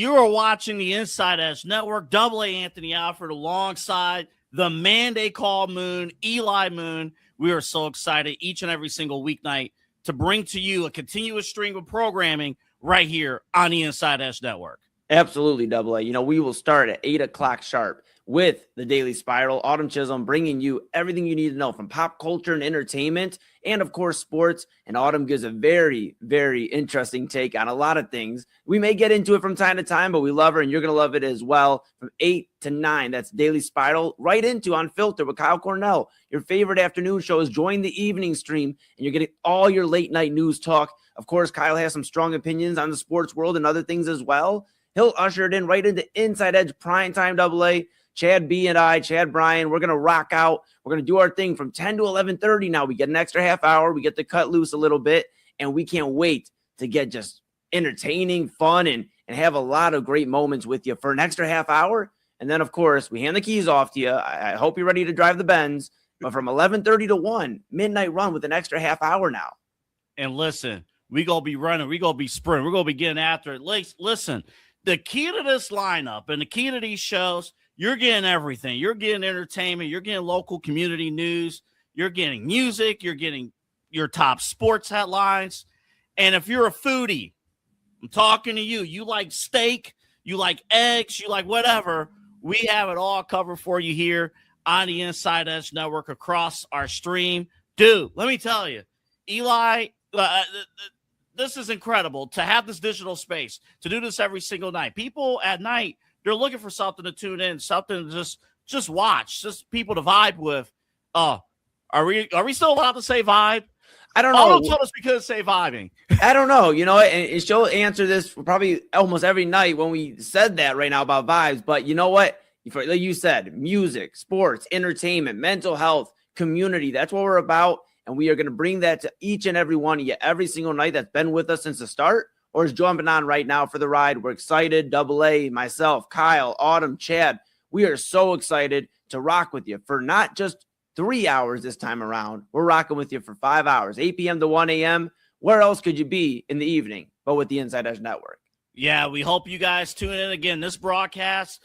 You are watching the Inside Edge Network. Double A Anthony Alford alongside the man they call Moon, Eli Moon. We are so excited each and every single weeknight to bring to you a continuous stream of programming right here on the Inside Edge Network. Absolutely, Double A. We will start at 8 o'clock sharp with the Daily Spiral. Autumn Chisholm bringing you everything you need to know from pop culture and entertainment and, of course, sports. And Autumn gives a very, very interesting take on a lot of things. We may get into it from time to time, but we love her, and you're going to love it as well. From 8 to 9, that's Daily Spiral, right into Unfiltered with Kyle Cornell. Your favorite afternoon show is Join the Evening Stream, and you're getting all your late-night news talk. Of course, Kyle has some strong opinions on the sports world and other things as well. He'll usher it in right into Inside Edge Primetime, Double A. Chad B and I, Chad Bryan, we're going to rock out. We're going to do our thing from 10 to 11:30 now. We get an extra half hour. We get to cut loose a little bit, and we can't wait to get just entertaining, fun, and have a lot of great moments with you for an extra half hour. And then, of course, we hand the keys off to you. I hope you're ready to drive the Benz. But from 11:30 to 1, midnight run with an extra half hour now. And listen, we going to be running. We going to be sprinting. We're going to be getting after it. Listen, the key to this lineup and the key to these shows, you're getting everything. You're getting entertainment. You're getting local community news. You're getting music. You're getting your top sports headlines. And if you're a foodie, I'm talking to you. You like steak. You like eggs. You like whatever. We have it all covered for you here on the Inside Edge Network across our stream. Dude, let me tell you, Eli, this is incredible to have this digital space, to do this every single night. People at night, they're looking for something to tune in, something to just watch, just people to vibe with. Are we still allowed to say vibe? I don't know. Don't tell us we couldn't say vibing. I don't know. And she'll answer this probably almost every night when we said that right now about vibes. But you know what? Like you said, music, sports, entertainment, mental health, community. That's what we're about. And we are going to bring that to each and every one of you every single night that's been with us since the start or is jumping on right now for the ride. We're excited. Double A, myself, Kyle, Autumn, Chad. We are so excited to rock with you for not just 3 hours this time around. We're rocking with you for 5 hours, 8 p.m. to 1 a.m. Where else could you be in the evening but with the Inside Edge Network? Yeah, we hope you guys tune in again. This broadcast,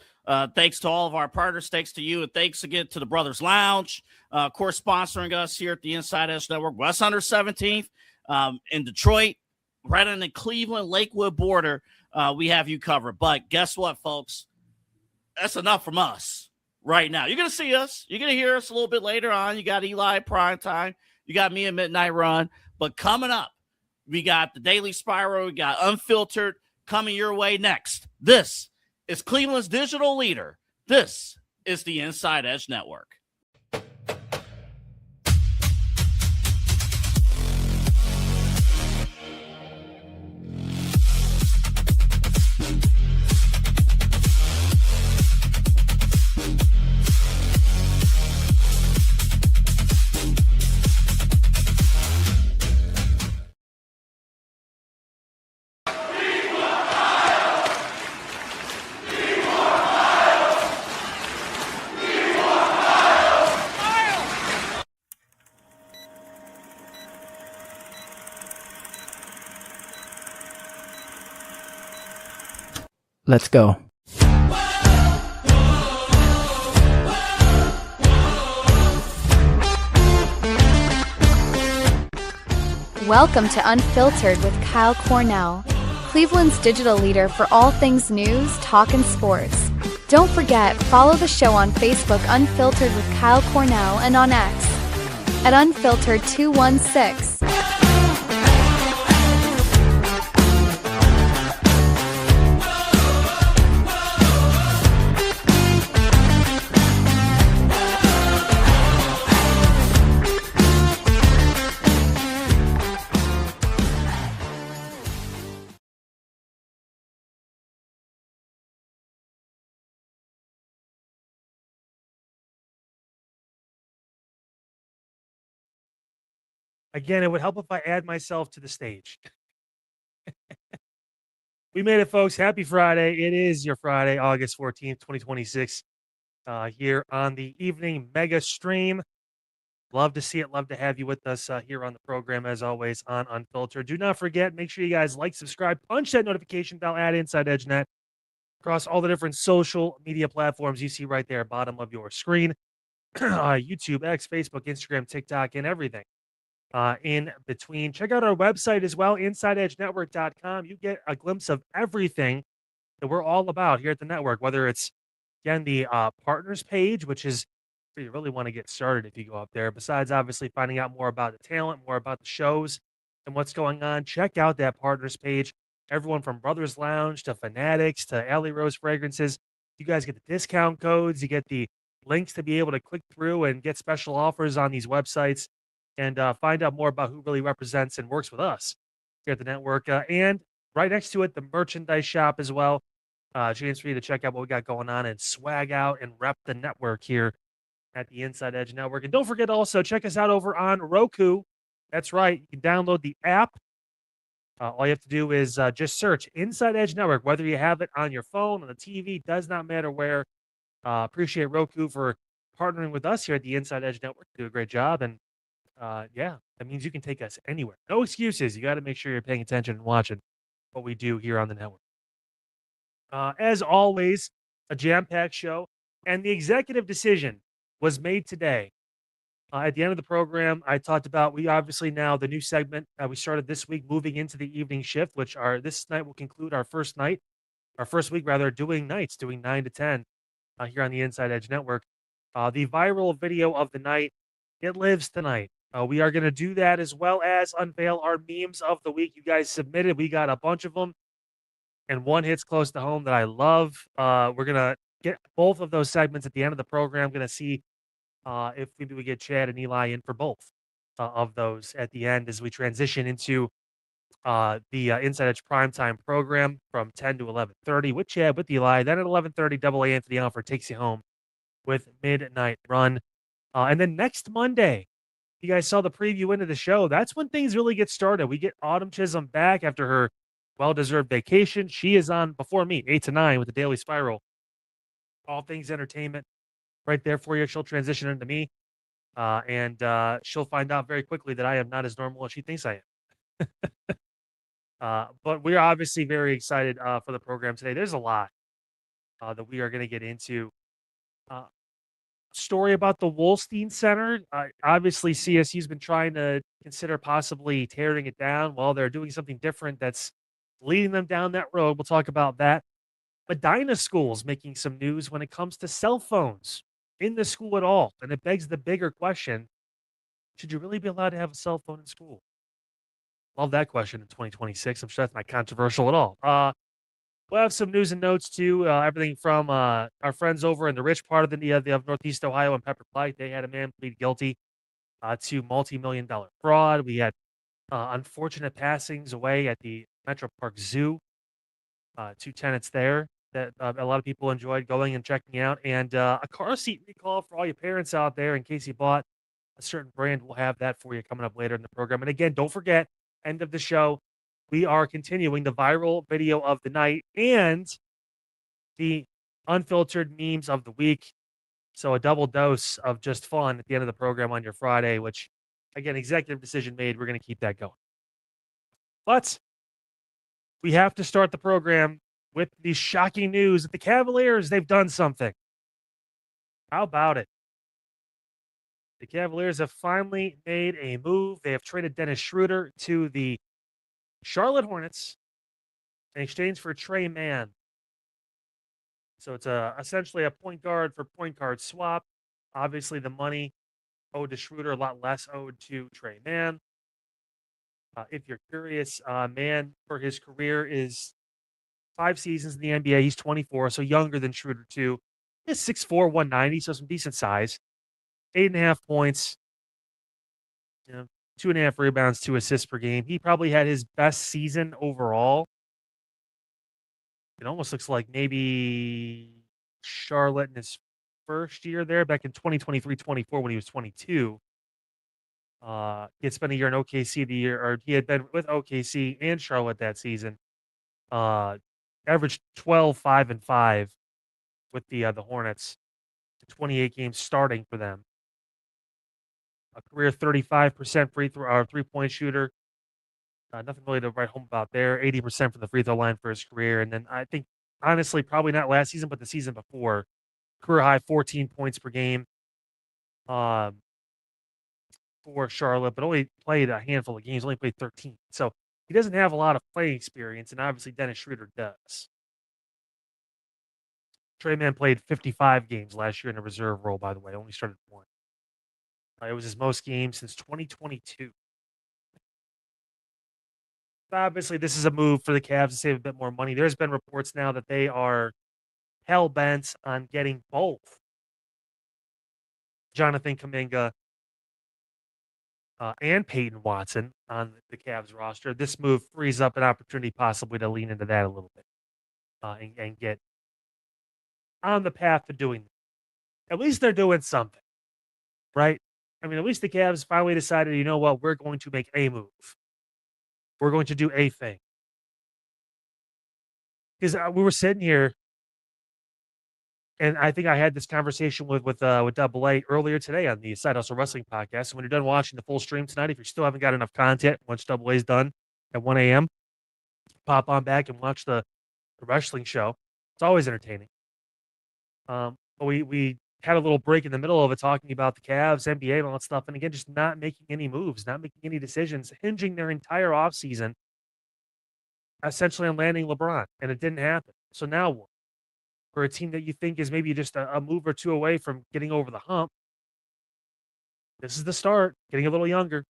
thanks to all of our partners, thanks to you, and thanks again to the Brothers Lounge, of course, sponsoring us here at the Inside Edge Network. West 117th in Detroit, right on the Cleveland-Lakewood border. We have you covered. But guess what, folks? That's enough from us right now. You're going to see us. You're going to hear us a little bit later on. You got Eli at Primetime. You got me at Midnight Run. But coming up, we got the Daily Spiral. We got Unfiltered coming your way next. This is Cleveland's digital leader. This is the Inside Edge Network. Let's go. Welcome to Unfiltered with Kyle Cornell, Cleveland's digital leader for all things news, talk, and sports. Don't forget, follow the show on Facebook Unfiltered with Kyle Cornell and on X at Unfiltered216. Again, it would help if I add myself to the stage. We made it, folks. Happy Friday. It is your Friday, August 14th, 2026, here on the evening mega stream. Love to see it. Love to have you with us here on the program, as always, on Unfiltered. Do not forget, make sure you guys like, subscribe, punch that notification bell at Inside Edge Net. across all the different social media platforms you see right there, bottom of your screen. YouTube, X, Facebook, Instagram, TikTok, and everything in between. Check out our website as well, InsideEdgeNetwork.com. You get a glimpse of everything that we're all about here at the network, whether it's, again, the partners page, which is where you really want to get started if you go up there. Besides, obviously, finding out more about the talent, more about the shows and what's going on, check out that partners page. Everyone from Brothers Lounge to Fanatics to Alley Rose Fragrances. You guys get the discount codes, you get the links to be able to click through and get special offers on these websites and find out more about who really represents and works with us here at the network. And right next to it, the merchandise shop as well. Chance for you to check out what we got going on and swag out and rep the network here at the Inside Edge Network. And don't forget also, check us out over on Roku. That's right. You can download the app. All you have to do is just search Inside Edge Network, whether you have it on your phone, on the TV, does not matter where. Appreciate Roku for partnering with us here at the Inside Edge Network. Do a great job. And yeah, that means you can take us anywhere. No excuses. You got to make sure you're paying attention and watching what we do here on the network. As always, a jam-packed show, and the executive decision was made today. At the end of the program, I talked about we obviously now the new segment we started this week, moving into the evening shift, which are this night will conclude our first week rather, doing nights, doing 9 to 10 here on the Inside Edge Network. The viral video of the night, it lives tonight. We are going to do that as well as unveil our memes of the week. You guys submitted. We got a bunch of them. And one hits close to home that I love. We're going to get both of those segments at the end of the program. Going to see if maybe we get Chad and Eli in for both of those at the end as we transition into the Inside Edge Primetime program from 10 to 11:30 with Chad, with Eli. Then at 11:30, Double A Anthony Alford takes you home with Midnight Run. And then next Monday, you guys saw the preview into the show. That's when things really get started. We get Autumn Chisholm back after her well-deserved vacation. She is on before me, 8 to 9 with the Daily Spiral. All things entertainment right there for you. She'll transition into me. And she'll find out very quickly that I am not as normal as she thinks I am. But we're obviously very excited for the program today. There's a lot that we are going to get into. Story about the Wolstein Center. Obviously, CSU's been trying to consider possibly tearing it down. Well, they're doing something different that's leading them down that road. We'll talk about that. Medina School's making some news when it comes to cell phones in the school at all. And it begs the bigger question, should you really be allowed to have a cell phone in school? Love that question in 2026. I'm sure that's not controversial at all. We'll have some news and notes too. Everything from our friends over in the rich part of of Northeast Ohio and Pepper Pike. They had a man plead guilty to multi-million-dollar fraud. We had unfortunate passings away at the Metro Park Zoo. Two tenants there that a lot of people enjoyed going and checking out. And a car seat recall for all your parents out there in case you bought a certain brand. We'll have that for you coming up later in the program. And again, don't forget, end of the show, we are continuing the viral video of the night and the unfiltered memes of the week. So a double dose of just fun at the end of the program on your Friday, which, again, executive decision made. We're going to keep that going. But we have to start the program with the shocking news that the Cavaliers, they've done something. How about it? The Cavaliers have finally made a move. They have traded Dennis Schroeder to the Charlotte Hornets in exchange for Trey Mann. So it's essentially a point guard for point guard swap. Obviously, the money owed to Schroeder, a lot less owed to Trey Mann. If you're curious, Mann, for his career, is 5 seasons in the NBA. He's 24, so younger than Schroeder, too. He's 6'4", 190, so some decent size. 8.5 points, 2.5 rebounds, 2 assists per game. He probably had his best season overall. It almost looks like maybe Charlotte in his first year there, back in 2023-24 when he was 22. He had spent a year in OKC he had been with OKC and Charlotte that season. Averaged 12, 5, and 5 with the Hornets. 28 games starting for them. A career 35% free throw or 3-point shooter. Nothing really to write home about there. 80% from the free throw line for his career. And then I think honestly, probably not last season, but the season before. Career high 14 points per game for Charlotte, but only played a handful of games, only played 13. So he doesn't have a lot of playing experience, and obviously Dennis Schroeder does. Trey Mann played 55 games last year in a reserve role, by the way, only started one. It was his most games since 2022. Obviously, this is a move for the Cavs to save a bit more money. There's been reports now that they are hell bent on getting both Jonathan Kuminga and Peyton Watson on the Cavs roster. This move frees up an opportunity possibly to lean into that a little bit and get on the path to doing that. At least they're doing something, right? I mean, at least the Cavs finally decided, you know what, we're going to make a move. We're going to do a thing. Because we were sitting here, and I think I had this conversation with Double A earlier today on the Side Hustle Wrestling podcast. And when you're done watching the full stream tonight, if you still haven't got enough content, once Double A's done at 1 a.m., pop on back and watch the wrestling show. It's always entertaining. But we had a little break in the middle of it talking about the Cavs, NBA, and all that stuff. And again, just not making any moves, not making any decisions, hinging their entire offseason essentially on landing LeBron. And it didn't happen. So now what? For a team that you think is maybe just a move or two away from getting over the hump, this is the start, getting a little younger.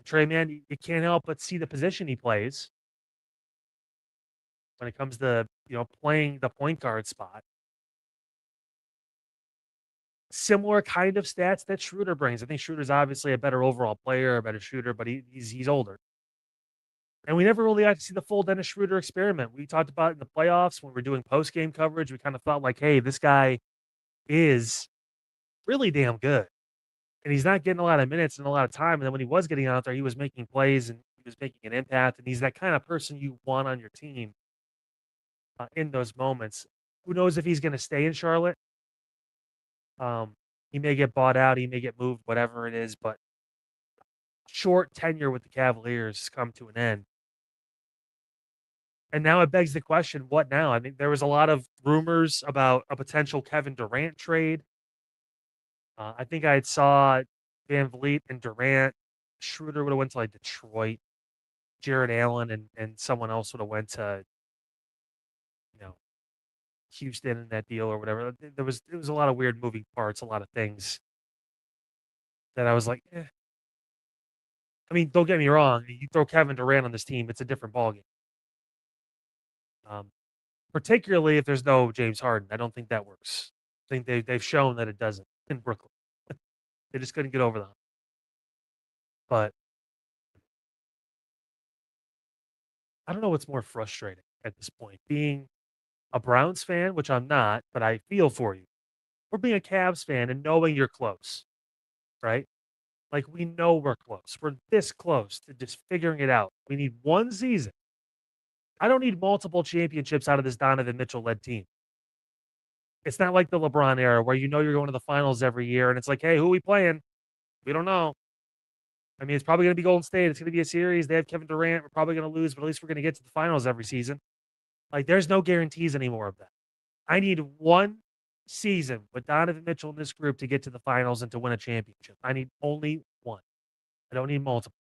Trey Mann, you can't help but see the position he plays when it comes to, playing the point guard spot. Similar kind of stats that Schroeder brings. I think Schroeder's obviously a better overall player, a better shooter, but he's older. And we never really got to see the full Dennis Schroeder experiment. We talked about it in the playoffs when we were doing post-game coverage. We kind of felt like, hey, this guy is really damn good. And he's not getting a lot of minutes and a lot of time. And then when he was getting out there, he was making plays and he was making an impact. And he's that kind of person you want on your team in those moments. Who knows if he's going to stay in Charlotte? He may get bought out. He may get moved, whatever it is. But short tenure with the Cavaliers has come to an end. And now it begs the question, what now? I mean, there was a lot of rumors about a potential Kevin Durant trade. I think I saw Van Vliet and Durant. Schroeder would have went to like Detroit. Jared Allen and someone else would have went to, Houston in that deal or whatever. It was a lot of weird moving parts, a lot of things that I was like, eh. I mean, don't get me wrong. You throw Kevin Durant on this team, it's a different ballgame. Particularly if there's no James Harden. I don't think that works. I think they've shown that it doesn't in Brooklyn. They just couldn't get over them. But I don't know what's more frustrating at this point. Being a Browns fan, which I'm not, but I feel for you, or being a Cavs fan and knowing you're close, right? Like we know we're close. We're this close to just figuring it out. We need one season. I don't need multiple championships out of this Donovan Mitchell-led team. It's not like the LeBron era where you're going to the finals every year and it's like, hey, who are we playing? We don't know. I mean, it's probably going to be Golden State. It's going to be a series. They have Kevin Durant. We're probably going to lose, but at least we're going to get to the finals every season. Like, there's no guarantees anymore of that. I need one season with Donovan Mitchell in this group to get to the finals and to win a championship. I need only one. I don't need multiple.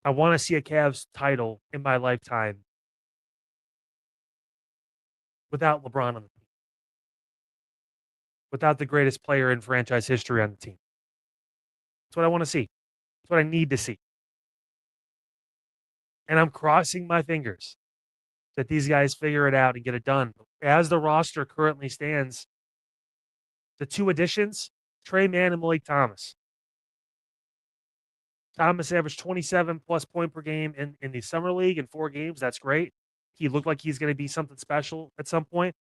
I want to see a Cavs title in my lifetime without LeBron on the team, without the greatest player in franchise history on the team. That's what I want to see. That's what I need to see. And I'm crossing my fingers that these guys figure it out and get it done. As the roster currently stands, the two additions, Trey Mann and Malik Thomas. Thomas averaged 27 plus point per game in the summer league in 4 games. That's great. He looked like he's going to be something special at some point.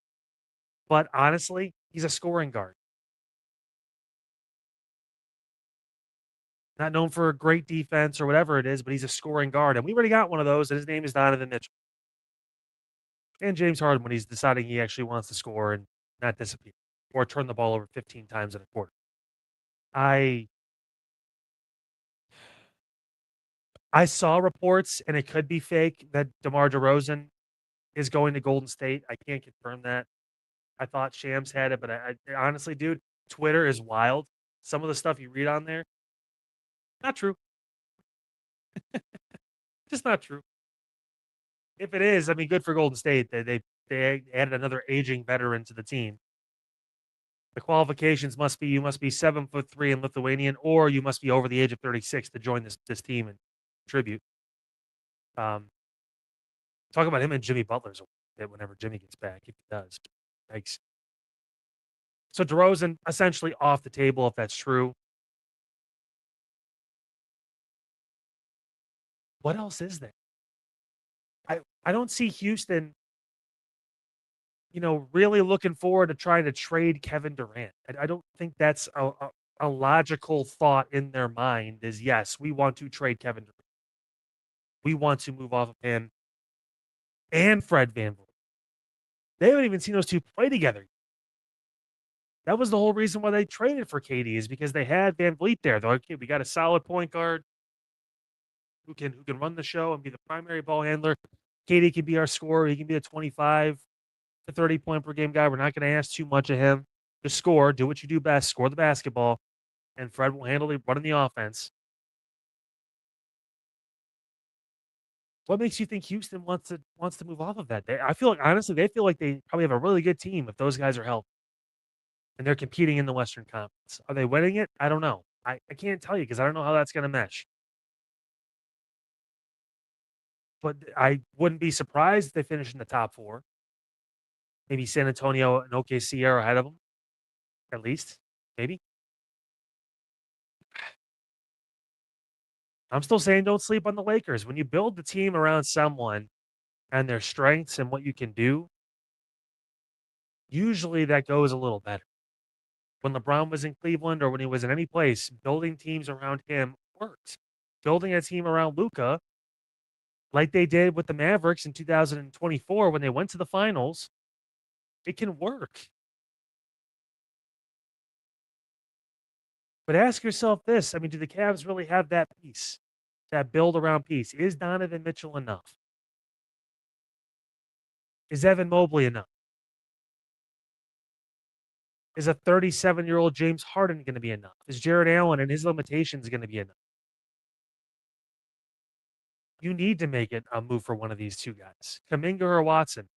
But honestly, he's a scoring guard. Not known for a great defense or whatever it is, but he's a scoring guard. And we already got one of those, and his name is Donovan Mitchell. And James Harden when he's deciding he actually wants to score and not disappear or turn the ball over 15 times in a quarter. I I saw reports, and it could be fake, that DeMar DeRozan is going to Golden State. I can't confirm that. I thought Shams had it, but I honestly, dude, Twitter is wild. Some of the stuff you read on there, not true. Just not true. If it is, I mean, good for Golden State. They added another aging veteran to the team. The qualifications must be you must be 7'3" and Lithuanian, or you must be over the age of 36 to join this team and contribute. Talk about him and Jimmy Butler's a bit whenever Jimmy gets back, if he does. Thanks. So DeRozan essentially off the table if that's true. What else is there? I don't see Houston, really looking forward to trying to trade Kevin Durant. I don't think that's a logical thought in their mind is, yes, we want to trade Kevin Durant. We want to move off of him and Fred VanVleet. They haven't even seen those two play together. That was the whole reason why they traded for KD, is because they had VanVleet there. They're like, okay, we got a solid point guard who can run the show and be the primary ball handler. KD can be our scorer. He can be a 25 to 30 point per game guy. We're not going to ask too much of him. Just score, do what you do best, score the basketball, and Fred will handle running the offense. What makes you think Houston wants to move off of that? I feel like, honestly, they feel like they probably have a really good team if those guys are healthy and they're competing in the Western Conference. Are they winning it? I don't know. I can't tell you because I don't know how that's going to mesh. But I wouldn't be surprised if they finish in the top 4. Maybe San Antonio and OKC are ahead of them, at least. Maybe. I'm still saying don't sleep on the Lakers. When you build the team around someone and their strengths and what you can do, usually that goes a little better. When LeBron was in Cleveland or when he was in any place, building teams around him worked. Building a team around Luka, like they did with the Mavericks in 2024 when they went to the finals, it can work. But ask yourself this. I mean, do the Cavs really have that piece, that build around piece? Is Donovan Mitchell enough? Is Evan Mobley enough? Is a 37-year-old James Harden going to be enough? Is Jared Allen and his limitations going to be enough? You need to make it a move for one of these two guys, Kuminga or Watson.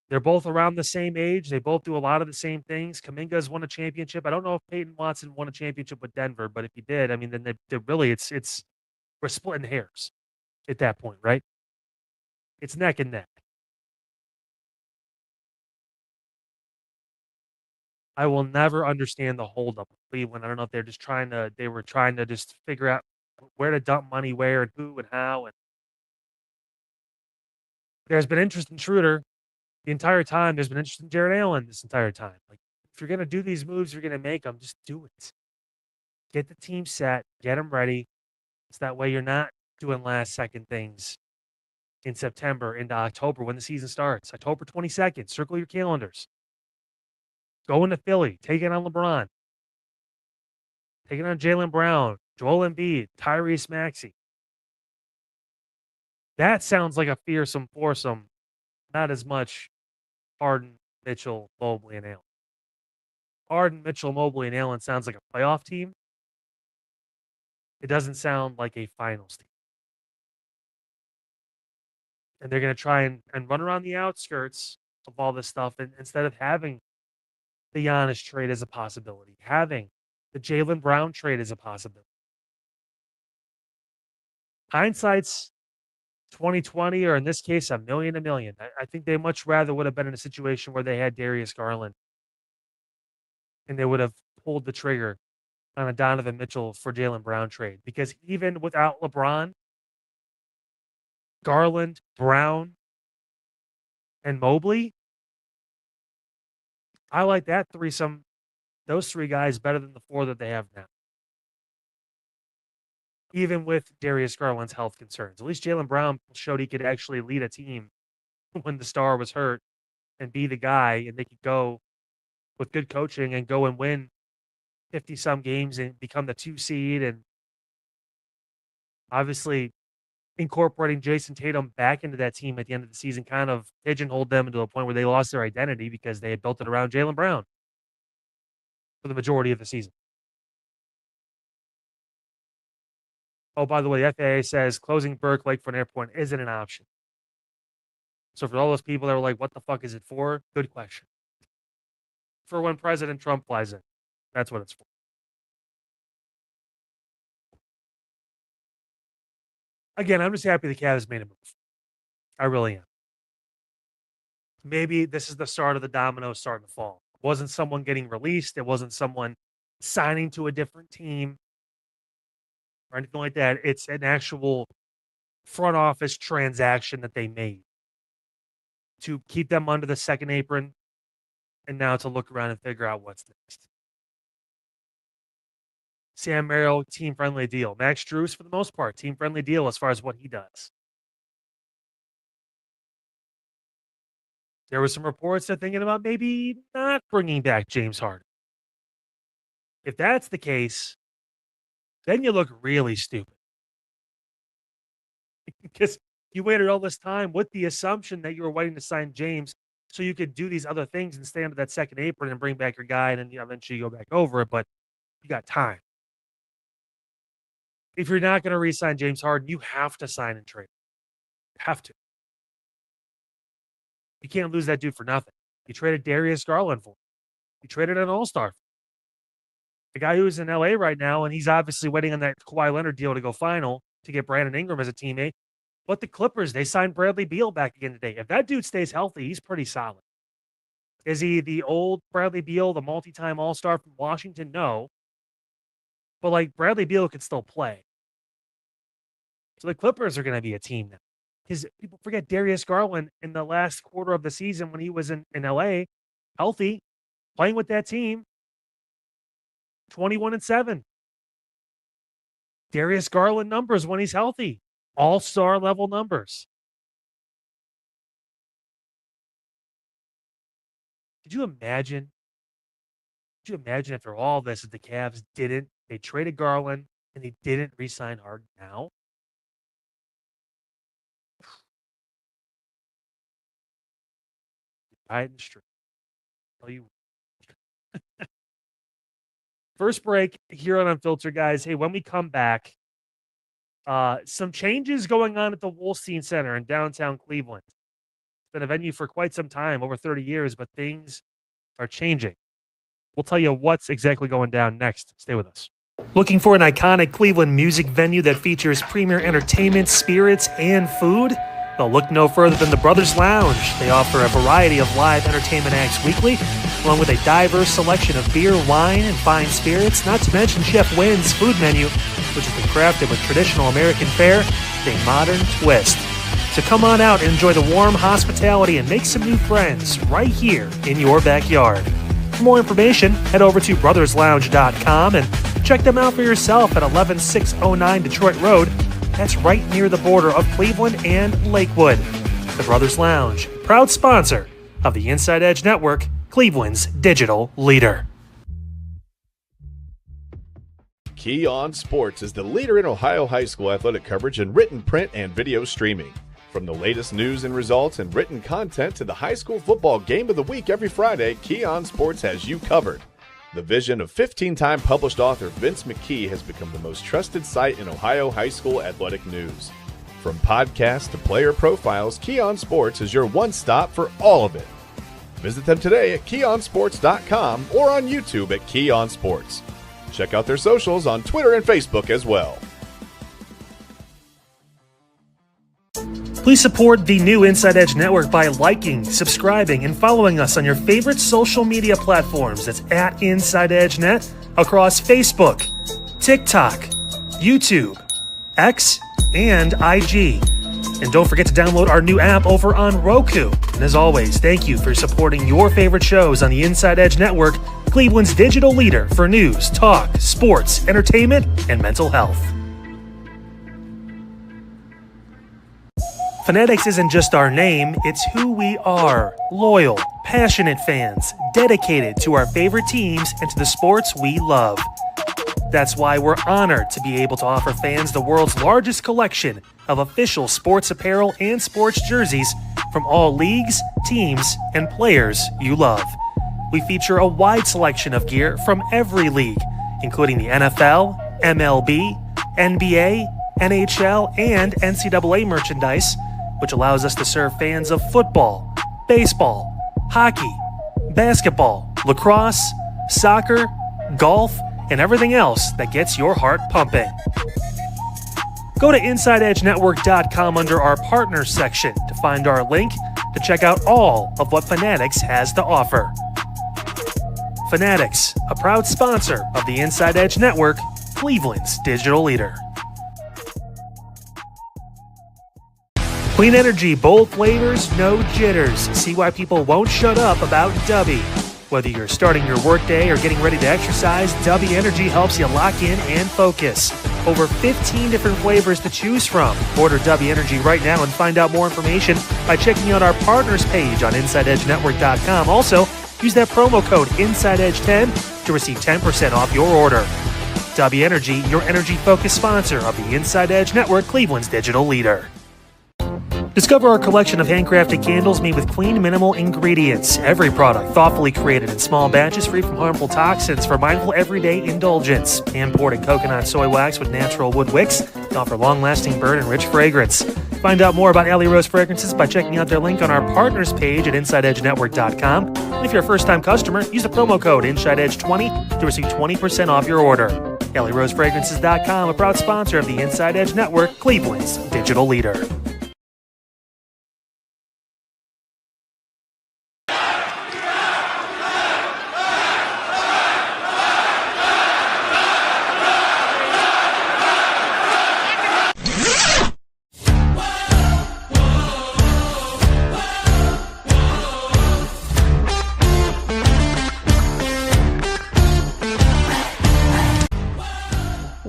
They're both around the same age. They both do a lot of the same things. Kuminga has won a championship. I don't know if Peyton Watson won a championship with Denver, but if he did, I mean, then they really, we're splitting hairs at that point, right? It's neck and neck. I will never understand the holdup of Cleveland. I don't know if they were trying to just figure out where to dump money, where and who and how. And there's been interest in Schroeder the entire time. There's been interest in Jared Allen this entire time. Like, if you're going to do these moves, you're going to make them, just do it. Get the team set, get them ready. So that way you're not doing last second things in September into October when the season starts. October 22nd, circle your calendars. Go into Philly, take it on LeBron. Take it on Jaylen Brown, Joel Embiid, Tyrese Maxey. That sounds like a fearsome foursome, not as much Harden, Mitchell, Mobley, and Allen. Harden, Mitchell, Mobley, and Allen sounds like a playoff team. It doesn't sound like a finals team. And they're going to try and run around the outskirts of all this stuff, and instead of having the Giannis trade as a possibility, having the Jaylen Brown trade as a possibility. Hindsight's 2020, or in this case, a million. I think they much rather would have been in a situation where they had Darius Garland and they would have pulled the trigger on a Donovan Mitchell for Jaylen Brown trade. Because even without LeBron, Garland, Brown, and Mobley, I like that threesome, those three guys, better than the 4 that they have now. Even with Darius Garland's health concerns. At least Jaylen Brown showed he could actually lead a team when the star was hurt and be the guy, and they could go with good coaching and go and win 50-some games and become the 2 seed and Obviously, incorporating Jason Tatum back into that team at the end of the season kind of pigeonholed them into a point where they lost their identity because they had built it around Jaylen Brown for the majority of the season. Oh, by the way, the FAA says closing Burke Lakefront Airport isn't an option. So for all those people that were like, what the fuck is it for? Good question. For when President Trump flies in. That's what it's for. Again, I'm just happy the Cavs made a move. I really am. Maybe this is the start of the dominoes starting to fall. It wasn't someone getting released. It wasn't someone signing to a different team or anything like that. It's an actual front office transaction that they made to keep them under the second apron and now to look around and figure out what's next. Sam Merrill, team-friendly deal. Max Strus, for the most part, team-friendly deal as far as what he does. There were some reports that thinking about maybe not bringing back James Harden. If that's the case, then you look really stupid. Because you waited all this time with the assumption that you were waiting to sign James so you could do these other things and stay under that second apron and bring back your guy and then eventually go back over it, but you got time. If you're not going to re-sign James Harden, you have to sign and trade. You have to. You can't lose that dude for nothing. You traded Darius Garland for him. You traded an all-star. The guy who's in LA right now, and he's obviously waiting on that Kawhi Leonard deal to go final to get Brandon Ingram as a teammate. But the Clippers, they signed Bradley Beal back again today. If that dude stays healthy, he's pretty solid. Is he the old Bradley Beal, the multi-time all-star from Washington? No. But like Bradley Beal can still play. So the Clippers are going to be a team now. Because people forget Darius Garland in the last quarter of the season when he was in LA, healthy, playing with that team, 21-7. Darius Garland numbers when he's healthy, all-star level numbers. Could you imagine after all this that the Cavs they traded Garland and they didn't re-sign Harden now? Right in the street. Tell you. First break here on Unfiltered, guys. Hey, when we come back, some changes going on at the Wolstein Center in downtown Cleveland. It's been a venue for quite some time, over 30 years, but things are changing. We'll tell you what's exactly going down next. Stay with us. Looking for an iconic Cleveland music venue that features premier entertainment, spirits, and food? Well, look no further than the Brothers Lounge. They offer a variety of live entertainment acts weekly, along with a diverse selection of beer, wine, and fine spirits, not to mention Chef Wynn's food menu, which has been crafted with traditional American fare with a modern twist. So come on out and enjoy the warm hospitality and make some new friends right here in your backyard. For more information, head over to brotherslounge.com and check them out for yourself at 11609 Detroit Road. That's right near the border of Cleveland and Lakewood. The Brothers Lounge, proud sponsor of the Inside Edge Network, Cleveland's digital leader. Key On Sports is the leader in Ohio high school athletic coverage in written, print, and video streaming. From the latest news and results and written content to the high school football game of the week every Friday, Key On Sports has you covered. The vision of 15-time published author Vince McKee has become the most trusted site in Ohio high school athletic news. From podcasts to player profiles, Key On Sports is your one-stop for all of it. Visit them today at keyonsports.com or on YouTube at Key On Sports. Check out their socials on Twitter and Facebook as well. Please support the new Inside Edge Network by liking, subscribing, and following us on your favorite social media platforms. That's at Inside Edge Net across Facebook, TikTok, YouTube, X, and IG. And don't forget to download our new app over on Roku. And as always, thank you for supporting your favorite shows on the Inside Edge Network, Cleveland's digital leader for news, talk, sports, entertainment, and mental health. Fanatics isn't just our name, it's who we are. Loyal, passionate fans, dedicated to our favorite teams and to the sports we love. That's why we're honored to be able to offer fans the world's largest collection of official sports apparel and sports jerseys from all leagues, teams, and players you love. We feature a wide selection of gear from every league, including the NFL, MLB, NBA, NHL, and NCAA merchandise, which allows us to serve fans of football, baseball, hockey, basketball, lacrosse, soccer, golf, and everything else that gets your heart pumping. Go to InsideEdgeNetwork.com under our partners section to find our link to check out all of what Fanatics has to offer. Fanatics, a proud sponsor of the Inside Edge Network, Cleveland's digital leader. Clean energy, bold flavors, no jitters. See why people won't shut up about Dubby. Whether you're starting your workday or getting ready to exercise, Dubby Energy helps you lock in and focus. Over 15 different flavors to choose from. Order Dubby Energy right now and find out more information by checking out our partners page on InsideEdgeNetwork.com. Also, use that promo code InsideEdge10 to receive 10% off your order. Dubby Energy, your energy-focused sponsor of the Inside Edge Network, Cleveland's digital leader. Discover our collection of handcrafted candles made with clean, minimal ingredients. Every product thoughtfully created in small batches free from harmful toxins for mindful everyday indulgence. Imported coconut soy wax with natural wood wicks to offer long-lasting burn and rich fragrance. Find out more about Alley Rose Fragrances by checking out their link on our partners page at InsideEdgeNetwork.com. And if you're a first-time customer, use the promo code InsideEdge20 to receive 20% off your order. AlleyRoseFragrances.com, a proud sponsor of the Inside Edge Network, Cleveland's digital leader.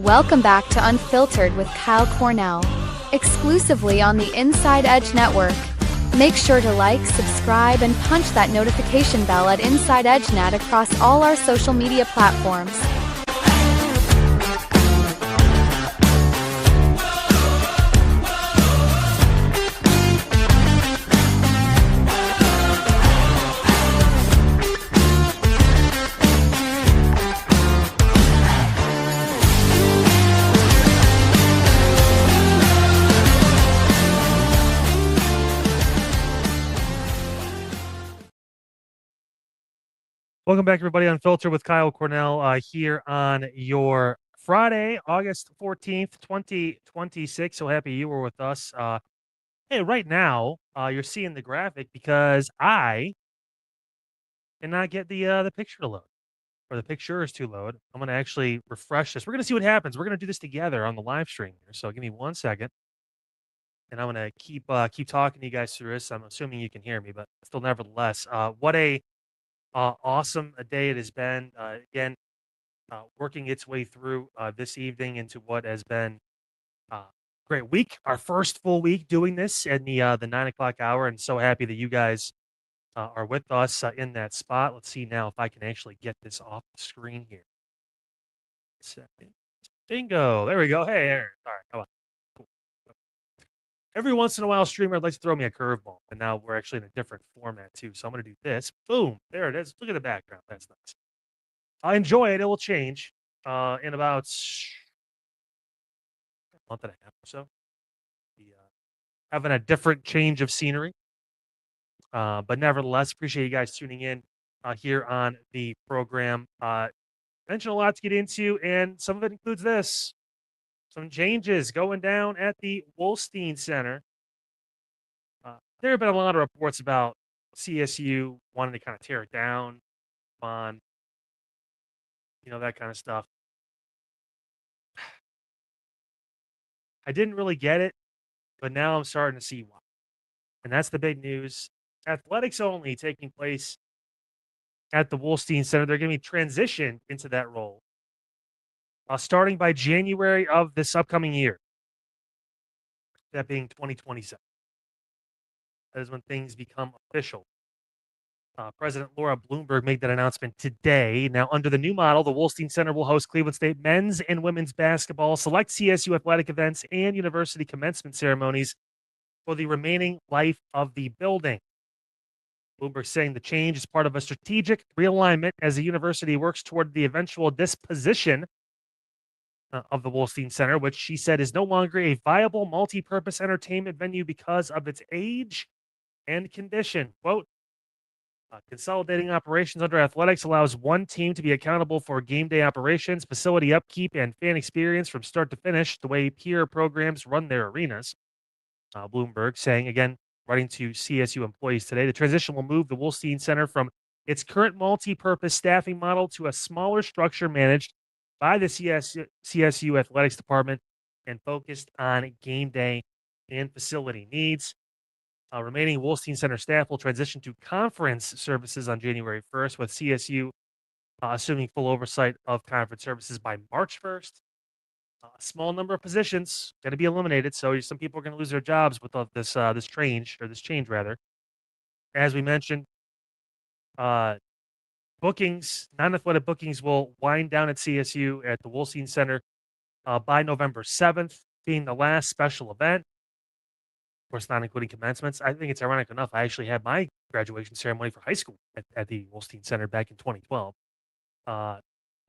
Welcome back to Unfiltered with Kyle Cornell, exclusively on the Inside Edge Network. Make sure to like, subscribe, and punch that notification bell at Inside Edge Net across all our social media platforms. Welcome back, everybody, on Filter with Kyle Cornell here on your Friday, August 14th, 2026. So happy you were with us. Hey, right now, you're seeing the graphic because I cannot get the picture to load, or the pictures to load. I'm going to actually refresh this. We're going to see what happens. We're going to do this together on the live stream here. So give me 1 second, and I'm going to keep talking to you guys through this. I'm assuming you can hear me, but still, nevertheless, what a awesome a day it has been. Again, working its way through this evening into what has been a great week. Our first full week doing this in the 9 o'clock hour, and so happy that you guys are with us in that spot. Let's see now if I can actually get this off the screen here. Second. Bingo. There we go. Hey, Aaron. All right, come on. Cool. Every once in a while, streamer likes to throw me a curveball, and now we're actually in a different format too. So I'm going to do this. Boom. There it is. Look at the background. That's nice. I enjoy it. It will change in about a month and a half or so. Having a different change of scenery. But nevertheless, appreciate you guys tuning in here on the program. Mentioned a lot to get into, and some of it includes this. Some changes going down at the Wolstein Center. There have been a lot of reports about CSU wanting to kind of tear it down, on, that kind of stuff. I didn't really get it, but now I'm starting to see why. And that's the big news. Athletics only taking place at the Wolstein Center. They're going to be transitioned into that role starting by January of this upcoming year, that being 2027. That is when things become official President Laura Bloomberg made that announcement today. Now, under the new model, the Wolstein Center will host Cleveland State men's and women's basketball, select CSU athletic events, and university commencement ceremonies for the remaining life of the building. Bloomberg saying the change is part of a strategic realignment as the university works toward the eventual disposition of the Wolstein Center, which she said is no longer a viable multi-purpose entertainment venue because of its age and condition. Quote, consolidating operations under athletics allows one team to be accountable for game day operations, facility upkeep, and fan experience from start to finish, the way peer programs run their arenas. Bloomberg saying, again, writing to CSU employees today, the transition will move the Wolstein Center from its current multi-purpose staffing model to a smaller structure managed by the CSU athletics department and focused on game day and facility needs. Remaining Wolstein Center staff will transition to conference services on January 1st, with CSU assuming full oversight of conference services by March 1st. A small number of positions going to be eliminated, so some people are going to lose their jobs with this change rather. As we mentioned, non-athletic bookings will wind down at CSU at the Wolstein Center by November 7th, being the last special event. Of course, not including commencements. I think it's ironic enough. I actually had my graduation ceremony for high school at the Wolstein Center back in 2012.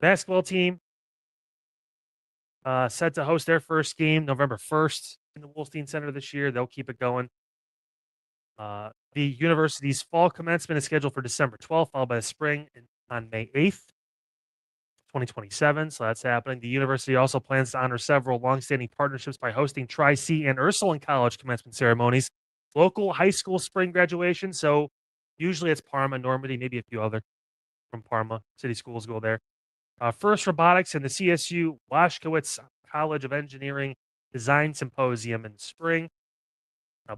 Basketball team set to host their first game November 1st in the Wolstein Center this year. They'll keep it going. The university's fall commencement is scheduled for December 12th, followed by the spring on May 8th, 2027. So that's happening. The university also plans to honor several longstanding partnerships by hosting Tri-C and Ursuline College commencement ceremonies, local high school spring graduation. So usually it's Parma, Normandy, maybe a few other from Parma. City schools go there. First robotics and the CSU Washkowitz College of Engineering Design Symposium in spring.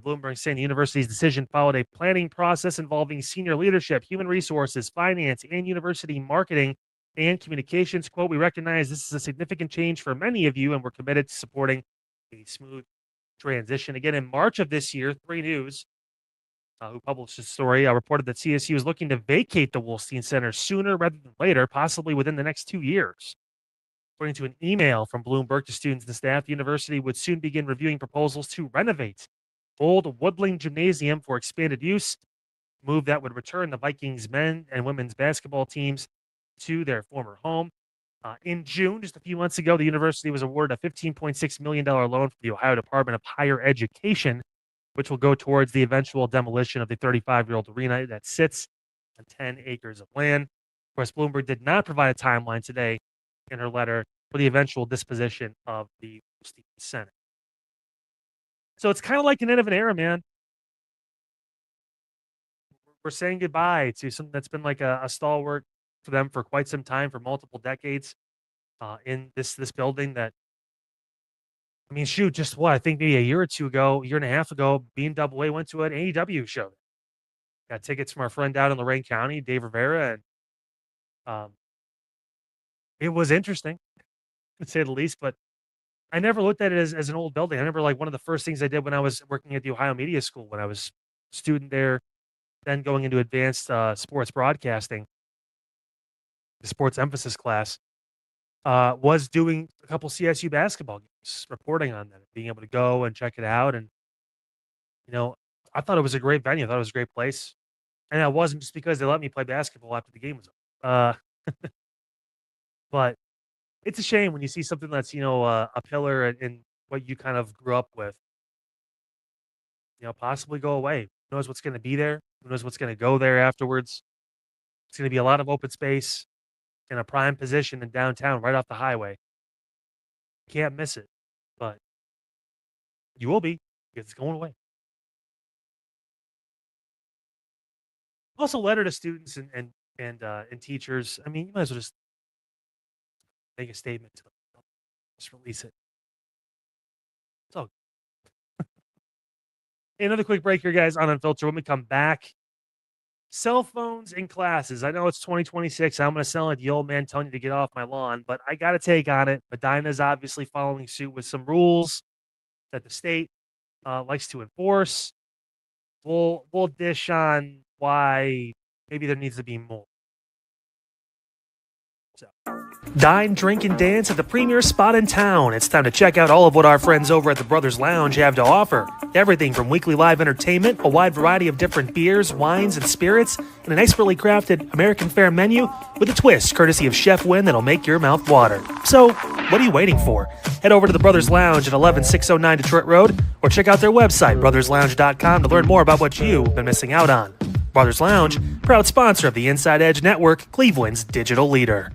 Bloomberg saying the university's decision followed a planning process involving senior leadership, human resources, finance, and university marketing and communications. Quote, we recognize this is a significant change for many of you, and we're committed to supporting a smooth transition. Again, in March of this year, 3 News, who published this story, reported that CSU is looking to vacate the Wolstein Center sooner rather than later, possibly within the next 2 years. According to an email from Bloomberg to students and staff, the university would soon begin reviewing proposals to renovate old Woodling Gymnasium for expanded use, move that would return the Vikings men and women's basketball teams to their former home. In June, just a few months ago, the university was awarded a $15.6 million loan from the Ohio Department of Higher Education, which will go towards the eventual demolition of the 35-year-old arena that sits on 10 acres of land. Of course, Bloomberg did not provide a timeline today in her letter for the eventual disposition of the Wolstein Center. So it's kind of like an end of an era, man. We're saying goodbye to something that's been like a stalwart for them for quite some time, for multiple decades, in this building that, I mean, shoot, just what? I think maybe a year or two ago, year and a half ago, B&AA went to an AEW show. Got tickets from our friend down in Lorain County, Dave Rivera, and it was interesting, to say the least, but I never looked at it as an old building. I remember like one of the first things I did when I was working at the Ohio Media School, when I was a student there, then going into advanced sports broadcasting, the sports emphasis class, was doing a couple CSU basketball games, reporting on them, being able to go and check it out. And, I thought it was a great venue. I thought it was a great place. And that wasn't just because they let me play basketball after the game was over. But it's a shame when you see something that's, a pillar in what you kind of grew up with, possibly go away. Who knows what's going to be there? Who knows what's going to go there afterwards? It's going to be a lot of open space in a prime position in downtown, right off the highway. Can't miss it, but you will be because it's going away. Also, letter to students and teachers. I mean, you might as well just make a statement to them. Just release it. It's all good. Another quick break here, guys, on Unfiltered. When we come back, cell phones in classes. I know it's 2026. I'm going to sound like the old man telling you to get off my lawn, but I got a take on it. Medina's obviously following suit with some rules that the state likes to enforce. We'll dish on why maybe there needs to be more. So, dine, drink, and dance at the premier spot in town. It's time to check out all of what our friends over at the Brothers Lounge have to offer. Everything from weekly live entertainment, a wide variety of different beers, wines, and spirits, and an expertly crafted American fare menu with a twist courtesy of Chef Wynn that'll make your mouth water. So, what are you waiting for? Head over to the Brothers Lounge at 11609 Detroit Road or check out their website, brotherslounge.com, to learn more about what you've been missing out on. Brothers Lounge, proud sponsor of the Inside Edge Network, Cleveland's digital leader.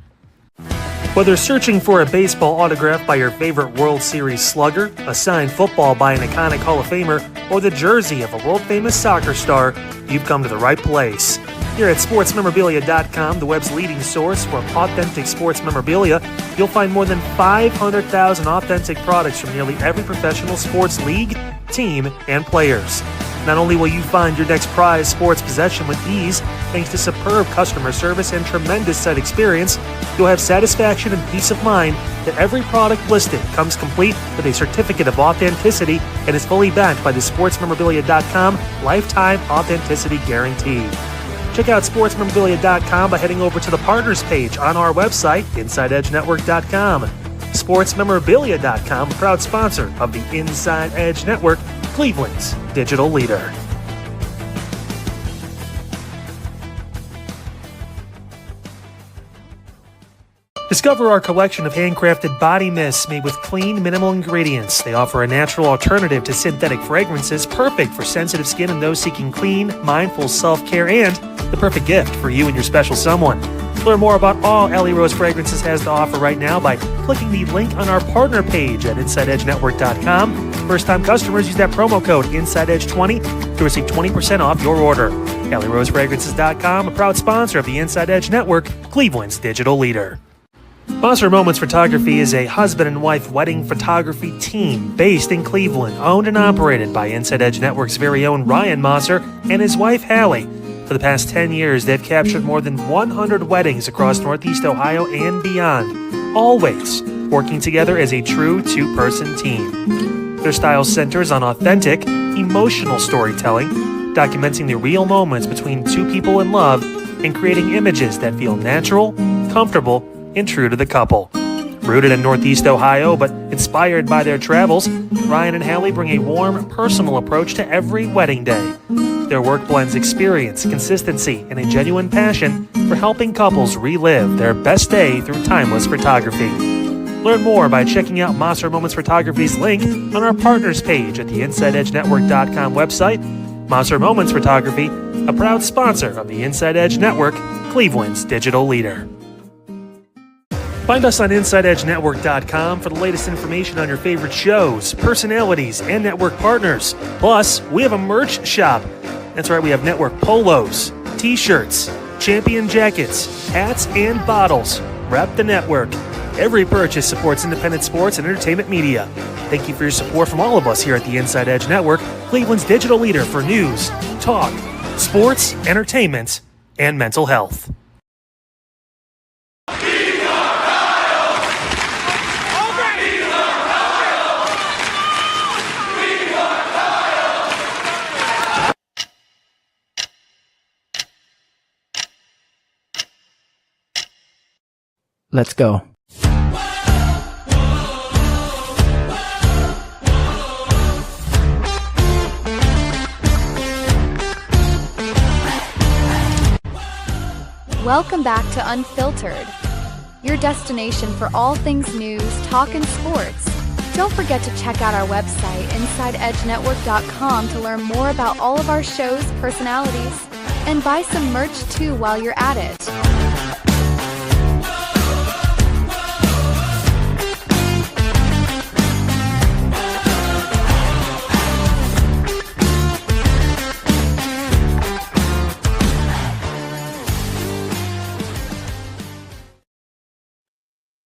Whether searching for a baseball autograph by your favorite World Series slugger, a signed football by an iconic Hall of Famer, or the jersey of a world-famous soccer star, you've come to the right place. Here at sportsmemorabilia.com, the web's leading source for authentic sports memorabilia, you'll find more than 500,000 authentic products from nearly every professional sports league, team, and players. Not only will you find your next prized sports possession with ease, thanks to superb customer service and tremendous site experience, you'll have satisfaction and peace of mind that every product listed comes complete with a certificate of authenticity and is fully backed by the sportsmemorabilia.com lifetime authenticity guarantee. Check out sportsmemorabilia.com by heading over to the partners page on our website, InsideEdgeNetwork.com. Sportsmemorabilia.com, proud sponsor of the Inside Edge Network, Cleveland's digital leader. Discover our collection of handcrafted body mists made with clean, minimal ingredients. They offer a natural alternative to synthetic fragrances, perfect for sensitive skin and those seeking clean, mindful self-care, and the perfect gift for you and your special someone. Learn more about all Ellie Rose Fragrances has to offer right now by clicking the link on our partner page at InsideEdgeNetwork.com. First-time customers use that promo code InsideEdge20 to receive 20% off your order. EllieRoseFragrances.com, a proud sponsor of the Inside Edge Network, Cleveland's digital leader. Monster Moments Photography is a husband and wife wedding photography team based in Cleveland, owned and operated by Inside Edge Network's very own Ryan Mosser and his wife Hallie. For the past 10 years, they've captured more than 100 weddings across Northeast Ohio and beyond, always working together as a true two-person team. Their style centers on authentic, emotional storytelling, documenting the real moments between two people in love and creating images that feel natural, comfortable, and true to the couple. Rooted in Northeast Ohio, but inspired by their travels, Ryan and Hallie bring a warm, personal approach to every wedding day. Their work blends experience, consistency, and a genuine passion for helping couples relive their best day through timeless photography. Learn more by checking out Monster Moments Photography's link on our partners page at the InsideEdgeNetwork.com website. Monster Moments Photography, a proud sponsor of the Inside Edge Network, Cleveland's digital leader. Find us on InsideEdgeNetwork.com for the latest information on your favorite shows, personalities, and network partners. Plus, we have a merch shop. That's right, we have network polos, t-shirts, champion jackets, hats, and bottles. Rep the network. Every purchase supports independent sports and entertainment media. Thank you for your support from all of us here at the Inside Edge Network, Cleveland's digital leader for news, talk, sports, entertainment, and mental health. Let's go. Welcome back to Unfiltered, your destination for all things news, talk, and sports. Don't forget to check out our website, InsideEdgeNetwork.com, to learn more about all of our shows, personalities, and buy some merch too while you're at it.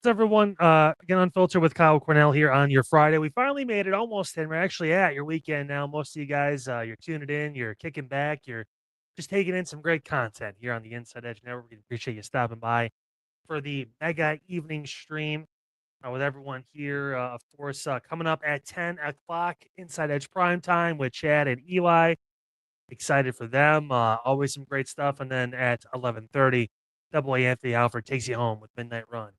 Everyone, again, Unfiltered with Kyle Cornell here on your Friday. We finally made it almost, and we're actually at your weekend now. Most of you guys, you're tuning in, you're kicking back, you're just taking in some great content here on the Inside Edge Network. We appreciate you stopping by for the mega evening stream with everyone here. Of course, coming up at 10 o'clock, Inside Edge Primetime with Chad and Eli. Excited for them. Always some great stuff. And then at 11:30, Double A Anthony Alford takes you home with Midnight Run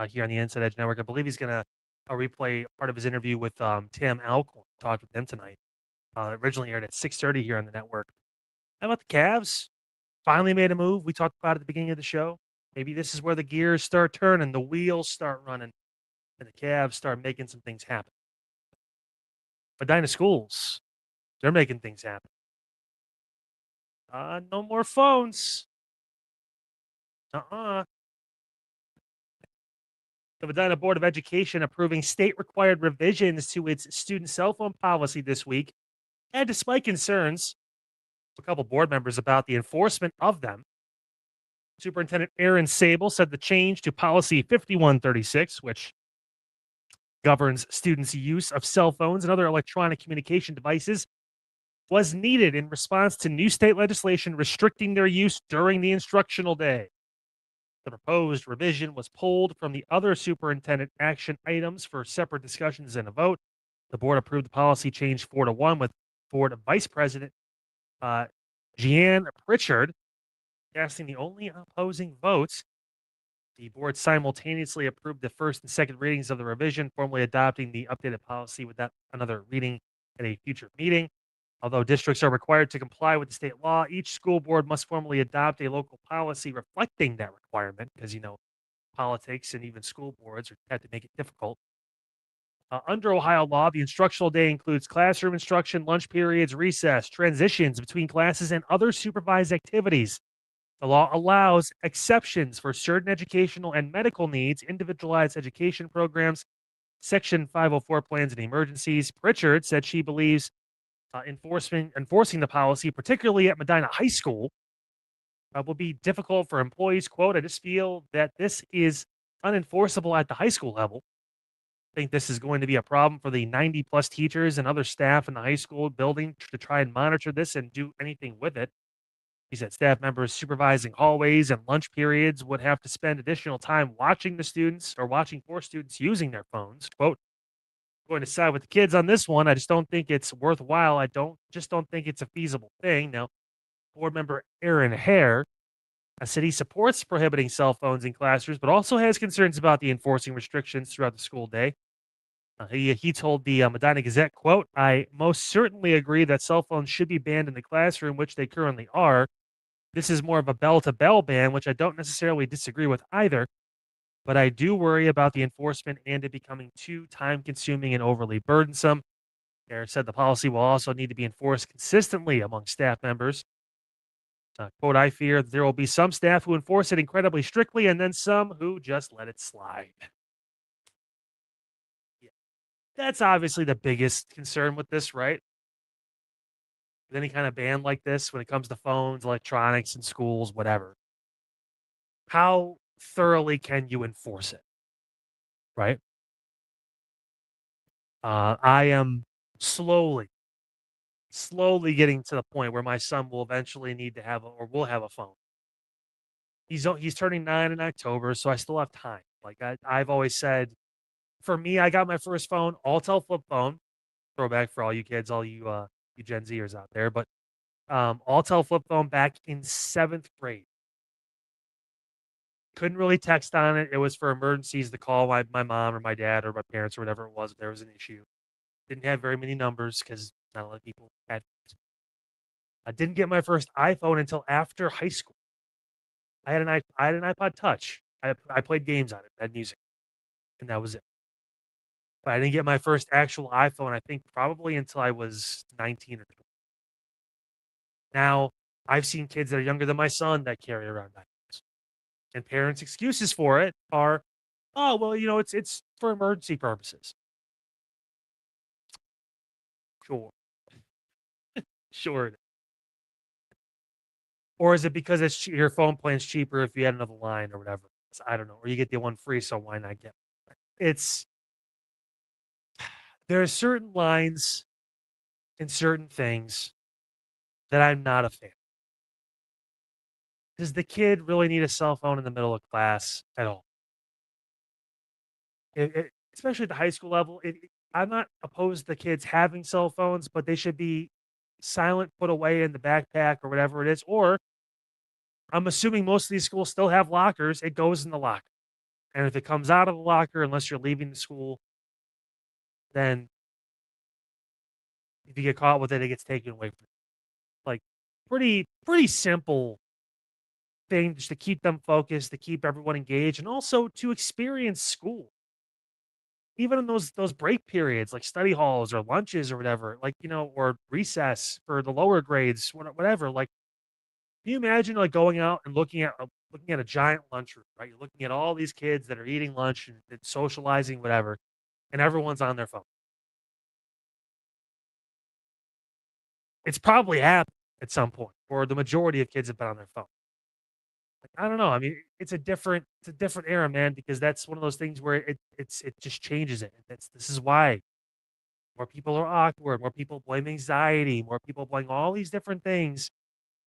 here on the Inside Edge Network. I believe he's going to replay part of his interview with Tim Alcorn. Talked with him tonight. Originally aired at 6:30 here on the network. How about the Cavs? Finally made a move. We talked about it at the beginning of the show. Maybe this is where the gears start turning, the wheels start running, and the Cavs start making some things happen. Medina Schools, they're making things happen. No more phones. The Medina Board of Education approving state-required revisions to its student cell phone policy this week. And despite concerns a couple board members about the enforcement of them, Superintendent Aaron Sable said the change to policy 5136, which governs students' use of cell phones and other electronic communication devices, was needed in response to new state legislation restricting their use during the instructional day. The proposed revision was pulled from the other superintendent action items for separate discussions and a vote. The board approved the policy change 4-1 with board vice president Jeanne Pritchard casting the only opposing votes. The board simultaneously approved the first and second readings of the revision, formally adopting the updated policy without another reading at a future meeting. Although districts are required to comply with the state law, each school board must formally adopt a local policy reflecting that requirement because, politics and even school boards have to make it difficult. Under Ohio law, the instructional day includes classroom instruction, lunch periods, recess, transitions between classes, and other supervised activities. The law allows exceptions for certain educational and medical needs, individualized education programs, Section 504 plans and emergencies. Pritchard said she believes enforcing the policy, particularly at Medina High School, will be difficult for employees. Quote, I just feel that this is unenforceable at the high school level. I think this is going to be a problem for the 90 plus teachers and other staff in the high school building to try and monitor this and do anything with it. He said staff members supervising hallways and lunch periods would have to spend additional time watching the students or watching for students using their phones. Quote, going to side with the kids on this one. I just don't think it's worthwhile. I don't think it's a feasible thing. Now, board member Aaron Hare said he supports prohibiting cell phones in classrooms, but also has concerns about the enforcing restrictions throughout the school day. He told the Medina Gazette, quote, I most certainly agree that cell phones should be banned in the classroom, which they currently are. This is more of a bell-to-bell ban, which I don't necessarily disagree with either. But I do worry about the enforcement and it becoming too time-consuming and overly burdensome. Harris said the policy will also need to be enforced consistently among staff members. Quote, I fear that there will be some staff who enforce it incredibly strictly and then some who just let it slide. Yeah. That's obviously the biggest concern with this, right? With any kind of ban like this, when it comes to phones, electronics in schools, whatever. How thoroughly can you enforce it? Right? I am slowly getting to the point where my son will eventually need to have or will have a phone. He's turning 9 in October, so I still have time. Like I've always said, for me, I got my first phone, Altel flip phone. Throwback for all you kids, all you you Gen Zers out there, but Altel flip phone back in 7th grade. Couldn't really text on it. It was for emergencies to call my mom or my dad or my parents or whatever it was if there was an issue. Didn't have very many numbers because not a lot of people had. I didn't get my first iPhone until after high school. I had an iPod Touch. I played games on it, had music, and that was it. But I didn't get my first actual iPhone, I think, probably until I was 19 or 20. Now, I've seen kids that are younger than my son that carry around iPhones. And parents' excuses for it are, oh, well, it's for emergency purposes. Sure. Sure. Or is it because your phone plan's cheaper if you had another line or whatever? I don't know. Or you get the one free, so why not get it? There are certain lines and certain things that I'm not a fan. Does the kid really need a cell phone in the middle of class at all? Especially at the high school level. I'm not opposed to kids having cell phones, but they should be silent, put away in the backpack or whatever it is. Or I'm assuming most of these schools still have lockers. It goes in the locker. And if it comes out of the locker, unless you're leaving the school, then if you get caught with it, it gets taken away from you. Like pretty simple thing just to keep them focused, to keep everyone engaged, and also to experience school. Even in those break periods, like study halls or lunches or whatever, like, or recess for the lower grades, whatever. Like, can you imagine like going out and looking at a giant lunchroom, right? You're looking at all these kids that are eating lunch and socializing, whatever, and everyone's on their phone. It's probably happened at some point, or the majority of kids have been on their phone. Like, I don't know. I mean, it's a different era, man, because that's one of those things where it just changes it. This is why more people are awkward, more people blame anxiety, more people blame all these different things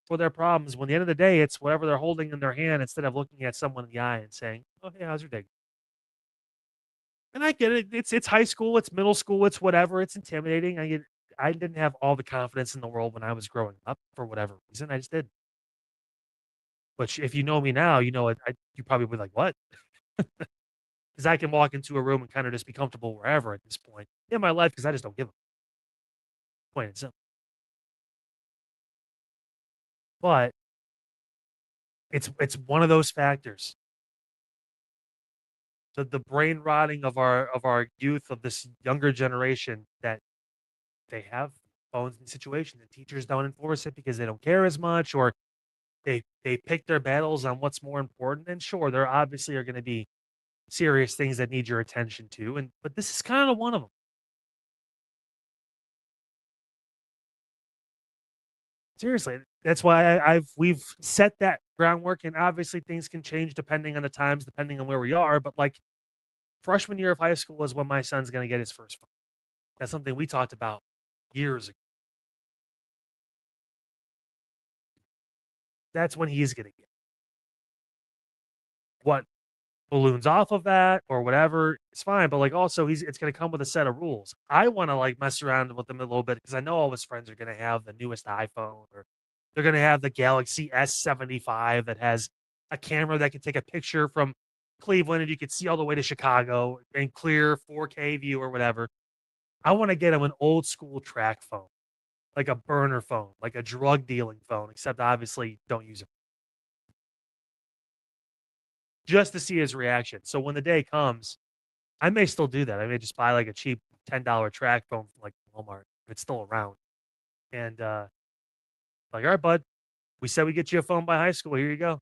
for their problems. When at the end of the day, it's whatever they're holding in their hand instead of looking at someone in the eye and saying, "Oh, hey, how's your day?" And I get it. It's high school, it's middle school, it's whatever. It's intimidating. I didn't have all the confidence in the world when I was growing up for whatever reason. I just did. But if you know me now, you know you probably would like, what? Because I can walk into a room and kind of just be comfortable wherever at this point in my life because I just don't give a point. And simple. But it's one of those factors. The brain rotting of our youth, of this younger generation, that they have phones in situations and teachers don't enforce it because they don't care as much, or they pick their battles on what's more important. And sure, there obviously are going to be serious things that need your attention too, but this is kind of one of them. Seriously, that's why we've set that groundwork, and obviously things can change depending on the times, depending on where we are. But like freshman year of high school is when my son's going to get his first phone. That's something we talked about years ago. That's when he's going to get what balloons off of that or whatever. It's fine, but like also it's going to come with a set of rules. I want to like mess around with him a little bit because I know all his friends are going to have the newest iPhone, or they're going to have the Galaxy S75 that has a camera that can take a picture from Cleveland and you can see all the way to Chicago and clear 4K view or whatever. I want to get him an old school track phone, like a burner phone, like a drug dealing phone, except obviously don't use it, just to see his reaction. So when the day comes, I may still do that. I may just buy like a cheap $10 track phone from like Walmart if it's still around. And like, all right, bud, we said we get you a phone by high school. Here you go.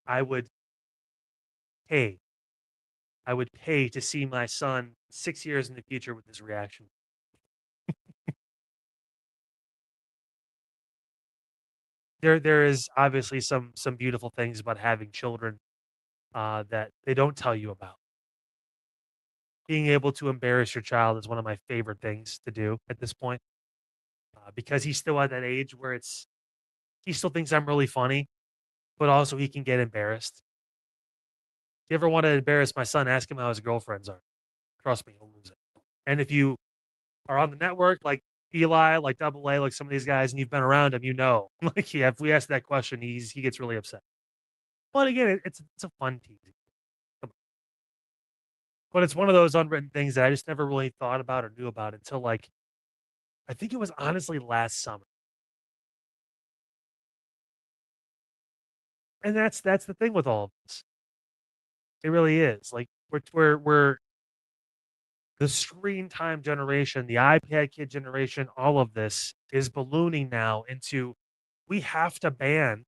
I would pay. I would pay to see my son 6 years in the future with his reaction. There is obviously some beautiful things about having children that they don't tell you about. Being able to embarrass your child is one of my favorite things to do at this point, because he's still at that age where he still thinks I'm really funny, but also he can get embarrassed. If you ever want to embarrass my son, ask him how his girlfriends are. Trust me, he'll lose it. And if you are on the network, like Eli, like Double A, like some of these guys, and you've been around him, like, yeah, if we ask that question, he gets really upset. But again, it's a fun tease. But it's one of those unwritten things that I just never really thought about or knew about until like I think it was honestly last summer. And that's the thing with all of this. It really is. Like we're the screen time generation, the iPad kid generation, all of this is ballooning now into we have to ban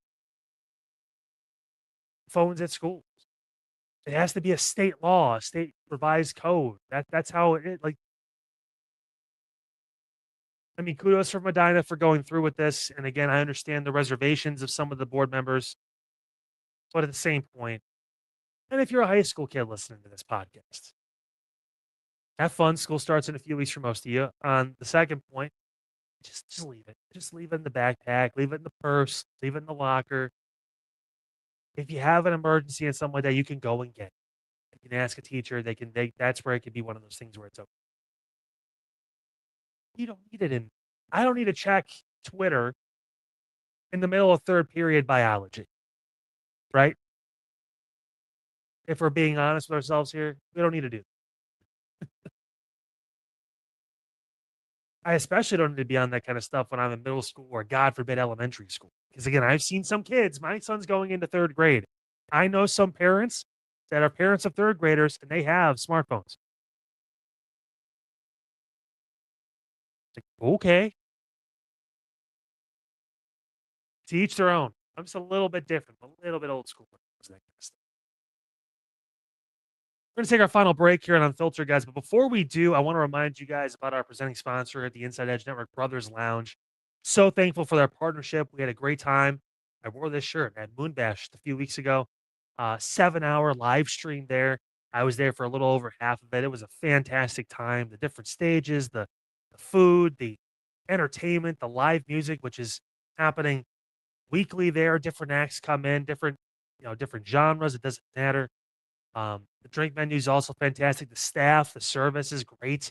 phones at school. It has to be a state law, a state revised code. That's how it is. Like, I mean, kudos for Medina for going through with this. And again, I understand the reservations of some of the board members, but at the same point, and if you're a high school kid listening to this podcast, have fun. School starts in a few weeks for most of you. On the second point, just leave it. Just leave it in the backpack, leave it in the purse, leave it in the locker. If you have an emergency and something like that, you can go and get it. You can ask a teacher. That's where it can be one of those things where it's okay. You don't need it in I don't need to check Twitter in the middle of third period biology, right? If we're being honest with ourselves here, we don't need to do that. I especially don't need to be on that kind of stuff when I'm in middle school or, God forbid, elementary school. Because again, I've seen some kids, my son's going into third grade. I know some parents that are parents of third graders and they have smartphones. Like, okay. To each their own. I'm just a little bit different, a little bit old school. That kind of stuff. We're going to take our final break here on Unfiltered, guys. But before we do, I want to remind you guys about our presenting sponsor at the Inside Edge Network, Brothers Lounge. So thankful for their partnership. We had a great time. I wore this shirt at Moonbash a few weeks ago. 7-hour live stream there. I was there for a little over half of it. It was a fantastic time. The different stages, the food, the entertainment, the live music, which is happening weekly there. Different acts come in, different genres. It doesn't matter. The drink menu is also fantastic. The staff, the service is great.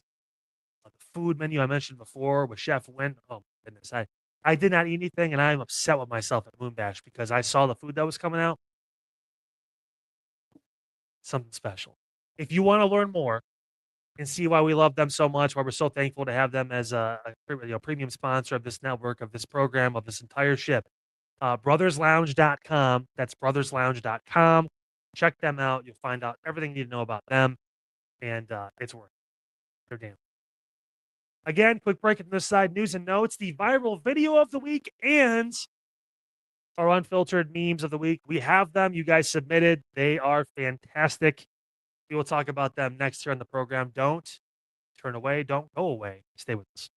The food menu I mentioned before with Chef Wynn. Oh, my goodness. I did not eat anything, and I'm upset with myself at Moonbash because I saw the food that was coming out. Something special. If you want to learn more and see why we love them so much, why we're so thankful to have them as a premium sponsor of this network, of this program, of this entire ship, brotherslounge.com. That's brotherslounge.com. Check them out. You'll find out everything you need to know about them, and it's worth it. They're damn. Again, quick break at this side. News and notes, the viral video of the week, and our unfiltered memes of the week. We have them. You guys submitted. They are fantastic. We will talk about them next here on the program. Don't turn away. Don't go away. Stay with us.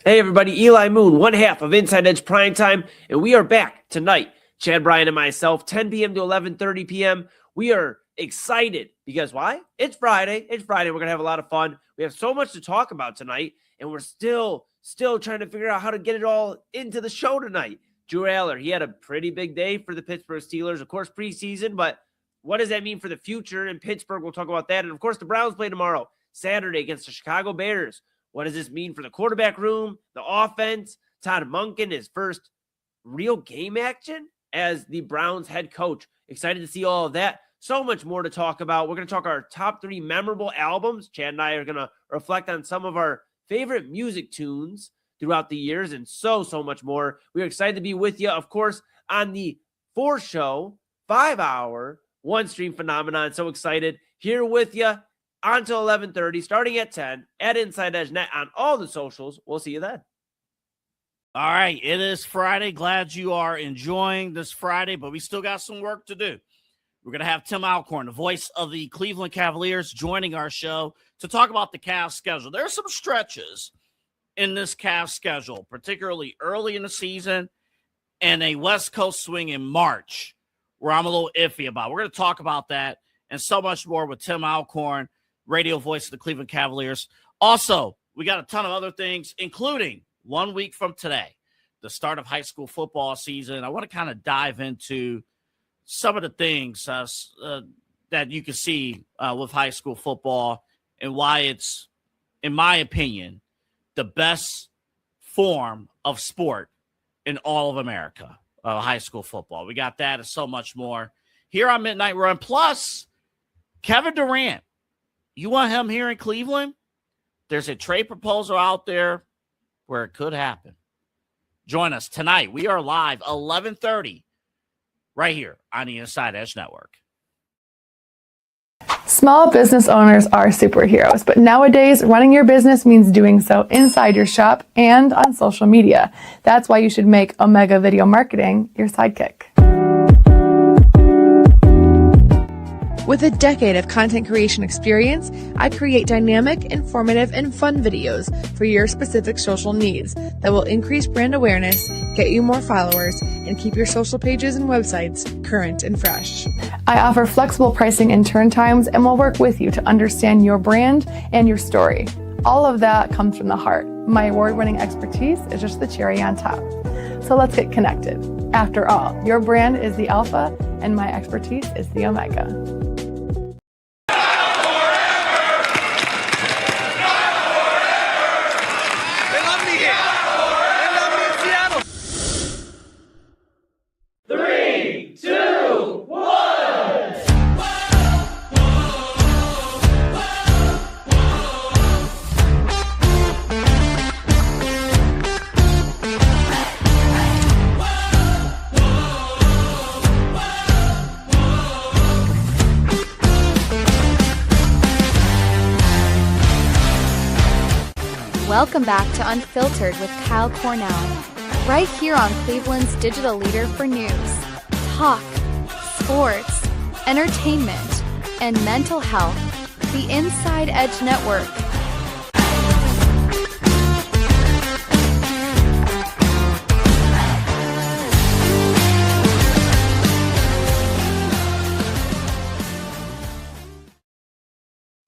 Hey, everybody. Eli Moon, one half of Inside Edge Primetime, and we are back tonight. Chad Bryan and myself, 10 p.m. to 11:30 p.m. We are excited because why? It's Friday. It's Friday. We're going to have a lot of fun. We have so much to talk about tonight, and we're still trying to figure out how to get it all into the show tonight. Drew Aller, he had a pretty big day for the Pittsburgh Steelers, of course, preseason, but what does that mean for the future in Pittsburgh? We'll talk about that. And, of course, the Browns play tomorrow, Saturday, against the Chicago Bears. What does this mean for the quarterback room, the offense? Todd Monken, his first real game action as the Browns head coach. Excited to see all of that. So much more to talk about. We're going to talk our top 3 memorable albums. Chad and I are going to reflect on some of our favorite music tunes throughout the years and so much more. We're excited to be with you, of course, on the 4-show, 5-hour, one-stream phenomenon. So excited. Here with you until 11:30, starting at 10 at Inside Edge Net on all the socials. We'll see you then. All right, it is Friday. Glad you are enjoying this Friday, but we still got some work to do. We're going to have Tim Alcorn, the voice of the Cleveland Cavaliers, joining our show to talk about the Cavs schedule. There are some stretches in this Cavs schedule, particularly early in the season and a West Coast swing in March, where I'm a little iffy about. We're going to talk about that and so much more with Tim Alcorn, radio voice of the Cleveland Cavaliers. Also, we got a ton of other things, including 1 week from today, the start of high school football season. I want to kind of dive into some of the things that you can see with high school football and why it's, in my opinion, the best form of sport in all of America, high school football. We got that and so much more here on Midnight Run. Plus, Kevin Durant, you want him here in Cleveland? There's a trade proposal out there where it could happen. Join us tonight. We are live 11:30 right here on the Inside Edge Network. Small business owners are superheroes, but nowadays running your business means doing so inside your shop and on social media. That's why you should make Omega Video Marketing your sidekick. With a decade of content creation experience, I create dynamic, informative, and fun videos for your specific social needs that will increase brand awareness, get you more followers, and keep your social pages and websites current and fresh. I offer flexible pricing and turn times and will work with you to understand your brand and your story. All of that comes from the heart. My award-winning expertise is just the cherry on top. So let's get connected. After all, your brand is the alpha and my expertise is the omega. They love me Welcome back to Unfiltered with Kyle Cornell, right here on Cleveland's digital leader for news, talk, sports, entertainment, and mental health, the InsideEdge Network.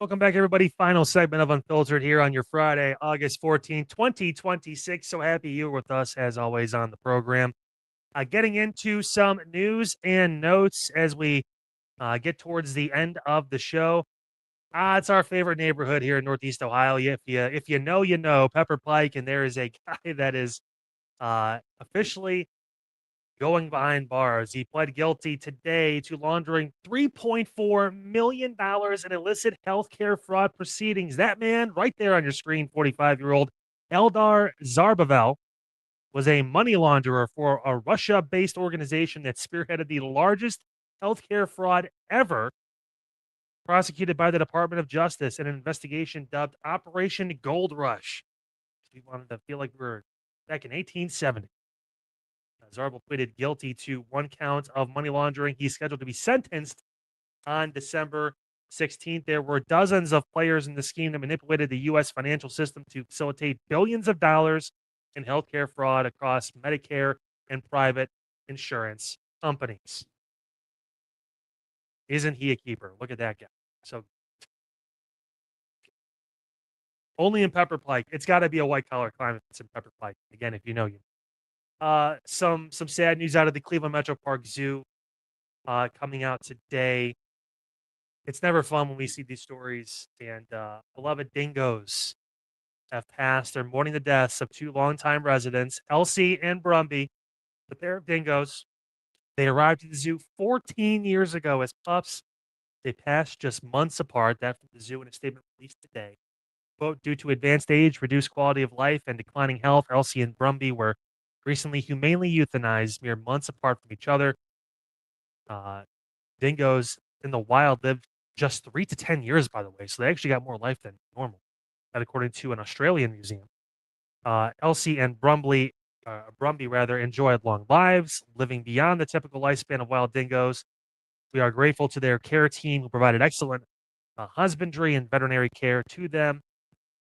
Welcome back, everybody. Final segment of Unfiltered here on your Friday, August 14th, 2026. So happy you're with us, as always, on the program. Getting into some news and notes as we get towards the end of the show. It's our favorite neighborhood here in Northeast Ohio. If you know, you know, Pepper Pike, and there is a guy that is officially going behind bars. He pled guilty today to laundering $3.4 million in illicit healthcare fraud proceedings. That man right there on your screen, 45-year-old Eldar Zarbavel, was a money launderer for a Russia-based organization that spearheaded the largest healthcare fraud ever, prosecuted by the Department of Justice in an investigation dubbed Operation Gold Rush. We wanted to feel like we were back in 1870. Zarbel pleaded guilty to one count of money laundering. He's scheduled to be sentenced on December 16th. There were dozens of players in the scheme that manipulated the U.S. financial system to facilitate billions of dollars in healthcare fraud across Medicare and private insurance companies. Isn't he a keeper? Look at that guy. So only in Pepper Pike. It's got to be a white-collar crime if it's in Pepper Pike. Again, if you know, you some sad news out of the Cleveland Metro Park Zoo coming out today. It's never fun when we see these stories, and beloved dingoes have passed. They're mourning the deaths of two longtime residents, Elsie and Brumby, the pair of dingoes. They arrived at the zoo 14 years ago as pups. They passed just months apart. That from the zoo in a statement released today. Quote, due to advanced age, reduced quality of life, and declining health, Elsie and Brumby were recently humanely euthanized mere months apart from each other. Dingoes in the wild live just 3 to 10 years, by the way, so they actually got more life than normal. That according to an Australian museum. Elsie and Brumby enjoyed long lives, living beyond the typical lifespan of wild dingoes. We are grateful to their care team who provided excellent husbandry and veterinary care to them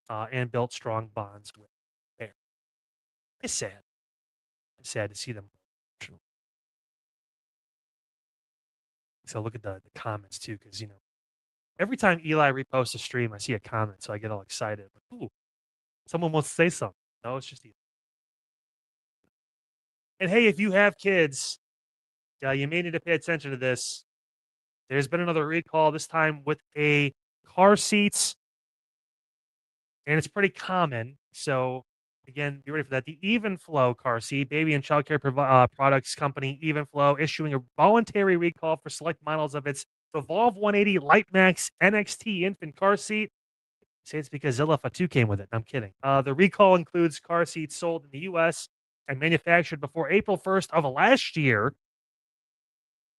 and built strong bonds with them. It's sad. It's sad to see them. So look at the comments too, because every time Eli reposts a stream, I see a comment, so I get all excited. Like, ooh, someone wants to say something. No, it's just Eli. And hey, if you have kids, you may need to pay attention to this. There's been another recall, this time with a car seats, and it's pretty common. So again, be ready for that. The Evenflow car seat, baby and childcare products company Evenflow, issuing a voluntary recall for select models of its Revolve 180 LightMax NXT infant car seat. Say it's because Zilla Fatu came with it. I'm kidding. The recall includes car seats sold in the U.S. and manufactured before April 1st of last year.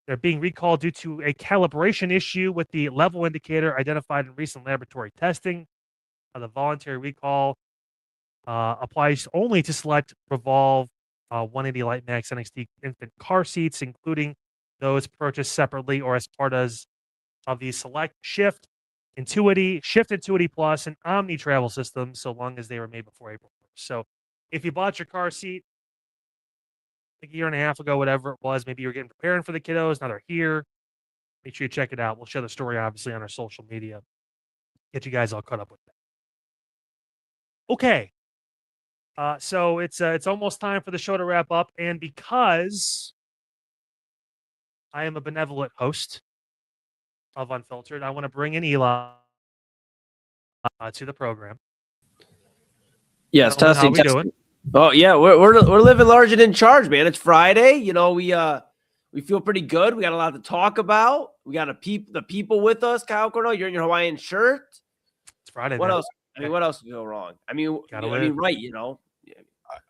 They're being recalled due to a calibration issue with the level indicator identified in recent laboratory testing. The voluntary recall applies only to select Revolve 180 LightMax NXT infant car seats, including those purchased separately or as part of the select Shift Intuity Plus, and Omni travel system, so long as they were made before April 1st. So if you bought your car seat like a year and a half ago, whatever it was, maybe you're getting preparing for the kiddos, now they're here, make sure you check it out. We'll share the story, obviously, on our social media. Get you guys all caught up with that. Okay. So it's almost time for the show to wrap up, and because I am a benevolent host of Unfiltered, I want to bring in Eli to the program. Yes, testing. How we doing? Oh yeah, we're living large and in charge, man. It's Friday. We feel pretty good. We got a lot to talk about. We got the people with us. Kyle Cornell, you're in your Hawaiian shirt. It's Friday. What man. else? What else could go wrong? Right?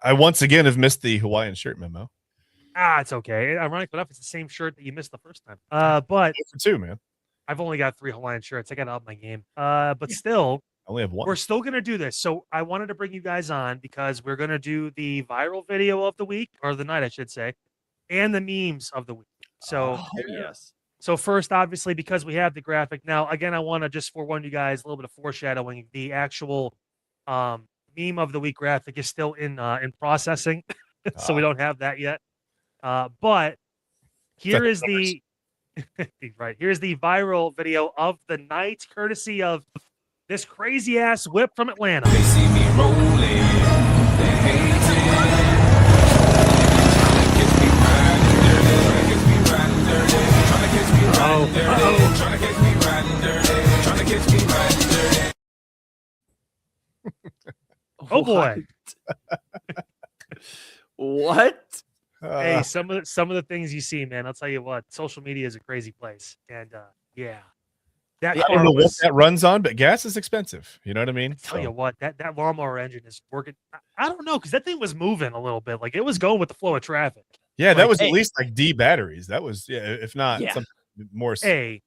I once again have missed the Hawaiian shirt memo. It's okay. Ironic enough, it's the same shirt that you missed the first time. But for two, man. I've only got 3 Hawaiian shirts. I got to up my game. But still, only have one. We're still going to do this. So I wanted to bring you guys on because we're going to do the viral video of the week, or the night, I should say, and the memes of the week. So, yes. so first, obviously, because we have the graphic. Now, again, I want to just forewarn you guys a little bit of foreshadowing. The actual meme of the week graphic is still in processing, so we don't have that yet. But here is the right. Here's the viral video of the night, courtesy of this crazy ass whip from Atlanta. They see me rolling, they hate trying to catch me riding dirty, trying to catch me riding dirty. Oh boy. What? Hey, some of the things you see, man, I'll tell you what, social media is a crazy place. And yeah. That I don't know what that runs on, but gas is expensive. You know what I mean? Tell you what, that lawnmower engine is working. I don't know, because that thing was moving a little bit. Like it was going with the flow of traffic. Yeah, that Like, was at least like D batteries. That was, if not something more. Hey,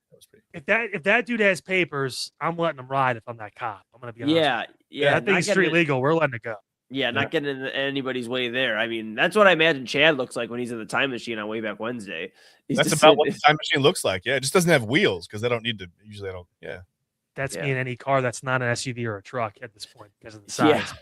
if that dude has papers, I'm letting him ride if I'm that cop. I'm gonna be honest. Yeah. That thing's street legal. We're letting it go. Yeah, not getting in anybody's way there. I mean, that's what I imagine Chad looks like when he's in the time machine on Wayback Wednesday. That's about what the time machine looks like. Yeah, it just doesn't have wheels because they don't need to. Usually, I don't. Yeah. That's me in any car that's not an SUV or a truck at this point because of the size.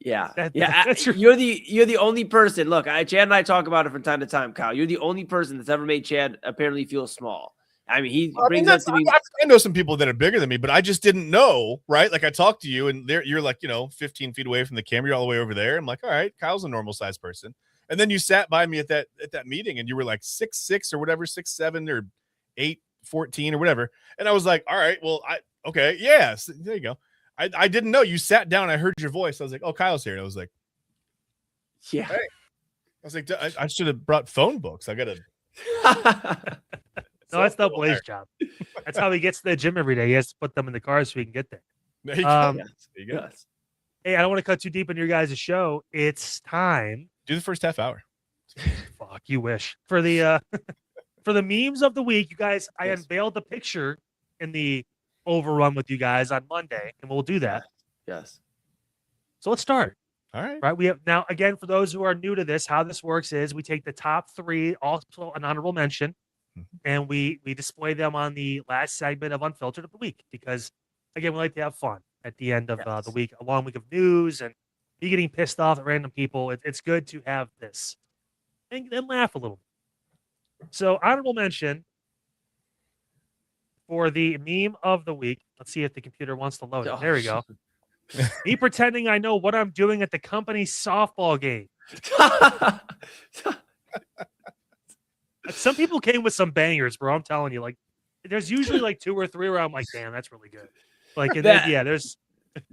Yeah. But that's you're the only person. Look, Chad and I talk about it from time to time. Kyle, you're the only person that's ever made Chad apparently feel small. I mean, he brings that to me. I know some people that are bigger than me, but I just didn't know, right? Like I talked to you, and you're like, 15 feet away from the camera, you're all the way over there. I'm like, all right, Kyle's a normal sized person. And then you sat by me at that meeting, and you were like 6'6" or whatever, 6'7" or 8'14" or whatever. And I was like, all right, well, okay, yes, there you go. I didn't know. You sat down, I heard your voice. I was like, oh, Kyle's here. And I was like, yeah. Hey. I was like, I should have brought phone books. I gotta. No, that's not Blaze's job. That's how he gets to the gym every day. He has to put them in the car so he can get there. There you go. There you go. Yes. Hey, I don't want to cut too deep into your guys' show. It's time. Do the first half hour. Fuck, you wish. For the for the memes of the week, you guys, I unveiled the picture in the overrun with you guys on Monday, and we'll do that. Yes. So let's start. All right. Right. We have now, again, for those who are new to this, how this works is we take the top three, also an honorable mention, and we display them on the last segment of Unfiltered of the week because, again, we like to have fun at the end of the week, a long week of news and you getting pissed off at random people. It's good to have this and laugh a little bit. So honorable mention for the meme of the week. Let's see if the computer wants to load it. There we go. Me pretending I know what I'm doing at the company softball game. Some people came with some bangers, bro. I'm telling you, like, there's usually like 2 or 3 where I'm like, damn, that's really good. Like, and there's,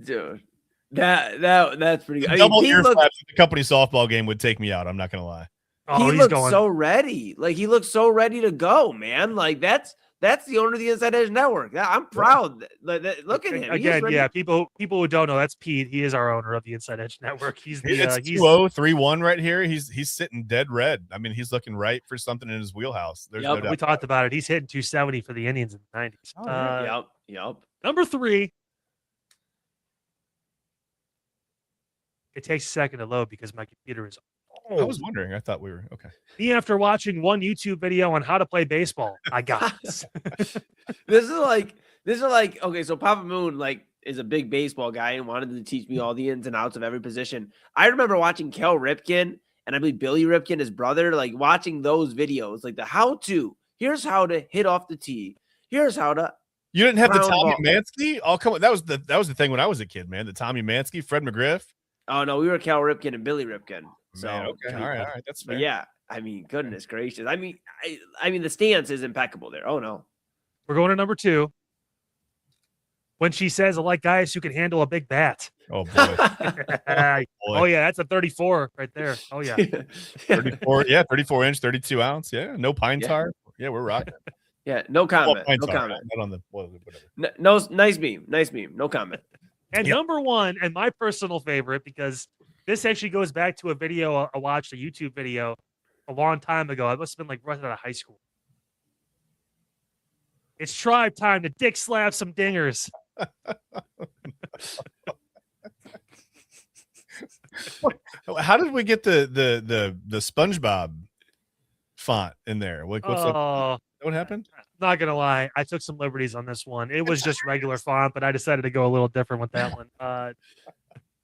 dude, that's pretty good. Double ear flaps at the company softball game would take me out. I'm not gonna lie. He looks so ready. Like he looks so ready to go, man. Like that's the owner of the InsideEdge Network. I'm proud. Look at him. Again, yeah. People who don't know, that's Pete. He is our owner of the InsideEdge Network. He's the it's 2-0-3-1 right here. He's sitting dead red. I mean, he's looking right for something in his wheelhouse. There's no doubt. We talked about it. He's hitting 270 for the Indians in the 90s. Oh, yep. Number 3. It takes a second to load because my computer is. I was wondering. I thought we were okay. Me after watching one YouTube video on how to play baseball. I got this. This is like okay. So Papa Moon is a big baseball guy and wanted to teach me all the ins and outs of every position. I remember watching Kel Ripken and I believe Billy Ripken, his brother, like watching those videos, like the how to. Here's how to hit off the tee. Here's how to. You didn't have the Tommy Mansky? Oh, come on. That was the thing when I was a kid, man. The Tommy Mansky, Fred McGriff. Oh no, we were Kel Ripken and Billy Ripken. So man, okay, all right, that's fair. But yeah, I mean, goodness gracious. I mean, the stance is impeccable there. Oh no, we're going to number 2. When she says, "I like guys who can handle a big bat." Oh boy. Oh, oh yeah, that's a 34 right there. Oh yeah, 34. Yeah, 34-inch, 32 ounce. Yeah, no pine tar. Yeah, we're rocking. Yeah, no comment. No comment. Not on the whatever. No, nice meme. No comment. And number 1, and my personal favorite, because this actually goes back to a video I watched, a YouTube video a long time ago. I must have been like right out of high school. It's tribe time to dick slap some dingers. How did we get the SpongeBob font in there? Like, what's up? What happened? Not gonna lie, I took some liberties on this one. It was just regular font, but I decided to go a little different with that one.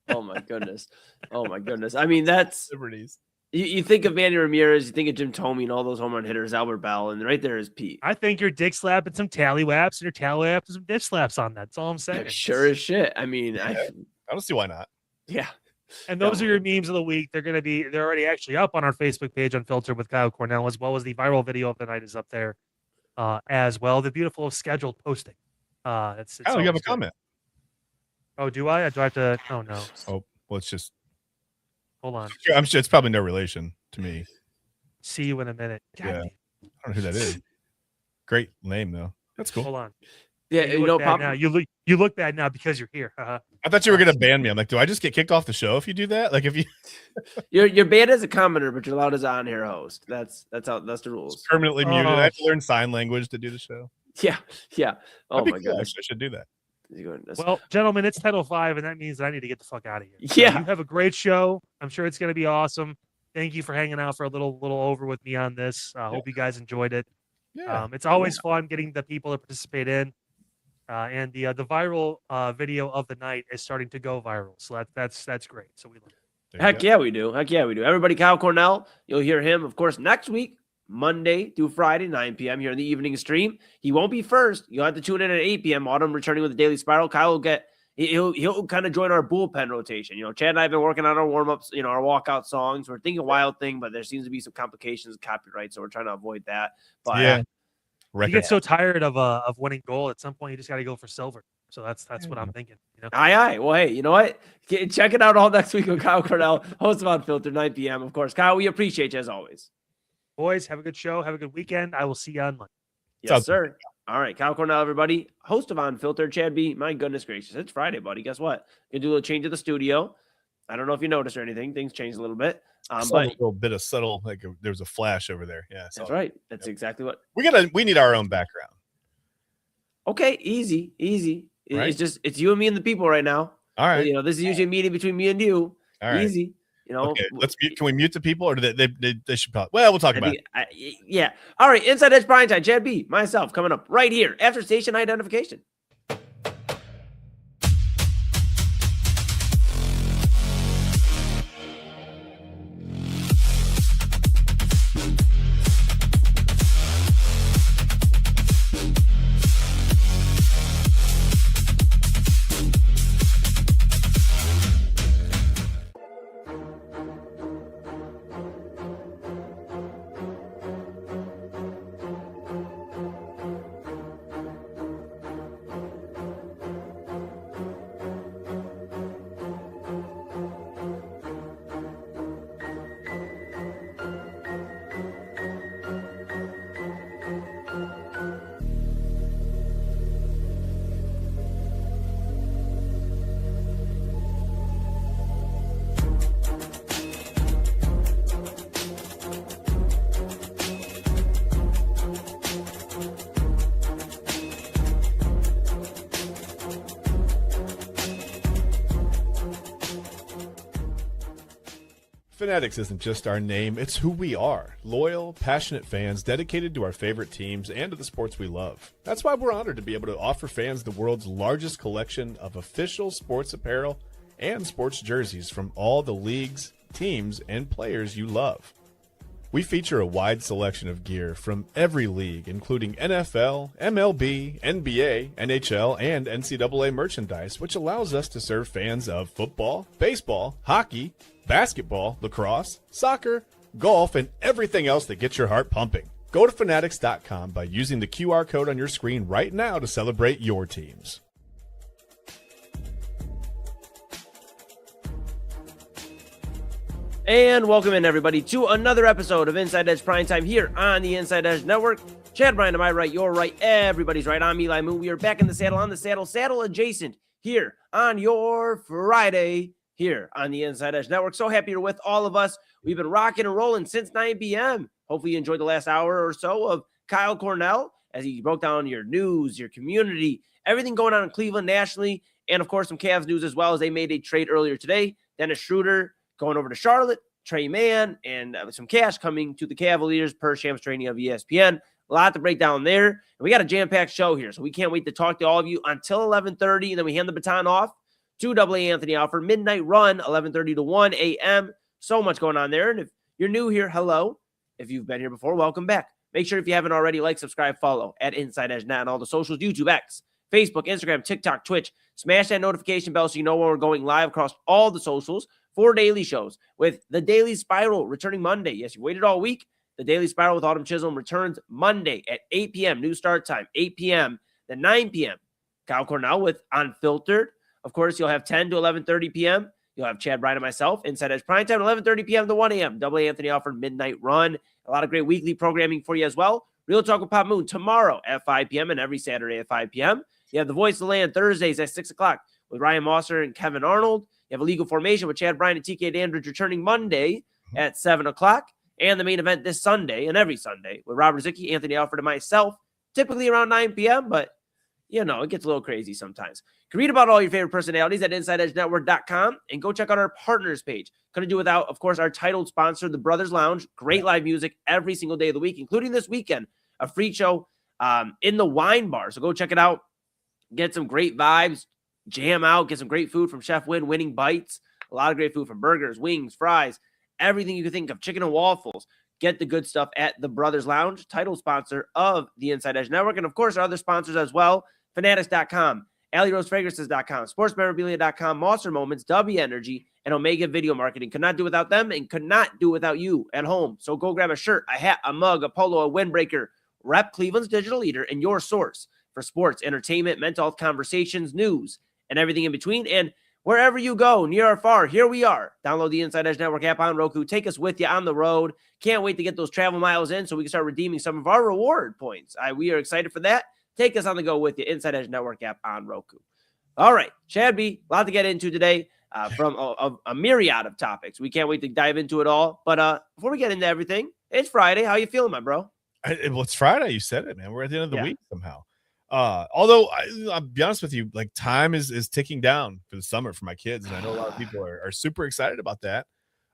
Oh my goodness. Oh my goodness. I mean, that's Liberties. you think of Manny Ramirez, you think of Jim Thome and all those home run hitters, Albert Bell, and right there is Pete. I think you're dick slapping some tallywhaps and your tallywhaps some dick slaps on that. That's all I'm saying. Sure as shit. I mean, I don't see why not. yeah. And those are your memes of the week. They're already actually up on our Facebook page, Unfiltered with Kyle Cornell, as well as the viral video of the night is up there as well. The beautiful scheduled posting. It's Oh, you have a comment. Oh, do I? Do I have to? Oh no. Oh, well, it's just. Hold on. I'm sure it's probably no relation to me. See you in a minute. God Yeah. damn. I don't know who that is. Great name though. That's cool. Hold on. Yeah, You look bad now. You look bad now because you're here. I thought you were gonna ban me. I'm like, do I just get kicked off the show if you do that? Like, if you you're banned as a commenter, but you're allowed as on here host. That's the rules. permanently muted. I have to learn sign language to do the show. Yeah. Oh my cool. goodness. I should do that. Well, gentlemen, it's 10:05, and that means I need to get the fuck out of here. Yeah. You have a great show. I'm sure it's going to be awesome. Thank you for hanging out for a little over with me on this. Hope you guys enjoyed it. Yeah. It's always fun getting the people to participate in. And the viral video of the night is starting to go viral. So that's great. So we love it. Heck yeah, we do. Everybody, Kyle Cornell, you'll hear him, of course, next week, Monday through Friday, 9 p.m. here in the evening stream. He won't be first. You'll have to tune in at 8 p.m. Autumn returning with the Daily Spiral. Kyle will he'll kind of join our bullpen rotation. Chad and I have been working on our warm-ups, our walkout songs. We're thinking Wild Thing, but there seems to be some complications with copyright, so we're trying to avoid that. But yeah. You get so tired of winning gold. At some point, you just got to go for silver. So that's what I'm thinking. Aye. Well, hey, you know what? Check it out all next week with Kyle Cornell, host of Unfiltered, 9 p.m. Of course, Kyle, we appreciate you as always. Boys, have a good show. Have a good weekend. I will see you on Monday. Yes, sir. All right, Kyle Cornell, everybody, host of Unfiltered. Chad B, my goodness gracious, it's Friday, buddy. Guess what? Gonna do a little change of the studio. I don't know if you noticed or anything. Things changed a little bit. But a little bit of subtle, like there was a flash over there. Yeah, that's right. That's exactly what we need our own background. Okay, easy. Right? It's you and me and the people right now. All right. This is usually a meeting between me and you. All right. Easy. Okay, let's mute. Can we mute the people, or do they should probably? Well, we'll talk about it. Yeah. All right. Inside Edge Primetime. Chad B, myself, coming up right here after station identification. Fanatics isn't just our name, it's who we are. Loyal, passionate fans dedicated to our favorite teams and to the sports we love. That's why we're honored to be able to offer fans the world's largest collection of official sports apparel and sports jerseys from all the leagues, teams, and players you love. We feature a wide selection of gear from every league, including NFL, MLB, NBA, NHL, and NCAA merchandise, which allows us to serve fans of football, baseball, hockey, basketball, lacrosse, soccer, golf, and everything else that gets your heart pumping. Go to fanatics.com by using the QR code on your screen right now to celebrate your teams. And welcome in, everybody, to another episode of Inside Edge Primetime here on the Inside Edge Network. Chad Bryan to my right, your right, everybody's right. I'm Eli Moon. We are back in the saddle, on the saddle adjacent here on your Friday here on the Inside Edge Network. So happy you're with all of us. We've been rocking and rolling since 9 p.m. Hopefully you enjoyed the last hour or so of Kyle Cornell as he broke down your news, your community, everything going on in Cleveland nationally And, of course, some Cavs news as well, as they made a trade earlier today. Dennis Schroeder going over to Charlotte, Trey Mann, and some cash coming to the Cavaliers per Shams Training of ESPN. A lot to break down there. And we got a jam-packed show here, so we can't wait to talk to all of you until 11:30, and then we hand the baton off to AA Anthony Alford. Midnight Run, 11:30 to 1 a.m. So much going on there. And if you're new here, hello. If you've been here before, welcome back. Make sure if you haven't already, like, subscribe, follow at InsideEdge Net on all the socials, YouTube, X, Facebook, Instagram, TikTok, Twitch. Smash that notification bell so you know when we're going live across all the socials. 4 daily shows with the Daily Spiral returning Monday. Yes, you waited all week. The Daily Spiral with Autumn Chisholm returns Monday at 8 p.m. New start time, 8 p.m. Then 9 p.m. Kyle Cornell with Unfiltered. Of course, you'll have 10 to 11:30 p.m. You'll have Chad Bryan and myself, InsideEdge Primetime, 11:30 p.m. to 1 a.m. AA Anthony Alford Midnight Run. A lot of great weekly programming for you as well. Real Talk with Pop Moon tomorrow at 5 p.m. and every Saturday at 5 p.m. You have The Voice of the Land Thursdays at 6 o'clock with Ryan Mosser and Kevin Arnold. You have a Legal Formation with Chad Bryan and TK Dandridge returning Monday at 7 o'clock. And the main event this Sunday and every Sunday with Robert Zicki, Anthony Alford, and myself, typically around 9 p.m., but, you know, it gets a little crazy sometimes. You can read about all your favorite personalities at InsideEdgeNetwork.com and go check out our partners page. Couldn't do without, of course, our titled sponsor, The Brothers Lounge. Great live music every single day of the week, including this weekend, a free show in the wine bar. So go check it out. Get some great vibes, jam out, get some great food from Chef Win, Winning Bites. A lot of great food from burgers, wings, fries, everything you can think of, chicken and waffles. Get the good stuff at the Brothers Lounge, title sponsor of the Inside Edge Network. And, of course, our other sponsors as well, Fanatics.com, AlleyRoseFragrances.com, SportsMemorabilia.com, Monster Moments, W Energy, and Omega Video Marketing. Could not do without them and could not do without you at home. So go grab a shirt, a hat, a mug, a polo, a windbreaker. Rep Cleveland's digital leader and your source for sports, entertainment, mental health conversations, news, and everything in between. And wherever you go, near or far, here we are. Download the Inside Edge Network app on Roku. Take us with you on the road. Can't wait to get those travel miles in so we can start redeeming some of our reward points. We are excited for that. Take us on the go with you. Inside Edge Network app on Roku. All right, Chad B, a lot to get into today from a myriad of topics. We can't wait to dive into it all. But before we get into everything, it's Friday. How you feeling, my bro? Well, it's Friday. You said it, man. We're at the end of the week somehow. Although I'll be honest with you, like time is ticking down for the summer for my kids, and I know a lot of people are super excited about that.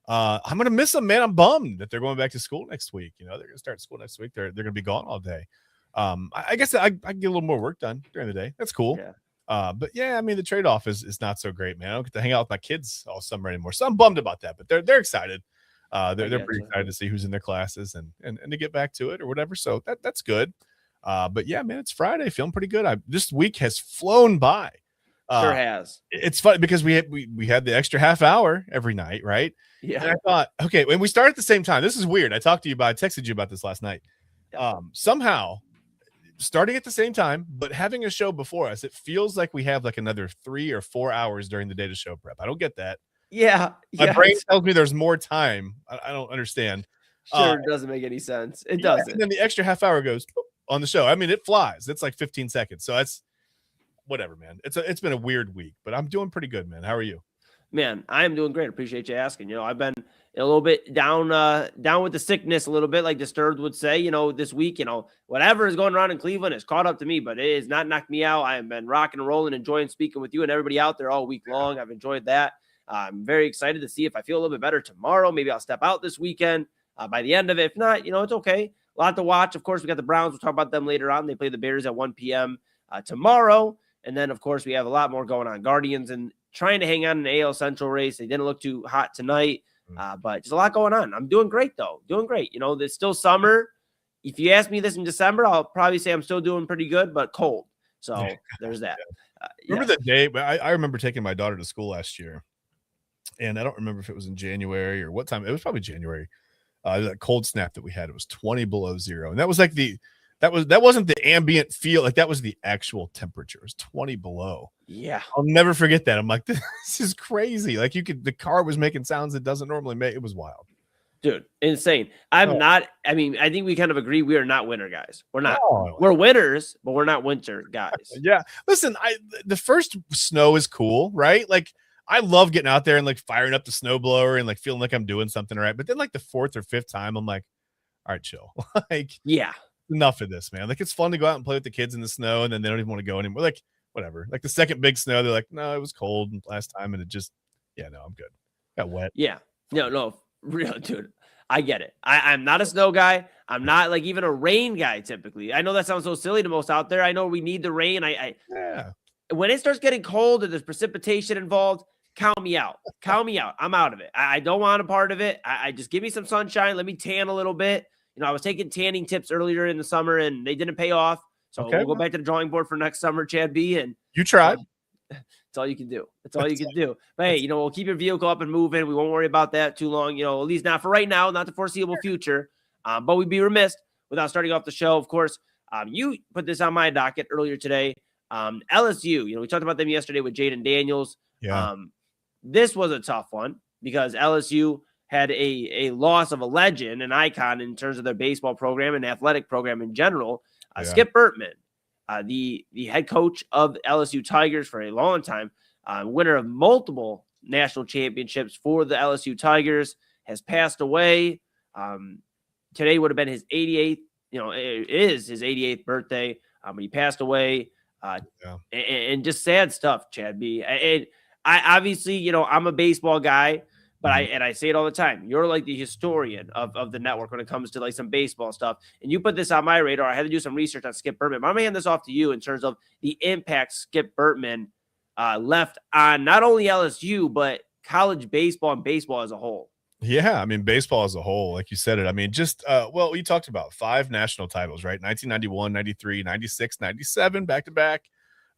I'm gonna miss them, man. I'm bummed that they're going back to school next week. You know, they're gonna start school next week. They're gonna be gone all day. I guess I can get a little more work done during the day. That's cool. Yeah. But yeah, I mean the trade-off is not so great, man. I don't get to hang out with my kids all summer anymore, so I'm bummed about that. But they're excited. They're pretty excited to see who's in their classes and to get back to it or whatever. So that's good. But yeah, man, it's Friday. Feeling pretty good. This week has flown by. Sure has. It's fun because we had the extra half hour every night, right? Yeah. And I thought, okay, when we start at the same time, this is weird. I texted you about this last night. Somehow starting at the same time, but having a show before us, it feels like we have like another 3 or 4 hours during the day to show prep. I don't get that. Yeah. My brain tells me there's more time. I don't understand. Sure, it doesn't make any sense. It doesn't. And then the extra half hour goes on the show. I mean, it flies. It's like 15 seconds. So that's whatever, man. It's been a weird week, but I'm doing pretty good, man. How are you? Man, I am doing great. Appreciate you asking. You know, I've been a little bit down with the sickness a little bit, like Disturbed would say, you know, this week, you know, whatever is going on in Cleveland has caught up to me, but it has not knocked me out. I have been rocking and rolling, enjoying speaking with you and everybody out there all week long. I've enjoyed that. I'm very excited to see if I feel a little bit better tomorrow. Maybe I'll step out this weekend by the end of it. If not, you know, it's okay. A lot to watch. Of course, we got the Browns. We'll talk about them later on. They play the Bears at 1 p.m. Tomorrow. And then, of course, we have a lot more going on. Guardians and trying to hang on in the AL Central race. They didn't look too hot tonight, but just a lot going on. I'm doing great, though. Doing great. You know, it's still summer. If you ask me this in December, I'll probably say I'm still doing pretty good, but cold. So there's that. Remember the day? I remember taking my daughter to school last year, and I don't remember if it was in January or what time. It was probably January. That cold snap that we had, it was 20 below zero. And that was like that wasn't the ambient feel. Like that was the actual temperature. It was 20 below. Yeah. I'll never forget that. I'm like, this is crazy. Like the car was making sounds it doesn't normally make. It was wild. Dude, insane. I think we kind of agree we are not winter guys. We're not. No. We're winners, but we're not winter guys. Yeah. Listen, the first snow is cool, right? Like I love getting out there and like firing up the snowblower and like feeling like I'm doing something right. But then like the 4th or 5th time, I'm like, all right, chill. Like, yeah, enough of this, man. Like it's fun to go out and play with the kids in the snow, and then they don't even want to go anymore. Like whatever. Like the second big snow, they're like, no, it was cold last time, and it just, yeah, no, I'm good. Got wet. Yeah. No, real dude. I get it. I'm not a snow guy. I'm not like even a rain guy typically. I know that sounds so silly to most out there. I know we need the rain. Yeah. When it starts getting cold and there's precipitation involved, count me out. Count me out. I'm out of it. I don't want a part of it. I just give me some sunshine. Let me tan a little bit. I was taking tanning tips earlier in the summer and they didn't pay off. So we'll go back to the drawing board for next summer, Chad B. And you tried. That's all you can do. That's all you can do. But hey, we'll keep your vehicle up and moving. We won't worry about that too long, at least not for right now, not the foreseeable future. But we'd be remiss without starting off the show. Of course, you put this on my docket earlier today. LSU, we talked about them yesterday with Jaden Daniels. Yeah. This was a tough one because LSU had a loss of a legend, an icon in terms of their baseball program and athletic program in general. Skip Bertman, the head coach of LSU Tigers for a long time, winner of multiple national championships for the LSU Tigers, has passed away. Today would have been his 88th, it is his 88th birthday. He passed away. And just sad stuff, Chad B. And I obviously, I'm a baseball guy, but I say it all the time. You're like the historian of the network when it comes to like some baseball stuff. And you put this on my radar. I had to do some research on Skip Bertman. But I'm going to hand this off to you in terms of the impact Skip Bertman left on not only LSU, but college baseball and baseball as a whole. Yeah, I mean, baseball as a whole, like you said it. I mean, just, well, you talked about 5 national titles, right? 1991, 93, 96, 97, back-to-back,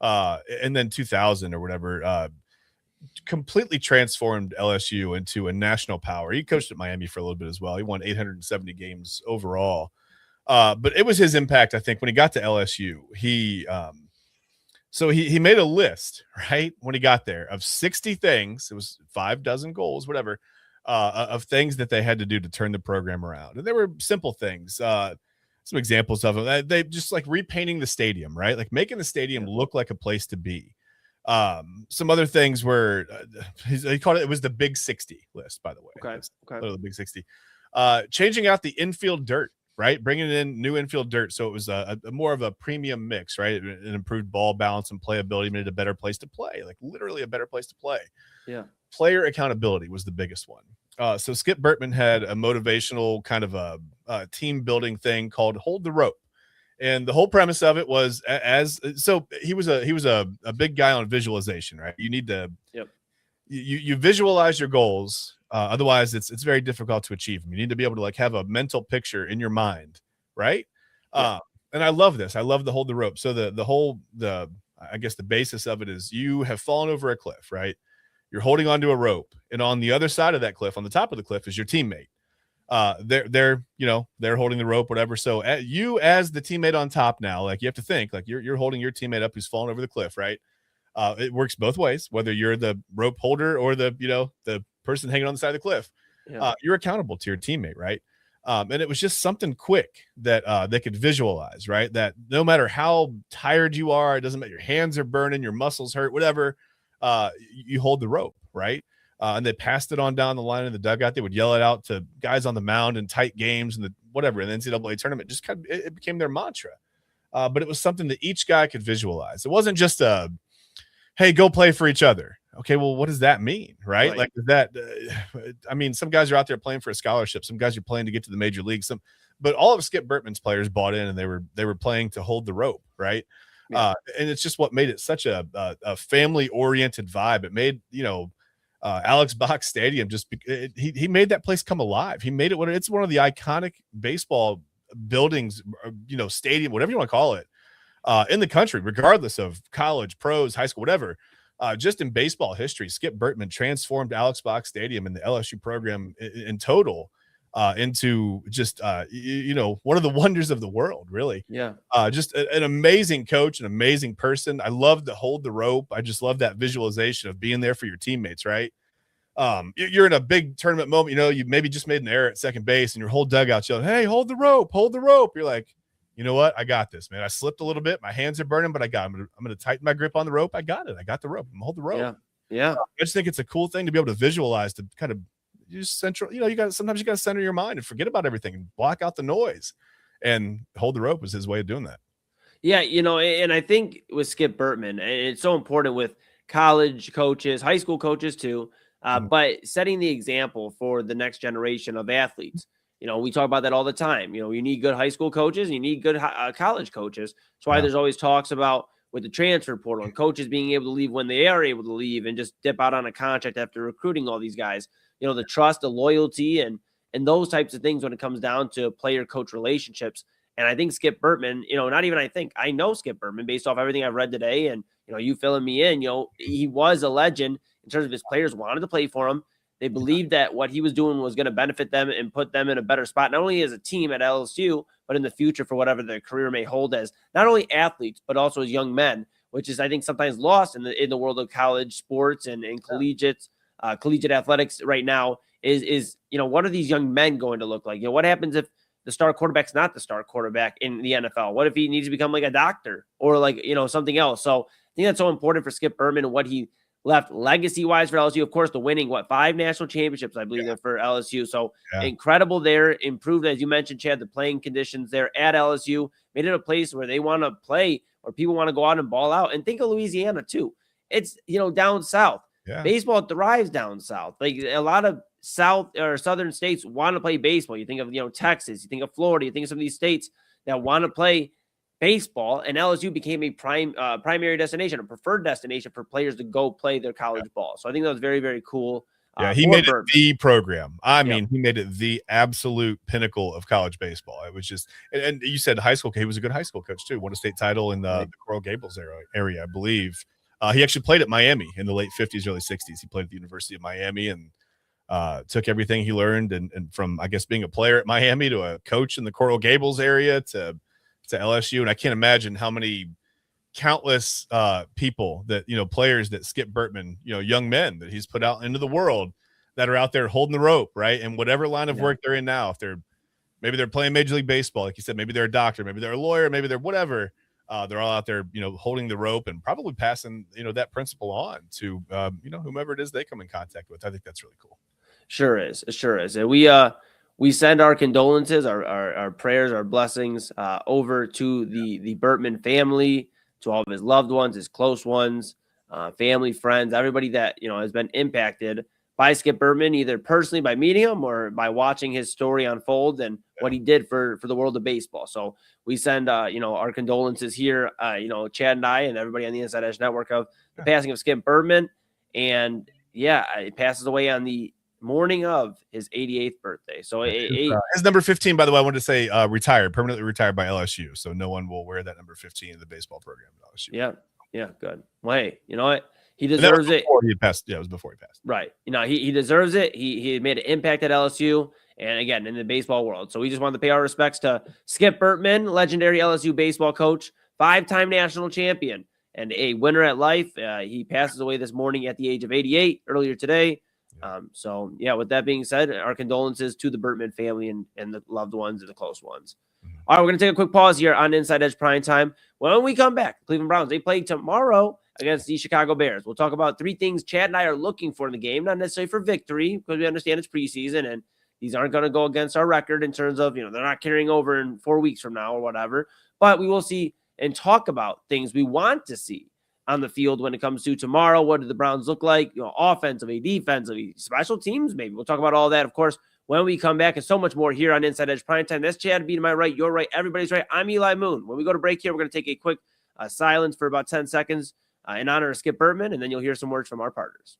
and then 2000 or whatever, completely transformed LSU into a national power. He coached at Miami for a little bit as well. He won 870 games overall. But it was his impact, I think, when he got to LSU. He made a list, right, when he got there of 60 things. It was 5 dozen goals, whatever, of things that they had to do to turn the program around. And there were simple things. Some examples of them. They just like repainting the stadium, right? Like making the stadium look like a place to be. Some other things were he called it was the Big 60 list, by the way. Okay. The Big 60. Changing out the infield dirt, right? Bringing in new infield dirt, so it was a more of a premium mix, right? It improved ball balance and playability, made it a better place to play, like literally a better place to play. Yeah. Player accountability was the biggest one. So Skip Bertman had a motivational kind of a team building thing called Hold the Rope. And the whole premise of it was he was a big guy on visualization, right? You need to you visualize your goals. Otherwise it's very difficult to achieve them. You need to be able to like have a mental picture in your mind, right? And I love this. I love the Hold the Rope. So the I guess the basis of it is you have fallen over a cliff, right? You're holding onto a rope, and on the other side of that cliff, on the top of the cliff, is your teammate. They're holding the rope, whatever. So you as the teammate on top now, like you have to think like you're holding your teammate up who's fallen over the cliff, right? It works both ways, whether you're the rope holder or the person hanging on the side of the cliff. You're accountable to your teammate, right? And it was just something quick that they could visualize, right? That no matter how tired you are, it doesn't matter, your hands are burning, your muscles hurt, whatever, you hold the rope, right? And they passed it on down the line in the dugout. They would yell it out to guys on the mound in tight games and whatever. In the NCAA tournament, just kind of, it became their mantra. But it was something that each guy could visualize. It wasn't just hey, go play for each other. Okay, well, what does that mean, right? Like that. I mean, some guys are out there playing for a scholarship. Some guys are playing to get to the major league. But all of Skip Bertman's players bought in, and they were playing to hold the rope, right? And it's just what made it such a family-oriented vibe. It made, Alex Box Stadium he made that place come alive. He made it it's one of the iconic baseball buildings, stadium, whatever you want to call it, in the country, regardless of college, pros, high school, whatever. Just in baseball history, Skip Bertman transformed Alex Box Stadium and the LSU program in total into just one of the wonders of the world, really. Just an amazing coach, an amazing person. I love to hold the rope. I just love that visualization of being there for your teammates, right? You're in a big tournament moment, you maybe just made an error at second base and your whole dugout yelling, hey, hold the rope. You're like, you know what? I got this, man. I slipped a little bit. My hands are burning, but I'm going to tighten my grip on the rope. I got it. I got the rope. I'm gonna hold the rope. Yeah. I just think it's a cool thing to be able to visualize, to kind of just central, sometimes you got to center your mind and forget about everything and block out the noise, and hold the rope was his way of doing that. Yeah, and I think with Skip Bertman, and it's so important with college coaches, high school coaches too, but setting the example for the next generation of athletes. We talk about that all the time. You need good high school coaches, you need good college coaches. That's why there's always talks about with the transfer portal and coaches being able to leave when they are able to leave and just dip out on a contract after recruiting all these guys. The trust, the loyalty, and those types of things when it comes down to player-coach relationships. And I think Skip Bertman, I know Skip Bertman based off everything I've read today. And, you filling me in, he was a legend in terms of his players wanted to play for him. They believed that what he was doing was going to benefit them and put them in a better spot, not only as a team at LSU, but in the future for whatever their career may hold as not only athletes, but also as young men, which is, I think, sometimes lost in the world of college sports and collegiate athletics right now is what are these young men going to look like? What happens if the star quarterback's not the star quarterback in the NFL? What if he needs to become like a doctor or something else? So I think that's so important for Skip Bertman and what he left legacy-wise for LSU. Of course, the winning, 5 national championships, I believe, for LSU. So incredible there. Improved, as you mentioned, Chad, the playing conditions there at LSU. Made it a place where they want to play, or people want to go out and ball out. And think of Louisiana, too. It's, down south. Yeah. Baseball thrives down south. Like a lot of South or Southern states want to play baseball. You think of, Texas, you think of Florida, you think of some of these states that want to play baseball, and LSU became a primary destination, a preferred destination for players to go play their college ball. So I think that was very, very cool. He made it the program. I mean, he made it the absolute pinnacle of college baseball. It was just, and you said high school. He was a good high school coach too. Won a state title in the Coral Gables area, I believe. He actually played at Miami in the late 50s, early 60s. He played at the University of Miami and took everything he learned and from, I guess, being a player at Miami to a coach in the Coral Gables area to LSU. And I can't imagine how many countless people that, players that Skip Bertman, young men that he's put out into the world that are out there holding the rope, right? And whatever line of work they're in now, maybe they're playing Major League Baseball, like you said, maybe they're a doctor, maybe they're a lawyer, maybe they're whatever. They're all out there, holding the rope and probably passing, that principle on to, whomever it is they come in contact with. I think that's really cool. Sure is. It sure is. And we send our condolences, our prayers, our blessings over to the Bertman family, to all of his loved ones, his close ones, family, friends, everybody that, has been impacted by Skip Bertman, either personally by meeting him or by watching his story unfold and what he did for the world of baseball. So we send, our condolences here, Chad and I and everybody on the InsideEdge Network of the passing of Skip Bertman. And it passes away on the morning of his 88th birthday. So his number 15, by the way, I wanted to say permanently retired by LSU. So no one will wear that number 15 in the baseball program at LSU. Yeah, good. Well, hey, you know what? He deserves it. He passed. Yeah, it was before he passed. Right. He deserves it. He made an impact at LSU and again in the baseball world. So we just wanted to pay our respects to Skip Bertman, legendary LSU baseball coach, 5-time national champion, and a winner at life. He passes away this morning at the age of 88 earlier today. With that being said, our condolences to the Bertman family and the loved ones and the close ones. All right, we're going to take a quick pause here on InsideEdge Primetime. When we come back, the Cleveland Browns, they play tomorrow against the Chicago Bears. We'll talk about 3 things Chad and I are looking for in the game, not necessarily for victory, because we understand it's preseason, and these aren't going to go against our record in terms of, they're not carrying over in 4 weeks from now or whatever. But we will see and talk about things we want to see on the field when it comes to tomorrow. What do the Browns look like? Offensively, defensively, special teams, maybe. We'll talk about all that, of course, when we come back, and so much more here on InsideEdge Primetime. That's Chad B to my right, your right, everybody's right. I'm Eli Moon. When we go to break here, we're going to take a quick silence for about 10 seconds in honor of Skip Bertman, and then you'll hear some words from our partners.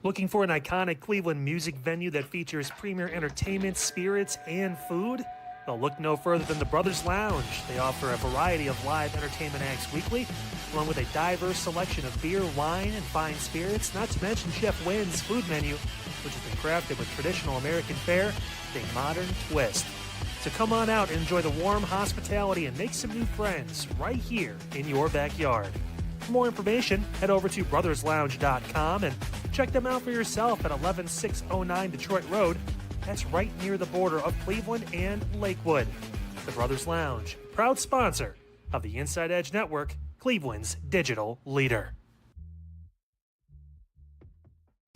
Looking for an iconic Cleveland music venue that features premier entertainment, spirits, and food? Well, look no further than the Brothers Lounge. They offer a variety of live entertainment acts weekly, along with a diverse selection of beer, wine, and fine spirits, not to mention Chef Wynn's food menu, which has been crafted with traditional American fare with a modern twist. So come on out and enjoy the warm hospitality and make some new friends right here in your backyard. For more information, head over to brotherslounge.com and check them out for yourself at 11609 Detroit Road. That's right near the border of Cleveland and Lakewood. The Brothers Lounge, proud sponsor of the Inside Edge Network, Cleveland's digital leader.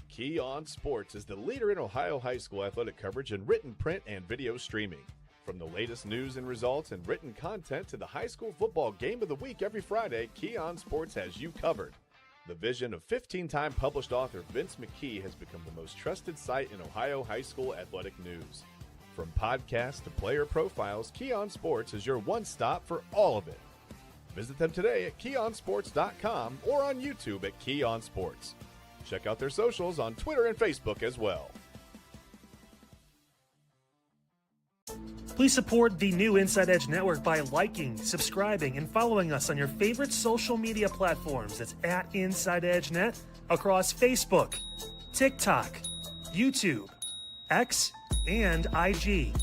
Key On Sports is the leader in Ohio high school athletic coverage in written print and video streaming. From the latest news and results and written content to the high school football game of the week every Friday, Key On Sports has you covered. The vision of 15-time published author Vince McKee has become the most trusted site in Ohio high school athletic news. From podcasts to player profiles, Key On Sports is your one-stop for all of it. Visit them today at keyonsports.com or on YouTube at Key On Sports. Check out their socials on Twitter and Facebook as well. Please support the new Inside Edge Network by liking, subscribing, and following us on your favorite social media platforms. That's at Inside Edge Net across Facebook, TikTok, YouTube, X, and IG.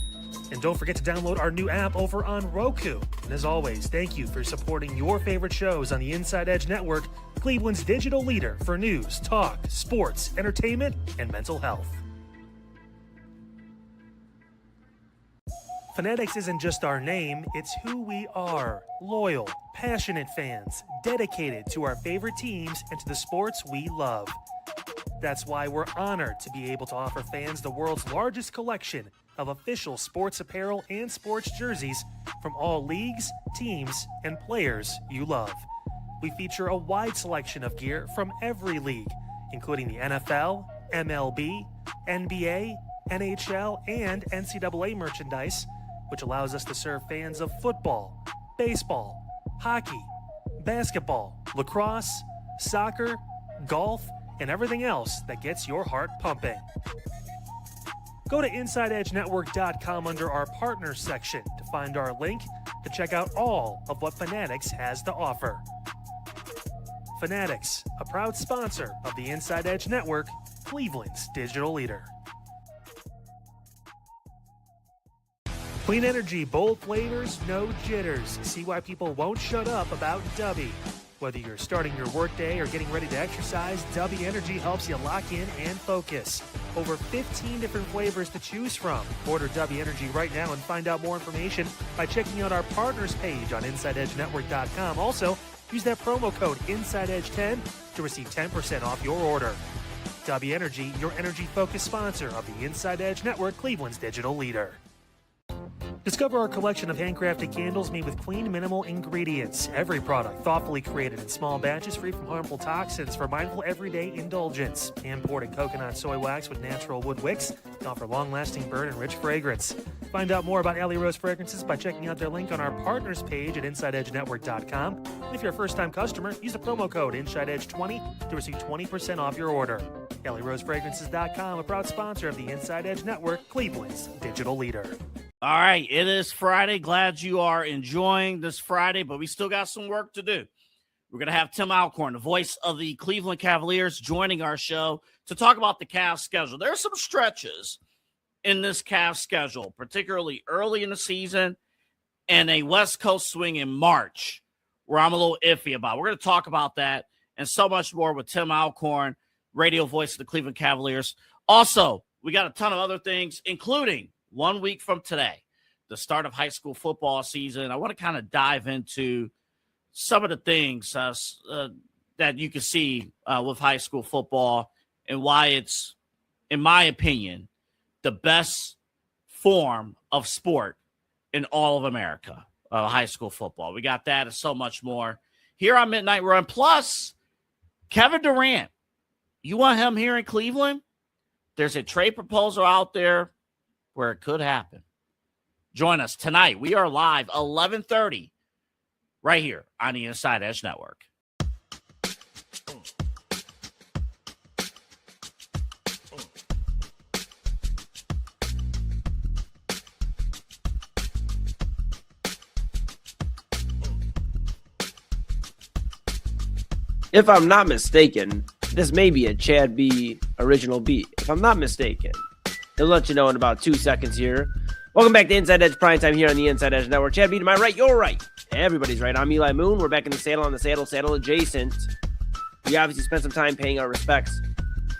And don't forget to download our new app over on Roku. And as always, thank you for supporting your favorite shows on the Inside Edge Network, Cleveland's digital leader for news, talk, sports, entertainment, and mental health. Fanatics isn't just our name, it's who we are. Loyal, passionate fans, dedicated to our favorite teams and to the sports we love. That's why we're honored to be able to offer fans the world's largest collection of official sports apparel and sports jerseys from all leagues, teams, and players you love. We feature a wide selection of gear from every league, including the NFL, MLB, NBA, NHL, and NCAA merchandise, which allows us to serve fans of football, baseball, hockey, basketball, lacrosse, soccer, golf, and everything else that gets your heart pumping. Go to InsideEdgeNetwork.com under our partners section to find our link to check out all of what Fanatics has to offer. Fanatics, a proud sponsor of the Inside Edge Network, Cleveland's digital leader. Clean energy, bold flavors, no jitters. See why people won't shut up about Dubby. Whether you're starting your workday or getting ready to exercise, Dubby Energy helps you lock in and focus. Over 15 different flavors to choose from. Order Dubby Energy right now and find out more information by checking out our partners page on InsideEdgeNetwork.com. Also, use that promo code InsideEdge10 to receive 10% off your order. Dubby Energy, your energy-focused sponsor of the Inside Edge Network, Cleveland's digital leader. Discover our collection of handcrafted candles made with clean, minimal ingredients. Every product thoughtfully created in small batches, free from harmful toxins for mindful everyday indulgence. Imported coconut soy wax with natural wood wicks to offer long-lasting burn and rich fragrance. Find out more about Alley Rose Fragrances by checking out their link on our partners page at InsideEdgeNetwork.com. And if you're a first-time customer, use the promo code InsideEdge20 to receive 20% off your order. AlleyRoseFragrances.com, a proud sponsor of the Inside Edge Network, Cleveland's digital leader. All right, it is Friday. Glad you are enjoying this Friday, but we still got some work to do. We're going to have Tim Alcorn, the voice of the Cleveland Cavaliers, joining our show to talk about the Cavs schedule. There are some stretches in this Cavs schedule, particularly early in the season and a West Coast swing in March, where I'm a little iffy about. We're going to talk about that and so much more with Tim Alcorn, radio voice of the Cleveland Cavaliers. Also, we got a ton of other things, including 1 week from today, the start of high school football season. I want to kind of dive into some of the things that you can see with high school football and why it's, in my opinion, the best form of sport in all of America, high school football. We got that and so much more here on Midnight Run. Plus, Kevin Durant, you want him here in Cleveland? There's a trade proposal out there where it could happen. Join us tonight. We are live 11:30 right here on the Inside Edge Network. If I'm not mistaken, this may be a Chad B original beat. If I'm not mistaken, he'll let you know in about 2 seconds here. Welcome back to Inside Edge Primetime here on the Inside Edge Network. Chad B to my right, you're right. Everybody's right. I'm Eli Moon. We're back in the saddle on the saddle adjacent. We obviously spent some time paying our respects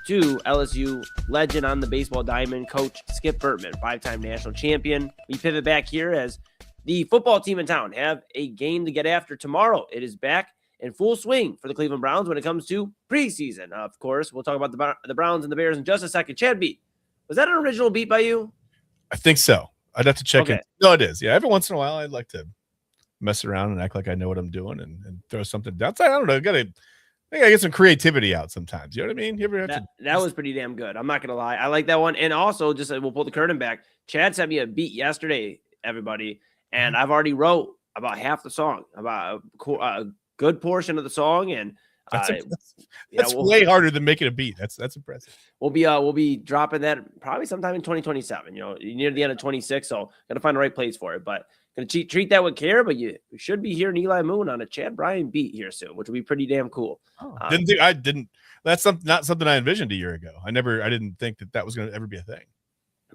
to LSU legend on the baseball diamond, Coach Skip Bertman, 5-time national champion. We pivot back here as the football team in town have a game to get after tomorrow. It is back in full swing for the Cleveland Browns when it comes to preseason. Of course, we'll talk about the Browns and the Bears in just a second. Chad B, was that an original beat by you? I think so. I'd have to check Okay. it. No, it is. Yeah, every once in a while, I'd like to mess around and act like I know what I'm doing and throw something down. I don't know. I gotta get some creativity out sometimes. You know what I mean? You ever have That was pretty damn good. I'm not gonna lie. I like that one. And also, just we'll pull the curtain back. Chad sent me a beat yesterday, everybody, and I've already wrote about half the song, about a good portion of the song, and that's way harder than making a beat. That's impressive. We'll be dropping that probably sometime in 2027. Near the end of 26. So gotta find the right place for it. But gonna treat that with care. But you should be hearing Eli Moon on a Chad Bryan beat here soon, which will be pretty damn cool. I didn't. That's not something I envisioned a year ago. I didn't think that was going to ever be a thing.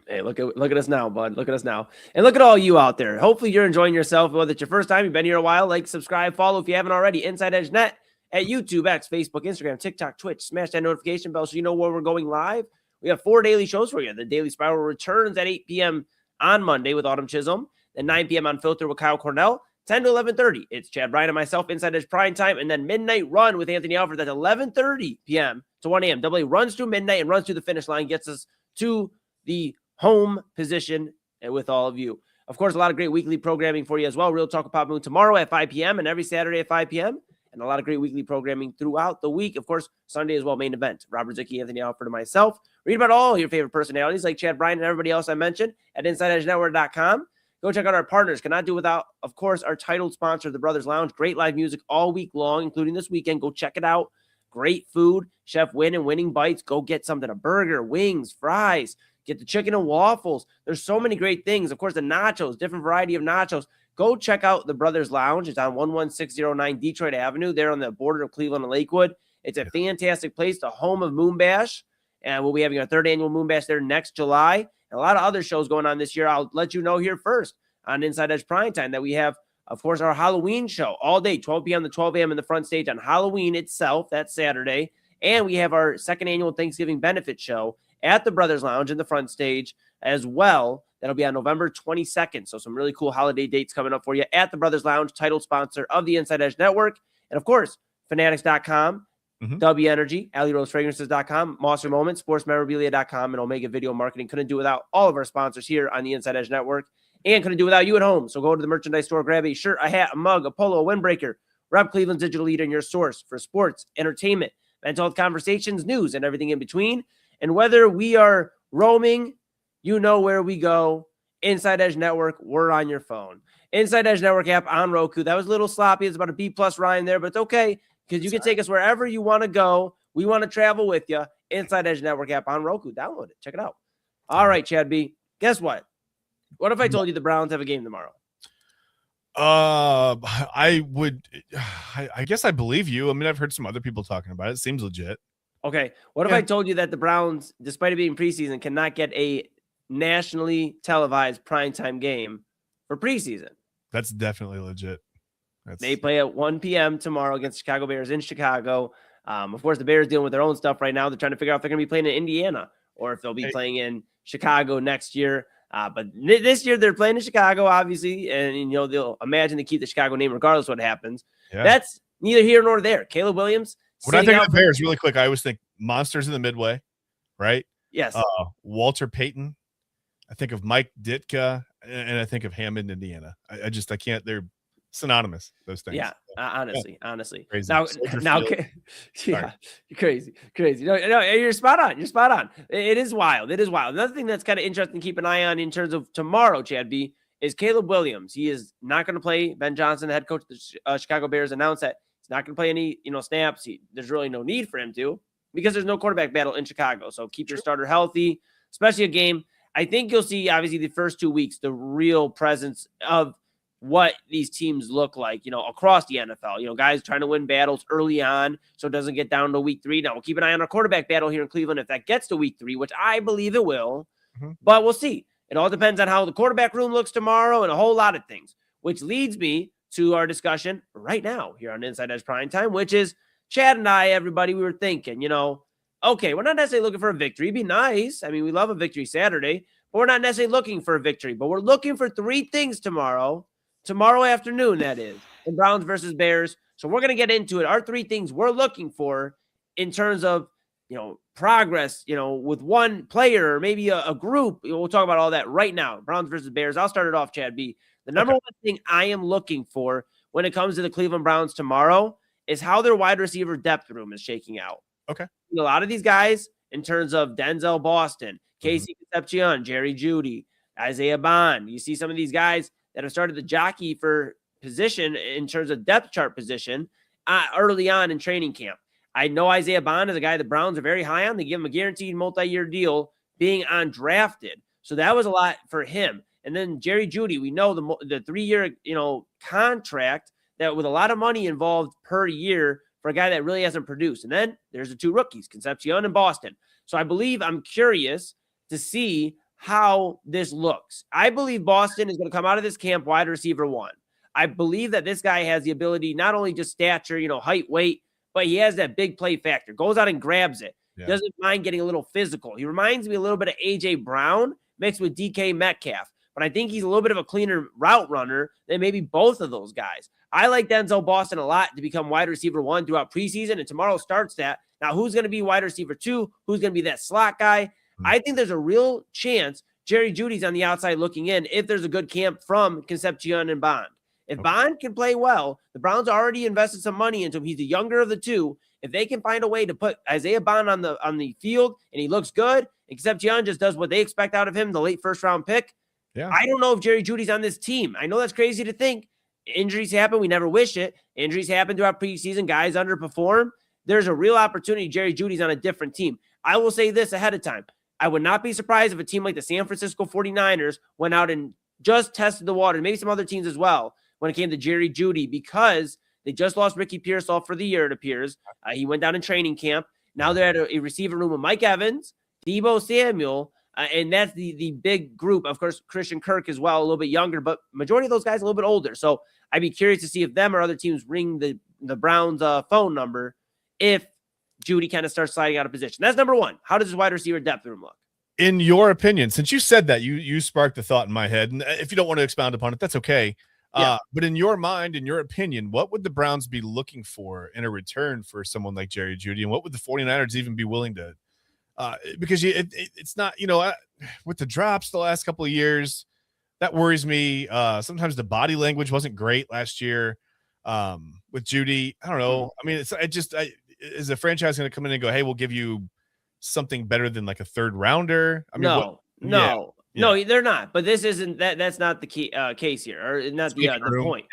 Hey, look at us now, bud. Look at us now. And look at all you out there. Hopefully you're enjoying yourself. Whether it's your first time, you've been here a while, like, subscribe, follow if you haven't already. Inside Edge Net at YouTube, X, Facebook, Instagram, TikTok, Twitch. Smash that notification bell so you know where we're going live. We have 4 daily shows for you. The Daily Spiral returns at 8 p.m. on Monday with Autumn Chisholm. Then 9 p.m. Unfiltered with Kyle Cornell. 10 to 11:30. It's Chad Bryan and myself, Inside Edge Primetime. And then Midnight Run with Anthony Alford. That's 11:30 p.m. to 1 a.m. AA runs through midnight and runs through the finish line, gets us to the home position and with all of you. Of course, a lot of great weekly programming for you as well. Real Talk with Pop Moon tomorrow at 5 p.m. and every Saturday at 5 p.m. And a lot of great weekly programming throughout the week. Of course, Sunday as well, main event. Robert Zicki, Anthony Alford, and myself. Read about all your favorite personalities like Chad Bryan and everybody else I mentioned at InsideEdgeNetwork.com. Go check out our partners. Cannot do without, of course, our titled sponsor, The Brothers Lounge. Great live music all week long, including this weekend. Go check it out. Great food. Chef Win and Winning Bites. Go get something, a burger, wings, fries. Get the chicken and waffles. There's so many great things. Of course, the nachos, different variety of nachos. Go check out the Brothers Lounge. It's on 11609 Detroit Avenue. They're on the border of Cleveland and Lakewood. It's a fantastic place, the home of Moon Bash. And we'll be having our 3rd annual Moon Bash there next July. And a lot of other shows going on this year. I'll let you know here first on Inside Edge Primetime that we have, of course, our Halloween show all day, 12 p.m. to 12 a.m. in the front stage on Halloween itself. That's Saturday. And we have our 2nd annual Thanksgiving benefit show at the Brothers Lounge in the front stage as well. That'll be on November 22nd. So some really cool holiday dates coming up for you at the Brothers Lounge, title sponsor of the Inside Edge Network. And of course, Fanatics.com, W Energy, AlleyRoseFragrances.com, Monster Moments, SportsMemorabilia.com, and Omega Video Marketing. Couldn't do without all of our sponsors here on the Inside Edge Network, and couldn't do without you at home. So go to the merchandise store, grab a shirt, a hat, a mug, a polo, a windbreaker. Rob Cleveland's digital leader and your source for sports, entertainment, mental health conversations, news, and everything in between. And whether we are roaming, you know where we go. Inside Edge Network, we're on your phone. Inside Edge Network app on Roku. That was a little sloppy. It's about a B+ Ryan there, but it's okay because you can take us wherever you want to go. We want to travel with you. Inside Edge Network app on Roku. Download it. Check it out. All right, Chad B. Guess what? What if I told you the Browns have a game tomorrow? I guess I believe you. I mean, I've heard some other people talking about it. It seems legit. Okay. What if I told you that the Browns, despite it being preseason, cannot get a nationally televised primetime game for preseason? That's definitely legit. They play at 1 p.m. tomorrow against Chicago Bears in Chicago. Of course, the Bears dealing with their own stuff right now. They're trying to figure out if they're going to be playing in Indiana or if they'll be playing in Chicago next year. But this year they're playing in Chicago, obviously, and they'll imagine to keep the Chicago name regardless of what happens. Yeah. That's neither here nor there. Caleb Williams. When I think of the Bears, really quick, I always think monsters in the Midway, right? Yes. Walter Payton. I think of Mike Ditka, and I think of Hammond, Indiana. I can't. They're synonymous. Those things. Yeah. Honestly. Crazy. Now, yeah, crazy. No, you're spot on. It is wild. Another thing that's kind of interesting to keep an eye on in terms of tomorrow, Chad B, is Caleb Williams. He is not going to play. Ben Johnson, the head coach of the Chicago Bears, announced that he's not going to play any, snaps. There's really no need for him to because there's no quarterback battle in Chicago. So keep your starter healthy, especially a game. I think you'll see, obviously, the first 2 weeks, the real presence of what these teams look like, across the NFL. Guys trying to win battles early on so it doesn't get down to week 3. Now, we'll keep an eye on our quarterback battle here in Cleveland if that gets to week 3, which I believe it will. But we'll see. It all depends on how the quarterback room looks tomorrow and a whole lot of things, which leads me to our discussion right now here on Inside Edge Primetime, which is Chad and I, everybody, we were thinking, okay, we're not necessarily looking for a victory. It'd be nice. I mean, we love a victory Saturday, but we're not necessarily looking for a victory. But we're looking for 3 things tomorrow tomorrow afternoon, that is, in Browns versus Bears. So we're going to get into it. Our 3 things we're looking for in terms of, progress, with one player or maybe a group. We'll talk about all that right now. Browns versus Bears. I'll start it off, Chad B. The number one thing I am looking for when it comes to the Cleveland Browns tomorrow is how their wide receiver depth room is shaking out. Okay. A lot of these guys, in terms of Denzel Boston, Casey Concepcion, Jerry Jeudy, Isaiah Bond, you see some of these guys that have started to jockey for position in terms of depth chart position early on in training camp. I know Isaiah Bond is a guy the Browns are very high on. They give him a guaranteed multi-year deal being undrafted. So that was a lot for him. And then Jerry Jeudy, we know the 3-year, contract that with a lot of money involved per year for a guy that really hasn't produced. And then there's the 2 rookies, Concepcion and Boston. So I'm curious to see how this looks. I believe Boston is going to come out of this camp wide receiver 1. I believe that this guy has the ability, not only just stature, height, weight, but he has that big play factor. Goes out and grabs it. Yeah. Doesn't mind getting a little physical. He reminds me a little bit of A.J. Brown mixed with DK Metcalf. But I think he's a little bit of a cleaner route runner than maybe both of those guys. I like Denzel Boston a lot to become wide receiver 1 throughout preseason, and tomorrow starts that. Now, who's going to be wide receiver 2? Who's going to be that slot guy? I think there's a real chance Jerry Jeudy's on the outside looking in if there's a good camp from Concepcion and Bond. If Bond can play well, the Browns already invested some money into him. He's the younger of the 2. If they can find a way to put Isaiah Bond on the field and he looks good, and Concepcion just does what they expect out of him, the late first-round pick, I don't know if Jerry Jeudy's on this team. I know that's crazy to think. Injuries happen. We never wish it. Injuries happen throughout preseason. Guys underperform. There's a real opportunity Jerry Jeudy's on a different team. I will say this ahead of time. I would not be surprised if a team like the San Francisco 49ers went out and just tested the water, maybe some other teams as well, when it came to Jerry Jeudy, because they just lost Ricky Pearsall for the year, it appears. He went down in training camp. Now they're at a receiver room with Mike Evans, Deebo Samuel, and that's the big group. Of course, Christian Kirk as well, a little bit younger, but majority of those guys a little bit older. So I'd be curious to see if them or other teams ring the Browns' phone number if Jeudy kind of starts sliding out of position. That's number 1. How does his wide receiver depth room look? In your opinion, since you said that, you sparked a thought in my head, and if you don't want to expound upon it, that's okay. But in your mind, in your opinion, what would the Browns be looking for in a return for someone like Jerry Jeudy? And what would the 49ers even be willing to because it's not, with the drops the last couple of years, that worries me. Sometimes the body language wasn't great last year with Jeudy. I don't know. I mean, is the franchise going to come in and go, hey, we'll give you something better than like a 3rd rounder? I mean, No, they're not. But this isn't that. That's not the key case here, or not the point.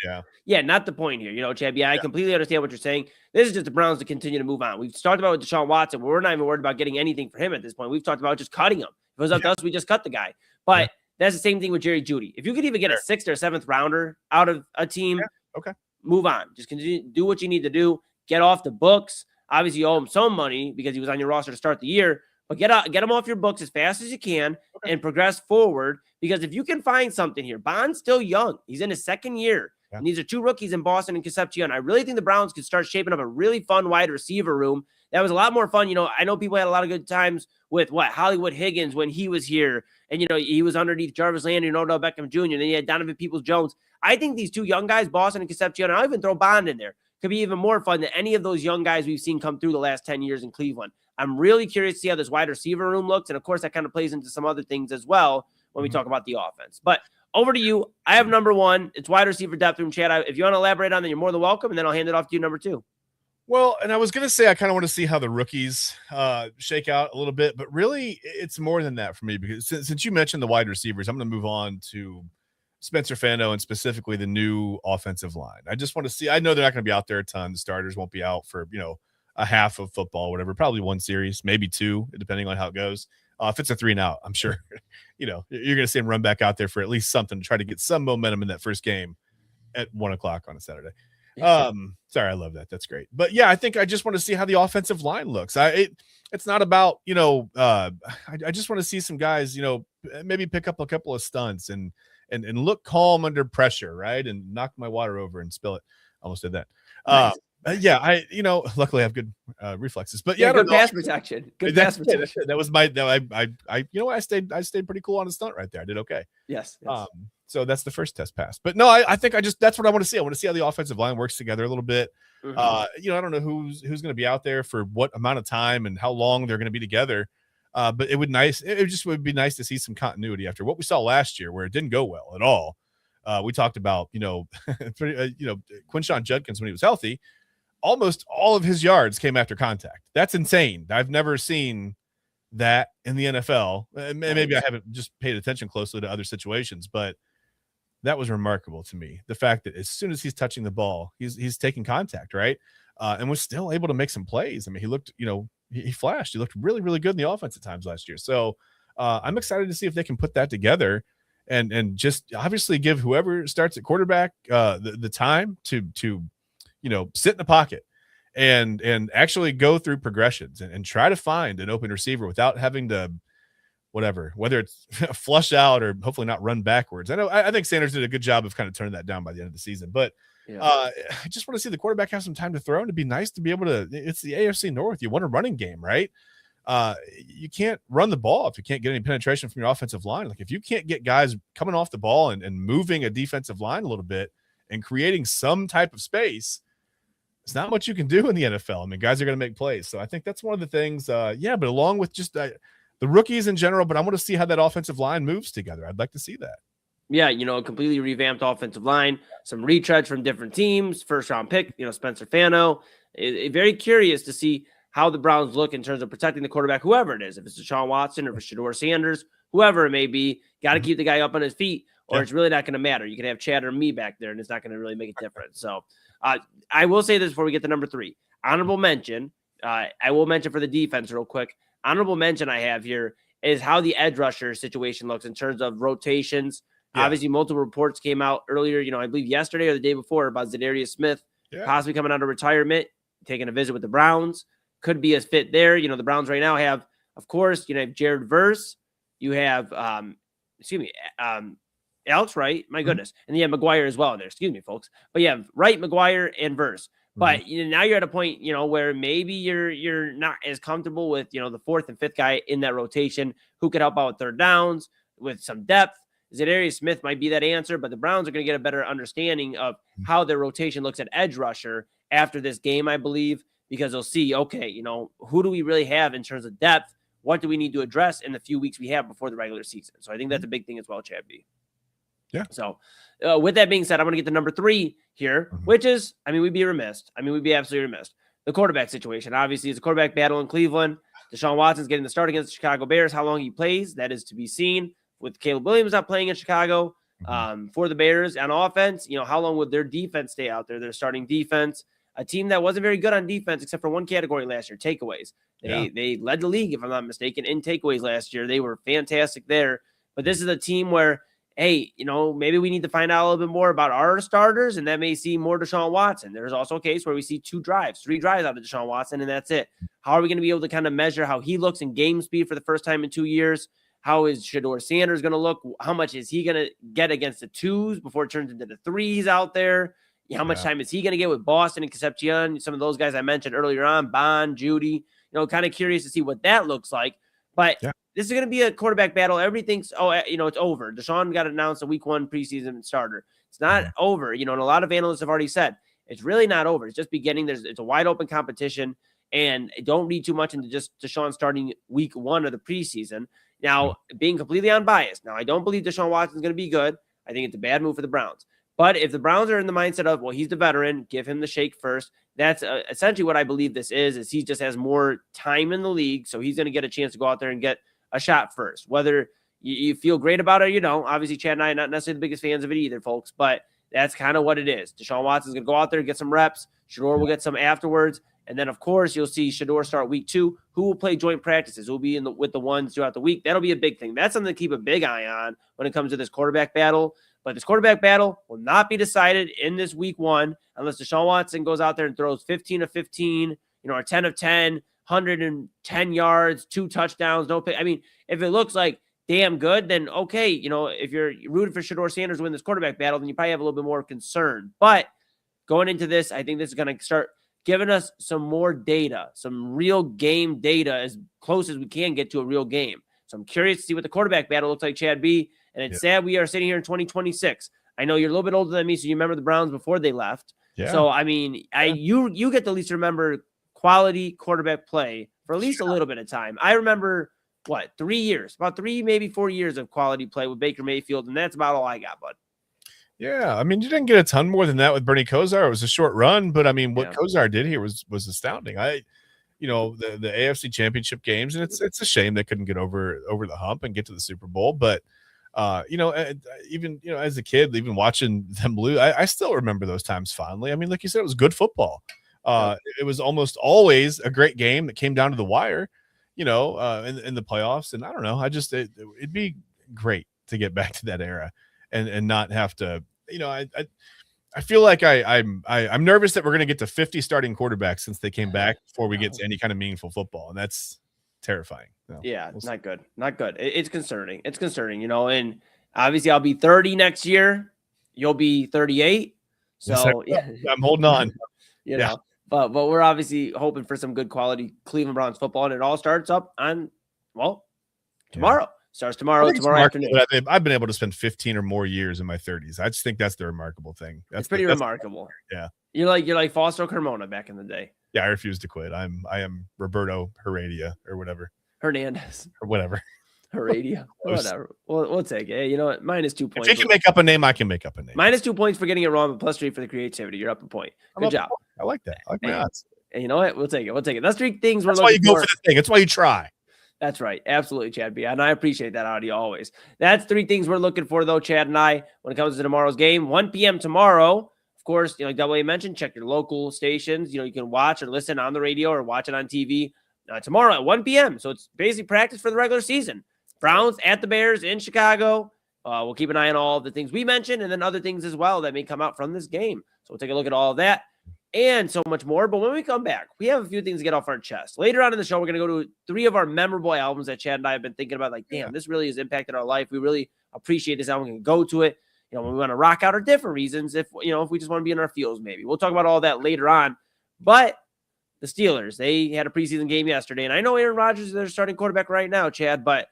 Yeah, not the point here. Chad. Yeah, I completely understand what you're saying. This is just the Browns to continue to move on. We've talked about with Deshaun Watson. We're not even worried about getting anything for him at this point. We've talked about just cutting him. If it was up to us, we just cut the guy. But that's the same thing with Jerry Jeudy. If you could even get a 6th or 7th rounder out of a team, move on. Just continue, do what you need to do. Get off the books. Obviously, you owe him some money because he was on your roster to start the year. But get him off your books as fast as you can and progress forward. Because if you can find something here, Bond's still young. He's in his 2nd year. Yeah. And these are 2 rookies in Boston and Concepcion. I really think the Browns could start shaping up a really fun wide receiver room. That was a lot more fun. I know people had a lot of good times with Hollywood Higgins when he was here. And, he was underneath Jarvis Landry and Odell Beckham Jr. And then you had Donovan Peoples-Jones. I think these 2 young guys, Boston and Concepcion, and I'll even throw Bond in there, could be even more fun than any of those young guys we've seen come through the last 10 years in Cleveland. I'm really curious to see how this wide receiver room looks. And, of course, that kind of plays into some other things as well when we talk about the offense. But over to you. I have number 1. It's wide receiver depth room, Chad. If you want to elaborate on that, you're more than welcome, and then I'll hand it off to you, number 2. Well, and I was going to say I kind of want to see how the rookies shake out a little bit. But really, it's more than that for me because since you mentioned the wide receivers, I'm going to move on to Spencer Fano and specifically the new offensive line. I just want to see – I know they're not going to be out there a ton. The starters won't be out for, a half of football, whatever, probably 1 series, maybe 2, depending on how it goes. If it's a 3 and out, I'm sure, you're going to see him run back out there for at least something to try to get some momentum in that first game at 1:00 on a Saturday. Sorry, I love that. That's great. But yeah, I think I just want to see how the offensive line looks. It's not about, I just want to see some guys, maybe pick up a couple of stunts and look calm under pressure, right? And knock my water over and spill it. Almost did that. Nice. Luckily I have good reflexes, but good pass protection. Good pass protection. That was my, I stayed pretty cool on the stunt right there. I did okay. Yes. So that's the first test pass. But no, I think that's what I want to see. I want to see how the offensive line works together a little bit. Mhm. I don't know who's going to be out there for what amount of time and how long they're going to be together. But it would be nice to see some continuity after what we saw last year, where it didn't go well at all. We talked about, Quinshon Judkins when he was healthy, almost all of his yards came after contact. That's insane. I've never seen that in the NFL. Maybe I haven't just paid attention closely to other situations, but that was remarkable to me. The fact that as soon as he's touching the ball, he's taking contact, right? And was still able to make some plays. I mean, he looked, he flashed. He looked really, really good in the offense at times last year. So I'm excited to see if they can put that together and just obviously give whoever starts at quarterback the time to sit in the pocket and actually go through progressions and try to find an open receiver without having to whether it's flush out or hopefully not run backwards. I think Sanders did a good job of kind of turning that down by the end of the season, but I just want to see the quarterback have some time to throw, and it'd be nice to be able to. It's the AFC North. You want a running game, right? You can't run the ball if you can't get any penetration from your offensive line. Like if you can't get guys coming off the ball and moving a defensive line a little bit and creating some type of space, it's not much you can do in the NFL. I mean, guys are going to make plays. So I think that's one of the things. But along with just the rookies in general, but I want to see how that offensive line moves together. I'd like to see that. Yeah, a completely revamped offensive line, some retreads from different teams, first-round pick, Spencer Fano. Very curious to see how the Browns look in terms of protecting the quarterback, whoever it is. If it's Deshaun Watson or if it's Shedeur Sanders, whoever it may be, got to keep the guy up on his feet, or it's really not going to matter. You can have Chad or me back there, and it's not going to really make a difference. So I will say this before we get to number 3. Honorable mention, I will mention for the defense real quick. Honorable mention I have here is how the edge rusher situation looks in terms of rotations. Yeah. Obviously, multiple reports came out earlier, I believe yesterday or the day before, about Zadarius Smith possibly coming out of retirement, taking a visit with the Browns. Could be a fit there. The Browns right now have, of course, have Jared Verse. You have, Alex Wright. My goodness. And you have McGuire as well in there. Excuse me, folks. But you have Wright, McGuire, and Verse. But now you're at a point, where maybe you're not as comfortable with, the 4th and 5th guy in that rotation who could help out with third downs with some depth. Zadarius Smith might be that answer, but the Browns are going to get a better understanding of how their rotation looks at edge rusher after this game, I believe, because they'll see, okay, who do we really have in terms of depth? What do we need to address in the few weeks we have before the regular season? So I think that's a big thing as well, Chad B. Yeah. So with that being said, I'm going to get to number 3 here, which is, we'd be remiss. We'd be absolutely remiss. The quarterback situation. Obviously, it's a quarterback battle in Cleveland. Deshaun Watson's getting the start against the Chicago Bears. How long he plays, that is to be seen. With Caleb Williams not playing in Chicago for the Bears on offense, how long would their defense stay out there? Their starting defense, a team that wasn't very good on defense except for one category last year, takeaways. They led the league, if I'm not mistaken, in takeaways last year. They were fantastic there. But this is a team where, hey, maybe we need to find out a little bit more about our starters, and that may see more Deshaun Watson. There's also a case where we see 3 drives out of Deshaun Watson, and that's it. How are we going to be able to kind of measure how he looks in game speed for the first time in 2 years? How is Shedeur Sanders going to look? How much is he going to get against the 2s before it turns into the 3s out there? How much time is he going to get with Boston and Concepcion? Some of those guys I mentioned earlier on, Bond, Judy, kind of curious to see what that looks like. But this is going to be a quarterback battle. Everybody thinks, it's over. Deshaun got announced a week 1 preseason starter. It's not over, and a lot of analysts have already said it's really not over. It's just beginning. It's a wide open competition, and don't read too much into just Deshaun starting week 1 of the preseason. Now, being completely unbiased, I don't believe Deshaun Watson is going to be good. I think it's a bad move for the Browns. But if the Browns are in the mindset of, well, he's the veteran, give him the shake first, that's essentially what I believe this is he just has more time in the league, so he's going to get a chance to go out there and get a shot first. Whether you feel great about it or you don't, obviously Chad and I are not necessarily the biggest fans of it either, folks, but that's kind of what it is. Deshaun Watson's going to go out there and get some reps. Shedeur will get some afterwards. And then, of course, you'll see Shedeur start week 2. Who will play joint practices? Who will be with the ones throughout the week? That'll be a big thing. That's something to keep a big eye on when it comes to this quarterback battle. But this quarterback battle will not be decided in this week 1 unless Deshaun Watson goes out there and throws 15 of 15, or 10 of 10, 110 yards, 2 touchdowns, no pick. If it looks like damn good, then okay, if you're rooting for Shedeur Sanders to win this quarterback battle, then you probably have a little bit more concern. But going into this, I think this is going to start giving us some more data, some real game data, as close as we can get to a real game. So I'm curious to see what the quarterback battle looks like, Chad B. And it's sad we are sitting here in 2026. I know you're a little bit older than me, so you remember the Browns before they left. Yeah. So, I mean, you get to at least remember quality quarterback play for at least a little bit of time. I remember, about 3, maybe 4 years of quality play with Baker Mayfield, and that's about all I got, bud. Yeah, I mean, you didn't get a ton more than that with Bernie Kosar. It was a short run, but I mean, what Kosar did here was astounding. The AFC Championship games, and it's a shame they couldn't get over the hump and get to the Super Bowl. But even as a kid, even watching them lose, I still remember those times fondly. I mean, like you said, it was good football. It was almost always a great game that came down to the wire, in the playoffs. And I don't know, it'd be great to get back to that era and not have to. I feel like I'm nervous that we're going to get to 50 starting quarterbacks since they came back before we get to any kind of meaningful football, and that's terrifying. Not good. Not good. It's concerning. It's concerning, and obviously I'll be 30 next year. You'll be 38. So I'm holding on. But we're obviously hoping for some good quality Cleveland Browns football, and it all starts up on tomorrow. Starts tomorrow afternoon. I've been able to spend 15 or more years in my 30s. I just think that's the remarkable thing. That's pretty remarkable. Yeah. You're like Fausto Carmona back in the day. Yeah, I refuse to quit. I am Roberto Heredia or whatever. Hernandez. Or whatever. Heredia. Whatever. We'll take it. Hey, you know what? -2 points. If you can make up a name, I can make up a name. -2 points for getting it wrong, but +3 for the creativity. You're up a point. Good job. I like that. I like my odds. And you know what? We'll take it. That's 3 things we're looking for. That's why you go for for the thing. That's why you try. That's right. Absolutely, Chad B. And I appreciate that audio always. That's 3 things we're looking for, though, Chad and I, when it comes to tomorrow's game. 1 p.m. tomorrow. Of course, like Double A mentioned, check your local stations. You can watch or listen on the radio or watch it on TV tomorrow at 1 p.m. So it's basically practice for the regular season. Browns at the Bears in Chicago. We'll keep an eye on all the things we mentioned and then other things as well that may come out from this game. So we'll take a look at all of that and so much more. But when we come back, we have a few things to get off our chest. Later on in the show, we're going to go to 3 of our memorable albums that Chad and I have been thinking about. Like, damn, this really has impacted our life. We really appreciate this album. We're going to go to it. When we want to rock out our different reasons, if we just want to be in our feels, maybe. We'll talk about all that later on. But the Steelers, they had a preseason game yesterday. And I know Aaron Rodgers is their starting quarterback right now, Chad, but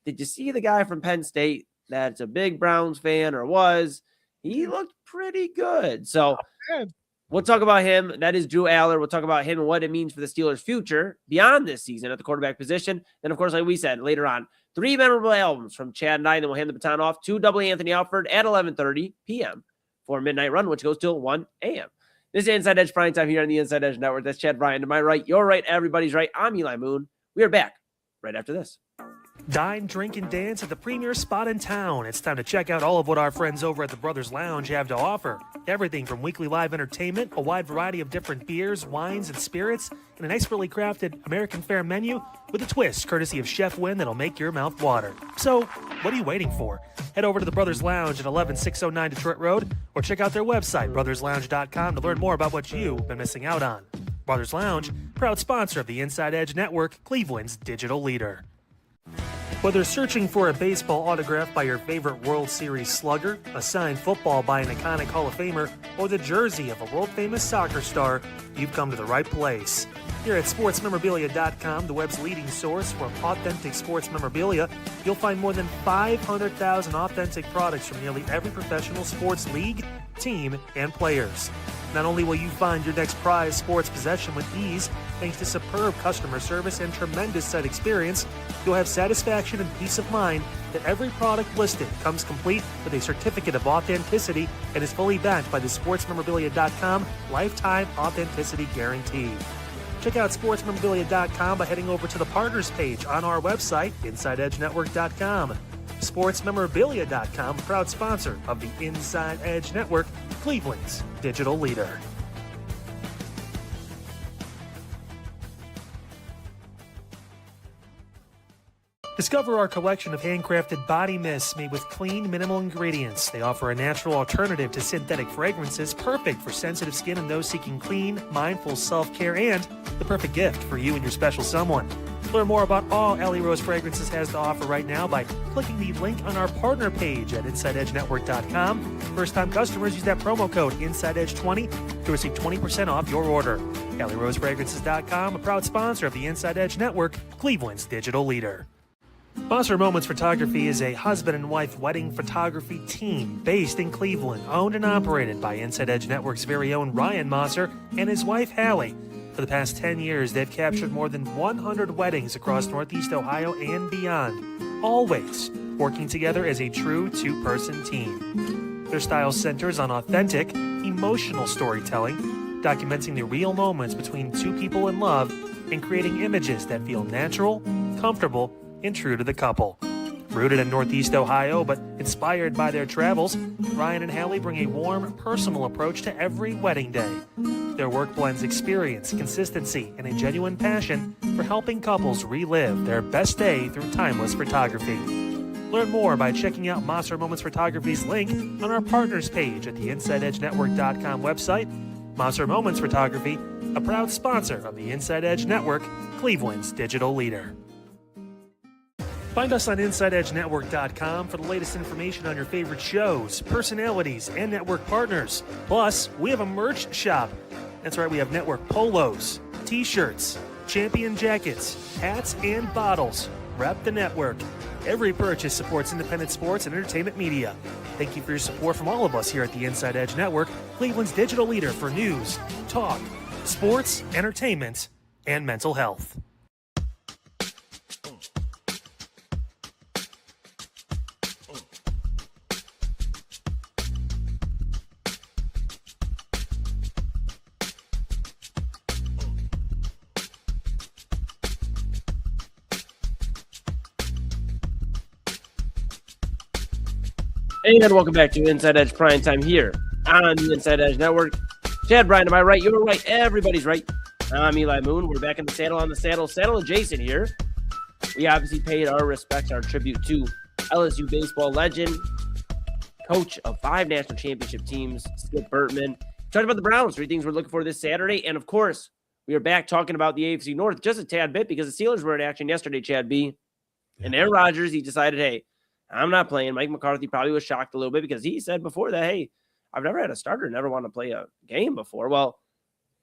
did you see the guy from Penn State that's a big Browns fan or was? He looked pretty good. So we'll talk about him. That is Drew Aller. We'll talk about him and what it means for the Steelers' future beyond this season at the quarterback position. Then, of course, like we said, later on, 3 memorable albums from Chad and I. Then we'll hand the baton off to Double Anthony Alford at 11:30 p.m. for Midnight Run, which goes till 1 a.m. This is Inside Edge Primetime here on the Inside Edge Network. That's Chad Bryan to my right. You're right. Everybody's right. I'm Eli Moon. We are back right after this. Dine, drink, and dance at the premier spot in town. It's time to check out all of what our friends over at the Brothers Lounge have to offer. Everything from weekly live entertainment, a wide variety of different beers, wines, and spirits, and an expertly crafted American fare menu with a twist courtesy of Chef Wynn that'll make your mouth water. So, what are you waiting for? Head over to the Brothers Lounge at 11609 Detroit Road or check out their website, brotherslounge.com, to learn more about what you've been missing out on. Brothers Lounge, proud sponsor of the Inside Edge Network, Cleveland's digital leader. Whether searching for a baseball autograph by your favorite World Series slugger, a signed football by an iconic Hall of Famer, or the jersey of a world-famous soccer star, you've come to the right place. Here at sportsmemorabilia.com, the web's leading source for authentic sports memorabilia, you'll find more than 500,000 authentic products from nearly every professional sports league, team, and players. Not only will you find your next prized sports possession with ease, thanks to superb customer service and tremendous site experience, you'll have satisfaction and peace of mind that every product listed comes complete with a certificate of authenticity and is fully backed by the sportsmemorabilia.com lifetime authenticity guarantee. Check out sportsmemorabilia.com by heading over to the partners page on our website, InsideEdgeNetwork.com. SportsMemorabilia.com, proud sponsor of the Inside Edge Network, Cleveland's digital leader. Discover our collection of handcrafted body mists made with clean, minimal ingredients. They offer a natural alternative to synthetic fragrances, perfect for sensitive skin and those seeking clean, mindful self-care, and the perfect gift for you and your special someone. Learn more about all Alley Rose Fragrances has to offer right now by clicking the link on our partner page at InsideEdgeNetwork.com. First-time customers use that promo code InsideEdge20 to receive 20% off your order. AlleyRoseFragrances.com, a proud sponsor of the Inside Edge Network, Cleveland's digital leader. Monster Moments Photography is a husband and wife wedding photography team based in Cleveland, owned and operated by InsideEdge Network's very own Ryan Monster and his wife Hallie. For the past 10 years, they've captured more than 100 weddings across Northeast Ohio and beyond, always working together as a true two-person team. Their style centers on authentic, emotional storytelling, documenting the real moments between two people in love and creating images that feel natural, comfortable, and true to the couple. Rooted in Northeast Ohio, but inspired by their travels, Ryan and Hallie bring a warm, personal approach to every wedding day. Their work blends experience, consistency, and a genuine passion for helping couples relive their best day through timeless photography. Learn more by checking out Monster Moments Photography's link on our partners page at the InsideEdgeNetwork.com website. Monster Moments Photography, a proud sponsor of the Inside Edge Network, Cleveland's digital leader. Find us on InsideEdgeNetwork.com for the latest information on your favorite shows, personalities, and network partners. Plus, we have a merch shop. That's right, we have network polos, t-shirts, champion jackets, hats, and bottles. Rep the network. Every purchase supports independent sports and entertainment media. Thank you for your support from all of us here at the Inside Edge Network, Cleveland's digital leader for news, talk, sports, entertainment, and mental health. And welcome back to Inside Edge Primetime here on the Inside Edge Network. Chad Bryan, am I right? You're right. Everybody's right. I'm Eli Moon. We're back in the saddle on the saddle adjacent here. We obviously paid our respects, our tribute to LSU baseball legend, coach of 5 national championship teams, Skip Bertman. Talked about the Browns, 3 things we're looking for this Saturday. And of course, we are back talking about the AFC North just a tad bit because the Steelers were in action yesterday, Chad B. And Aaron Rodgers, he decided, hey, I'm not playing. Mike McCarthy probably was shocked a little bit because he said before that, hey, I've never had a starter, never want to play a game before. Well,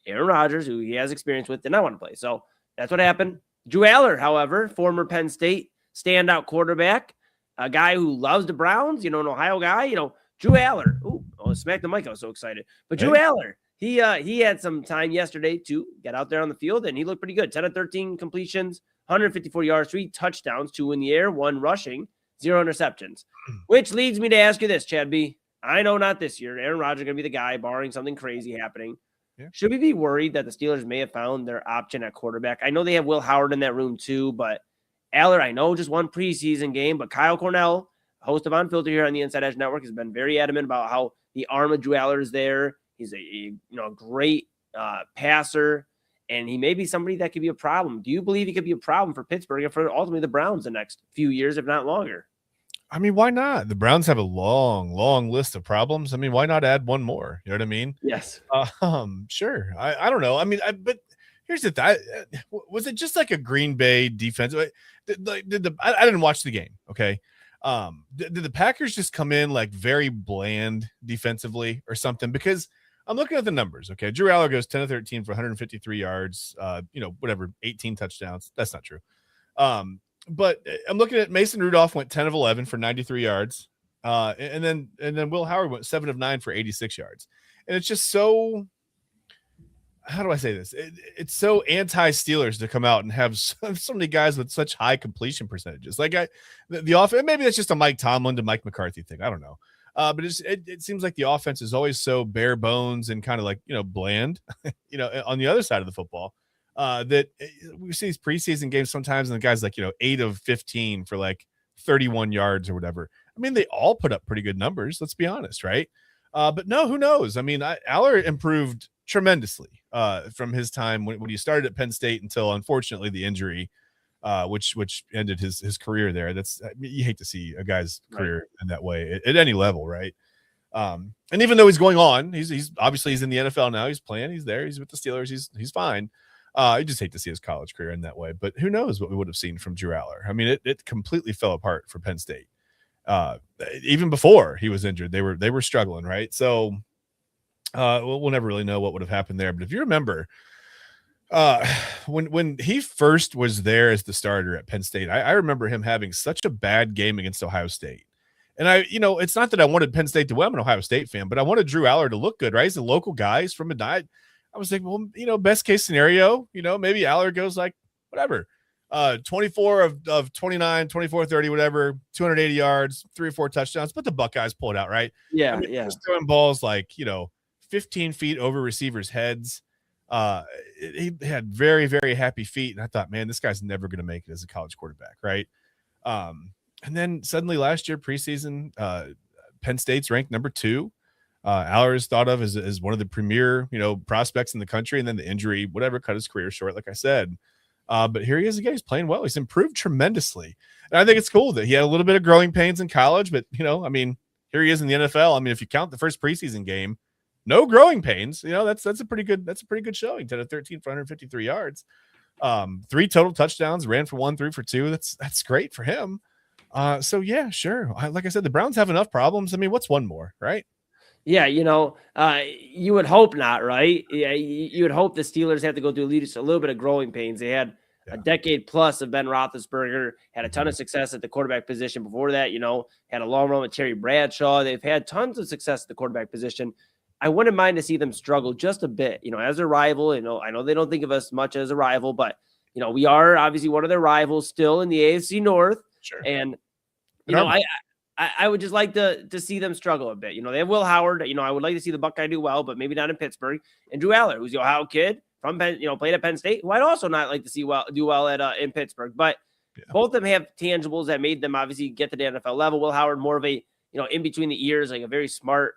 Aaron Rodgers, who he has experience with, did not want to play. So that's what happened. Drew Aller, however, former Penn State standout quarterback, a guy who loves the Browns, an Ohio guy, Drew Aller. Ooh, smack the mic. I was so excited. But Drew Aller, he had some time yesterday to get out there on the field, and he looked pretty good. 10 of 13 completions, 154 yards, 3 touchdowns, 2 in the air, 1 rushing. 0 interceptions, which leads me to ask you this, Chad B. I know not this year. Aaron Rodgers is going to be the guy, barring something crazy happening. Yeah. Should we be worried that the Steelers may have found their option at quarterback? I know they have Will Howard in that room too, but Aller, I know just one preseason game, but Kyle Cornell, host of Unfiltered here on the Inside Edge Network, has been very adamant about how the arm of Drew Aller is there. He's a great passer, and he may be somebody that could be a problem. Do you believe he could be a problem for Pittsburgh and for ultimately the Browns the next few years, if not longer? I mean, why not? The Browns have a long list of problems. I mean, why not add one more? You know what I mean? Yes. Sure. I don't know. I mean, but here's the thing. Was it just like a Green Bay defense? I didn't watch the game. Okay. Did the Packers just come in like very bland defensively or something? Because I'm looking at the numbers. Okay. Drew Aller goes 10 of 13 for 153 yards, 18 touchdowns. That's not true. But I'm looking at Mason Rudolph went 10 of 11 for 93 yards. And then Will Howard went 7 of 9 for 86 yards. And it's just so, how do I say this? It's so anti-Steelers to come out and have so many guys with such high completion percentages. Like the offense, maybe that's just a Mike Tomlin to Mike McCarthy thing. I don't know. But it seems like the offense is always so bare bones and kind of like, bland, on the other side of the football. That we see these preseason games sometimes, and the guys like 8 of 15 for like 31 yards or whatever. I mean, they all put up pretty good numbers. Let's be honest, right? But no, who knows? I mean, Aller improved tremendously from his time when he started at Penn State until unfortunately the injury, which ended his career there. You hate to see a guy's career in that way at any level, right? And even though he's going on, he's obviously he's in the NFL now. He's playing. He's there. He's with the Steelers. He's fine. I just hate to see his college career in that way, but who knows what we would have seen from Drew Aller. I mean, it completely fell apart for Penn State. Even before he was injured, they were struggling, right? So we'll never really know what would have happened there. But if you remember, When he first was there as the starter at Penn State, I remember him having such a bad game against Ohio State. And it's not that I wanted Penn State to win. I'm an Ohio State fan, but I wanted Drew Aller to look good, right? He's a local guy. He's from a diet. I was like, well, best case scenario, maybe Aller goes like whatever. 24 of 29, 24, 30, whatever, 280 yards, 3 or 4 touchdowns, but the Buckeyes pull it out, right? Yeah, I mean, yeah. Just throwing balls like, 15 feet over receivers' heads. He had very, very happy feet. And I thought, man, this guy's never going to make it as a college quarterback, right? And then suddenly last year, preseason, Penn State's ranked number 2. Aller is thought of as one of the premier, prospects in the country. And then the injury, whatever, cut his career short, like I said. But here he is again. He's playing well. He's improved tremendously. And I think it's cool that he had a little bit of growing pains in college. But, here he is in the NFL. I mean, if you count the first preseason game, no growing pains. That's a pretty good showing. 10 of 13 for 153 yards. 3 total touchdowns, ran for 1, 3 for 2. That's great for him. So yeah, sure. Like I said, the Browns have enough problems. I mean, what's one more, right? Yeah, you would hope not, right? Yeah, you would hope the Steelers have to go through at least a little bit of growing pains. They had a decade plus of Ben Roethlisberger, had a ton of success at the quarterback position before that, had a long run with Terry Bradshaw. They've had tons of success at the quarterback position. I wouldn't mind to see them struggle just a bit, as a rival. I know they don't think of us much as a rival, but, we are obviously one of their rivals still in the AFC North. Sure. And, I would just like to see them struggle a bit. They have Will Howard. I would like to see the Buckeye do well, but maybe not in Pittsburgh. And Drew Aller, who's the Ohio kid from Penn, played at Penn State, who I'd also not like to see do well at in Pittsburgh. But both of them have tangibles that made them obviously get to the NFL level. Will Howard, more of a in between the ears, like a very smart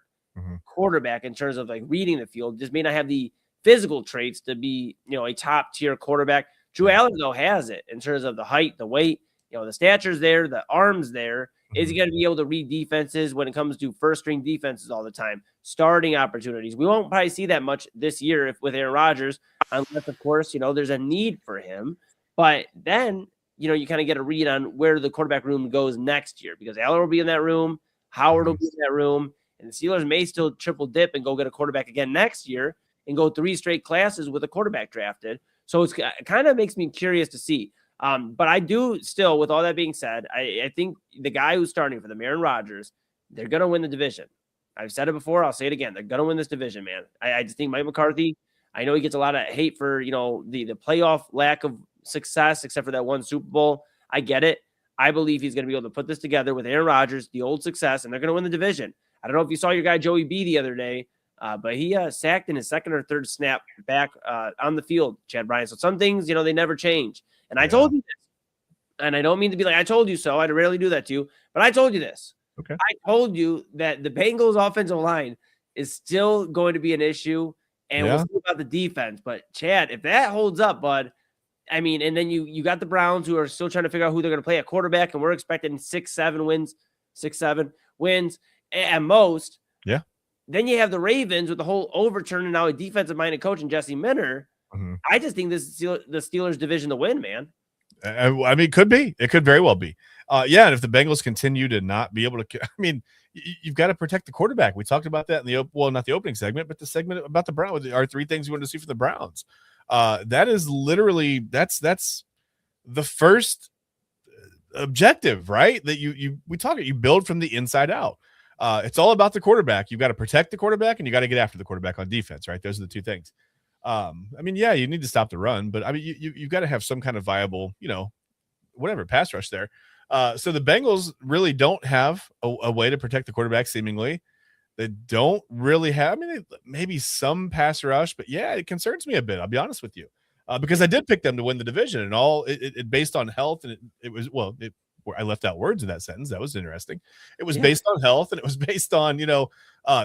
quarterback in terms of like reading the field. Just may not have the physical traits to be a top tier quarterback. Drew Aller though has it in terms of the height, the weight. The stature's there, the arm's there. Is he going to be able to read defenses when it comes to first-string defenses all the time? Starting opportunities. We won't probably see that much this year with Aaron Rodgers, unless, of course, there's a need for him. But then, you kind of get a read on where the quarterback room goes next year because Aller will be in that room, Howard will be in that room, and the Steelers may still triple dip and go get a quarterback again next year and go 3 straight classes with a quarterback drafted. So it kind of makes me curious to see. But I do still, with all that being said, I think the guy who's starting for them, Aaron Rodgers, they're going to win the division. I've said it before. I'll say it again. They're going to win this division, man. I just think Mike McCarthy, I know he gets a lot of hate for, the playoff lack of success, except for that one Super Bowl. I get it. I believe he's going to be able to put this together with Aaron Rodgers, the old success, and they're going to win the division. I don't know if you saw your guy Joey B the other day, but he sacked in his second or third snap back on the field, Chad Bryant. So some things, they never change. And I told you this, and I don't mean to be like, I told you so. I rarely do that to you, but I told you this. Okay. I told you that the Bengals offensive line is still going to be an issue, and we'll see about the defense. But Chad, if that holds up, bud, I mean, and then you got the Browns who are still trying to figure out who they're going to play at quarterback, and we're expecting 6-7 wins at most. Yeah. Then you have the Ravens with the whole overturning now a defensive-minded coach and Jesse Minter. I just think this is the Steelers division to win, man. I mean, it could be. It could very well be. And if the Bengals continue to not be able to, I mean, you've got to protect the quarterback. We talked about that in not the opening segment, but the segment about the Browns. Are 3 things we want to see from the Browns. That is literally that's the first objective, right? That you build from the inside out. It's all about the quarterback. You've got to protect the quarterback and you got to get after the quarterback on defense, right? Those are the 2 things. I mean, you need to stop the run, but I mean, you've got to have some kind of viable, whatever pass rush there. So the Bengals really don't have a way to protect the quarterback. Seemingly, they don't really have. I mean, maybe some pass rush, but it concerns me a bit. I'll be honest with you, because I did pick them to win the division, and all it based on health, and it was I left out words in that sentence. That was interesting. It was based on health, and it was based on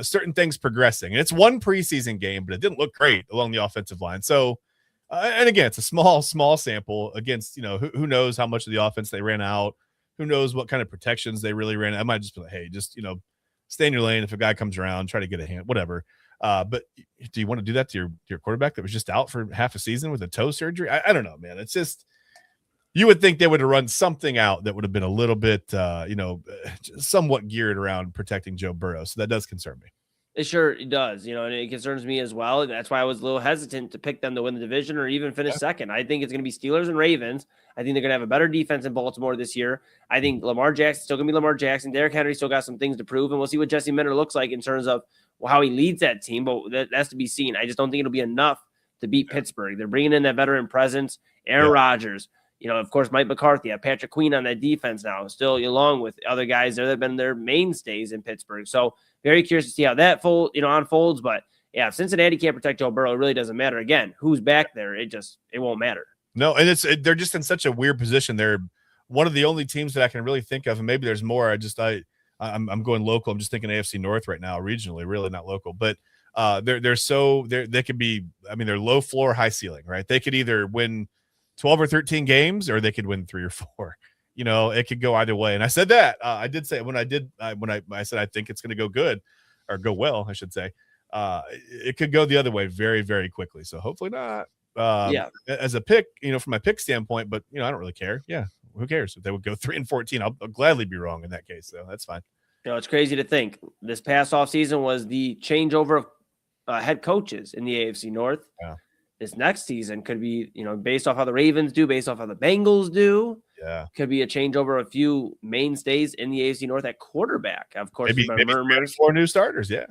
certain things progressing. And it's one preseason game, but it didn't look great along the offensive line. So, and again, it's a small sample against who knows how much of the offense they ran out. Who knows what kind of protections they really ran. I might just be like, hey, just stay in your lane. If a guy comes around, try to get a hand, whatever. But do you want to do that to your quarterback that was just out for half a season with a toe surgery? I don't know, man. It's just. You would think they would have run something out that would have been a little bit, somewhat geared around protecting Joe Burrow. So that does concern me. It sure does, and it concerns me as well. That's why I was a little hesitant to pick them to win the division or even finish second. I think it's going to be Steelers and Ravens. I think they're going to have a better defense in Baltimore this year. I think Lamar Jackson's still going to be Lamar Jackson. Derrick Henry still got some things to prove, and we'll see what Jesse Minter looks like in terms of how he leads that team, but that's to be seen. I just don't think it'll be enough to beat Pittsburgh. They're bringing in that veteran presence, Aaron Rodgers. Of course, Mike McCarthy, Patrick Queen on that defense now, still along with other guys there that have been their mainstays in Pittsburgh. So very curious to see how that unfolds. But yeah, if Cincinnati can't protect Joe Burrow, it really doesn't matter. Again, who's back there? It won't matter. No, and they're just in such a weird position. They're one of the only teams that I can really think of, and maybe there's more. I'm going local. I'm just thinking AFC North right now, regionally, really not local. But they could be. I mean, they're low floor, high ceiling, right? They could either win 12 or 13 games, or they could win 3 or 4. It could go either way. And I said that I did say when I said I think it's going to go good or go well, I should say. It could go the other way very, very quickly. So hopefully not. As a pick, from my pick standpoint, but I don't really care. Yeah, who cares if they would go 3 and 14? I'll gladly be wrong in that case. So that's fine. It's crazy to think this past offseason was the changeover of head coaches in the AFC North. Yeah. This next season could be, based off how the Ravens do, based off how the Bengals do. Yeah. Could be a changeover of a few mainstays in the AFC North at quarterback. Of course, maybe 4 new starters. Yeah.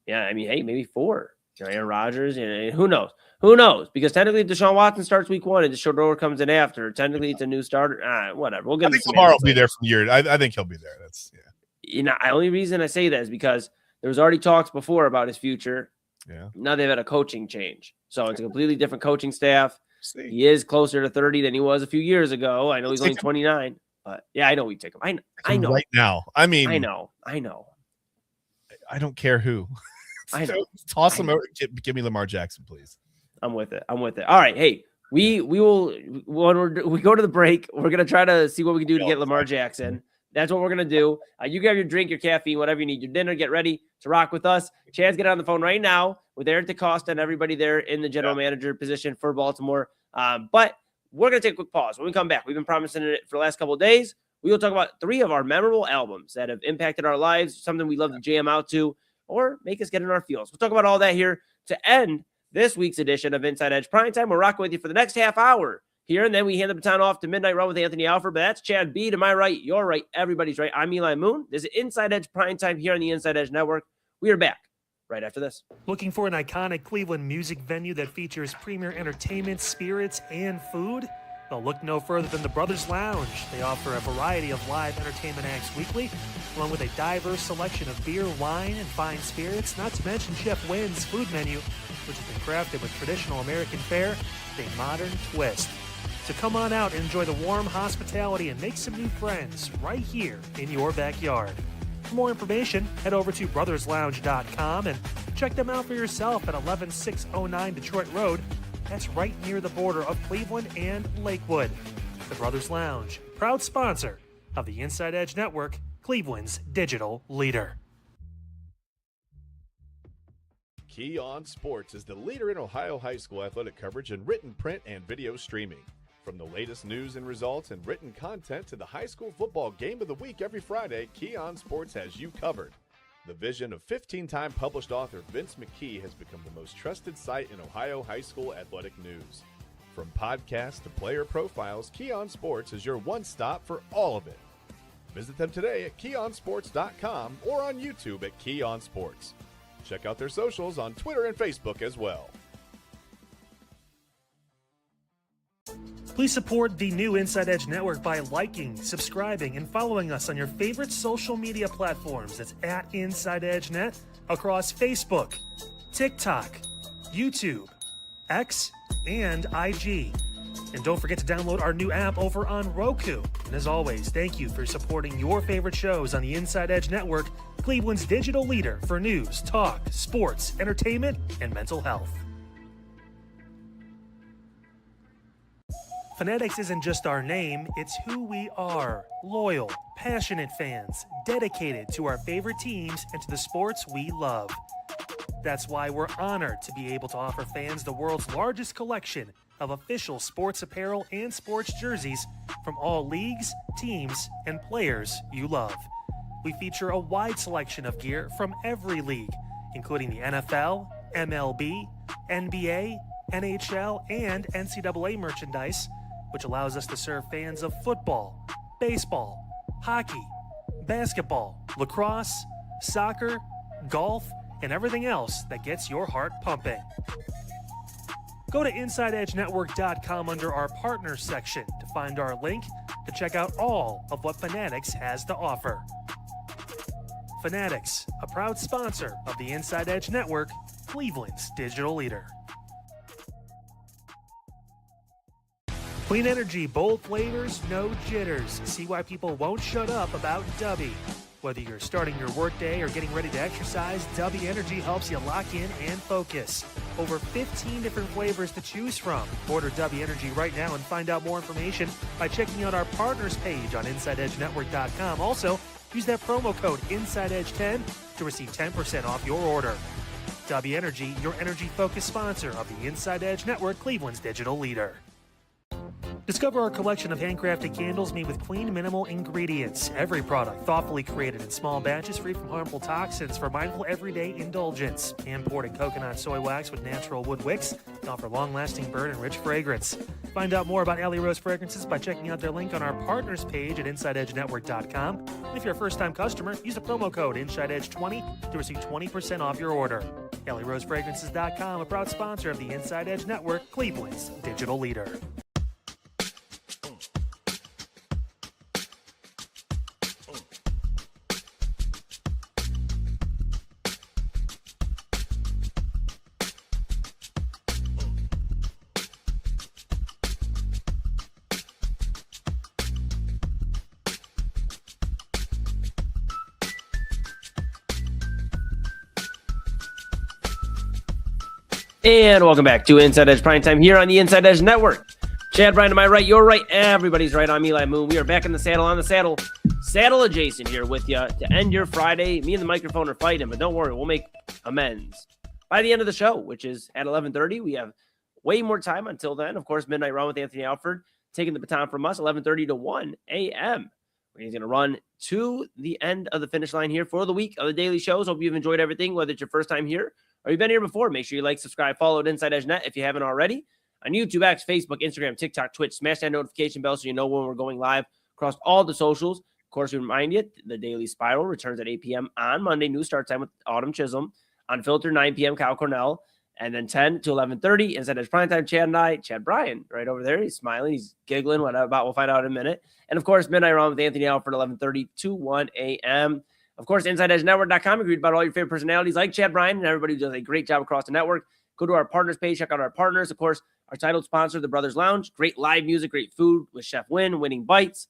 Yeah. I mean, hey, maybe 4. Aaron Rodgers, and who knows? Who knows? Because technically, Deshaun Watson starts week 1 and Deshaun comes in after. Technically, it's a new starter. Whatever. We'll get. I think Lamar will be there from year. I think he'll be there. That's The only reason I say that is because there was already talks before about his future. Yeah. Now they've had a coaching change, so it's a completely different coaching staff. He is closer to 30 than he was a few years ago. I know he's only 29, but yeah, I know we take him. I know right now. I mean, I know. I don't care who. Toss him over. Give me Lamar Jackson, please. I'm with it. All right. Hey, we will when we go to the break. We're gonna try to see what we can do to get Lamar Jackson. That's what we're going to do. You grab your drink, your caffeine, whatever you need, your dinner, get ready to rock with us. Chad's getting on the phone right now with Eric DeCosta and everybody there in the general manager position for Baltimore. But we're going to take a quick pause. When we come back, we've been promising it for the last couple of days. We will talk about 3 of our memorable albums that have impacted our lives, something we love to jam out to, or make us get in our feels. We'll talk about all that here to end this week's edition of Inside Edge Primetime. We're rocking with you for the next half hour here, and then we hand the baton off to Midnight Run with Anthony Alford. But that's Chad B to my right, your right, everybody's right. I'm Eli Moon. This is Inside Edge Primetime here on the Inside Edge Network. We are back right after this. Looking for an iconic Cleveland music venue that features premier entertainment, spirits, and food? Well, look no further than the Brothers Lounge. They offer a variety of live entertainment acts weekly, along with a diverse selection of beer, wine, and fine spirits, not to mention Chef Wynn's food menu, which has been crafted with traditional American fare with a modern twist. So come on out and enjoy the warm hospitality and make some new friends right here in your backyard. For more information, head over to brotherslounge.com and check them out for yourself at 11609 Detroit Road. That's right near the border of Cleveland and Lakewood. The Brothers Lounge, proud sponsor of the Inside Edge Network, Cleveland's digital leader. Key On Sports is the leader in Ohio high school athletic coverage in written, print, and video streaming. From the latest news and results and written content to the high school football game of the week every Friday, Key On Sports has you covered. The vision of 15-time published author Vince McKee has become the most trusted site in Ohio high school athletic news. From podcasts to player profiles, Key On Sports is your one-stop for all of it. Visit them today at keyonsports.com or on YouTube at Key On Sports. Check out their socials on Twitter and Facebook as well. Please support the new Inside Edge Network by liking, subscribing, and following us on your favorite social media platforms. That's at Inside Edge Net across Facebook, TikTok, YouTube, X, and IG. And don't forget to download our new app over on Roku. And as always, thank you for supporting your favorite shows on the Inside Edge Network, Cleveland's digital leader for news, talk, sports, entertainment, and mental health. Fanatics isn't just our name, it's who we are. Loyal, passionate fans, dedicated to our favorite teams and to the sports we love. That's why we're honored to be able to offer fans the world's largest collection of official sports apparel and sports jerseys from all leagues, teams, and players you love. We feature a wide selection of gear from every league, including the NFL, MLB, NBA, NHL, and NCAA merchandise, which allows us to serve fans of football, baseball, hockey, basketball, lacrosse, soccer, golf, and everything else that gets your heart pumping. Go to InsideEdgeNetwork.com under our partners section to find our link to check out all of what Fanatics has to offer. Fanatics, a proud sponsor of the Inside Edge Network, Cleveland's digital leader. Clean energy, bold flavors, no jitters. See why people won't shut up about Dubby. Whether you're starting your workday or getting ready to exercise, Dubby Energy helps you lock in and focus. Over 15 different flavors to choose from. Order Dubby Energy right now and find out more information by checking out our partners page on InsideEdgeNetwork.com. Also, use that promo code InsideEdge10 to receive 10% off your order. Dubby Energy, your energy-focused sponsor of the Inside Edge Network, Cleveland's digital leader. Discover our collection of handcrafted candles made with clean, minimal ingredients. Every product thoughtfully created in small batches, free from harmful toxins for mindful everyday indulgence. Imported coconut soy wax with natural wood wicks to offer long-lasting burn and rich fragrance. Find out more about Alley Rose Fragrances by checking out their link on our partners page at InsideEdgeNetwork.com. And if you're a first-time customer, use the promo code InsideEdge20 to receive 20% off your order. AlleyRoseFragrances.com, a proud sponsor of the Inside Edge Network, Cleveland's digital leader. And welcome back to Inside Edge Primetime here on the Inside Edge Network. Chad Bryan to my right, you're right, everybody's right. I'm Eli Moon. We are back in the saddle, on the saddle, saddle adjacent here with you to end your Friday. Me and the microphone are fighting, but don't worry, we'll make amends by the end of the show, which is at 11:30. We have way more time until then. Of course, Midnight Run with Anthony Alford taking the baton from us, 11:30 to 1 a.m. He's going to run to the end of the finish line here for the week of the daily shows. Hope you've enjoyed everything, whether it's your first time here or you've been here before. Make sure you like, subscribe, follow at Inside Edge Net if you haven't already. On YouTube, X, Facebook, Instagram, TikTok, Twitch, smash that notification bell so you know when we're going live across all the socials. Of course, we remind you, the Daily Spiral returns at 8 p.m. on Monday. New start time with Autumn Chisholm. Unfiltered, 9 p.m., Kyle Cornell. And then 10 to 11:30, Inside Edge Primetime, Chad and I. Chad Bryan right over there. He's smiling. He's giggling. What about? We'll find out in a minute. And, of course, Midnight Run with Anthony Alford, 11:30 to 1 a.m. Of course, InsideEdgeNetwork.com. You can read about all your favorite personalities like Chad Bryan and everybody who does a great job across the network. Go to our partners page. Check out our partners. Of course, our title sponsor, The Brothers Lounge. Great live music, great food with Chef Win, winning bites,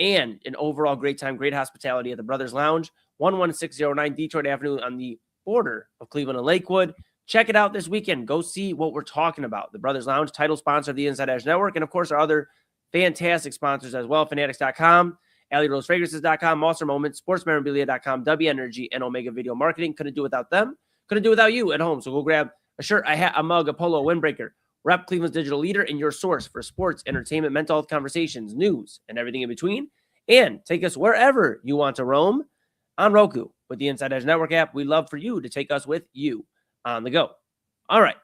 and an overall great time, great hospitality at The Brothers Lounge, 11609 Detroit Avenue on the border of Cleveland and Lakewood. Check it out this weekend. Go see what we're talking about. The Brothers Lounge, title sponsor of the Inside Edge Network, and, of course, our other fantastic sponsors as well, Fanatics.com, AlleyRoseFragrances.com, Monster Moments, SportsMemorabilia.com, W Energy, and Omega Video Marketing. Couldn't do without them. Couldn't do without you at home. So go grab a shirt, a hat, a mug, a polo, a windbreaker. Rep Cleveland's digital leader and your source for sports, entertainment, mental health conversations, news, and everything in between. And take us wherever you want to roam on Roku with the Inside Edge Network app. We love for you to take us with you on the go. All right.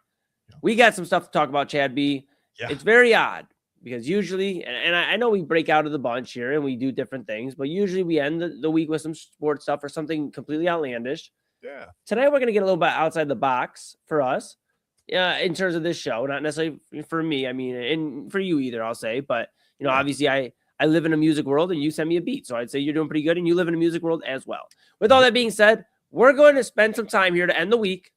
We got some stuff to talk about, Chad B. Yeah. It's very odd because usually, and I know we break out of the bunch here and we do different things, but usually we end the week with some sports stuff or something completely outlandish. Yeah. Tonight, we're going to get a little bit outside the box for us in terms of this show, not necessarily for me. I mean, and for you either, I'll say, but you know, obviously I live in a music world and you send me a beat. So I'd say you're doing pretty good and you live in a music world as well. With all that being said, we're going to spend some time here to end the week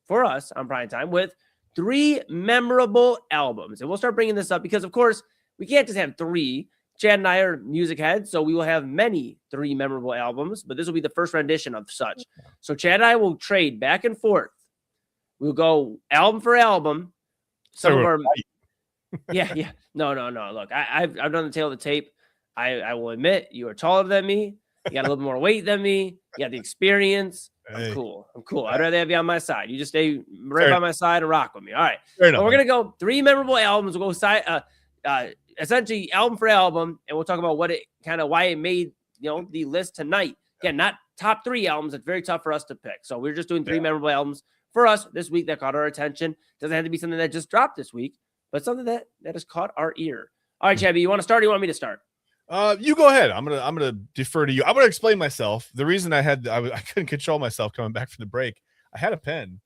for us on Prime Time with 3 memorable albums. And we'll start bringing this up because, of course, we can't just have 3. Chad and I are music heads, so we will have many 3 memorable albums, but this will be the first rendition of such. So Chad and I will trade back and forth. We'll go album for album. Some of our yeah. No. Look, I've done the tail of the tape. I will admit you are taller than me. You got a little bit more weight than me. You got the experience. I'm cool. I'd rather have you on my side. You just stay right by my side and rock with me. All right. So we're gonna go 3 memorable albums. We'll go essentially album for album, and we'll talk about what it why it made the list tonight. Again, not top 3 albums. It's very tough for us to pick. So we're just doing 3 memorable albums for us this week that caught our attention. Doesn't have to be something that just dropped this week, but something that has caught our ear. All right, Chabby, you want to start or you want me to start? You go ahead. I'm gonna defer to you. I'm gonna explain myself. The reason I couldn't control myself coming back from the break. I had a pen,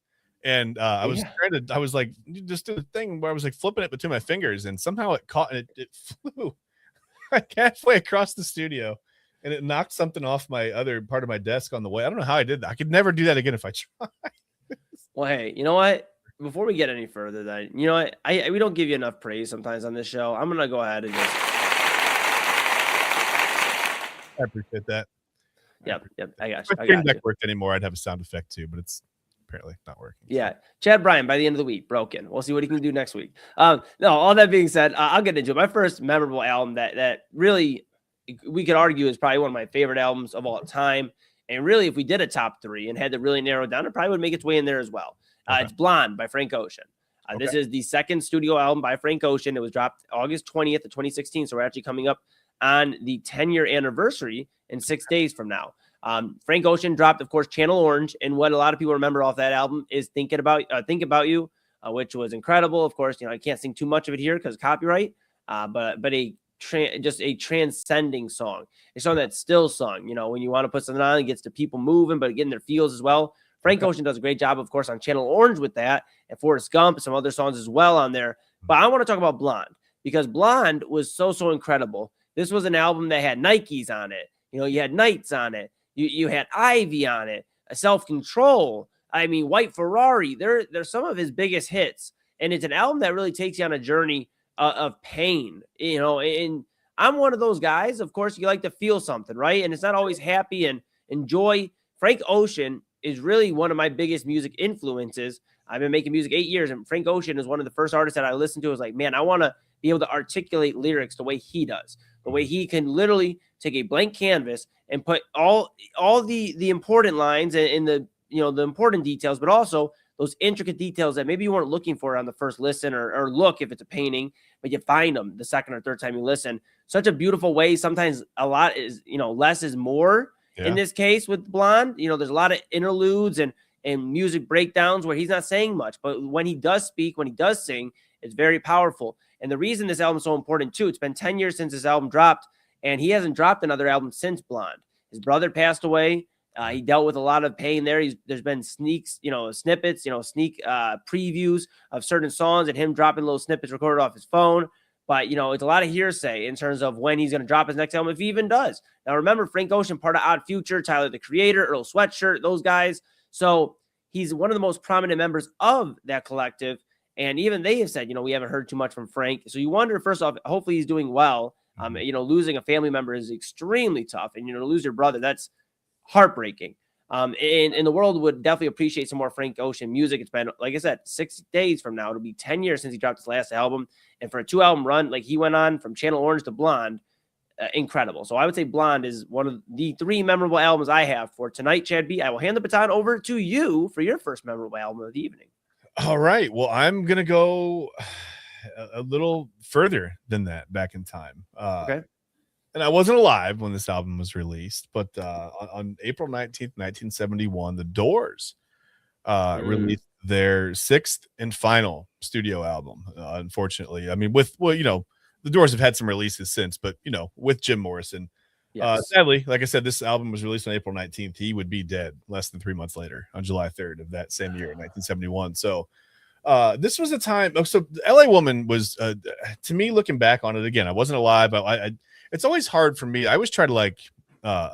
and I was like, just did a thing where I was like flipping it between my fingers, and somehow it caught and it flew like halfway across the studio, and it knocked something off my other part of my desk on the way. I don't know how I did that. I could never do that again if I tried. Well, hey, you know what? Before we get any further, then you know what? We don't give you enough praise sometimes on this show. I'm gonna go ahead and just. I appreciate that. Yep. I got If my deck worked anymore, I'd have a sound effect too, but it's apparently not working. Yeah, Chad Bryan by the end of the week broken. We'll see what he can do next week. No, all that being said, I'll get into it. My first memorable album that really we could argue is probably one of my favorite albums of all time. And really, if we did a top 3 and had to really narrow it down, it probably would make its way in there as well. It's Blonde by Frank Ocean. This is the second studio album by Frank Ocean. It was dropped August 20th of 2016. So we're actually coming up on the 10-year anniversary in 6 days from now. Frank Ocean dropped, of course, Channel Orange. And what a lot of people remember off that album is Think About You, which was incredible. Of course, I can't sing too much of it here because copyright, but just a transcending song. A song that's still sung, when you want to put something on, it gets the people moving, but getting their feels as well. Frank Ocean does a great job, of course, on Channel Orange with that, and Forrest Gump, some other songs as well on there. But I want to talk about Blonde because Blonde was so incredible. This was an album that had Nikes on it. You had Knights on it. You had Ivy on it. Self-Control. I mean, White Ferrari. They're some of his biggest hits, and it's an album that really takes you on a journey of pain. And I'm one of those guys. Of course, you like to feel something, right? And it's not always happy and joy. Frank Ocean is really one of my biggest music influences. I've been making music 8 years, and Frank Ocean is one of the first artists that I listened to. I was like, man, I want to be able to articulate lyrics the way he does, the way he can literally take a blank canvas and put all the important lines and the important details, but also those intricate details that maybe you weren't looking for on the first listen or look if it's a painting, but you find them the second or third time you listen. Such a beautiful way. Sometimes a lot is, less is more. In this case with Blonde, there's a lot of interludes and music breakdowns where he's not saying much, but when he does speak, when he does sing, it's very powerful. And the reason this album is so important too, it's been 10 years since this album dropped, and he hasn't dropped another album since Blonde. His brother passed away. He dealt with a lot of pain there. There's been snippets, sneak previews of certain songs and him dropping little snippets recorded off his phone. But, it's a lot of hearsay in terms of when he's going to drop his next album, if he even does. Now, remember, Frank Ocean, part of Odd Future, Tyler, the Creator, Earl Sweatshirt, those guys. So he's one of the most prominent members of that collective. And even they have said, we haven't heard too much from Frank. So you wonder, first off, hopefully he's doing well. Losing a family member is extremely tough. And, to lose your brother, that's heartbreaking. And the world would definitely appreciate some more Frank Ocean music. It's been, like I said, 6 days from now, it'll be 10 years since he dropped his last album. And for a 2-album run, like he went on from Channel Orange to Blonde, incredible. So I would say Blonde is one of the 3 memorable albums I have for tonight, Chad B. I will hand the baton over to you for your first memorable album of the evening. All right. Well, I'm going to go a little further than that back in time. Okay. And I wasn't alive when this album was released, but on April 19th, 1971, The Doors released their 6th and final studio album. Unfortunately, I mean, the Doors have had some releases since, but with Jim Morrison. Yes. Sadly, like I said, this album was released on April 19th. He would be dead less than 3 months later on July 3rd of that same year, 1971. So this was a time. So LA Woman was, to me, looking back on it again, I wasn't alive. It's always hard for me. I always try to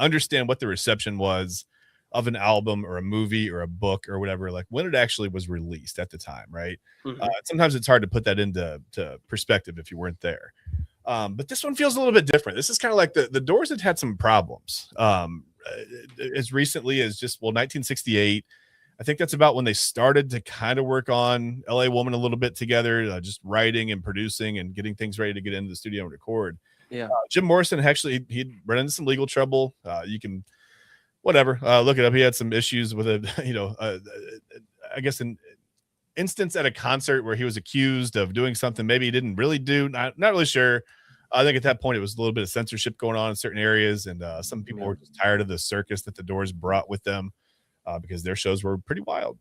understand what the reception was of an album or a movie or a book or whatever, like when it actually was released at the time. Right. Mm-hmm. Sometimes it's hard to put that into perspective if you weren't there. But this one feels a little bit different. This is kind of like the Doors had some problems as recently as 1968. I think that's about when they started to kind of work on LA Woman a little bit together, just writing and producing and getting things ready to get into the studio and record. Yeah. Jim Morrison actually, he'd run into some legal trouble. You can, whatever, look it up. He had some issues with I guess an instance at a concert where he was accused of doing something maybe he didn't really do. Not really sure. I think at that point it was a little bit of censorship going on in certain areas, and some people were just tired of the circus that the Doors brought with them because their shows were pretty wild.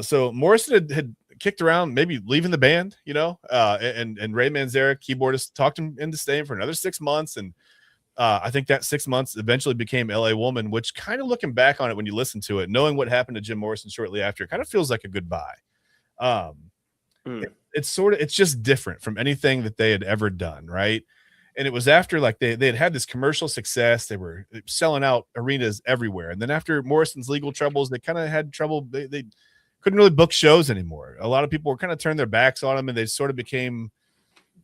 So Morrison had kicked around, maybe leaving the band, and Ray Manzarek, keyboardist, talked him into staying for another 6 months, and I think that 6 months eventually became LA Woman, which kind of looking back on it when you listen to it, knowing what happened to Jim Morrison shortly after, it kind of feels like a goodbye. It's just different from anything that they had ever done, right? And it was after like they had this commercial success, they were selling out arenas everywhere, and then after Morrison's legal troubles, they kind of had trouble. They couldn't really book shows anymore. A lot of people were kind of turned their backs on them, and they sort of became,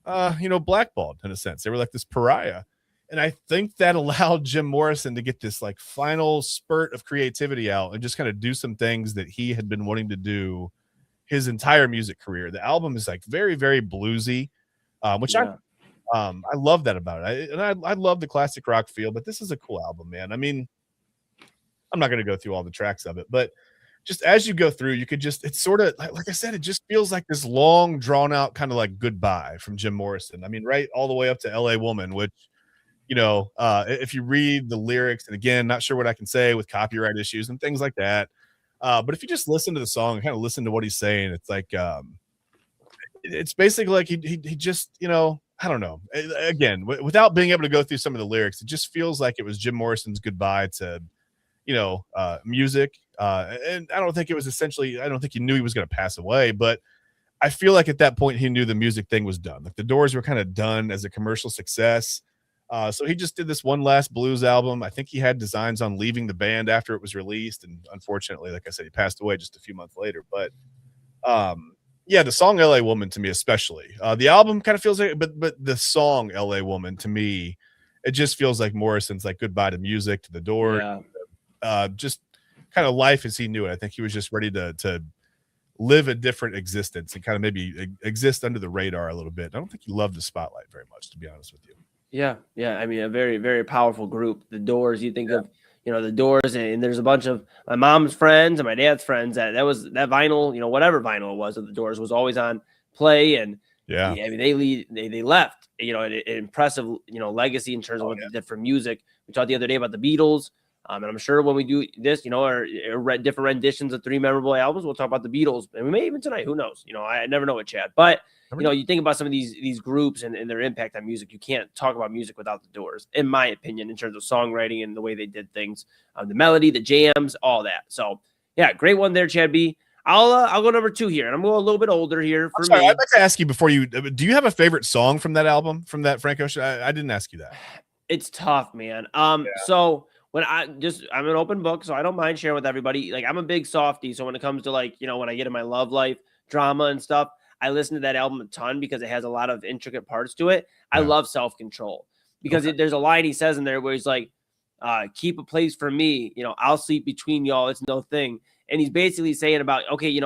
blackballed in a sense. They were like this pariah. And I think that allowed Jim Morrison to get this like final spurt of creativity out and just kind of do some things that he had been wanting to do his entire music career. The album is like very, very bluesy, which I love that about it. I love the classic rock feel, but this is a cool album, man. I mean, I'm not going to go through all the tracks of it, but just as you go through, you could just, it's sort of like I said, it just feels like this long drawn out kind of like goodbye from Jim Morrison. I mean, right all the way up to LA Woman, which, if you read the lyrics, and again, not sure what I can say with copyright issues and things like that. But if you just listen to the song and kind of listen to what he's saying, it's like, it's basically like he just, I don't know. Again, without being able to go through some of the lyrics, it just feels like it was Jim Morrison's goodbye to, music. And I don't think it was I don't think he knew he was going to pass away, but I feel like at that point he knew the music thing was done. Like the Doors were kind of done as a commercial success. So he just did this one last blues album. I think he had designs on leaving the band after it was released. And unfortunately, like I said, he passed away just a few months later. But the song LA Woman to me, especially the album kind of feels like, but the song LA Woman to me, it just feels like Morrison's like goodbye to music, to the Doors, just kind of life as he knew it. I think he was just ready to live a different existence and kind of maybe exist under the radar a little bit. I don't think he loved the spotlight very much, to be honest with you. Yeah. I mean, a very, very powerful group. The Doors, you think of, the Doors, and there's a bunch of my mom's friends and my dad's friends that vinyl, whatever vinyl it was of the Doors was always on play. And I mean, they left, an impressive, legacy in terms of what they did for music. We talked the other day about the Beatles. And I'm sure when we do this, or different renditions of 3 memorable albums, we'll talk about the Beatles, and we may even tonight. Who knows? I never know with Chad. But you think about some of these groups and their impact on music. You can't talk about music without the Doors, in my opinion, in terms of songwriting and the way they did things, the melody, the jams, all that. So yeah, great one there, Chad B. I'll go number 2 here, and I'm going a little bit older here for me. I'd like to ask you before do you have a favorite song from that album, from that Frank Ocean? I didn't ask you that. It's tough, man. So. When I'm an open book, so I don't mind sharing with everybody. Like, I'm a big softie. So when it comes to when I get in my love life drama and stuff, I listen to that album a ton because it has a lot of intricate parts to it. I love Self-Control because there's a line he says in there where he's like, keep a place for me. I'll sleep between y'all. It's no thing. And he's basically saying about, okay,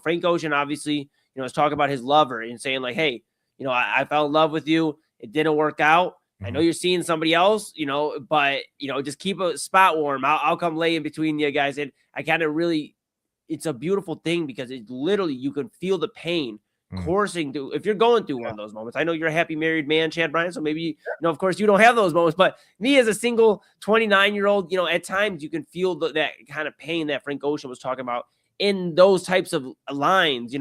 Frank Ocean, obviously, is talking about his lover and saying like, hey, I fell in love with you. It didn't work out. I know you're seeing somebody else, but, just keep a spot warm. I'll come lay in between you guys. And I kind of it's a beautiful thing because it literally, you can feel the pain coursing through. If you're going through one of those moments, I know you're a happy married man, Chad Bryan. So maybe, of course you don't have those moments, but me as a single 29-year-old, at times you can feel that kind of pain that Frank Ocean was talking about in those types of lines.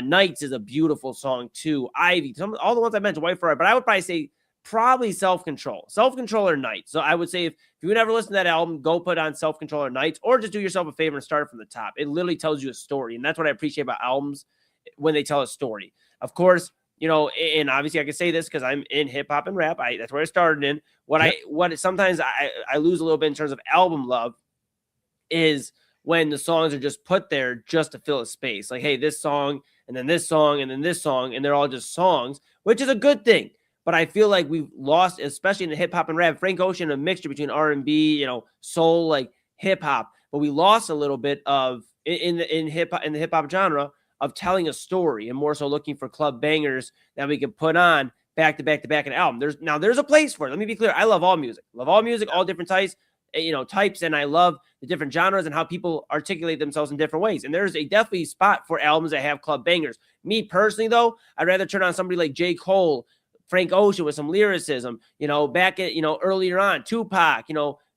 Nights is a beautiful song too. Ivy, all the ones I mentioned, White Ferrari, but I would probably say probably Self-Control or Nights. So I would say if you would ever listen to that album, go put on Self-Control or Nights, or just do yourself a favor and start from the top. It literally tells you a story. And that's what I appreciate about albums when they tell a story. Of course, and obviously I can say this because I'm in hip hop and rap. That's where I started in. Sometimes I lose a little bit in terms of album love is when the songs are just put there just to fill a space. Like, hey, this song, and then this song, and then this song, and they're all just songs, which is a good thing. But I feel like we've lost, especially in the hip hop and rap, Frank Ocean, a mixture between R&B, soul, like hip hop. But we lost a little bit of in the hip hop genre of telling a story and more so looking for club bangers that we can put on back to back to back an album. There's a place for it. Let me be clear. I love all music, all different types, and I love the different genres and how people articulate themselves in different ways. And there's a definitely spot for albums that have club bangers. Me personally, though, I'd rather turn on somebody like J. Cole, Frank Ocean with some lyricism, back at, earlier on, Tupac,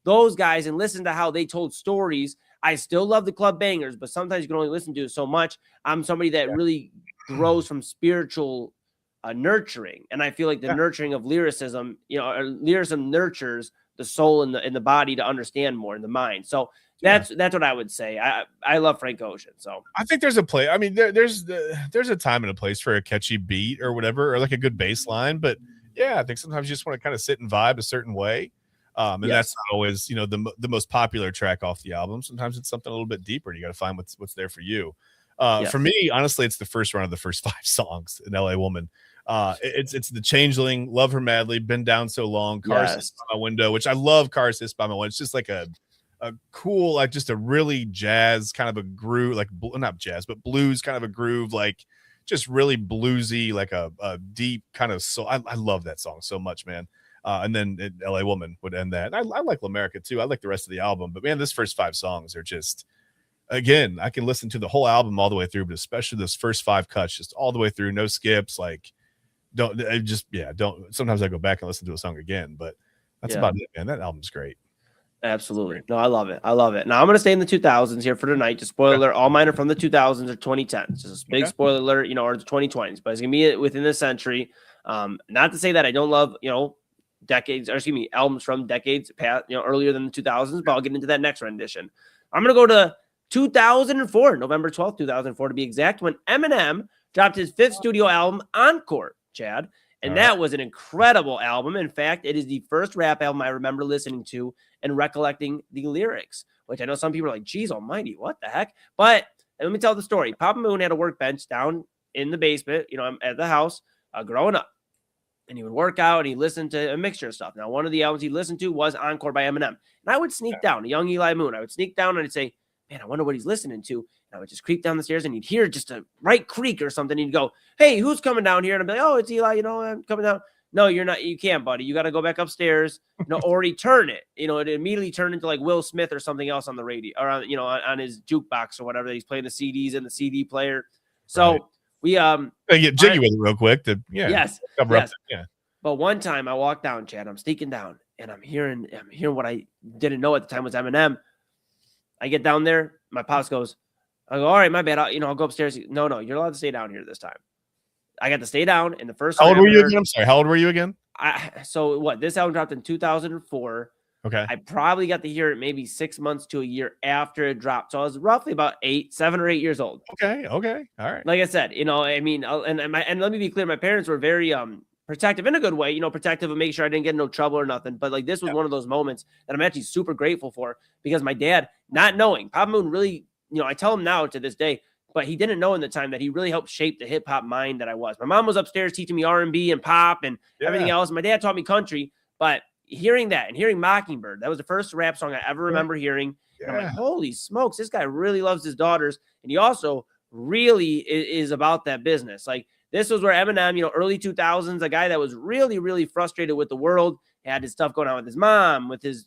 those guys, and listen to how they told stories. I still love the club bangers, but sometimes you can only listen to it so much. I'm somebody that really grows from spiritual nurturing. And I feel like the nurturing of lyricism, lyricism nurtures the soul and the body to understand more in the mind. So that's what I would say. I love Frank Ocean. So I think there's a play. I mean, there's a time and a place for a catchy beat or whatever, or like a good bass line. But yeah, I think sometimes you just want to kind of sit and vibe a certain way. And that's not always, the most popular track off the album. Sometimes it's something a little bit deeper. You got to find what's there for you. For me, honestly, it's the first round of the first 5 songs in LA Woman. It's The Changeling, Love Her Madly, Been Down So Long, Cars Hiss by My Window, which I love. Cars Hiss by My Window. It's just like a cool, like just a really jazz kind of a groove, like not jazz, but blues kind of a groove, like just really bluesy, like a deep kind of soul. I love that song so much, man. And then LA Woman would end that. I like L'America too. I like the rest of the album, but man, this first 5 songs are just, again, I can listen to the whole album all the way through, but especially this first 5 cuts, just all the way through, no skips. Like, don't. Sometimes I go back and listen to a song again, but that's about it, man. That album's great. Absolutely. No, I love it. Now I'm going to stay in the 2000s here for tonight. Just spoiler alert, all mine are from the 2000s or 2010s. Just a big spoiler alert, or the 2020s, but it's going to be within this century. Not to say that I don't love, albums from decades past, earlier than the 2000s, but I'll get into that next rendition. I'm going to go to 2004, November 12th, 2004 to be exact, when Eminem dropped his 5th studio album, Encore, Chad. And that was an incredible album. In fact, it is the first rap album I remember listening to and recollecting the lyrics, which I know some people are like, geez almighty, what the heck? But let me tell the story. Papa Moon had a workbench down in the basement, at the house growing up. And he would work out and he listened to a mixture of stuff. Now, one of the albums he listened to was Encore by Eminem. And I would sneak down, a young Eli Moon. I would sneak down and I'd say, man, I wonder what he's listening to. And I would just creep down the stairs and he'd hear just a right creak or something. He'd go, hey, who's coming down here? And I'd be like, oh, it's Eli, I'm coming down. No, you're not. You can't, buddy. You got to go back upstairs, or return it. It immediately turned into like Will Smith or something else on the radio or on his jukebox or whatever. He's playing the CDs in the CD player. So we get jiggy with it real quick. Yes. But one time I walked down, Chad. I'm sneaking down and I'm hearing what I didn't know at the time was Eminem. I get down there. My pops goes, I go, all right, my bad. I'll go upstairs. No, you're allowed to stay down here this time. I got to stay down in the first. How old were you again? I'm sorry. How old were you again? This album dropped in 2004. Okay. I probably got to hear it maybe 6 months to a year after it dropped. So I was roughly about 7 or 8 years old. Okay. All right. Like I said, and let me be clear. My parents were very protective in a good way, protective of making sure I didn't get in no trouble or nothing. But like this was one of those moments that I'm actually super grateful for because my dad, not knowing, Papa Moon really, I tell him now to this day, but he didn't know in the time that he really helped shape the hip hop mind that I was. My mom was upstairs teaching me R&B and pop and everything else. My dad taught me country, but hearing that and hearing Mockingbird, that was the first rap song I ever remember hearing. And I'm like, holy smokes, this guy really loves his daughters. And he also really is about that business. Like this was where Eminem, early 2000s, a guy that was really, really frustrated with the world, had his stuff going on with his mom, with his,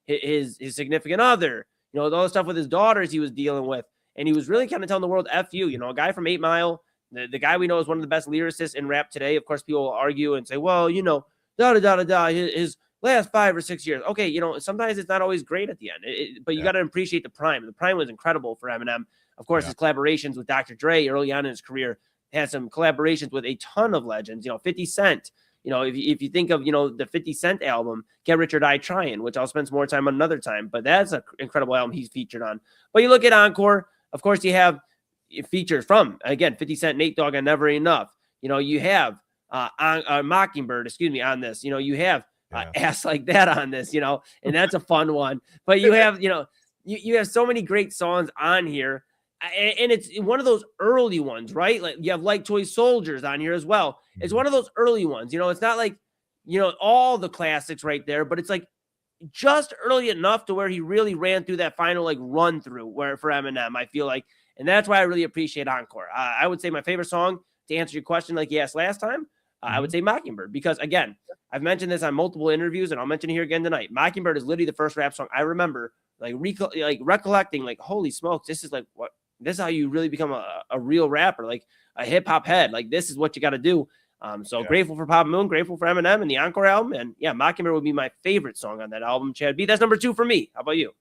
his significant other, all the stuff with his daughters he was dealing with. And he was really kind of telling the world, F you, a guy from 8 Mile, the guy we know is one of the best lyricists in rap today. Of course, people will argue and say, well, his last 5 or 6 years. Okay, sometimes it's not always great at the end, but you got to appreciate the prime. The prime was incredible for Eminem. Of course, his collaborations with Dr. Dre early on in his career, had some collaborations with a ton of legends, 50 Cent. If you think of, the 50 Cent album, Get Rich or Die Trying, which I'll spend some more time on another time, but that's an incredible album he's featured on. But you look at Encore, of course, you have features from, again, 50 Cent, Nate Dogg, and Never Enough. You have Mockingbird, on this. You have Ass Like That on this, and that's a fun one. But you have, you have so many great songs on here. And it's one of those early ones, right? Like you have Like Toy Soldiers on here as well. It's one of those early ones. It's not like, all the classics right there, but it's like just early enough to where he really ran through that final like run through where for Eminem, I feel like. And that's why I really appreciate Encore. I would say my favorite song, to answer your question like you asked last time, I would say Mockingbird, because again, I've mentioned this on multiple interviews and I'll mention it here again tonight. Mockingbird is literally the first rap song I remember recollecting, like, holy smokes, this is like what, this is how you really become a real rapper, like a hip hop head. Like this is what you got to do. So grateful for Papa Moon, grateful for Eminem and the Encore album. And yeah, Mockingbird would be my favorite song on that album, Chad B. That's number 2 for me. How about you?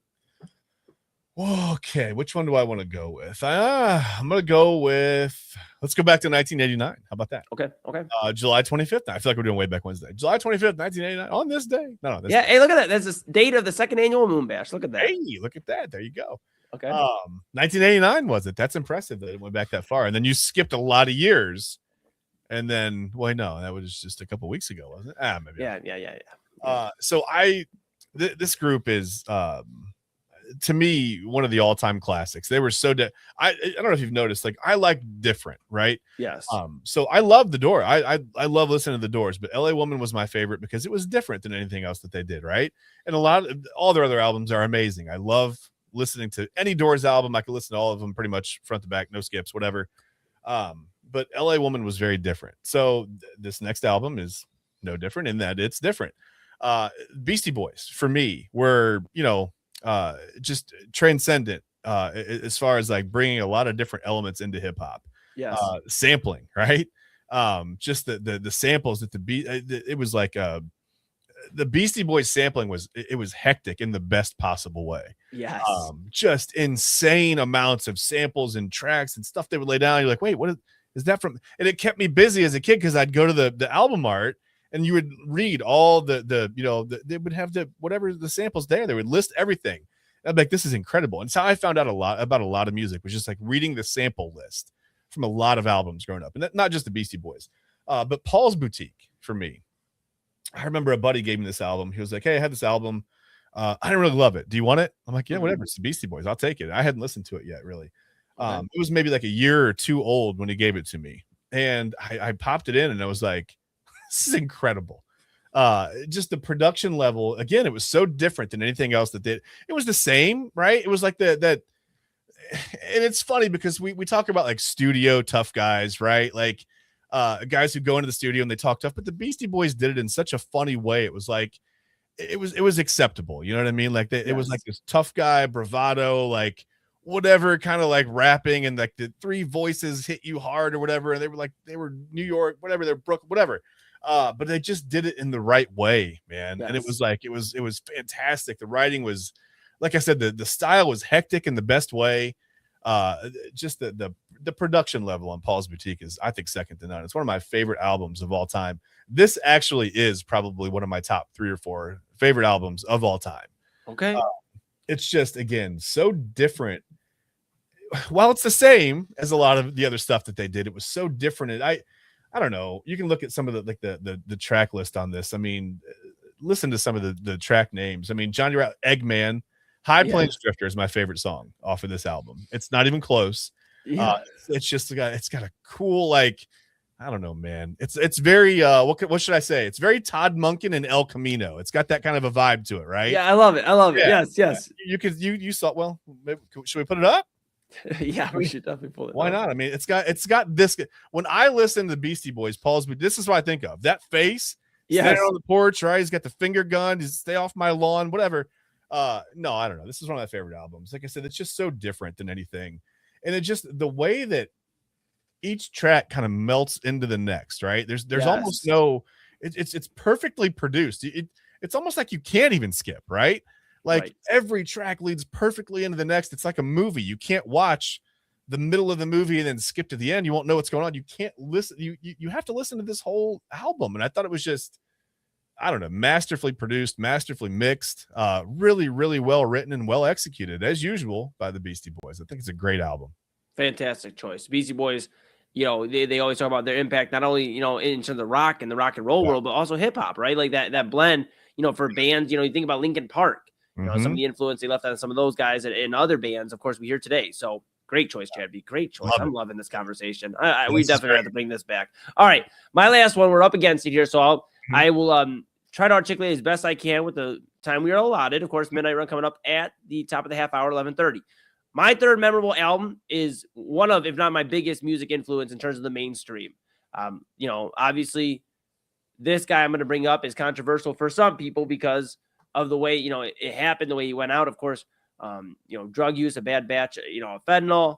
Okay, which one do I want to go with? I'm going to go with, let's go back to 1989. How about that? Okay. July 25th. I feel like we're doing way back Wednesday. July 25th, 1989. On this day. No, this day. Hey, look at that. That's the date of the second annual Moon Bash. Look at that. Hey, look at that. There you go. Okay. 1989 was it? That's impressive that it went back that far. And then you skipped a lot of years. And then, well, no, that was just a couple weeks ago, wasn't it? Maybe. Yeah. So this group is, to me, one of the all-time classics. They were so I don't know if you've noticed, like, I like different, right? Yes. So I love The Doors. I love listening to The Doors, but LA Woman was my favorite because it was different than anything else that they did, right? And all their other albums are amazing. I love listening to any Doors album. I can listen to all of them pretty much front to back, no skips, whatever. But LA Woman was very different. So this next album is no different in that it's different. Beastie Boys for me were, just transcendent as far as like bringing a lot of different elements into hip hop. Yes. Sampling, right? Just the samples that it was like the Beastie Boys sampling was hectic in the best possible way. Yes. Just insane amounts of samples and tracks and stuff they would lay down. You're like, wait, what is that from? And it kept me busy as a kid because I'd go to the album art and you would read all they would have whatever the samples there. They would list everything. And I'd be like, this is incredible. And it's how I found out about a lot of music, was just like reading the sample list from a lot of albums growing up. And not just the Beastie Boys, but Paul's Boutique for me. I remember a buddy gave me this album. He was like, hey, I had this album. I didn't really love it. Do you want it? I'm like, yeah, whatever. It's the Beastie Boys. I'll take it. I hadn't listened to it yet, really. It was maybe like a year or two old when he gave it to me. And I popped it in and I was like, this is incredible. Just the production level. Again, it was so different than anything else that did. It was the same, right? It was like that. And it's funny because we talk about like studio tough guys, right? Like guys who go into the studio and they talk tough, but the Beastie Boys did it in such a funny way. It was like, it was acceptable. You know what I mean? Like it was like this tough guy, bravado, like whatever, kind of like rapping, and like the three voices hit you hard or whatever. And they were New York, whatever, they're Brooklyn, whatever. But they just did it in the right way, man. Yes. And it was like, it was fantastic. The writing was, like I said, the style was hectic in the best way. Just the production level on Paul's Boutique is, I think, second to none. It's one of my favorite albums of all time. This actually is probably one of my top 3 or 4 favorite albums of all time. Okay. It's just, again, so different. While it's the same as a lot of the other stuff that they did, it was so different. And I don't know. You can look at some of the track list on this. I mean, listen to some of the track names. I mean, Johnny Ratt, Eggman, High Plains Drifter is my favorite song off of this album. It's not even close. Yeah. It's just it's got a cool, like, I don't know, man. It's very what should I say? It's very Todd Monken and El Camino. It's got that kind of a vibe to it, right? Yeah, I love it. Yeah. Yes. You saw. Well, maybe, should we put it up? Yeah, we should definitely pull it. Why not? I mean, it's got this. When I listen to the Beastie Boys, this is what I think of. That face, standing on the porch, right? He's got the finger gun. He's stay off my lawn, whatever. No, I don't know. This is one of my favorite albums. Like I said, it's just so different than anything, and it just, the way that each track kind of melts into the next, right? There's almost no. It's perfectly produced. It's almost like you can't even skip, right? Like every track leads perfectly into the next. It's like a movie. You can't watch the middle of the movie and then skip to the end. You won't know what's going on. You can't listen. You have to listen to this whole album. And I thought it was just, I don't know, masterfully produced, masterfully mixed, really, really well written and well executed, as usual, by the Beastie Boys. I think it's a great album. Fantastic choice. Beastie Boys, they always talk about their impact, not only, in terms of the rock and the rock and roll world, but also hip hop, right? Like that blend, for bands, you think about Linkin Park. Some of the influence they left on some of those guys and other bands, of course, we hear today. So great choice, Chad B. Great choice. I'm loving this conversation. We definitely have to bring this back. All right. My last one, we're up against it here. So I will try to articulate as best I can with the time we are allotted. Of course, Midnight Run coming up at the top of the half hour, 11:30. My third memorable album is one of, if not my biggest music influence in terms of the mainstream. Obviously, this guy I'm going to bring up is controversial for some people because of the way, it happened, the way he went out, of course, drug use, a bad batch, of fentanyl.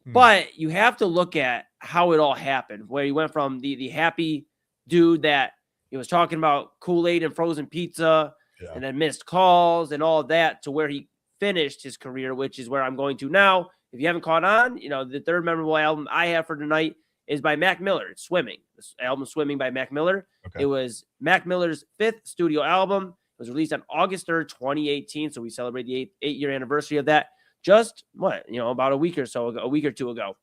But you have to look at how it all happened, where he went from the happy dude that he was talking about Kool-Aid and frozen pizza and then missed calls and all of that to where he finished his career, which is where I'm going to now. If you haven't caught on, the third memorable album I have for tonight is by Mac Miller. It's Swimming. This album Swimming by Mac Miller. Okay. It was Mac Miller's 5th studio album. It was released on August 3rd, 2018. So we celebrate the 8-year anniversary of that just about a week or two ago.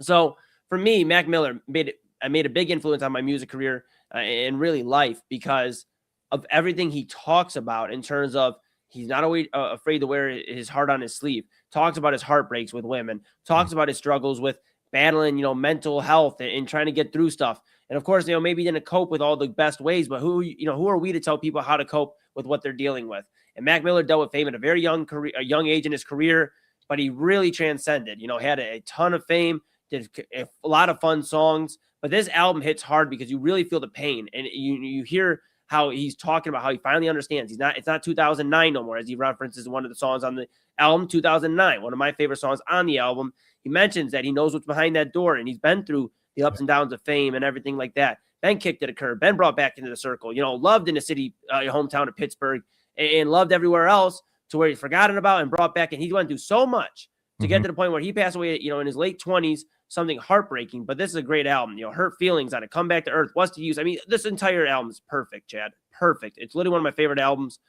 So for me, Mac Miller made a big influence on my music career and really life because of everything he talks about in terms of he's not always afraid to wear his heart on his sleeve, talks about his heartbreaks with women, talks about his struggles with battling, mental health and trying to get through stuff. And of course, maybe he didn't cope with all the best ways, but who are we to tell people how to cope with what they're dealing with? And Mac Miller dealt with fame at a very young age in his career, but he really transcended, had a ton of fame, did a lot of fun songs, but this album hits hard because you really feel the pain and you hear how he's talking about how he finally understands. It's not 2009 no more, as he references one of the songs on the album, 2009, one of my favorite songs on the album. He mentions that he knows what's behind that door and he's been through the ups and downs of fame and everything like that. Ben kicked at a curb, Ben brought back into the circle, loved in the city, hometown of Pittsburgh and loved everywhere else to where he's forgotten about and brought back. And he went through so much to get to the point where he passed away, in his late 20s, something heartbreaking, but this is a great album. Hurt Feelings on it, Come Back to Earth, What's to Use. I mean, this entire album is perfect, Chad. Perfect. It's literally one of my favorite albums.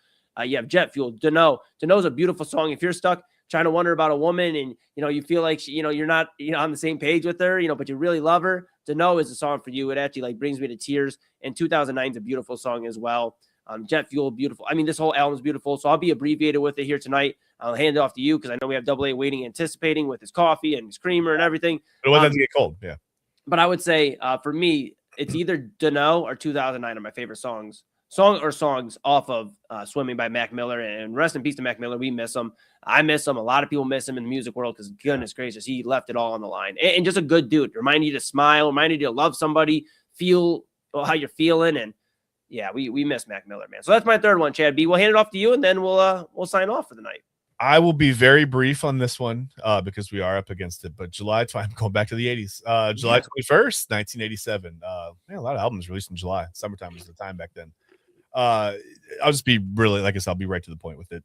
You have Jet Fuel, Dunno. Dunno's a beautiful song. If you're stuck trying to wonder about a woman and, you feel like, you're not, on the same page with her, but you really love her, Dunno is a song for you. It actually brings me to tears. And 2009 is a beautiful song as well. Jet Fuel, beautiful. I mean, this whole album is beautiful. So I'll be abbreviated with it here tonight. I'll hand it off to you because I know we have Double A waiting, anticipating with his coffee and his creamer and everything. But it doesn't get cold. Yeah. But I would say for me, it's either Dunno or 2009 are my favorite songs off of Swimming by Mac Miller. And rest in peace to Mac Miller. We miss him. I miss him. A lot of people miss him in the music world because goodness gracious, he left it all on the line. And just a good dude. Reminding you to smile, reminding you to love somebody, feel how you're feeling. And yeah, we miss Mac Miller, man. So that's my third one, Chad B. We'll hand it off to you and then we'll sign off for the night. I will be very brief on this one because we are up against it. But I'm going back to the 80s. July 21st, 1987. A lot of albums released in July. Summertime was the time back then. I'll just be really, like I said, I'll be right to the point with it.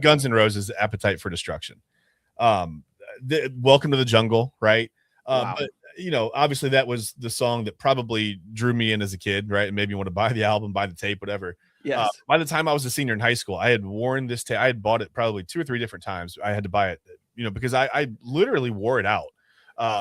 Guns N' Roses, Appetite for Destruction. Welcome to the Jungle, right? Wow. But, obviously that was the song that probably drew me in as a kid, right? And made me want to buy the album, buy the tape, whatever. Yes. By the time I was a senior in high school, I had worn this tape. I had bought it probably 2 or 3 different times. I had to buy it, because I literally wore it out.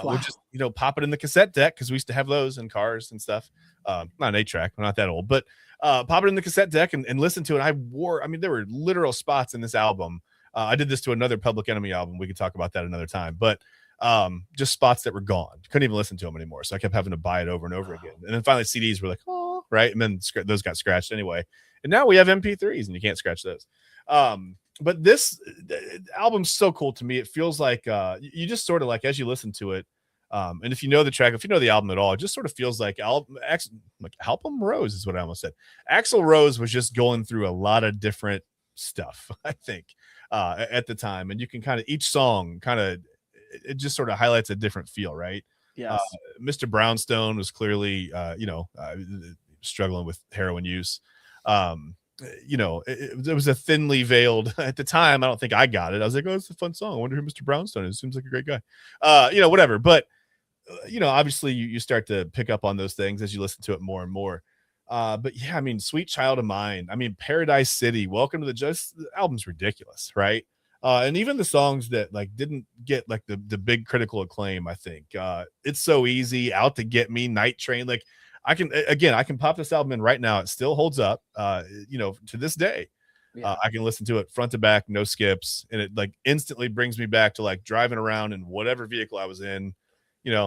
Would just, pop it in the cassette deck because we used to have those in cars and stuff. Not an 8-track, I'm not that old, but pop it in the cassette deck and listen to it. There were literal spots in this album. I did this to another Public Enemy album. We could talk about that another time, but just spots that were gone. Couldn't even listen to them anymore. So I kept having to buy it over and over again. And then finally CDs were like, oh, right. And then those got scratched anyway. And now we have MP3s and you can't scratch those. But this album's so cool to me. It feels like you just sort of like, as you listen to it, and if you know the track, if you know the album at all, it just sort of feels like Album Rose is what I almost said. Axl Rose was just going through a lot of different stuff, I think, at the time. And you can each song it just sort of highlights a different feel, right? Yes. Mr. Brownstone was clearly, struggling with heroin use. It was a thinly veiled at the time. I don't think I got it. I was like, oh, it's a fun song. I wonder who Mr. Brownstone is. Seems like a great guy. Whatever. But, obviously you start to pick up on those things as you listen to it more and more. But yeah, I mean, Sweet Child of Mine. I mean, Paradise City, Welcome to the album's ridiculous, right? And even the songs that didn't get the big critical acclaim, I think. It's So Easy, Out to Get Me, Night Train. I can pop this album in right now. It still holds up, to this day. Yeah. I can listen to it front to back, no skips. And it instantly brings me back to driving around in whatever vehicle I was in,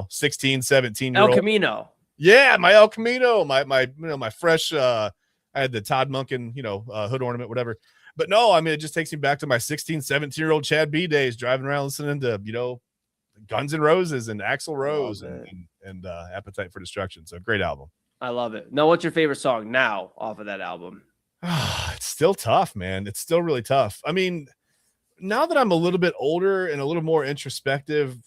16, 17 year old. El Camino. Yeah. My El Camino, my fresh, I had the Todd Monken, hood ornament, whatever. But no, I mean, it just takes me back to my 16, 17-year-old Chad B days, driving around listening to, Guns N' Roses and Axl Rose and Appetite for Destruction. So great album. I love it. Now, what's your favorite song now off of that album? It's still tough, man. It's still really tough. I mean, now that I'm a little bit older and a little more introspective,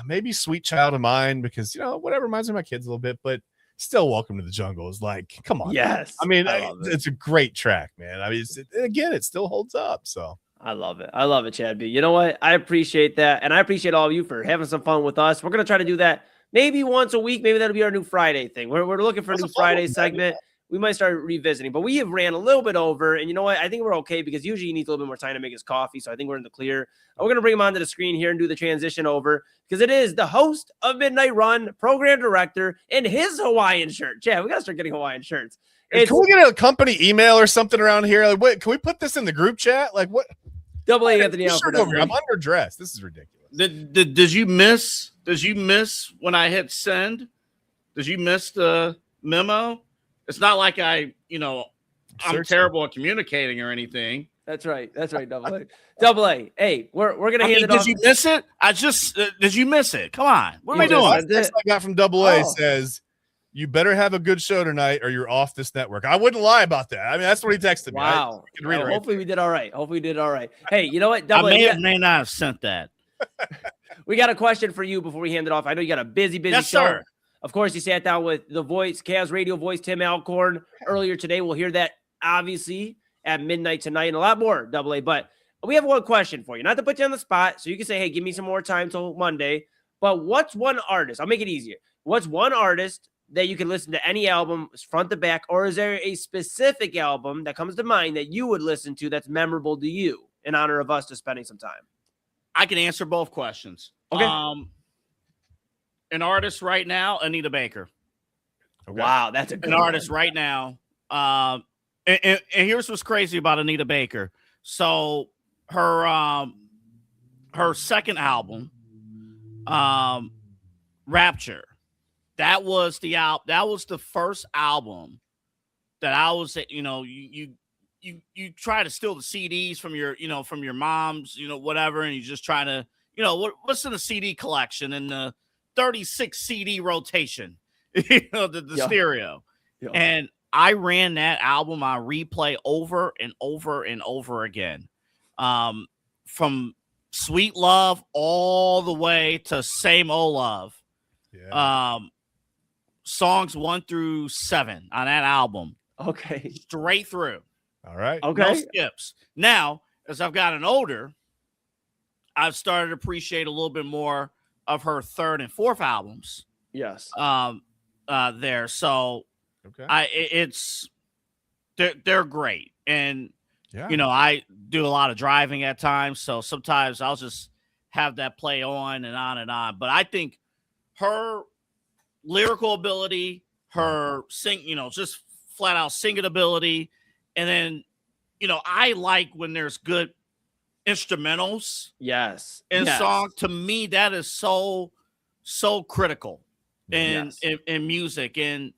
maybe Sweet Child of Mine, because, whatever reminds me of my kids a little bit, but Still Welcome to the Jungle is like, come on. Yes. I mean, I love it. it's a great track, man. I mean, again, it still holds up. So I love it. I love it, Chad B. You know what? I appreciate that. And I appreciate all of you for having some fun with us. We're going to try to do that maybe once a week. Maybe that'll be our new Friday thing. We're looking for a new Friday segment. We might start revisiting, but we have ran a little bit over. And you know what? I think we're okay because usually he needs a little bit more time to make his coffee. So I think we're in the clear. We're going to bring him onto the screen here and do the transition over because it is the host of Midnight Run, program director, in his Hawaiian shirt. Chad, we got to start getting Hawaiian shirts. can we get a company email or something around here? Like, wait, can we put this in the group chat? Like, what? Double A Anthony Alford. I'm underdressed. This is ridiculous. Did you miss? Did you miss when I hit send? Did you miss the memo? It's not like I'm terrible at communicating or anything. That's right. Double A. Double A. Hey, we're gonna hand it off. Did you miss it? Did you miss it? Come on. What am I doing? The text I got from Double A says, "You better have a good show tonight, or you're off this network." I wouldn't lie about that. I mean, that's what he texted me. Wow. Hopefully we did all right. Hey, you know what? I may not have sent that. We got a question for you before we hand it off. I know you got a busy yes, show. Sir. Of course, you sat down with the voice, Cavs radio voice, Tim Alcorn, earlier today. We'll hear that, obviously, at midnight tonight and a lot more, Double A. But we have one question for you. Not to put you on the spot, so you can say, hey, give me some more time till Monday. But what's one artist? I'll make it easier. What's one artist that you can listen to any album front to back, or is there a specific album that comes to mind that you would listen to that's memorable to you in honor of us just spending some time? I can answer both questions. Okay. An artist right now, Anita Baker. Okay. Wow, that's a good artist right now. And here's what's crazy about Anita Baker. So her second album, Rapture, that was the first album that I was, you try to steal the CDs from your mom's, whatever, and you just try to, what's in the CD collection and the 36 CD rotation, the stereo. Yeah. And I ran that album on replay over and over and over again. From Sweet Love all the way to Same Old Love. Yeah. Songs 1 through 7 on that album. Okay. Straight through. All right. Okay. No skips. Now, as I've gotten older, I've started to appreciate a little bit more of her third and fourth albums. Yes. There. So okay. They're great. And yeah, I do a lot of driving at times. So sometimes I'll just have that play on and on and on. But I think her lyrical ability, her just flat out singing ability. And then, I like when there's good instrumentals. Yes. In song. To me, that is so critical in music. And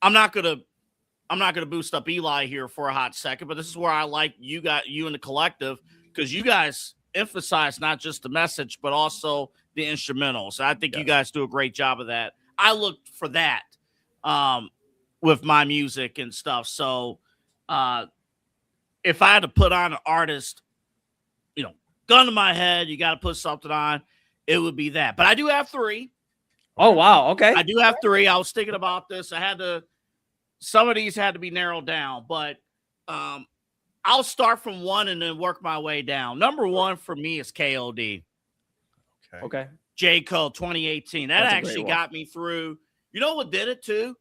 I'm not gonna boost up Eli here for a hot second, but this is where I like you and the collective, because you guys emphasize not just the message, but also the instrumentals. I think you guys do a great job of that. I look for that with my music and stuff. So if I had to put on an artist, gun to my head, you got to put something on, it would be that. But I do have 3. Oh, wow. Okay. I do have 3. I was thinking about this. Some of these had to be narrowed down, but I'll start from 1 and then work my way down. Number 1 for me is KOD. Okay. J. Cole 2018. That actually got me through. You know what did it too?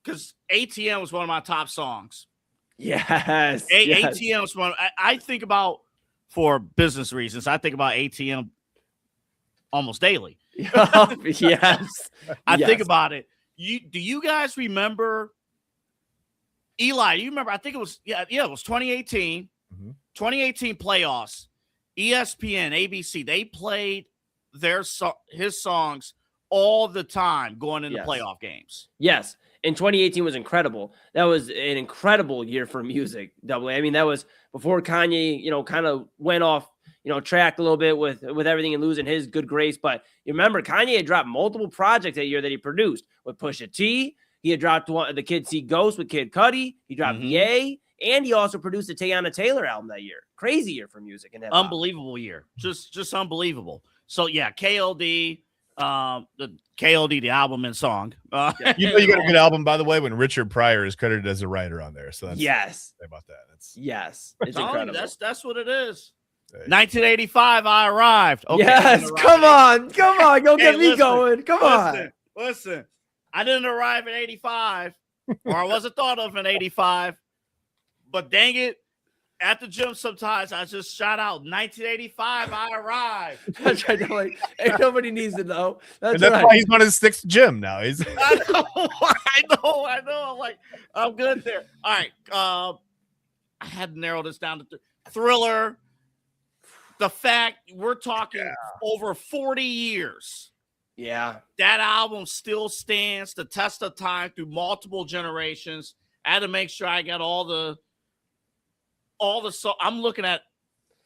Because ATM was one of my top songs. Yes. ATM was one. I think about, for business reasons, I think about ATM almost daily. Yes. I think about it. Do you guys remember, Eli? You remember? I think it was it was 2018. Mm-hmm. 2018 playoffs. ESPN, ABC, they played his songs all the time going into playoff games. Yes. And 2018 was incredible. That was an incredible year for music, Double A. I mean, that was before Kanye, kind of went off, track a little bit with everything and losing his good grace. But you remember, Kanye had dropped multiple projects that year that he produced with Pusha T. He had dropped the Kid See Ghost with Kid Cudi. He dropped Ye. And he also produced the Teyana Taylor album that year. Crazy year for music. And unbelievable year. Just unbelievable. So, yeah, KLD, The KOD, the album and song. You know, you got a good album, by the way, when Richard Pryor is credited as a writer on there. So that's Yes. say about that. That's Yes. It's Telling you, incredible. that's what it is. Hey. 1985, I arrived. Okay, Yes. Come on. Go get me going. Come on. Listen. I didn't arrive in 85, or I wasn't thought of in 85, but dang it, at the gym sometimes I just shout out 1985, I arrived. That's right. Like, nobody needs to know. That's why he's on his 6th gym now. He's I know. I'm like, I'm good there. All right. I had to narrow this down to Thriller. The fact we're talking over 40 years. Yeah. That album still stands the test of time through multiple generations. I had to make sure I got all the I'm looking at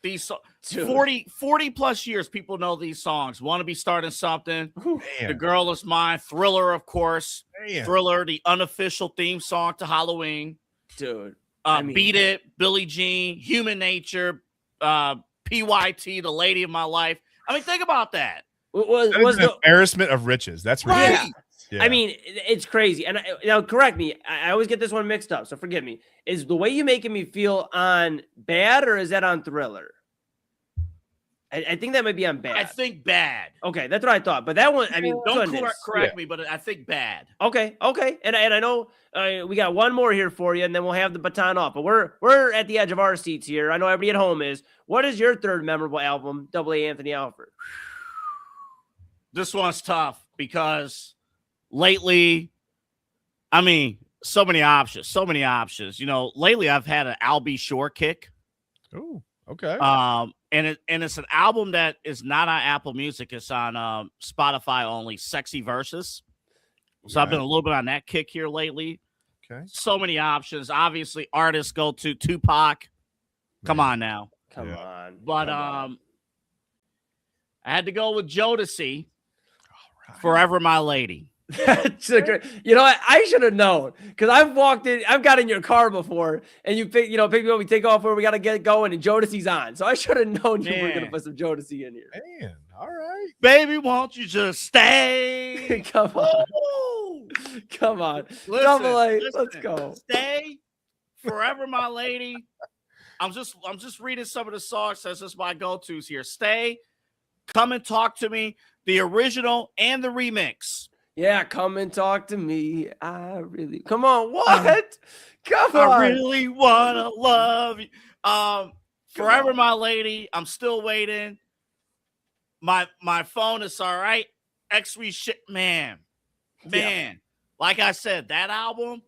these 40 plus years. People know these songs. Want to Be Starting Something. Man. The Girl Is Mine. Thriller, of course. Man. Thriller, the unofficial theme song to Halloween. Dude. Beat It, Billie Jean, Human Nature, PYT, The Lady of My Life. I mean, think about that. Was an embarrassment of riches. That's Right. ridiculous. Yeah. I mean, it's crazy. And now, correct me. I always get this one mixed up, so forgive me. Is the way you making me feel on Bad, or is that on Thriller? I think that might be on Bad. I think Bad. Okay, that's what I thought. But that one, I mean, Don't goodness. correct me, but I think Bad. Okay. And I know we got one more here for you, and then we'll have the baton off. But we're at the edge of our seats here. I know everybody at home is. What is your third memorable album, AA Anthony Alford? This one's tough because lately, I mean, so many options. You know, lately I've had an Al B. Shore kick. Oh, okay. And it's an album that is not on Apple Music. It's on Spotify only. Sexy Verses. So I've been a little bit on that kick here lately. Okay. So many options. Obviously, artists go to Tupac. Come on now. Come on. But I had to go with Jodeci. Forever My Lady. You know what? I should have known, because I've got in your car before, and you pick me up, we take off where we got to get going, and Jodeci's on. So I should have known you were going to put some Jodeci in here. Man, all right. Baby, won't you just stay? Come on. Come on. AA, let's go. Stay. Forever My Lady. I'm just reading some of the songs. That's just my go-tos here. Stay. Come and Talk to Me. The original and the remix. Yeah, come and talk to me. Come on, what? Come on. I really wanna love you. Forever My Lady. I'm still waiting. My phone is all right. X-Ray shit, man. Like I said, that album,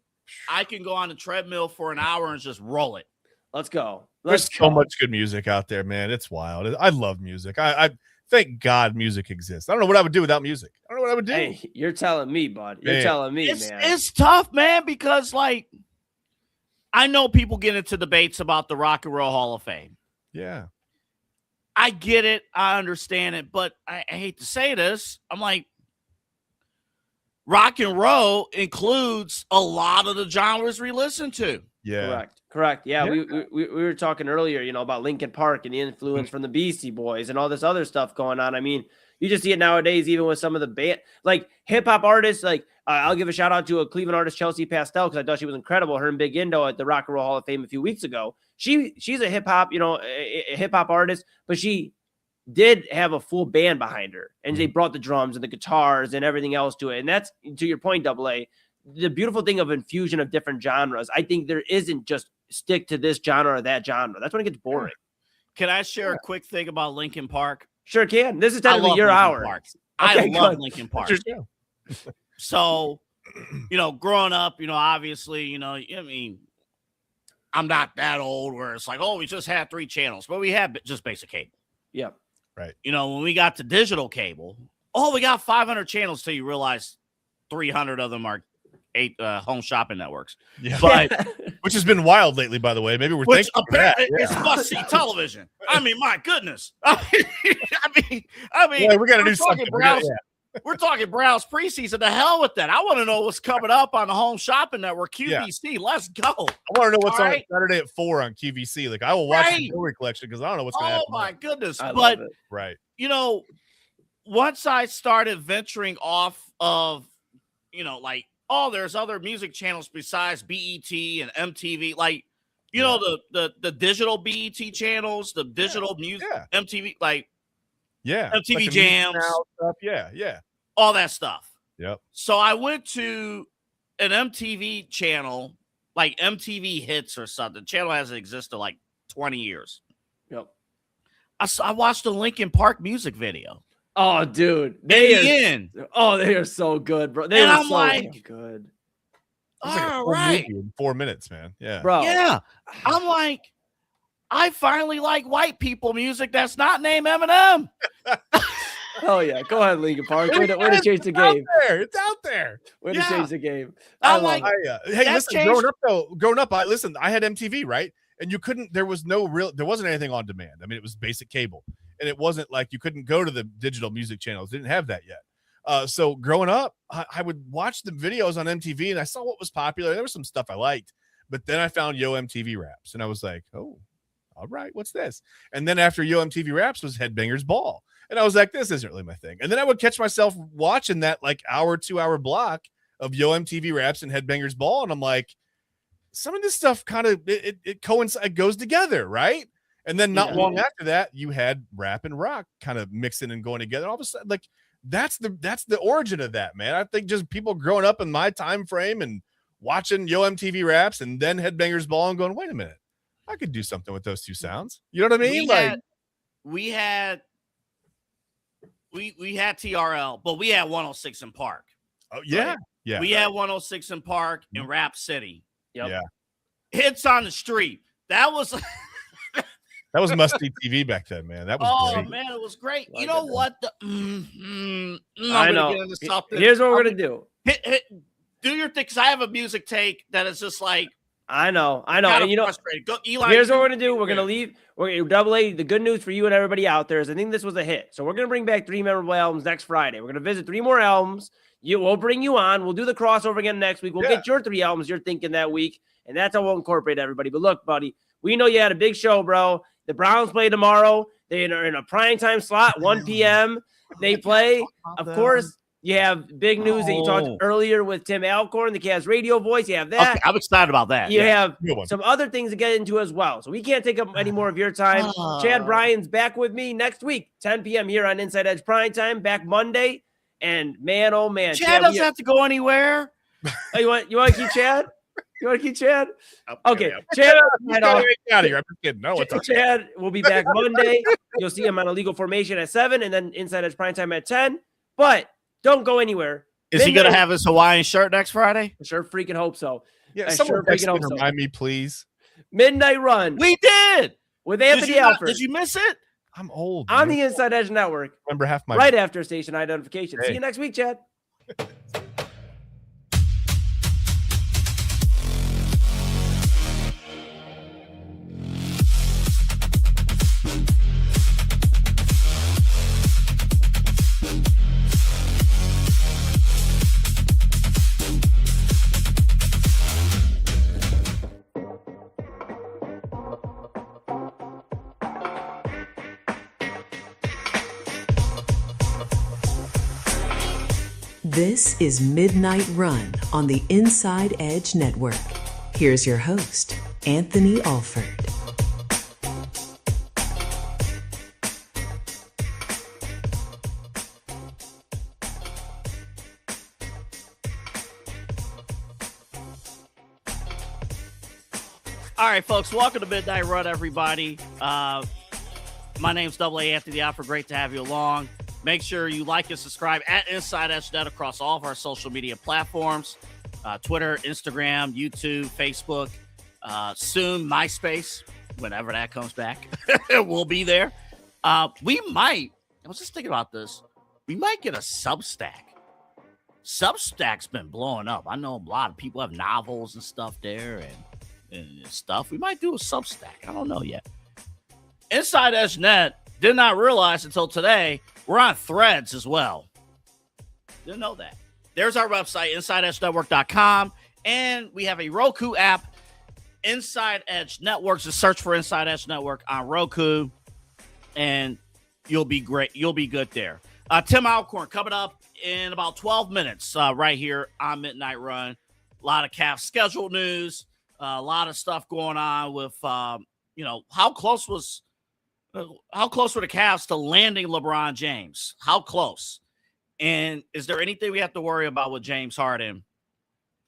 I can go on the treadmill for an hour and just roll it. Let's go. There's so much good music out there, man. It's wild. I love music. I thank God music exists. I don't know what I would do without music. I don't know what I would do. Hey, you're telling me, bud. You're telling me, man. It's tough, man, because like I know people get into debates about the Rock and Roll Hall of Fame. Yeah. I get it. I understand it. But I hate to say this. I'm like, rock and roll includes a lot of the genres we listen to. Yeah. Correct. Yeah, we were talking earlier, about Linkin Park and the influence from the Beastie Boys and all this other stuff going on. I mean, you just see it nowadays, even with some of the band, like hip hop artists. Like I'll give a shout out to a Cleveland artist, Chelsea Pastel, because I thought she was incredible. Her and Big Indo at the Rock and Roll Hall of Fame a few weeks ago. She's a hip hop, a hip hop artist, but she did have a full band behind her, and they brought the drums and the guitars and everything else to it. And that's, to your point, AA. The beautiful thing of infusion of different genres. I think there isn't just stick to this genre or that genre. That's when it gets boring. Can I share a quick thing about Linkin Park? Sure can. This is technically your hour. I love Linkin Park. So, growing up, obviously, I mean, I'm not that old where it's like, oh, we just had 3 channels, but we had just basic cable. Yeah. Right. When we got to digital cable, we got 500 channels till you realize 300 of them are 8 home shopping networks. Yeah. But which has been wild lately, by the way. Maybe we're thinking apparently it's must-see television. I mean, my goodness. I mean, yeah, we got to do something. We're talking Browns preseason. The hell with that. I want to know what's coming up on the home shopping network, QVC. Yeah. Let's go. I want to know what's on Saturday at 4 on QVC. Like, I will watch the Jewelry Collection because I don't know what's going to happen. Oh, my goodness. But, right. once I started venturing off of, like, oh, there's other music channels besides BET and MTV, like, the digital BET channels, the digital music, MTV, like, MTV like Jams, stuff. Yeah. all that stuff. Yep. So I went to an MTV channel, like MTV Hits or something. The channel hasn't existed like 20 years. Yep. I watched the Linkin Park music video. Oh, dude. They are so good, bro. And I'm like, good. It's like All right. in 4 minutes, man. Yeah. Bro. Yeah. I'm like, I finally like white people music that's not named Eminem. Oh yeah, go ahead, Linkin Park. Way to change the game. It's out there. Way to change the game. I'm like, hey, listen, growing up, I had MTV, right? And you couldn't. There wasn't anything on demand. I mean, it was basic cable, and it wasn't like you couldn't go to the digital music channels. Didn't have that yet. So growing up, I would watch the videos on MTV, and I saw what was popular. There was some stuff I liked, but then I found Yo MTV Raps, and I was like, oh, all right, what's this? And then after Yo MTV Raps was Headbangers Ball. And I was like, this isn't really my thing. And then I would catch myself watching that like 2-hour block of Yo MTV Raps and Headbangers Ball. And I'm like, some of this stuff kind of, it coincides, goes together, right? And then not long after that, you had rap and rock kind of mixing and going together. All of a sudden, like, that's the origin of that, man. I think just people growing up in my time frame and watching Yo MTV Raps and then Headbangers Ball and going, wait a minute, I could do something with those two sounds. You know what I mean? We had TRL, but we had 106 in Park. Oh yeah, right? Yeah. We had 106 in Park in Rap City. Yep. Yeah. Hits on the Street. That was that was must-see TV back then, man. That was great. Man, it was great. You know what? I know. Here's what we're gonna do. Do your thing, because I have a music take that is just like. I know. And you know, Go, Eli, here's what we're gonna do. We're gonna leave. We're gonna double A. The good news for you and everybody out there is I think this was a hit. So we're gonna bring back 3 memorable albums next Friday. We're gonna visit 3 more albums. We'll bring you on. We'll do the crossover again next week. We'll get your 3 albums you're thinking that week, and that's how we'll incorporate everybody. But look, buddy, we know you had a big show, bro. The Browns play tomorrow. They're in a primetime slot, 1 p.m. They play. Of course, you have big news that you talked earlier with Tim Alcorn, the Cavs radio voice. You have that. Okay, I'm excited about that. You have some other things to get into as well. So we can't take up any more of your time. Chad Bryan's back with me next week, 10 p.m. here on InsideEdge Primetime, back Monday. And man, oh man. Chad doesn't have to go anywhere. Oh, you want to keep Chad? You want to keep Chad? Okay. Chad, out of here. I'm just kidding. No, Chad will be back Monday. You'll see him on Illegal Formation at 7 and then InsideEdge Primetime at 10. But don't go anywhere. Is he going to have his Hawaiian shirt next Friday? I sure freaking hope so. Yeah, someone remind me, please. Midnight Run. We did. With Anthony Alford. Did you miss it? I'm old. On the Inside Edge Network. Remember half my right after station identification. See you next week, Chad. This is Midnight Run on the Inside Edge Network. Here's your host, Anthony Alford. All right, folks, welcome to Midnight Run, everybody. My name's Double A Anthony Alford. Great to have you along. Make sure you like and subscribe at InsideEdge Net across all of our social media platforms, Twitter, Instagram, YouTube, Facebook, soon MySpace, whenever that comes back. We'll be there. We might, I was just thinking about this, we might get a Substack. Substack's been blowing up. I know a lot of people have novels and stuff there and stuff. We might do a Substack. I don't know yet. InsideEdge Net, did not realize until today, we're on Threads as well. Didn't know that. There's our website, InsideEdgeNetwork.com. And we have a Roku app, InsideEdge Network. Just search for InsideEdge Network on Roku. And you'll be great. You'll be good there. Tim Alcorn coming up in about 12 minutes right here on Midnight Run. A lot of Cavs schedule news, a lot of stuff going on with, how close were the Cavs to landing LeBron James? How close? And is there anything we have to worry about with James Harden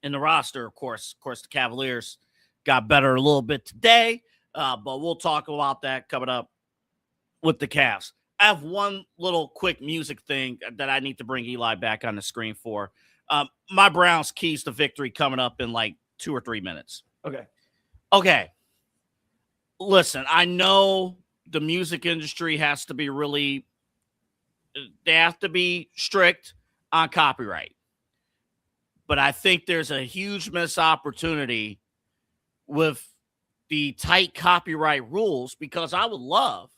in the roster? Of course, the Cavaliers got better a little bit today, but we'll talk about that coming up with the Cavs. I have one little quick music thing that I need to bring Eli back on the screen for. My Browns keys to victory coming up in like 2 or 3 minutes. Okay. Listen, I know the music industry has to be they have to be strict on copyright. But I think there's a huge missed opportunity with the tight copyright rules, because I would love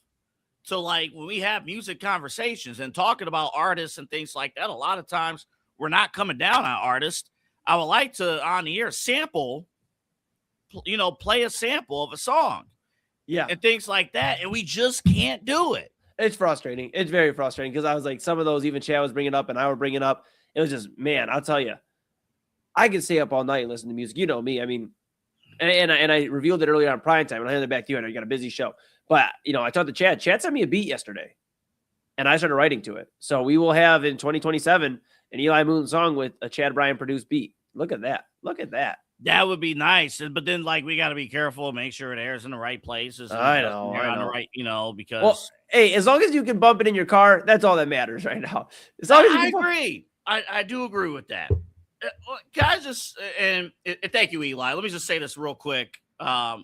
to, like, when we have music conversations and talking about artists and things like that, a lot of times we're not coming down on artists. I would like to, on the air, play a sample of a song. Yeah. And things like that. And we just can't do it. It's frustrating. It's very frustrating, because I was like, some of those even Chad was bringing up and I were bringing up. It was just, man, I'll tell you, I can stay up all night and listen to music. You know me. I mean, and I revealed it earlier on Primetime, and I'll hand it back to you. I know you got a busy show. But, I talked to Chad. Chad sent me a beat yesterday, and I started writing to it. So we will have in 2027 an Eli Moon song with a Chad Bryan produced beat. Look at that. Look at that. That would be nice. But then, like, we got to be careful, make sure it airs in the right places. I know. On the right, because. Well, hey, as long as you can bump it in your car, that's all that matters right now. As long as I agree. I do agree with that. Guys, and thank you, Eli. Let me just say this real quick to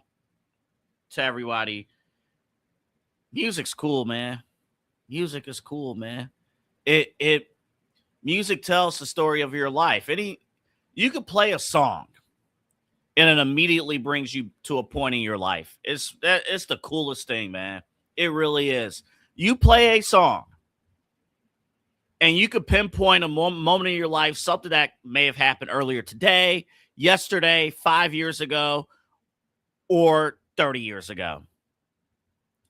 everybody. Music's cool, man. Music is cool, man. Music tells the story of your life. You could play a song and it immediately brings you to a point in your life. It's the coolest thing, man. It really is. You play a song and you could pinpoint a moment in your life, something that may have happened earlier today, yesterday, 5 years ago, or 30 years ago.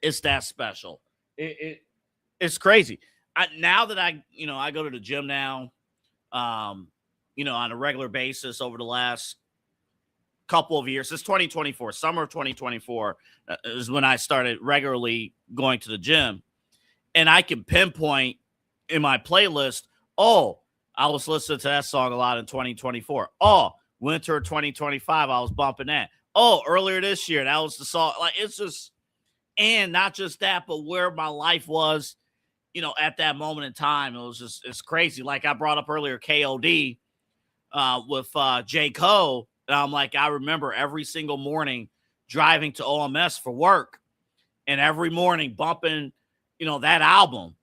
It's that special. It's crazy. Now that I go to the gym now, on a regular basis over the last couple of years. It's 2024, summer of 2024 is when I started regularly going to the gym, and I can pinpoint in my playlist, I was listening to that song a lot in 2024. Winter 2025, I was bumping that. Earlier this year, that was the song. Like, it's just, and not just that, but where my life was, at that moment in time. It's crazy. Like I brought up earlier, KOD with J. Cole. And I'm like, I remember every single morning driving to OMS for work, and every morning bumping, that album,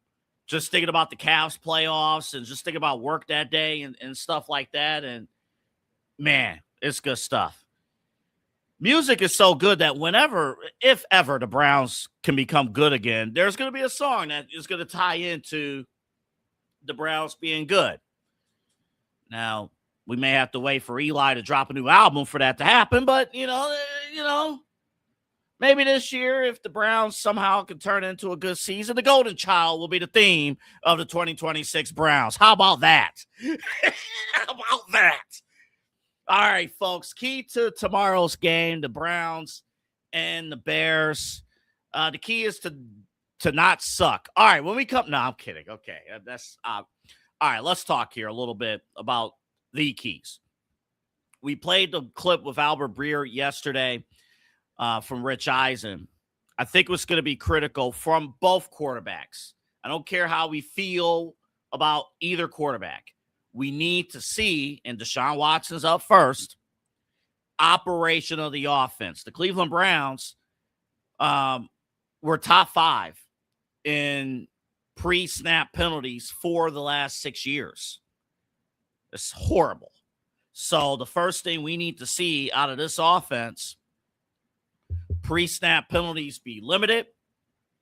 just thinking about the Cavs playoffs and just thinking about work that day and stuff like that. And man, it's good stuff. Music is so good that whenever, if ever, the Browns can become good again, there's going to be a song that is going to tie into the Browns being good. Now, we may have to wait for Eli to drop a new album for that to happen, but, maybe this year, if the Browns somehow can turn into a good season, the Golden Child will be the theme of the 2026 Browns. How about that? How about that? All right, folks, key to tomorrow's game, the Browns and the Bears. The key is to not suck. All right, when we come, no, I'm kidding. Okay, that's all right, let's talk here a little bit about the keys. We played the clip with Albert Breer yesterday from Rich Eisen. I think it was going to be critical from both quarterbacks. I don't care how we feel about either quarterback. We need to see, and Deshaun Watson's up first, operation of the offense. The Cleveland Browns were top 5 in pre-snap penalties for the last 6 years. It's horrible. So the first thing we need to see out of this offense, pre-snap penalties be limited,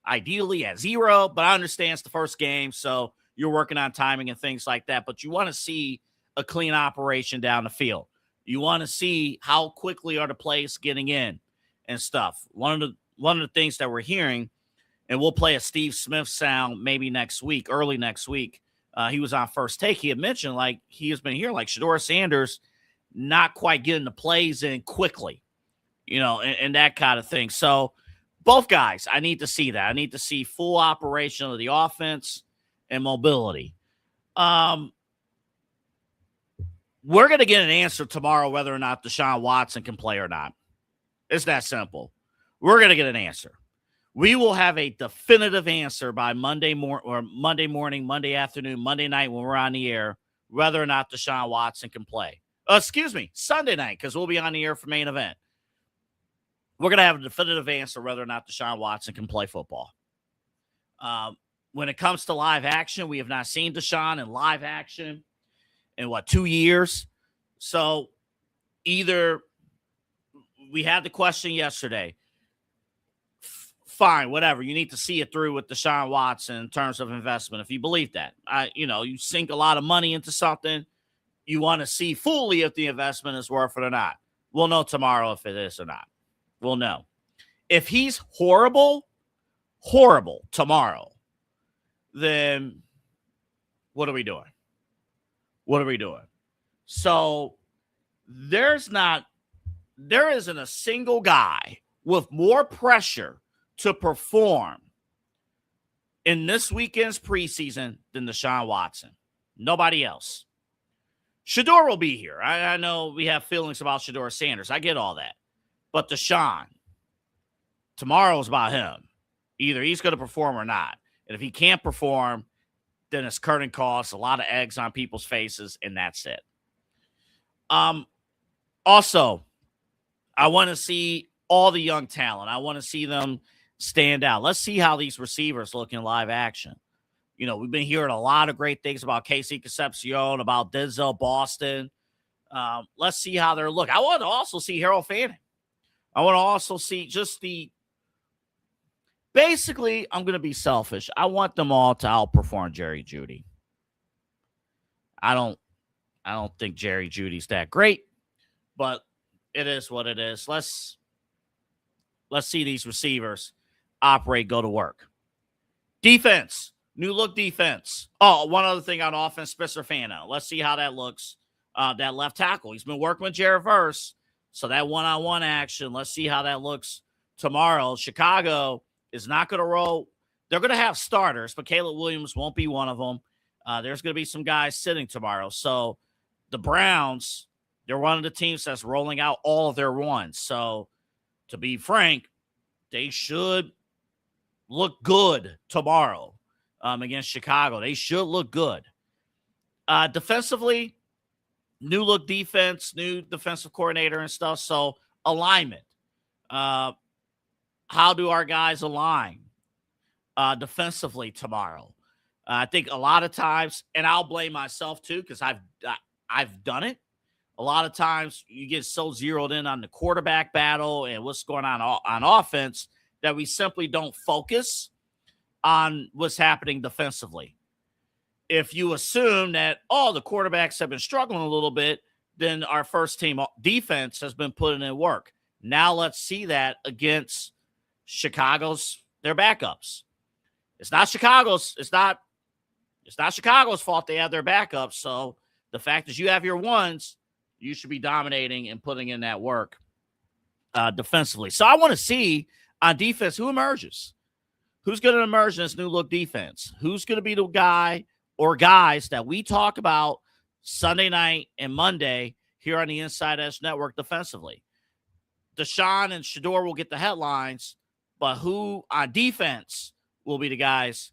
ideally at 0, but I understand it's the first game, so you're working on timing and things like that, but you want to see a clean operation down the field. You want to see how quickly are the plays getting in and stuff. One of the things that we're hearing and we'll play a Steve Smith sound maybe next week, early next week. He was on First Take. He had mentioned, like, he has been here, like Shedeur Sanders not quite getting the plays in quickly, and that kind of thing. So both guys, I need to see that. I need to see full operation of the offense and mobility. We're going to get an answer tomorrow whether or not Deshaun Watson can play or not. It's that simple. We're going to get an answer. We will have a definitive answer by Monday morning, Monday afternoon, Monday night when we're on the air, whether or not Deshaun Watson can play. Sunday night, because we'll be on the air for main event. We're going to have a definitive answer whether or not Deshaun Watson can play football. When it comes to live action, we have not seen Deshaun in live action in 2 years? So either we had the question yesterday, fine, whatever. You need to see it through with Deshaun Watson in terms of investment. If you believe that, you sink a lot of money into something, you want to see fully if the investment is worth it or not. We'll know tomorrow if it is or not. We'll know. If he's horrible tomorrow, then what are we doing? So there isn't a single guy with more pressure to perform in this weekend's preseason than Deshaun Watson. Nobody else. Shedeur will be here. I know we have feelings about Shedeur Sanders. I get all that. But Deshaun, tomorrow's about him. Either he's going to perform or not. And if he can't perform, then it's curtain calls, a lot of eggs on people's faces, and that's it. Also, I want to see all the young talent. I want to see them stand out. Let's see how these receivers look in live action. We've been hearing a lot of great things about Casey Concepcion, about Denzel Boston. Let's see how they're looking. I want to also see Harold Fanning. I want to also see basically, I'm going to be selfish. I want them all to outperform Jerry Jeudy. I don't think Jerry Judy's that great, but it is what it is. Let's see these receivers operate, go to work. Defense, new look defense. Oh, one other thing on offense, Spencer Fano. Let's see how that looks. That left tackle. He's been working with Jared Verse, so that one-on-one action, let's see how that looks tomorrow. Chicago is not going to roll. They're going to have starters, but Caleb Williams won't be one of them. There's going to be some guys sitting tomorrow. So the Browns, they're one of the teams that's rolling out all of their ones. So to be frank, they should look good tomorrow against Chicago. They should look good. Defensively, new look defense, new defensive coordinator and stuff. So alignment. How do our guys align defensively tomorrow? I think a lot of times, and I'll blame myself too, because I've done it. A lot of times you get so zeroed in on the quarterback battle and what's going on offense that we simply don't focus on what's happening defensively. If you assume that, the quarterbacks have been struggling a little bit, then our first team defense has been putting in work. Now let's see that against their backups. It's not Chicago's fault they have their backups. So the fact is you have your ones, you should be dominating and putting in that work defensively. So I want to see on defense who emerges. Who's going to emerge in this new look defense? Who's going to be the guy or guys that we talk about Sunday night and Monday here on the InsideEdge Network defensively? Deshaun and Shedeur will get the headlines, but who on defense will be the guys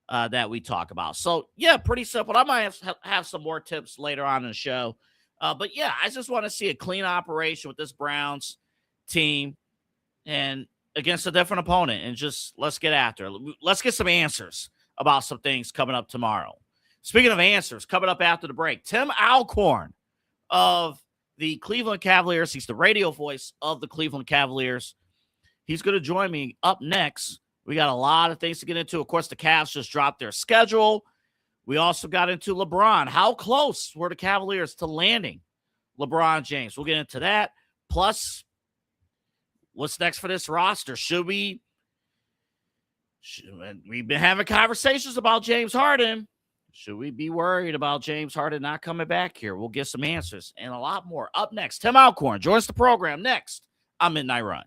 that we talk about? So, yeah, pretty simple. I might have some more tips later on in the show. But, yeah, I just want to see a clean operation with this Browns team and against a different opponent, and just let's get after it. Let's get some answers about some things coming up tomorrow. Speaking of answers, coming up after the break, Tim Alcorn of the Cleveland Cavaliers. He's the radio voice of the Cleveland Cavaliers. He's going to join me up next. We got a lot of things to get into. Of course, the Cavs just dropped their schedule. We also got into LeBron. How close were the Cavaliers to landing LeBron James? We'll get into that. Plus, what's next for this roster? Should we We've been having conversations about James Harden. Should we be worried about James Harden not coming back here? We'll get some answers and a lot more. Up next, Tim Alcorn joins the program next on Midnight Run.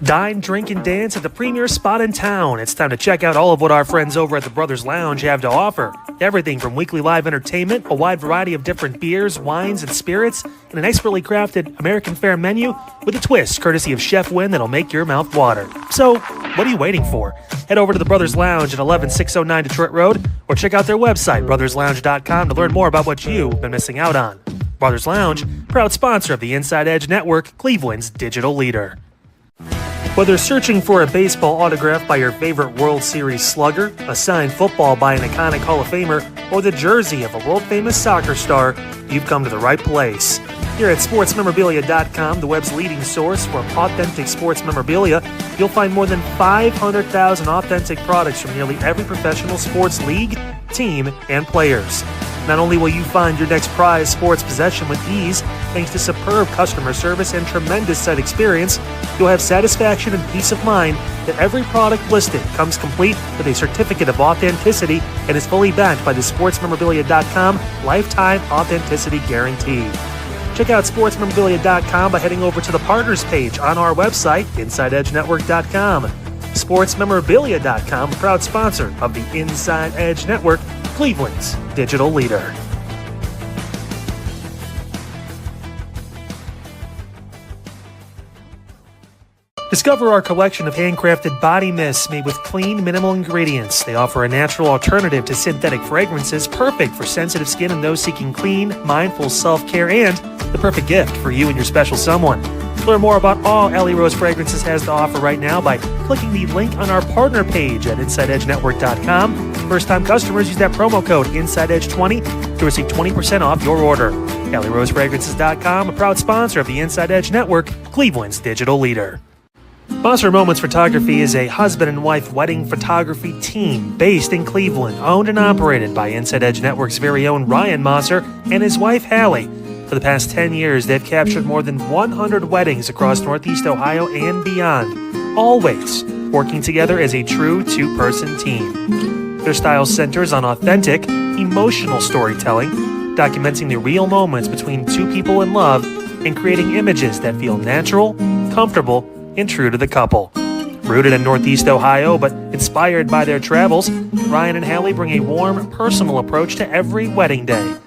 Dine, drink, and dance at the premier spot in town. It's time to check out all of what our friends over at the Brothers Lounge have to offer. Everything from weekly live entertainment, a wide variety of different beers, wines, and spirits, and an expertly crafted American fare menu with a twist courtesy of Chef Wynn that'll make your mouth water. So, what are you waiting for? Head over to the Brothers Lounge at 11609 Detroit Road or check out their website, brotherslounge.com, to learn more about what you've been missing out on. Brothers Lounge, proud sponsor of the Inside Edge Network, Cleveland's digital leader. Whether searching for a baseball autograph by your favorite World Series slugger, a signed football by an iconic Hall of Famer, or the jersey of a world-famous soccer star, you've come to the right place. Here at sportsmemorabilia.com, the web's leading source for authentic sports memorabilia, you'll find more than 500,000 authentic products from nearly every professional sports league, team, and players. Not only will you find your next prized sports possession with ease, thanks to superb customer service and tremendous site experience, you'll have satisfaction and peace of mind that every product listed comes complete with a certificate of authenticity and is fully backed by the sportsmemorabilia.com lifetime authenticity guarantee. Check out sportsmemorabilia.com by heading over to the partners page on our website, InsideEdgeNetwork.com. Sportsmemorabilia.com, a proud sponsor of the Inside Edge Network, Cleveland's digital leader. Discover our collection of handcrafted body mists made with clean, minimal ingredients. They offer a natural alternative to synthetic fragrances, perfect for sensitive skin and those seeking clean, mindful self-care, and the perfect gift for you and your special someone. Learn more about all Ellie Rose Fragrances has to offer right now by clicking the link on our partner page at InsideEdgeNetwork.com. First-time customers use that promo code InsideEdge20 to receive 20% off your order. EllieRoseFragrances.com, a proud sponsor of the Inside Edge Network, Cleveland's digital leader. Monster Moments Photography is a husband and wife wedding photography team based in Cleveland, owned and operated by Inside Edge Network's very own Ryan Mosser and his wife Hallie. For the past 10 years, they've captured more than 100 weddings across Northeast Ohio and beyond, always working together as a true two-person team. Their style centers on authentic, emotional storytelling, documenting the real moments between two people in love and creating images that feel natural, comfortable, and true to the couple. Rooted in Northeast Ohio, but inspired by their travels, Ryan and Hallie bring a warm, personal approach to every wedding day.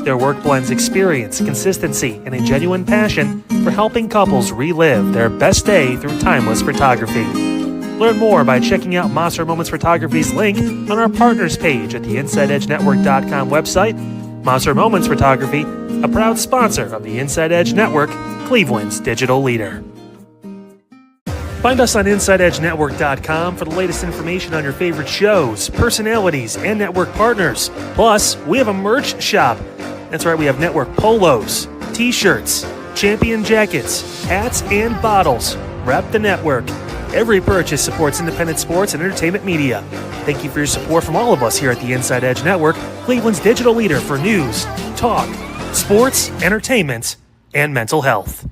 Their work blends experience, consistency, and a genuine passion for helping couples relive their best day through timeless photography. Learn more by checking out Monster Moments Photography's link on our partners page at the InsideEdgeNetwork.com website. Monster Moments Photography, a proud sponsor of the Inside Edge Network, Cleveland's digital leader. Find us on InsideEdgeNetwork.com for the latest information on your favorite shows, personalities, and network partners. Plus, we have a merch shop. That's right, we have network polos, t-shirts, champion jackets, hats, and bottles. Rep the network. Every purchase supports independent sports and entertainment media. Thank you for your support from all of us here at the Inside Edge Network, Cleveland's digital leader for news, talk, sports, entertainment, and mental health.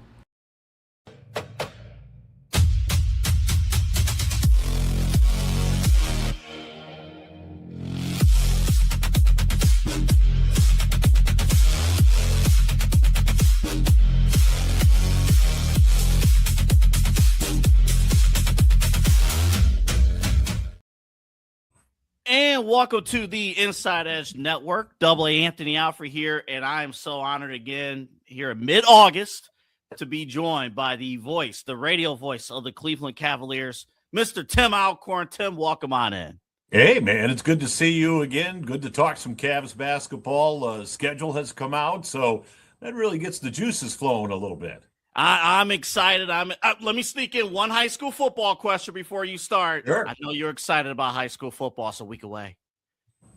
And welcome to the Inside Edge Network. Double A Anthony Alford here, and I am so honored again here in mid-August to be joined by the voice, the radio voice of the Cleveland Cavaliers, Mr. Tim Alcorn. Tim, welcome on in. Hey, man, it's good to see you again. Good to talk some Cavs basketball. Schedule has come out, so that really gets the juices flowing a little bit. I'm excited. Let me sneak in one high school football question before you start. Sure. I know you're excited about high school football. It's a week away.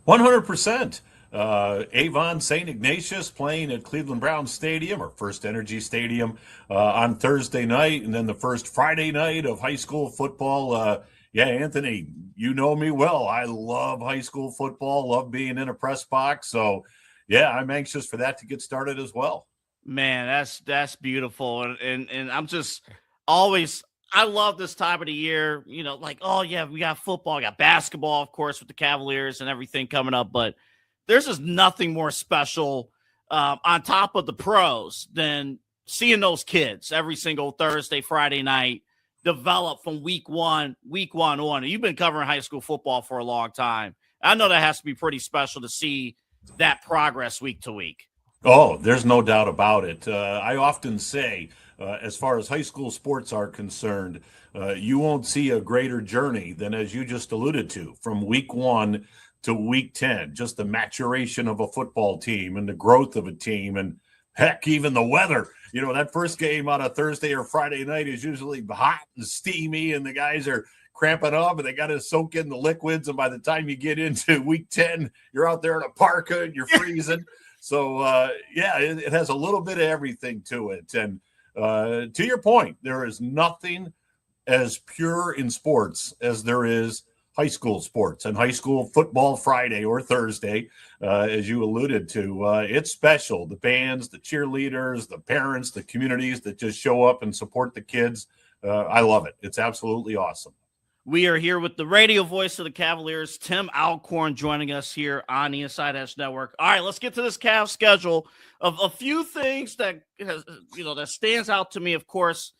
100%. Avon St. Ignatius playing at Cleveland Browns Stadium, or First Energy Stadium, on Thursday night, and then the first Friday night of high school football. Yeah, Anthony, you know me well. I love high school football, love being in a press box. So, yeah, I'm anxious for that to get started as well. Man, that's beautiful. And I'm just always I love this time of the year. Like, oh yeah, we got football, we got basketball, of course, with the Cavaliers and everything coming up. But there's just nothing more special on top of the pros than seeing those kids every single Thursday, Friday night develop from week one on. And you've been covering high school football for a long time. I know that has to be pretty special to see that progress week to week. Oh, there's no doubt about it. I often say, as far as high school sports are concerned, you won't see a greater journey than, as you just alluded to, from week 1 to week 10, just the maturation of a football team and the growth of a team, and heck, even the weather. That first game on a Thursday or Friday night is usually hot and steamy, and the guys are cramping up and they got to soak in the liquids. And by the time you get into week 10, you're out there in a parka and you're freezing. So, it has a little bit of everything to it. And to your point, there is nothing as pure in sports as there is high school sports and high school football Friday or Thursday, as you alluded to. It's special. The bands, the cheerleaders, the parents, the communities that just show up and support the kids. I love it. It's absolutely awesome. We are here with the radio voice of the Cavaliers, Tim Alcorn, joining us here on the InsideEdge Network. All right, let's get to this Cavs schedule. Of a few things that that stands out to me. Of course,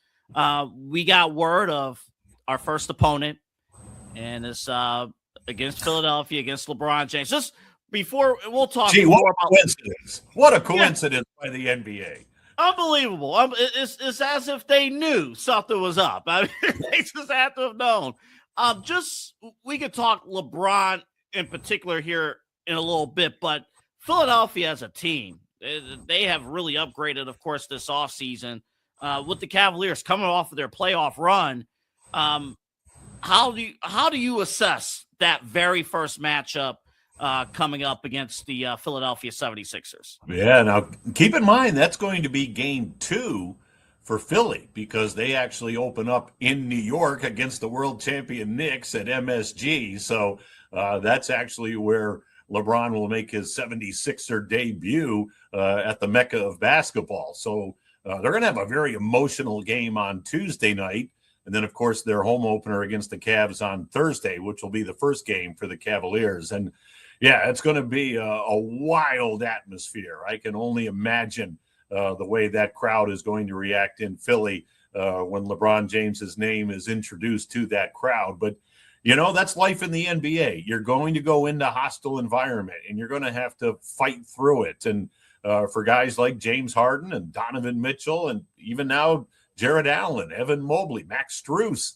we got word of our first opponent, and it's against Philadelphia, against LeBron James. Just before we'll talk. What a coincidence! What a coincidence by the NBA. Unbelievable. It's as if they knew something was up. I mean, they just had to have known. We could talk LeBron in particular here in a little bit, but Philadelphia as a team, they have really upgraded, of course, this offseason with the Cavaliers coming off of their playoff run. How do you assess that very first matchup coming up against the Philadelphia 76ers? Yeah, now keep in mind that's going to be game 2 for Philly, because they actually open up in New York against the world champion Knicks at MSG. So that's actually where LeBron will make his 76er debut at the Mecca of basketball. So they're going to have a very emotional game on Tuesday night. And then, of course, their home opener against the Cavs on Thursday, which will be the first game for the Cavaliers. And yeah, it's going to be a wild atmosphere. I can only imagine the way that crowd is going to react in Philly when LeBron James's name is introduced to that crowd. But, that's life in the NBA. You're going to go into a hostile environment, and you're going to have to fight through it. And for guys like James Harden and Donovan Mitchell, and even now Jared Allen, Evan Mobley, Max Strus,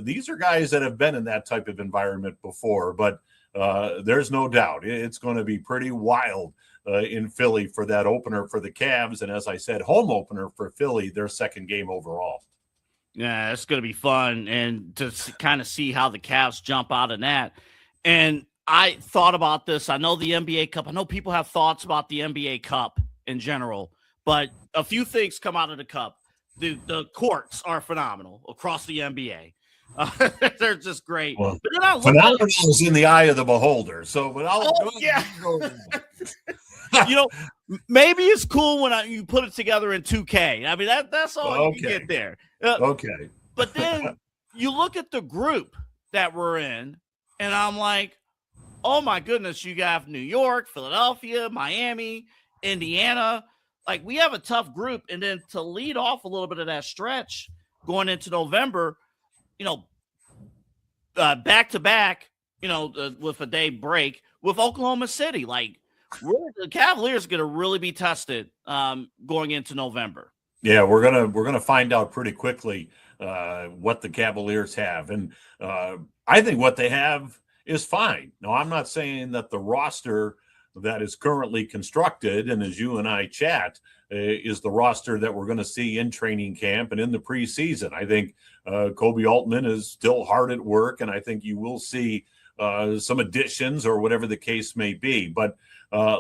these are guys that have been in that type of environment before. But there's no doubt it's going to be pretty wild in Philly for that opener for the Cavs. And as I said, home opener for Philly, their second game overall. Yeah, it's going to be fun. And to kind of see how the Cavs jump out of that. And I thought about this. I know the NBA Cup. I know people have thoughts about the NBA Cup in general, but a few things come out of the Cup. The courts are phenomenal across the NBA. They're just great. Well, phenomenal is in the eye of the beholder. So, but maybe it's cool when you put it together in 2K. I mean, that's all you can get there. Okay. But then you look at the group that we're in, and I'm like, oh my goodness, you got New York, Philadelphia, Miami, Indiana. Like, we have a tough group. And then to lead off a little bit of that stretch going into November, back to back, with a day break with Oklahoma City. Like, the Cavaliers are going to really be tested going into November. Yeah, we're gonna find out pretty quickly what the Cavaliers have, and I think what they have is fine. Now, I'm not saying that the roster that is currently constructed, and as you and I chat, is the roster that we're going to see in training camp and in the preseason. I think Kobe Altman is still hard at work, and I think you will see some additions or whatever the case may be. But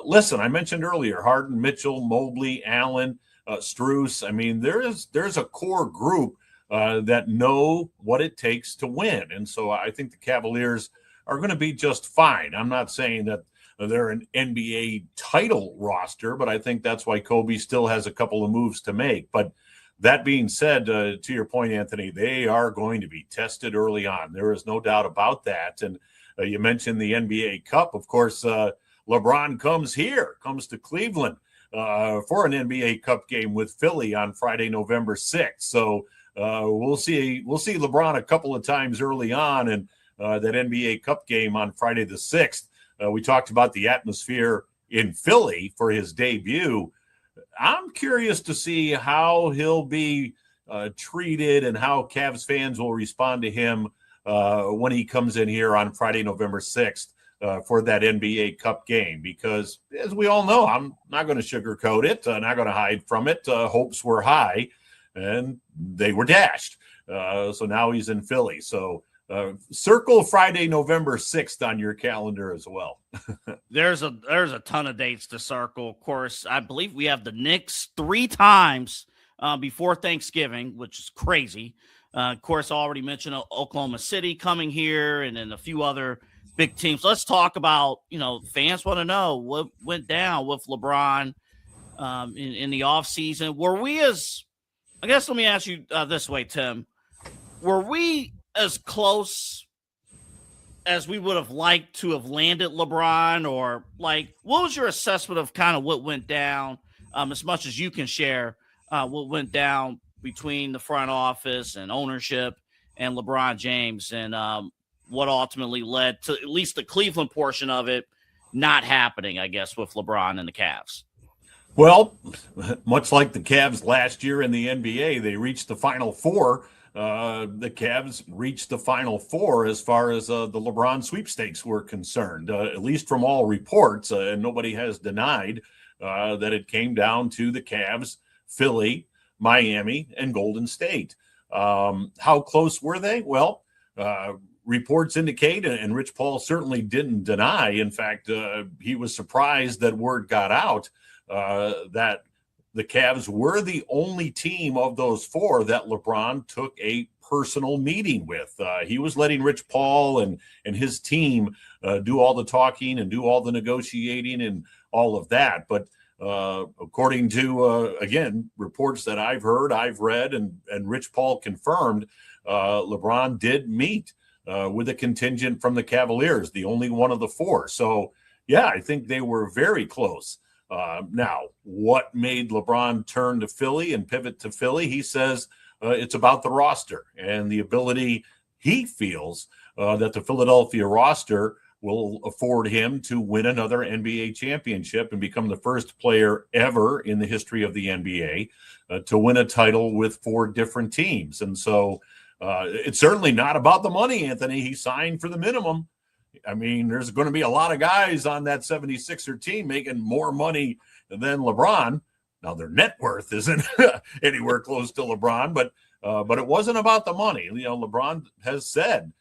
listen, I mentioned earlier, Harden, Mitchell, Mobley, Allen, Strus. I mean, there's a core group that know what it takes to win. And so I think the Cavaliers are going to be just fine. I'm not saying that they're an NBA title roster, but I think that's why Kobe still has a couple of moves to make. But that being said, to your point, Anthony, they are going to be tested early on. There is no doubt about that. And you mentioned the NBA Cup. Of course, LeBron comes to Cleveland for an NBA Cup game with Philly on Friday, November 6th. So we'll see LeBron a couple of times early on, and that NBA Cup game on Friday the 6th. We talked about the atmosphere in Philly for his debut. I'm curious to see how he'll be treated and how Cavs fans will respond to him when he comes in here on Friday, November 6th for that NBA Cup game. Because, as we all know, I'm not going to sugarcoat it, not going to hide from it. Hopes were high, and they were dashed. So now he's in Philly. So circle Friday, November 6th on your calendar as well. There's a ton of dates to circle. Of course, I believe we have the Knicks 3 times before Thanksgiving, which is crazy. Of course, I already mentioned Oklahoma City coming here, and then a few other big teams. Let's talk about, fans want to know what went down with LeBron in the offseason. I guess let me ask you this way, Tim. Were we as close as we would have liked to have landed LeBron, or what was your assessment of kind of what went down, as much as you can share, what went down between the front office and ownership and LeBron James, and what ultimately led to at least the Cleveland portion of it not happening, I guess, with LeBron and the Cavs? Well, much like the Cavs last year in the NBA, they reached the Final Four. The Cavs reached the Final Four as far as the LeBron sweepstakes were concerned, at least from all reports, and nobody has denied that it came down to the Cavs, Philly, Miami, and Golden State. How close were they? Well, reports indicate, and Rich Paul certainly didn't deny. In fact, he was surprised that word got out that the Cavs were the only team of those 4 that LeBron took a personal meeting with. He was letting Rich Paul and his team do all the talking and do all the negotiating and all of that. But according to, again, reports that I've heard, I've read, and Rich Paul confirmed, LeBron did meet with a contingent from the Cavaliers, the only one of the 4. So, yeah, I think they were very close. Now, what made LeBron turn to Philly and pivot to Philly? He says it's about the roster and the ability he feels that the Philadelphia roster will afford him to win another NBA championship and become the first player ever in the history of the NBA to win a title with 4 different teams. And so it's certainly not about the money, Anthony. He signed for the minimum. I mean, there's going to be a lot of guys on that 76er team making more money than LeBron. Now, their net worth isn't anywhere close to LeBron, but it wasn't about the money. LeBron has said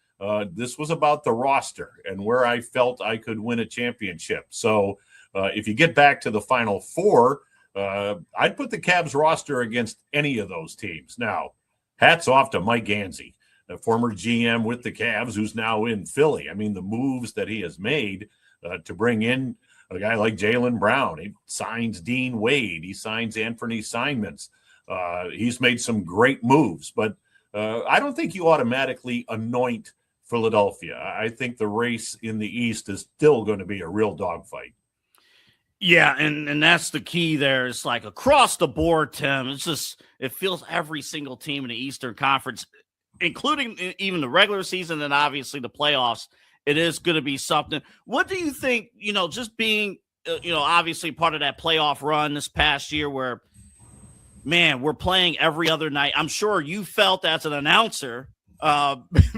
this was about the roster and where I felt I could win a championship. So if you get back to the Final Four, I'd put the Cavs roster against any of those teams. Now, hats off to Mike Gansey, the former GM with the Cavs, who's now in Philly. I mean, the moves that he has made to bring in a guy like Jaylen Brown. He signs Dean Wade. He signs Anthony Simons. He's made some great moves, but I don't think you automatically anoint Philadelphia. I think the race in the East is still going to be a real dogfight. Yeah, and that's the key there. It's like across the board, Tim. It feels every single team in the Eastern Conference, including even the regular season and obviously the playoffs, it is going to be something. What do you think, just being, obviously part of that playoff run this past year where, man, we're playing every other night. I'm sure you felt as an announcer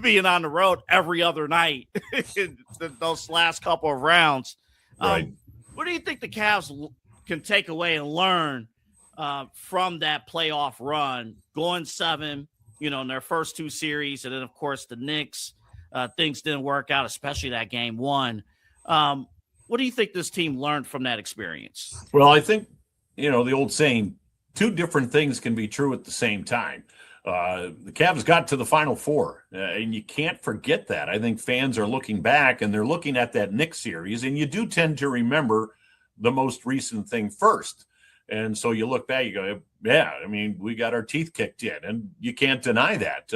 being on the road every other night in those last couple of rounds. Right. What do you think the Cavs can take away and learn from that playoff run, going 7, in their first 2 series, and then, of course, the Knicks, things didn't work out, especially that game 1. What do you think this team learned from that experience? Well, I think, the old saying, 2 different things can be true at the same time. The Cavs got to the Final Four, and you can't forget that. I think fans are looking back, and they're looking at that Knicks series, and you do tend to remember the most recent thing first. And so you look back, you go, yeah, I mean, we got our teeth kicked in, and you can't deny that.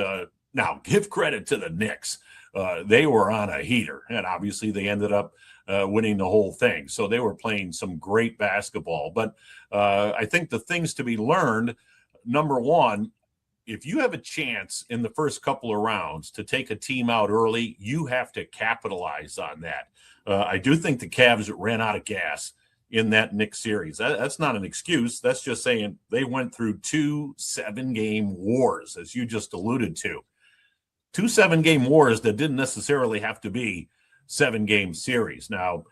Now, give credit to the Knicks. They were on a heater, and obviously they ended up winning the whole thing. So they were playing some great basketball. But I think the things to be learned, number one, if you have a chance in the first couple of rounds to take a team out early, you have to capitalize on that. I do think the Cavs ran out of gas in that Knicks series. That's not an excuse. That's just saying they went through 2 7-game wars, as you just alluded to. 2 7-game wars that didn't necessarily have to be 7-game series. Now,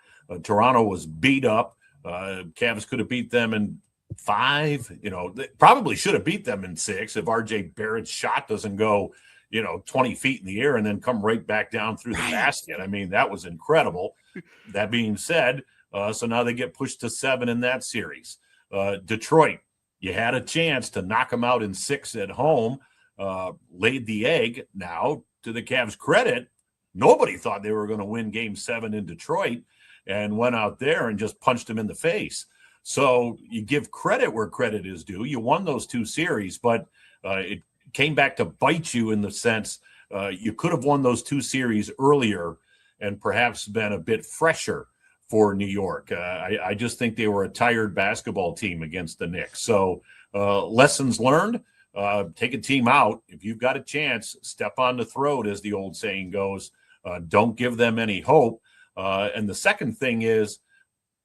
Toronto was beat up. Cavs could have beat them in 5. They probably should have beat them in 6 if RJ Barrett's shot doesn't go, 20 feet in the air and then come right back down through the basket. I mean, that was incredible. That being said, so now they get pushed to 7 in that series. Detroit, you had a chance to knock them out in 6 at home, laid the egg. Now, to the Cavs' credit, nobody thought they were going to win Game 7 in Detroit and went out there and just punched them in the face. So you give credit where credit is due. You won those 2 series, but it came back to bite you in the sense you could have won those 2 series earlier and perhaps been a bit fresher for New York. I just think they were a tired basketball team against the Knicks. So lessons learned, take a team out. If you've got a chance, step on the throat, as the old saying goes. Don't give them any hope. And the second thing is,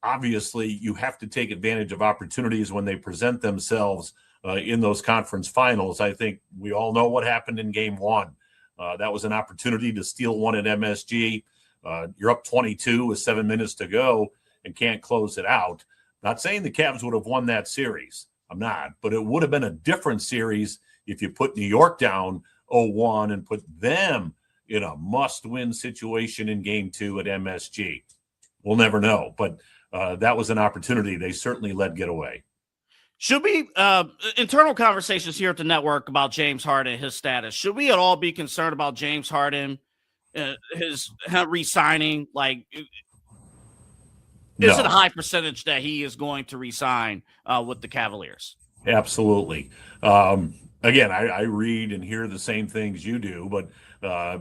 obviously, you have to take advantage of opportunities when they present themselves in those conference finals. I think we all know what happened in Game 1. That was an opportunity to steal one at MSG. You're up 22 with 7 minutes to go and can't close it out. Not saying the Cavs would have won that series. I'm not. But it would have been a different series if you put New York down 0-1 and put them in a must-win situation in Game 2 at MSG. We'll never know. But that was an opportunity they certainly let get away. Should we, internal conversations here at the network about James Harden, his status, should we at all be concerned about James Harden, his re-signing? Like, is it a high percentage that he is going to re-sign with the Cavaliers? Absolutely. Again, I read and hear the same things you do, but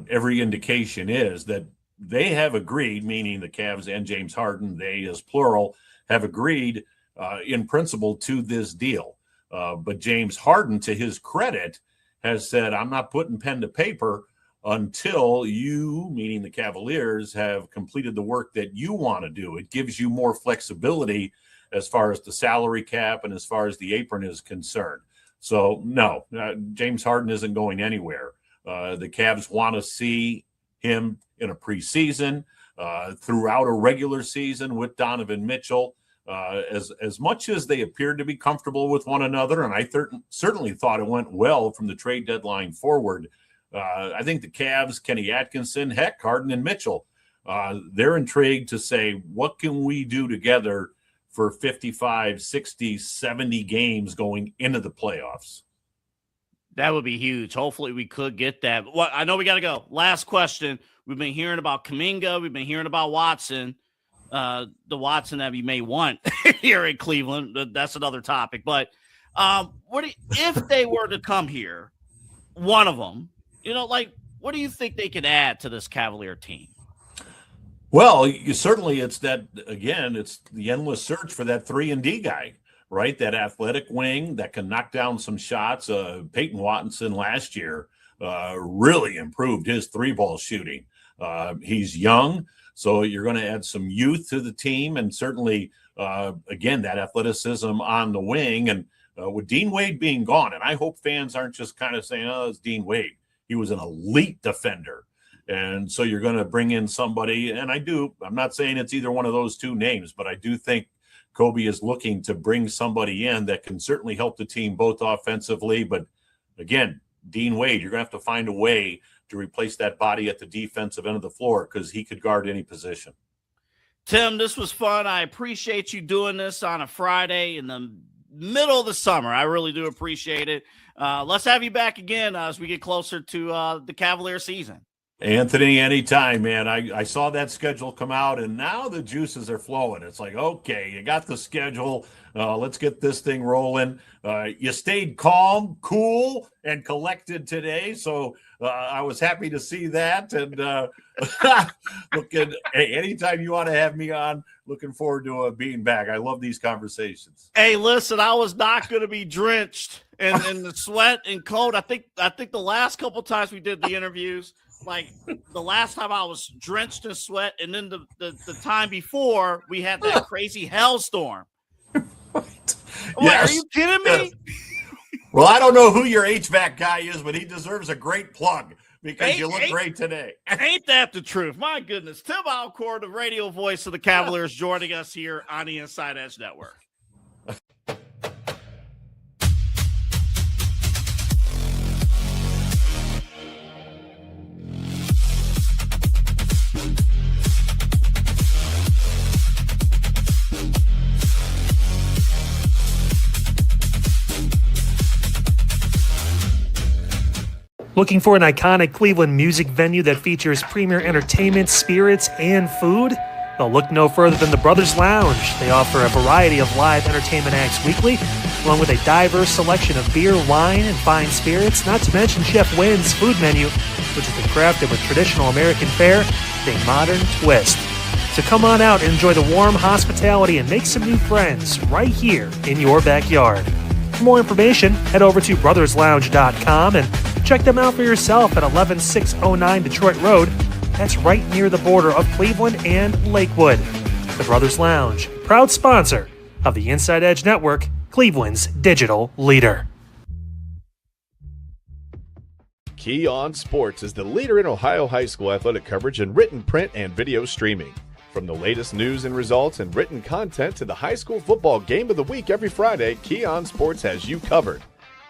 every indication is that they have agreed, meaning the Cavs and James Harden, they as plural, have agreed in principle to this deal. But James Harden, to his credit, has said, I'm not putting pen to paper until you, meaning the Cavaliers, have completed the work that you want to do. It gives you more flexibility as far as the salary cap and as far as the apron is concerned. So, no, James Harden isn't going anywhere. The Cavs want to see him in a preseason, throughout a regular season with Donovan Mitchell. As much as they appeared to be comfortable with one another, and I certainly thought it went well from the trade deadline forward, I think the Cavs, Kenny Atkinson, heck, Harden and Mitchell, they're intrigued to say, what can we do together for 55, 60, 70 games going into the playoffs? That would be huge. Hopefully we could get that. Well, I know we got to go. Last question. We've been hearing about Kuminga. We've been hearing about Watson, the Watson that we may want here in Cleveland. That's another topic. But if they were to come here, one of them, what do you think they could add to this Cavalier team? Well, certainly it's that, again, it's the endless search for that 3-and-D guy, right? That athletic wing that can knock down some shots. Peyton Watson last year really improved his 3-ball shooting. He's young, so you're going to add some youth to the team, and certainly, again, that athleticism on the wing. And with Dean Wade being gone, and I hope fans aren't just kind of saying, oh, it's Dean Wade. He was an elite defender. And so you're going to bring in somebody, and I'm not saying it's either one of those two names, but I do think Kobe is looking to bring somebody in that can certainly help the team both offensively. But again, Dean Wade, you're going to have to find a way to replace that body at the defensive end of the floor because he could guard any position. Tim, this was fun. I appreciate you doing this on a Friday in the middle of the summer. I really do appreciate it. Let's have you back again as we get closer to the Cavalier season. Anthony, anytime, man. I saw that schedule come out, and now the juices are flowing. It's like, okay, you got the schedule. Let's get this thing rolling. You stayed calm, cool, and collected today, so I was happy to see that. And anytime you want to have me on, looking forward to being back. I love these conversations. Hey, listen, I was not going to be drenched in the sweat and cold. I think the last couple times we did the interviews, like the last time I was drenched in sweat, and then the time before we had that crazy hailstorm. Yes. Are you kidding me? Well, I don't know who your HVAC guy is, but he deserves a great plug because you look great today. Ain't that the truth? My goodness. Tim Alford, the radio voice of the Cavaliers, joining us here on the Inside Edge Network. Looking for an iconic Cleveland music venue that features premier entertainment, spirits, and food? Well, look no further than the Brothers Lounge. They offer a variety of live entertainment acts weekly, along with a diverse selection of beer, wine, and fine spirits, not to mention Chef Wynn's food menu, which has been crafted with traditional American fare with a modern twist. So come on out and enjoy the warm hospitality and make some new friends right here in your backyard. For more information, head over to brotherslounge.com and check them out for yourself at 11609 Detroit Road. That's right near the border of Cleveland and Lakewood. The Brothers Lounge, proud sponsor of the Inside Edge Network, Cleveland's digital leader. Key On Sports is the leader in Ohio high school athletic coverage in written, print, and video streaming. From the latest news and results and written content to the high school football game of the week every Friday, Key On Sports has you covered.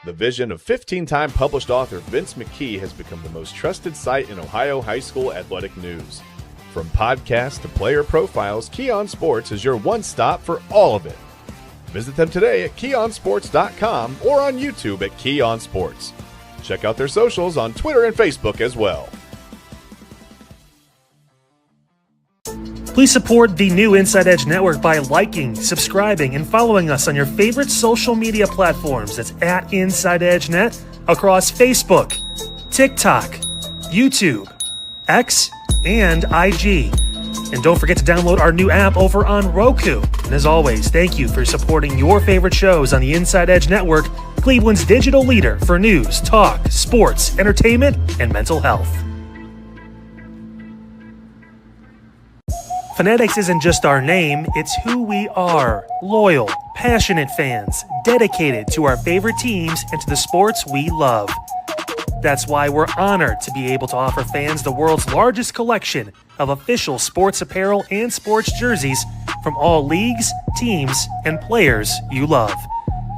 The vision of 15-time published author Vince McKee has become the most trusted site in Ohio high school athletic news. From podcasts to player profiles, Key On Sports is your one-stop for all of it. Visit them today at keyonsports.com or on YouTube at Key On Sports. Check out their socials on Twitter and Facebook as well. Please support the new Inside Edge Network by liking, subscribing, and following us on your favorite social media platforms. That's at Inside Edge Net across Facebook, TikTok, YouTube, X, and IG. And don't forget to download our new app over on Roku. And as always, thank you for supporting your favorite shows on the Inside Edge Network, Cleveland's digital leader for news, talk, sports, entertainment, and mental health. Fanatics isn't just our name, it's who we are. Loyal, passionate fans, dedicated to our favorite teams and to the sports we love. That's why we're honored to be able to offer fans the world's largest collection of official sports apparel and sports jerseys from all leagues, teams, and players you love.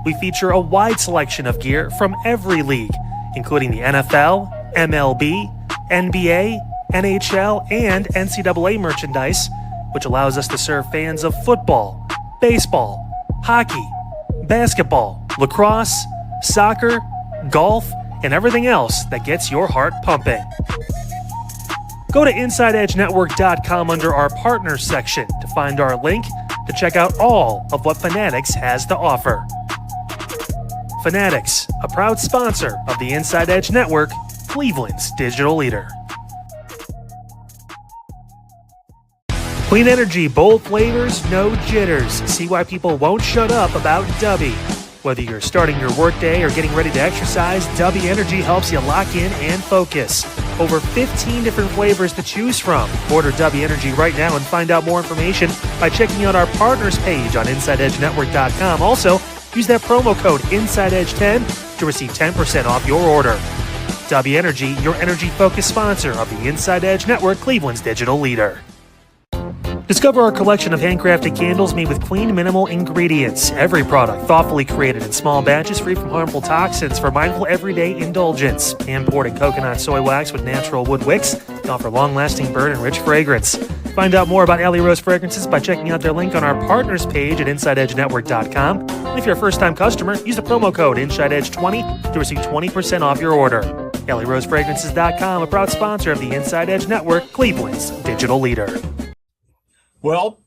We feature a wide selection of gear from every league, including the NFL, MLB, NBA, NHL, and NCAA merchandise, which allows us to serve fans of football, baseball, hockey, basketball, lacrosse, soccer, golf, and everything else that gets your heart pumping. Go to InsideEdgeNetwork.com under our Partners section to find our link to check out all of what Fanatics has to offer. Fanatics, a proud sponsor of the Inside Edge Network, Cleveland's digital leader. Clean energy, bold flavors, no jitters. See why people won't shut up about Dubby. Whether you're starting your workday or getting ready to exercise, Dubby Energy helps you lock in and focus. Over 15 different flavors to choose from. Order Dubby Energy right now and find out more information by checking out our partners page on InsideEdgeNetwork.com. Also, use that promo code InsideEdge10 to receive 10% off your order. Dubby Energy, your energy-focused sponsor of the Inside Edge Network, Cleveland's digital leader. Discover our collection of handcrafted candles made with clean, minimal ingredients. Every product thoughtfully created in small batches, free from harmful toxins for mindful everyday indulgence. Imported coconut soy wax with natural wood wicks to offer long-lasting burn and rich fragrance. Find out more about Alley Rose Fragrances by checking out their link on our partners page at InsideEdgeNetwork.com. And if you're a first-time customer, use the promo code InsideEdge20 to receive 20% off your order. KellyRoseFragrances.com, a proud sponsor of the Inside Edge Network, Cleveland's digital leader. Well,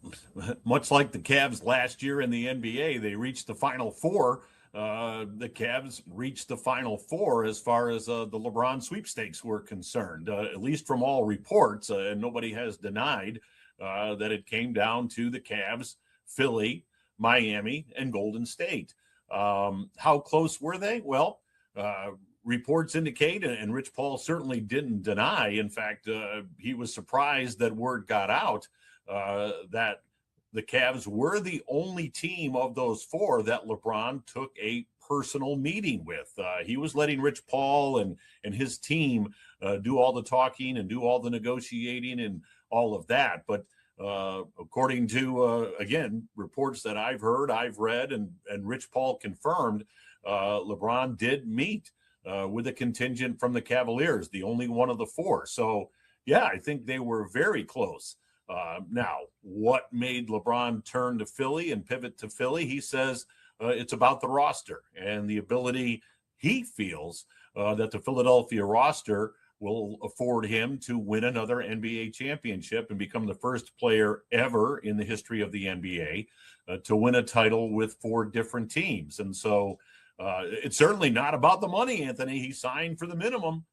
much like the Cavs last year in the NBA, they reached the Final Four. The Cavs reached the Final Four as far as the LeBron sweepstakes were concerned, at least from all reports, and nobody has denied that it came down to the Cavs, Philly, Miami, and Golden State. How close were they? Well, reports indicate, and Rich Paul certainly didn't deny. In fact, he was surprised that word got out that the Cavs were the only team of those four that LeBron took a personal meeting with. He was letting Rich Paul and his team do all the talking and do all the negotiating and all of that. But according to, again, reports that I've heard, I've read, and Rich Paul confirmed, LeBron did meet with a contingent from the Cavaliers, the only one of the four. So, yeah, I think they were very close. Now, what made LeBron turn to Philly and pivot to Philly? He says it's about the roster and the ability he feels that the Philadelphia roster will afford him to win another NBA championship and become the first player ever in the history of the NBA to win a title with four different teams. And so it's certainly not about the money, Anthony. He signed for the minimum.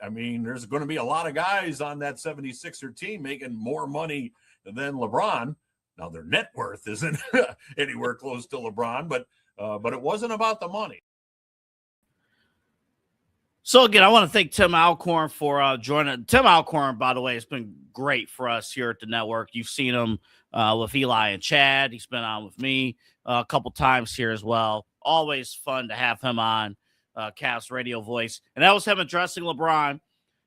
I mean, there's going to be a lot of guys on that 76er team making more money than LeBron. Now, their net worth isn't anywhere close to LeBron, but it wasn't about the money. So, again, I want to thank Tim Alcorn for joining. Tim Alcorn, by the way, has been great for us here at the network. You've seen him with Eli and Chad. He's been on with me a couple times here as well. Always fun to have him on. Cavs radio voice. And that was him addressing LeBron.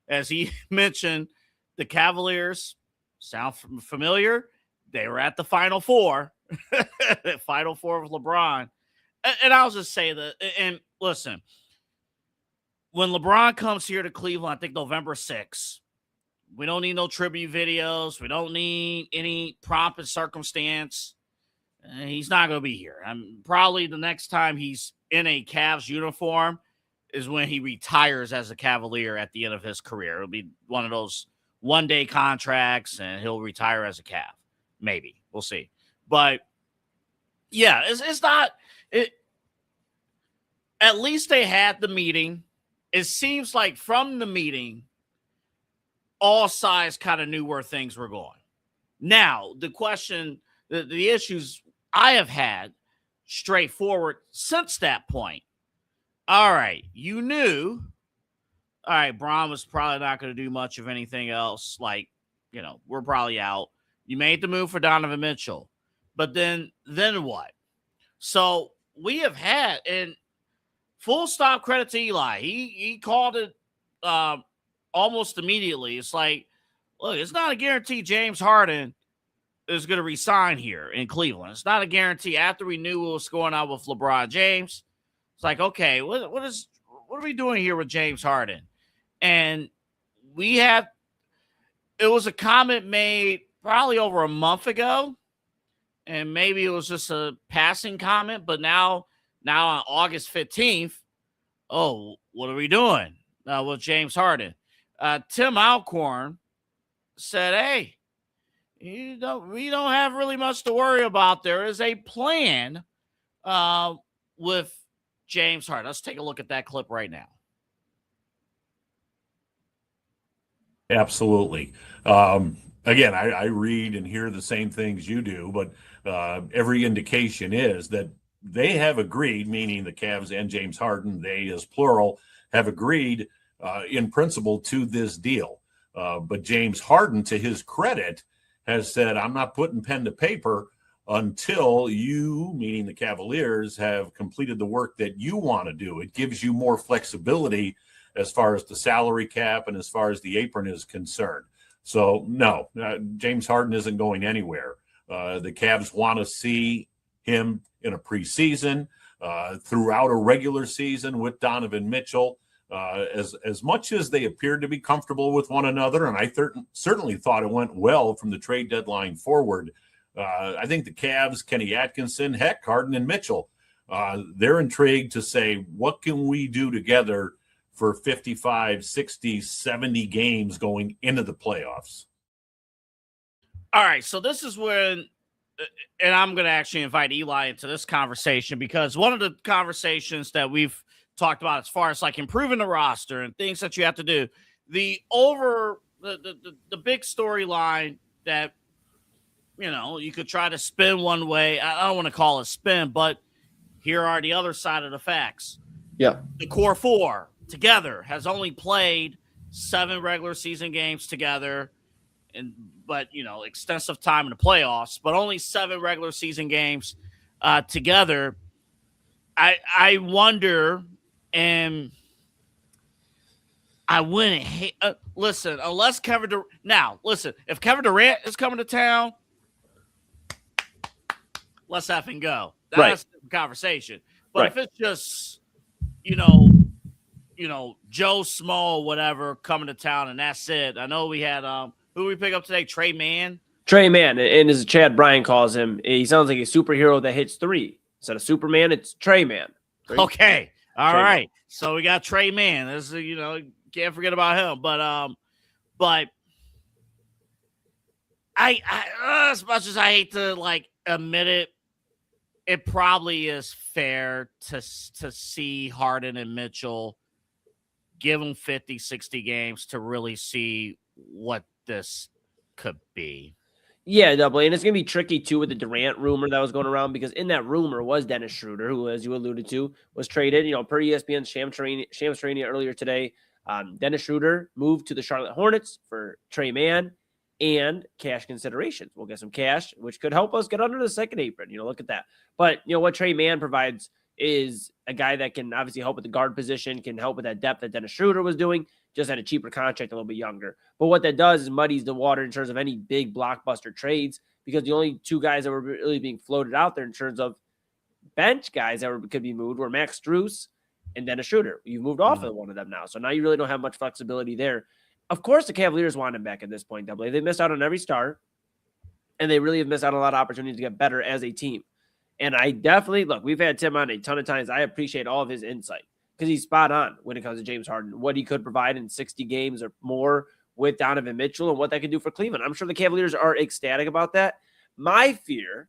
As he mentioned, the Cavaliers sound familiar. They were at the Final Four. Final Four with LeBron. And I'll just say that, and listen, when LeBron comes here to Cleveland, I think November 6th, we don't need no tribute videos. We don't need any pomp and circumstance. He's not going to be here. Probably the next time he's in a Cavs uniform is when he retires as a Cavalier at the end of his career. It'll be one of those one-day contracts, and he'll retire as a Cav. Maybe. We'll see. But, yeah, it's not – at least they had the meeting. It seems like from the meeting, all sides kind of knew where things were going. Now, the question, the issues I have had straightforward since that point. All right, you knew. All right, Braun was probably not going to do much of anything else. Like, we're probably out. You made the move for Donovan Mitchell. But then what? So we have had, and full stop credit to Eli. He called it almost immediately. It's like, look, it's not a guarantee James Harden is going to resign here in Cleveland. It's not a guarantee. After we knew what was going on with LeBron James, it's like, okay, what are we doing here with James Harden? And it was a comment made probably over a month ago, and maybe it was just a passing comment, but now on August 15th, oh, what are we doing with James Harden? Tim Alcorn said, hey, we don't have really much to worry about. There is a plan with James Harden. Let's take a look at that clip right now. Absolutely. Again, I read and hear the same things you do, but every indication is that they have agreed, meaning the Cavs and James Harden, they as plural, have agreed in principle to this deal. But James Harden, to his credit, has said, I'm not putting pen to paper until you, meaning the Cavaliers, have completed the work that you want to do. It gives you more flexibility as far as the salary cap and as far as the apron is concerned. So, no, James Harden isn't going anywhere. The Cavs want to see him in a preseason, throughout a regular season with Donovan Mitchell. As much as they appeared to be comfortable with one another, and I certainly thought it went well from the trade deadline forward, I think the Cavs, Kenny Atkinson, Harden and Mitchell, they're intrigued to say, what can we do together for 55, 60, 70 games going into the playoffs. All right, so this is when, and I'm going to actually invite Eli into this conversation, because one of the conversations that we've talked about as far as like improving the roster and things that you have to do, the big storyline that, you could try to spin one way. I don't want to call it spin, but here are the other side of the facts. Yeah. The core four together has only played 7 regular season games together, but extensive time in the playoffs, but only 7 regular season games together. I wonder, and I wouldn't hate. Listen, unless Kevin Durant. Now, listen, if Kevin Durant is coming to town, let's effing go. That's the conversation. But if it's just, Joe Small, whatever, coming to town, and that's it. I know we had who we pick up today, Trey Mann. Trey Mann, and as Chad Bryan calls him, he sounds like a superhero that hits 3 instead of Superman. It's Trey Mann. Okay, all Trey right. Mann. So we got Trey Mann. This is, can't forget about him. But I as much as I hate to admit it, it probably is fair to see Harden and Mitchell give them 50, 60 games to really see what this could be. Yeah, definitely. And it's going to be tricky, too, with the Durant rumor that was going around, because in that rumor was Dennis Schroeder, who, as you alluded to, was traded, per ESPN's Shams Charania earlier today. Dennis Schroeder moved to the Charlotte Hornets for Trey Mann and cash considerations. We'll get some cash, which could help us get under the second apron. Look at that. But, what Trey Mann provides is a guy that can obviously help with the guard position, can help with that depth that Dennis Schroeder was doing, just at a cheaper contract, a little bit younger. But what that does is muddies the water in terms of any big blockbuster trades, because the only 2 guys that were really being floated out there in terms of bench guys that could be moved were Max Strus and Dennis Schroeder. You've moved off of one of them now. So now you really don't have much flexibility there. Of course, the Cavaliers want him back at this point, Double A. They missed out on every start, and they really have missed out on a lot of opportunities to get better as a team. And I definitely, look, we've had Tim on a ton of times. I appreciate all of his insight, because he's spot on when it comes to James Harden, what he could provide in 60 games or more with Donovan Mitchell and what that could do for Cleveland. I'm sure the Cavaliers are ecstatic about that. My fear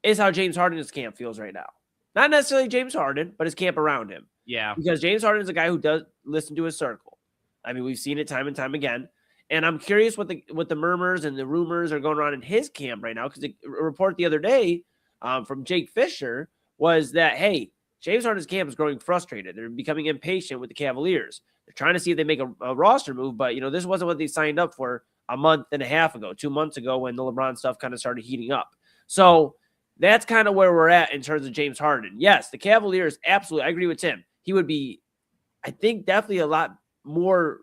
is how James Harden's camp feels right now. Not necessarily James Harden, but his camp around him. Yeah. Because James Harden is a guy who does listen to his circle. I mean, we've seen it time and time again. And I'm curious what the murmurs and the rumors are going around in his camp right now, because a report the other day from Jake Fisher was that, hey, James Harden's camp is growing frustrated. They're becoming impatient with the Cavaliers. They're trying to see if they make a roster move, but, this wasn't what they signed up for a month and a half ago, 2 months ago, when the LeBron stuff kind of started heating up. So that's kind of where we're at in terms of James Harden. Yes, the Cavaliers, absolutely. I agree with Tim. He would be, I think, definitely a lot more.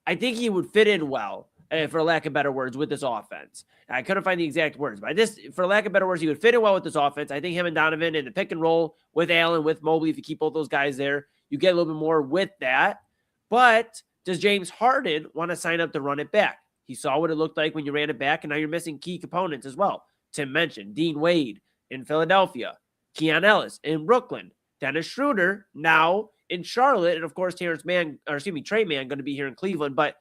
I think he would fit in well, for lack of better words, with this offense. I couldn't find the exact words, but for lack of better words, he would fit in well with this offense. I think him and Donovan in the pick and roll with Allen, with Mobley, if you keep both those guys there, you get a little bit more with that. But does James Harden want to sign up to run it back? He saw what it looked like when you ran it back, and now you're missing key components as well. Tim mentioned Dean Wade in Philadelphia, Keon Ellis in Brooklyn, Dennis Schroeder now in Charlotte, and of course Trey Mann going to be here in Cleveland. But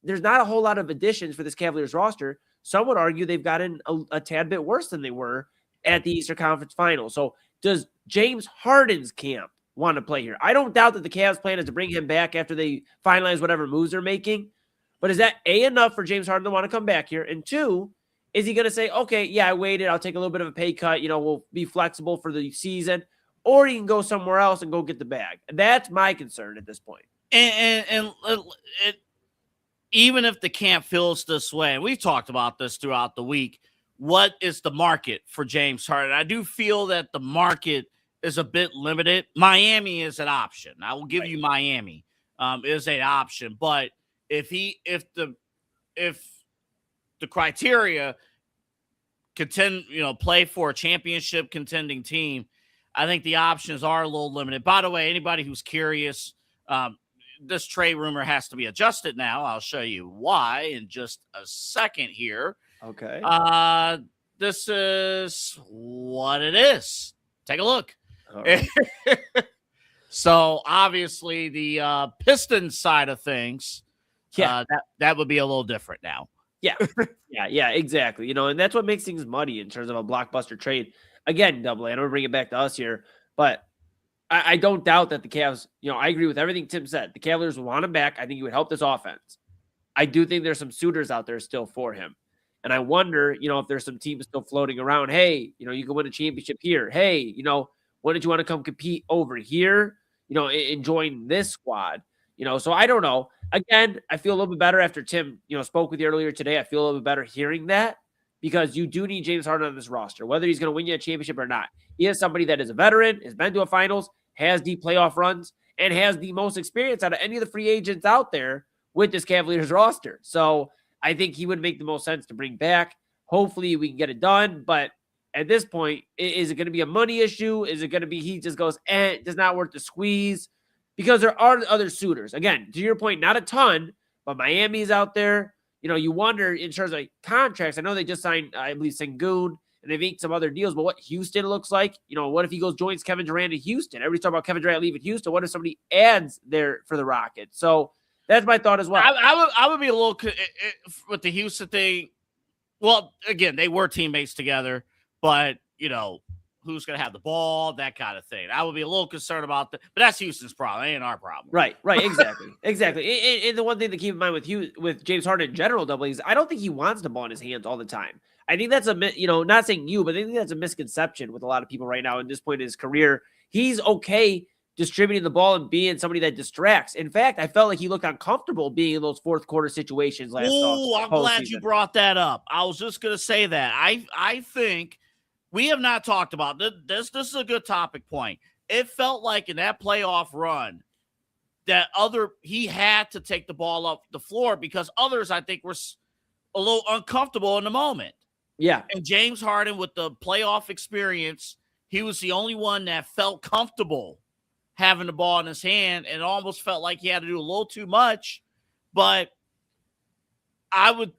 there's not a whole lot of additions for this Cavaliers roster. Some would argue they've gotten a tad bit worse than they were at the Eastern Conference Finals. So does James Harden's camp want to play here? I don't doubt that the Cavs' plan is to bring him back after they finalize whatever moves they're making. But is that A, enough for James Harden to want to come back here? And 2, is he going to say, okay, yeah, I waited, I'll take a little bit of a pay cut, we'll be flexible for the season, or he can go somewhere else and go get the bag? That's my concern at this point. And even if the camp feels this way, and we've talked about this throughout the week, what is the market for James Harden? I do feel that the market is a bit limited. Miami is an option. I will give you Miami is an option, but if the criteria play for a championship contending team, I think the options are a little limited. By the way, anybody who's curious, this trade rumor has to be adjusted now. I'll show you why in just a second here. Okay. This is what it is. Take a look. All right. So obviously the Pistons side of things, that would be a little different now. Yeah, exactly. And that's what makes things muddy in terms of a blockbuster trade. Again, Double A, I don't bring it back to us here, but I don't doubt that the Cavs, I agree with everything Tim said. The Cavaliers would want him back. I think he would help this offense. I do think there's some suitors out there still for him. And I wonder, if there's some teams still floating around. Hey, you can win a championship here. Hey, when did you want to come compete over here? And join this squad. So I don't know. Again, I feel a little bit better after Tim, spoke with you earlier today. I feel a little bit better hearing that because you do need James Harden on this roster, whether he's going to win you a championship or not. He is somebody that is a veteran, has been to a finals, has deep playoff runs, and has the most experience out of any of the free agents out there with this Cavaliers roster. So I think he would make the most sense to bring back. Hopefully we can get it done. But at this point, is it going to be a money issue? Is it going to be he just goes, does not worth the squeeze? Because there are other suitors. Again, to your point, not a ton, but Miami's out there. You wonder in terms of contracts. I know they just signed, I believe, Sengun, and they've inked some other deals, but what Houston looks like, what if he joins Kevin Durant in Houston? Everybody's talking about Kevin Durant leaving Houston. What if somebody adds there for the Rockets? So that's my thought as well. I would be a little with the Houston thing. Well, again, they were teammates together, but who's going to have the ball, that kind of thing. I would be a little concerned about that, but that's Houston's problem. It ain't our problem. Right. Exactly. And the one thing to keep in mind with James Harden in general, Double, is I don't think he wants the ball in his hands all the time. I think that's not saying you, but I think that's a misconception with a lot of people right now at this point in his career. He's okay distributing the ball and being somebody that distracts. In fact, I felt like he looked uncomfortable being in those fourth quarter situations last Oh, I'm glad you brought that up. I was just going to say that. I think we have not talked about this. This is a good topic point. It felt like in that playoff run that he had to take the ball up the floor because others, I think, were a little uncomfortable in the moment. Yeah. And James Harden, with the playoff experience, he was the only one that felt comfortable having the ball in his hand, and almost felt like he had to do a little too much. But I would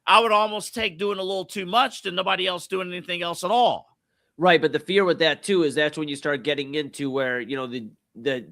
almost take doing a little too much than nobody else doing anything else at all. Right, but the fear with that too is that's when you start getting into where the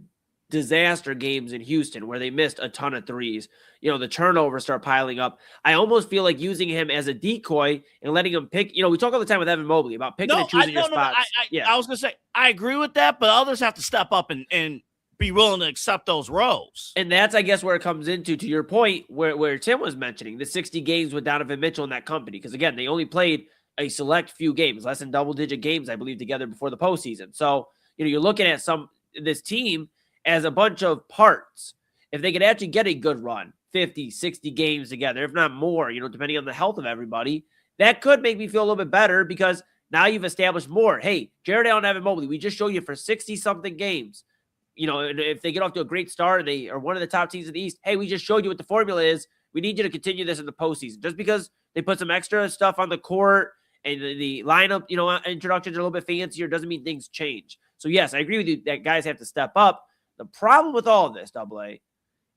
disaster games in Houston where they missed a ton of threes. The turnovers start piling up. I almost feel like using him as a decoy and letting him pick. We talk all the time with Evan Mobley about picking and choosing your spots. I was going to say, I agree with that, but others have to step up and be willing to accept those roles. And that's, I guess, where it comes into, to your point, where Tim was mentioning, the 60 games with Donovan Mitchell and that company. Because, again, they only played a select few games, less than double-digit games, I believe, together before the postseason. So, you're looking at this team as a bunch of parts. If they could actually get a good run, 50, 60 games together, if not more, depending on the health of everybody, that could make me feel a little bit better because now you've established more. Hey, Jared Allen and Evan Mobley, we just showed you for 60-something games. If they get off to a great start and they are one of the top teams in the East, hey, we just showed you what the formula is. We need you to continue this in the postseason. Just because they put some extra stuff on the court and the lineup, introductions are a little bit fancier doesn't mean things change. So, yes, I agree with you that guys have to step up. The problem with all of this, Double A,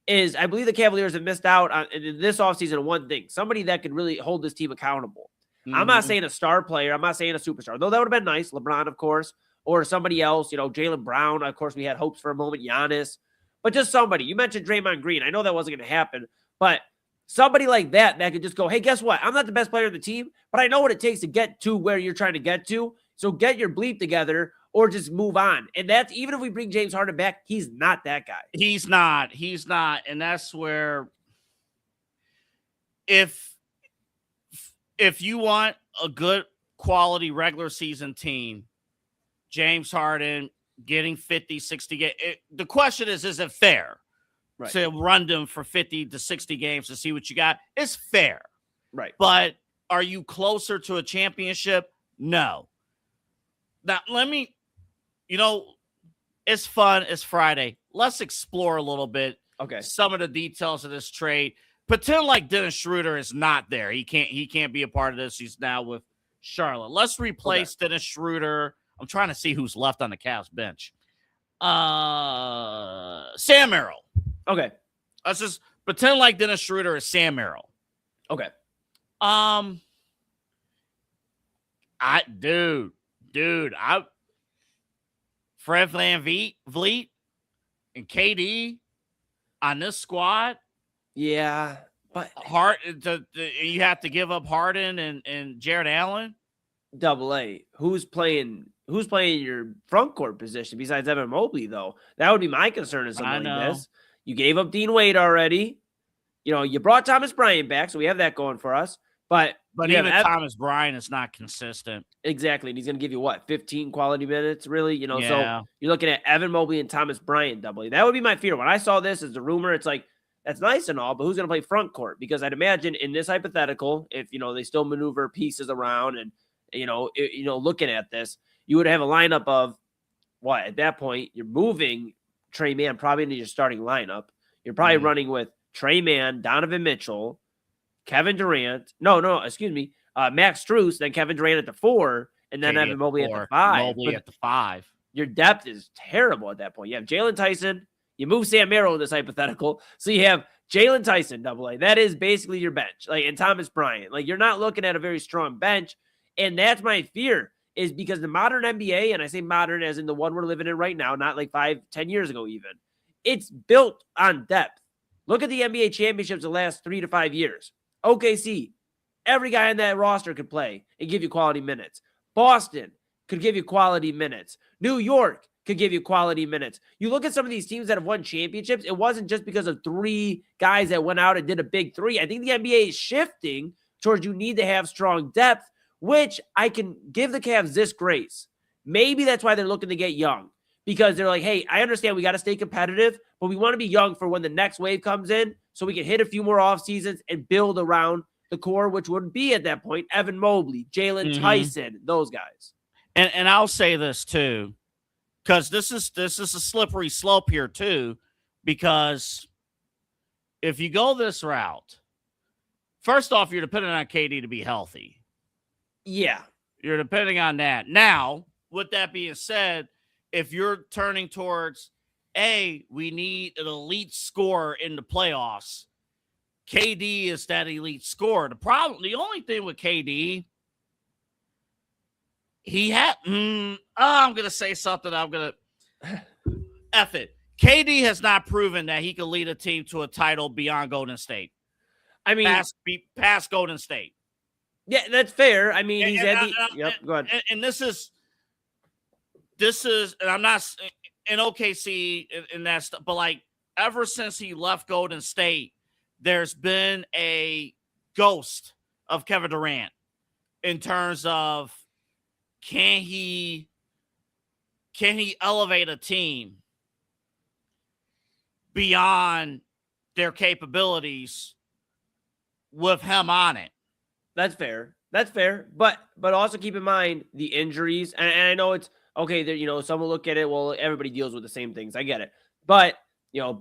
is I believe the Cavaliers have missed out on in this offseason on one thing, somebody that could really hold this team accountable. Mm-hmm. I'm not saying a star player. I'm not saying a superstar, though that would have been nice. LeBron, of course, or somebody else, Jaylen Brown. Of course, we had hopes for a moment, Giannis, but just somebody. You mentioned Draymond Green. I know that wasn't going to happen, but somebody like that could just go, hey, guess what? I'm not the best player on the team, but I know what it takes to get to where you're trying to get to. So get your bleep together or just move on. And that's even if we bring James Harden back, he's not that guy. He's not. And that's where if you want a good quality regular season team, James Harden getting 50, 60 games. The question is it fair to run them for 50 to 60 games to see what you got? It's fair. Right. But are you closer to a championship? No. Now, it's fun. It's Friday. Let's explore a little bit. Okay. Some of the details of this trade. Pretend like Dennis Schroeder is not there. He can't be a part of this. He's now with Charlotte. Let's replace Dennis Schroeder. I'm trying to see who's left on the Cavs bench. Sam Merrill. Okay. Let's just pretend like Dennis Schroeder is Sam Merrill. Okay. Fred VanVleet, and KD on this squad. Yeah, but you have to give up Harden and Jared Allen. AA. Who's playing your front court position besides Evan Mobley, though? That would be my concern in something like this. You gave up Dean Wade already. You brought Thomas Bryant back, so we have that going for us. But even Thomas Bryant is not consistent. Exactly. And he's going to give you 15 quality minutes, really? Yeah. So you're looking at Evan Mobley and Thomas Bryant doubly. That would be my fear. When I saw this as a rumor, it's like, that's nice and all, but who's going to play front court? Because I'd imagine in this hypothetical, if, they still maneuver pieces around and, looking at this, you would have a lineup of at that point, you're moving Trey Mann probably into your starting lineup. You're probably running with Trey Mann, Donovan Mitchell, Kevin Durant. Max Strus, then Kevin Durant at the 4, and then Evan Mobley at the 5. Mobley at the 5. Your depth is terrible at that point. You have Jalen Tyson. You move Sam Merrill in this hypothetical. So you have Jalen Tyson, AA. That is basically your bench. And Thomas Bryant. You're not looking at a very strong bench. And that's my fear, is because the modern NBA, and I say modern as in the one we're living in right now, not 5-10 years ago even, it's built on depth. Look at the NBA championships the last 3 to 5 years. OKC, every guy on that roster could play and give you quality minutes. Boston could give you quality minutes. New York could give you quality minutes. You look at some of these teams that have won championships, it wasn't just because of 3 guys that went out and did a big 3. I think the NBA is shifting towards you need to have strong depth, which I can give the Cavs this grace. Maybe that's why they're looking to get young, because they're like, hey, I understand we got to stay competitive, but we want to be young for when the next wave comes in so we can hit a few more off seasons and build around the core, which would be at that point Evan Mobley, Jalen Tyson, those guys. And I'll say this too, because this is a slippery slope here too, because if you go this route, first off, you're depending on KD to be healthy. Yeah. You're depending on that. Now, with that being said, if you're turning towards, we need an elite scorer in the playoffs, KD is that elite scorer. The only thing with KD, I'm going to say something. I'm going to F it. KD has not proven that he can lead a team to a title beyond Golden State. I mean, past Golden State. Yeah, that's fair. I mean, he's had go ahead. And this is, and I'm not in OKC and that stuff, but ever since he left Golden State, there's been a ghost of Kevin Durant in terms of can he elevate a team beyond their capabilities with him on it. That's fair. But also keep in mind the injuries. And I know it's okay that, some will look at it. Well, everybody deals with the same things. I get it. But,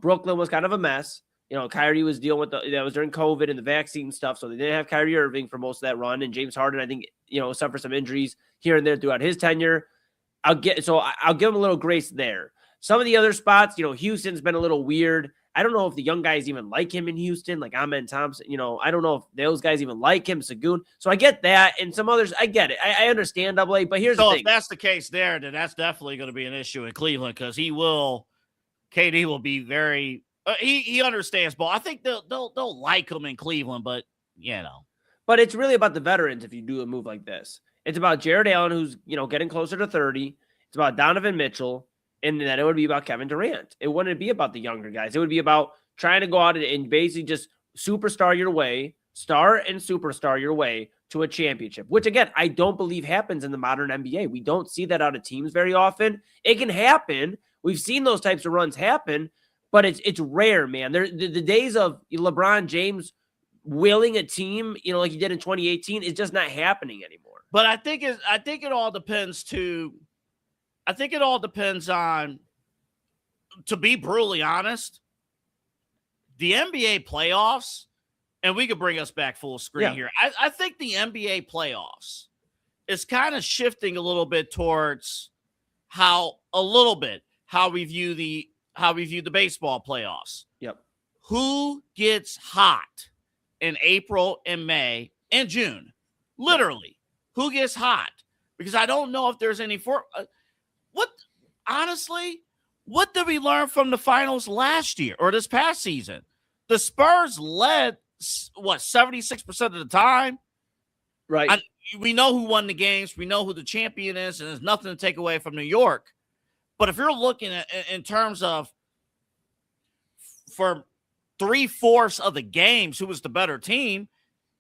Brooklyn was kind of a mess. Kyrie was dealing with that was during COVID and the vaccine stuff. So they didn't have Kyrie Irving for most of that run. And James Harden, I think, suffered some injuries here and there throughout his tenure. I'll give him a little grace there. Some of the other spots, Houston's been a little weird. I don't know if the young guys even like him in Houston, like Amen Thompson. I don't know if those guys even like him, Sagoon. So I get that. And some others, I get it. I understand, AA. But here's the thing. If that's the case there, then that's definitely going to be an issue in Cleveland, because KD will be very he understands ball. I think they'll like him in Cleveland, but But it's really about the veterans if you do a move like this. It's about Jared Allen, who's getting closer to 30. It's about Donovan Mitchell. And then it would be about Kevin Durant. It wouldn't be about the younger guys. It would be about trying to go out and basically just star and superstar your way to a championship, which, again, I don't believe happens in the modern NBA. We don't see that out of teams very often. It can happen. We've seen those types of runs happen, but it's rare, man. The days of LeBron James willing a team, like he did in 2018, is just not happening anymore. But I think it all depends on, to be brutally honest, the NBA playoffs, and we could bring us back full screen here. I think the NBA playoffs is kind of shifting a little bit towards how we view the baseball playoffs. Yep. Who gets hot in April and May and June? Literally, who gets hot? Because I don't know if there's any honestly, What did we learn from the finals last year or this past season? The Spurs led, 76% of the time? Right. We know who won the games. We know who the champion is, and there's nothing to take away from New York. But if you're looking at in terms of for 3/4 of the games, who was the better team,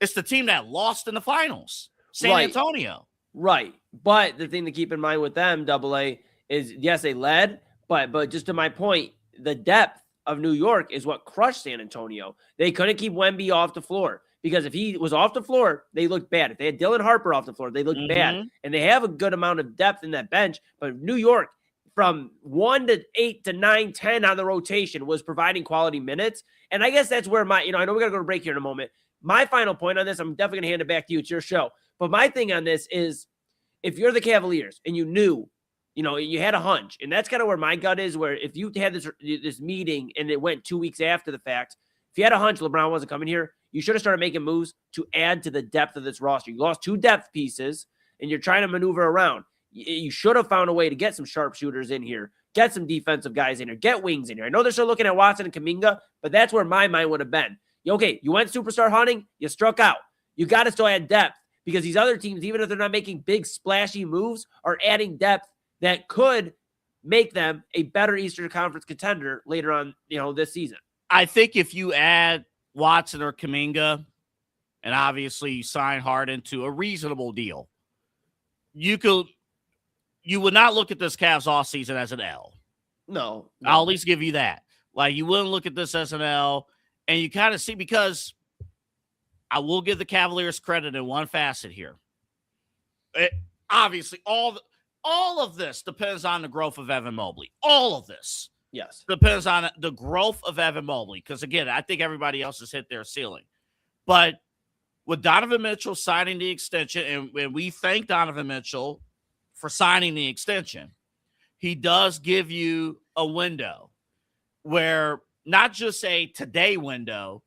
it's the team that lost in the finals, San Antonio. Right. But the thing to keep in mind with them, AA, is yes, they led, but just to my point, the depth of New York is what crushed San Antonio. They couldn't keep Wemby off the floor because if he was off the floor, they looked bad. If they had Dylan Harper off the floor, they looked bad. And they have a good amount of depth in that bench, but New York from 1 to 8 to 9, 10 on the rotation was providing quality minutes. And I guess that's where I know we got to go to break here in a moment. My final point on this, I'm definitely going to hand it back to you. It's your show. But my thing on this is if you're the Cavaliers and you knew, you had a hunch, and that's kind of where my gut is, where if you had this meeting and it went 2 weeks after the fact, if you had a hunch LeBron wasn't coming here, you should have started making moves to add to the depth of this roster. You lost 2 depth pieces, and you're trying to maneuver around. You should have found a way to get some sharpshooters in here, get some defensive guys in here, get wings in here. I know they're still looking at Watson and Kuminga, but that's where my mind would have been. Okay, you went superstar hunting, you struck out. You got to still add depth because these other teams, even if they're not making big splashy moves, are adding depth that could make them a better Eastern Conference contender later on, this season. I think if you add Watson or Kuminga, and obviously you sign Harden to a reasonable deal, you would not look at this Cavs offseason as an L. No. I'll at least give you that. Like, you wouldn't look at this as an L, and you kind of see, because I will give the Cavaliers credit in one facet here. Obviously, all of this depends on the growth of Evan Mobley. All of this. Yes. Depends on the growth of Evan Mobley, because, again, I think everybody else has hit their ceiling. But with Donovan Mitchell signing the extension, and we thank Donovan Mitchell for signing the extension, he does give you a window where not just a today window,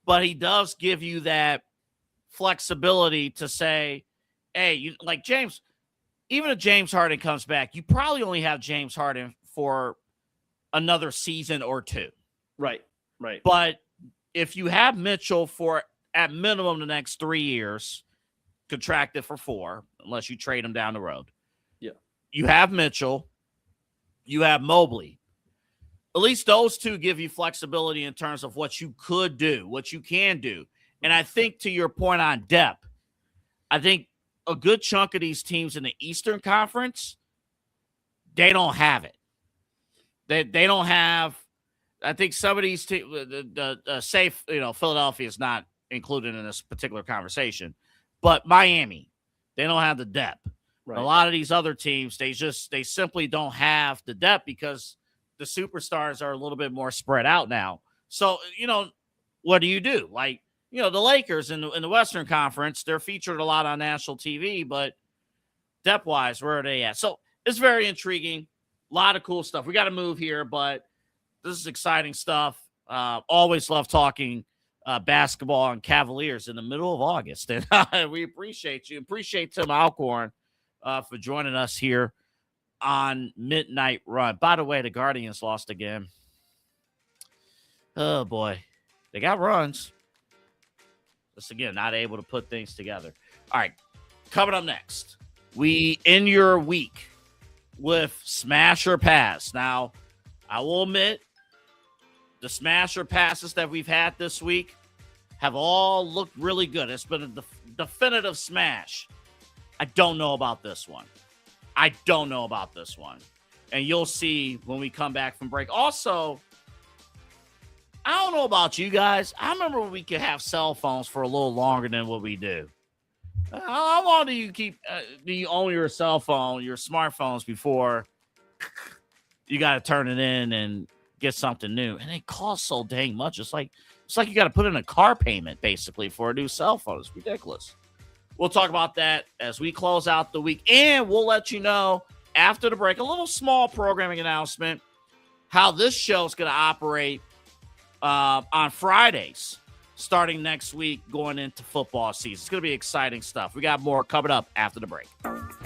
but he does give you that flexibility to say, hey, like James, even if James Harden comes back, you probably only have James Harden for another season or 2. Right. But if you have Mitchell for at minimum the next 3 years, contracted for 4, unless you trade him down the road. Yeah. You have Mitchell, you have Mobley. At least those two give you flexibility in terms of what you could do, what you can do. And I think, to your point on depth, I think a good chunk of these teams in the Eastern Conference, they don't have it. They don't have. I think some of these teams, the safe, Philadelphia is not included in this particular conversation, but Miami, they don't have the depth. Right. A lot of these other teams, they simply don't have the depth because the superstars are a little bit more spread out now. So, what do you do? Like, the Lakers in the Western Conference, they're featured a lot on national TV, but depth-wise, where are they at? So it's very intriguing. A lot of cool stuff. We got to move here, but this is exciting stuff. Always love talking basketball and Cavaliers in the middle of August. And we appreciate you. Appreciate Tim Alcorn for joining us here on Midnight Run. By the way, the Guardians lost again. Oh, boy. They got runs. Just, again, not able to put things together. All right, coming up next, we end your week with Smash or Pass. Now, I will admit, the Smash or Passes that we've had this week have all looked really good. It's been a definitive smash. I don't know about this one. And you'll see when we come back from break. Also, I don't know about you guys. I remember when we could have cell phones for a little longer than what we do. How long do you own your cell phone, your smartphones, before you got to turn it in and get something new? And it costs so dang much. It's like you got to put in a car payment basically for a new cell phone. It's ridiculous. We'll talk about that as we close out the week, and we'll let you know after the break, a little small programming announcement, how this show is going to operate on Fridays starting next week going into football season. It's going to be exciting stuff. We got more coming up after the break.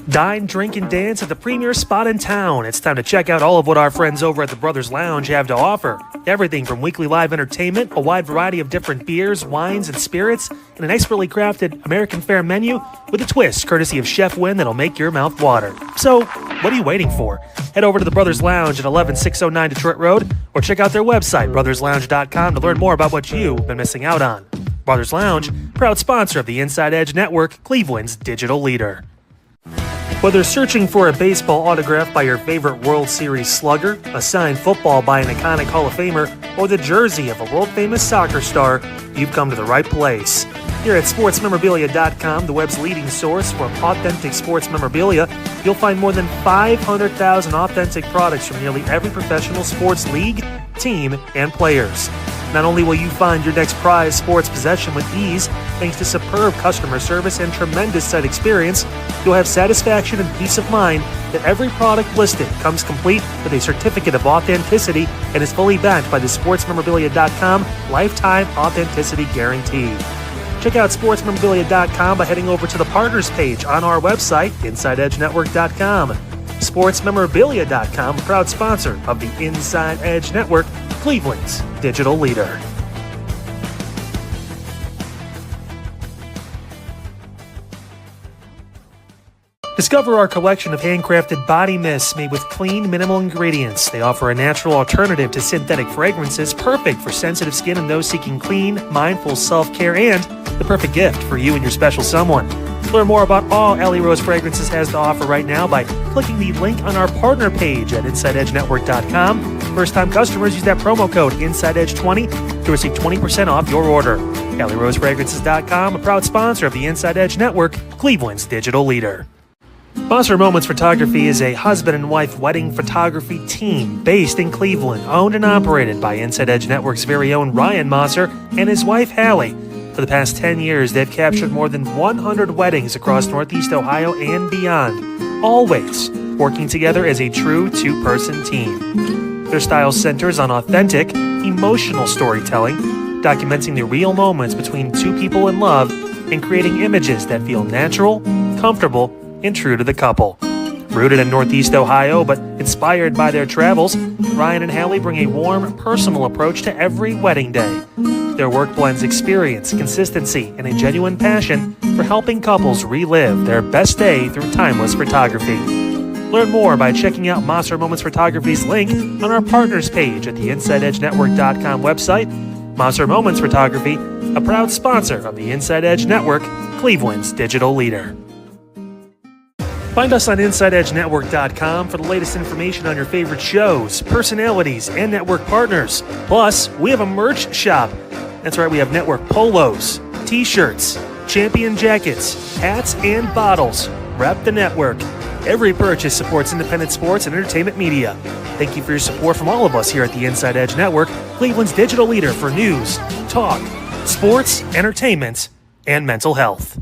Dine, drink, and dance at the premier spot in town. It's time to check out all of what our friends over at the Brothers Lounge have to offer. Everything from weekly live entertainment, a wide variety of different beers, wines, and spirits, and an expertly crafted American fare menu with a twist courtesy of Chef Wynn that'll make your mouth water. So, what are you waiting for? Head over to the Brothers Lounge at 11609 Detroit Road or check out their website, brotherslounge.com, to learn more about what you've been missing out on. Brothers Lounge, proud sponsor of the Inside Edge Network, Cleveland's digital leader. Whether searching for a baseball autograph by your favorite World Series slugger, a signed football by an iconic Hall of Famer, or the jersey of a world-famous soccer star, you've come to the right place. Here at sportsmemorabilia.com, the web's leading source for authentic sports memorabilia, you'll find more than 500,000 authentic products from nearly every professional sports league, team, and players. Not only will you find your next prized sports possession with ease, thanks to superb customer service and tremendous site experience, you'll have satisfaction and peace of mind that every product listed comes complete with a certificate of authenticity and is fully backed by the sportsmemorabilia.com lifetime authenticity guarantee. Check out sportsmemorabilia.com by heading over to the partners page on our website, InsideEdgeNetwork.com. SportsMemorabilia.com, proud sponsor of the Inside Edge Network, Cleveland's digital leader. Discover our collection of handcrafted body mists made with clean, minimal ingredients. They offer a natural alternative to synthetic fragrances, perfect for sensitive skin and those seeking clean, mindful self-care, and the perfect gift for you and your special someone. Learn more about all Alley Rose Fragrances has to offer right now by clicking the link on our partner page at InsideEdgeNetwork.com. First-time customers use that promo code InsideEdge20 to receive 20% off your order. AlleyRoseFragrances.com, a proud sponsor of the Inside Edge Network, Cleveland's digital leader. Monster Moments Photography is a husband and wife wedding photography team based in Cleveland, owned and operated by Inside Edge Network's very own Ryan Mosser and his wife Hallie. For the past 10 years, they've captured more than 100 weddings across Northeast Ohio and beyond, always working together as a true two-person team. Their style centers on authentic, emotional storytelling, documenting the real moments between two people in love and creating images that feel natural, comfortable, and true to the couple. Rooted in Northeast Ohio, but inspired by their travels, Ryan and Hallie bring a warm, personal approach to every wedding day. Their work blends experience, consistency, and a genuine passion for helping couples relive their best day through timeless photography. Learn more by checking out Monster Moments Photography's link on our partners page at the InsideEdgeNetwork.com website. Monster Moments Photography, a proud sponsor of the Inside Edge Network, Cleveland's digital leader. Find us on InsideEdgeNetwork.com for the latest information on your favorite shows, personalities, and network partners. Plus, we have a merch shop. That's right, we have network polos, t-shirts, champion jackets, hats, and bottles. Rep the network. Every purchase supports independent sports and entertainment media. Thank you for your support from all of us here at the Inside Edge Network, Cleveland's digital leader for news, talk, sports, entertainment, and mental health.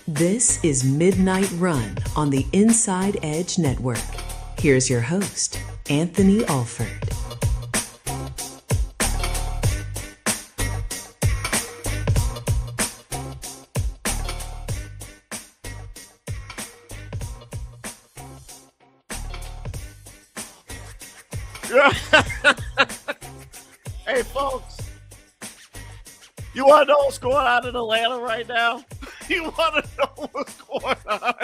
This is Midnight Run on the Inside Edge Network. Here's your host, Anthony Alford. Hey, folks, you want to know what's going on in Atlanta right now? You want to know what's going on?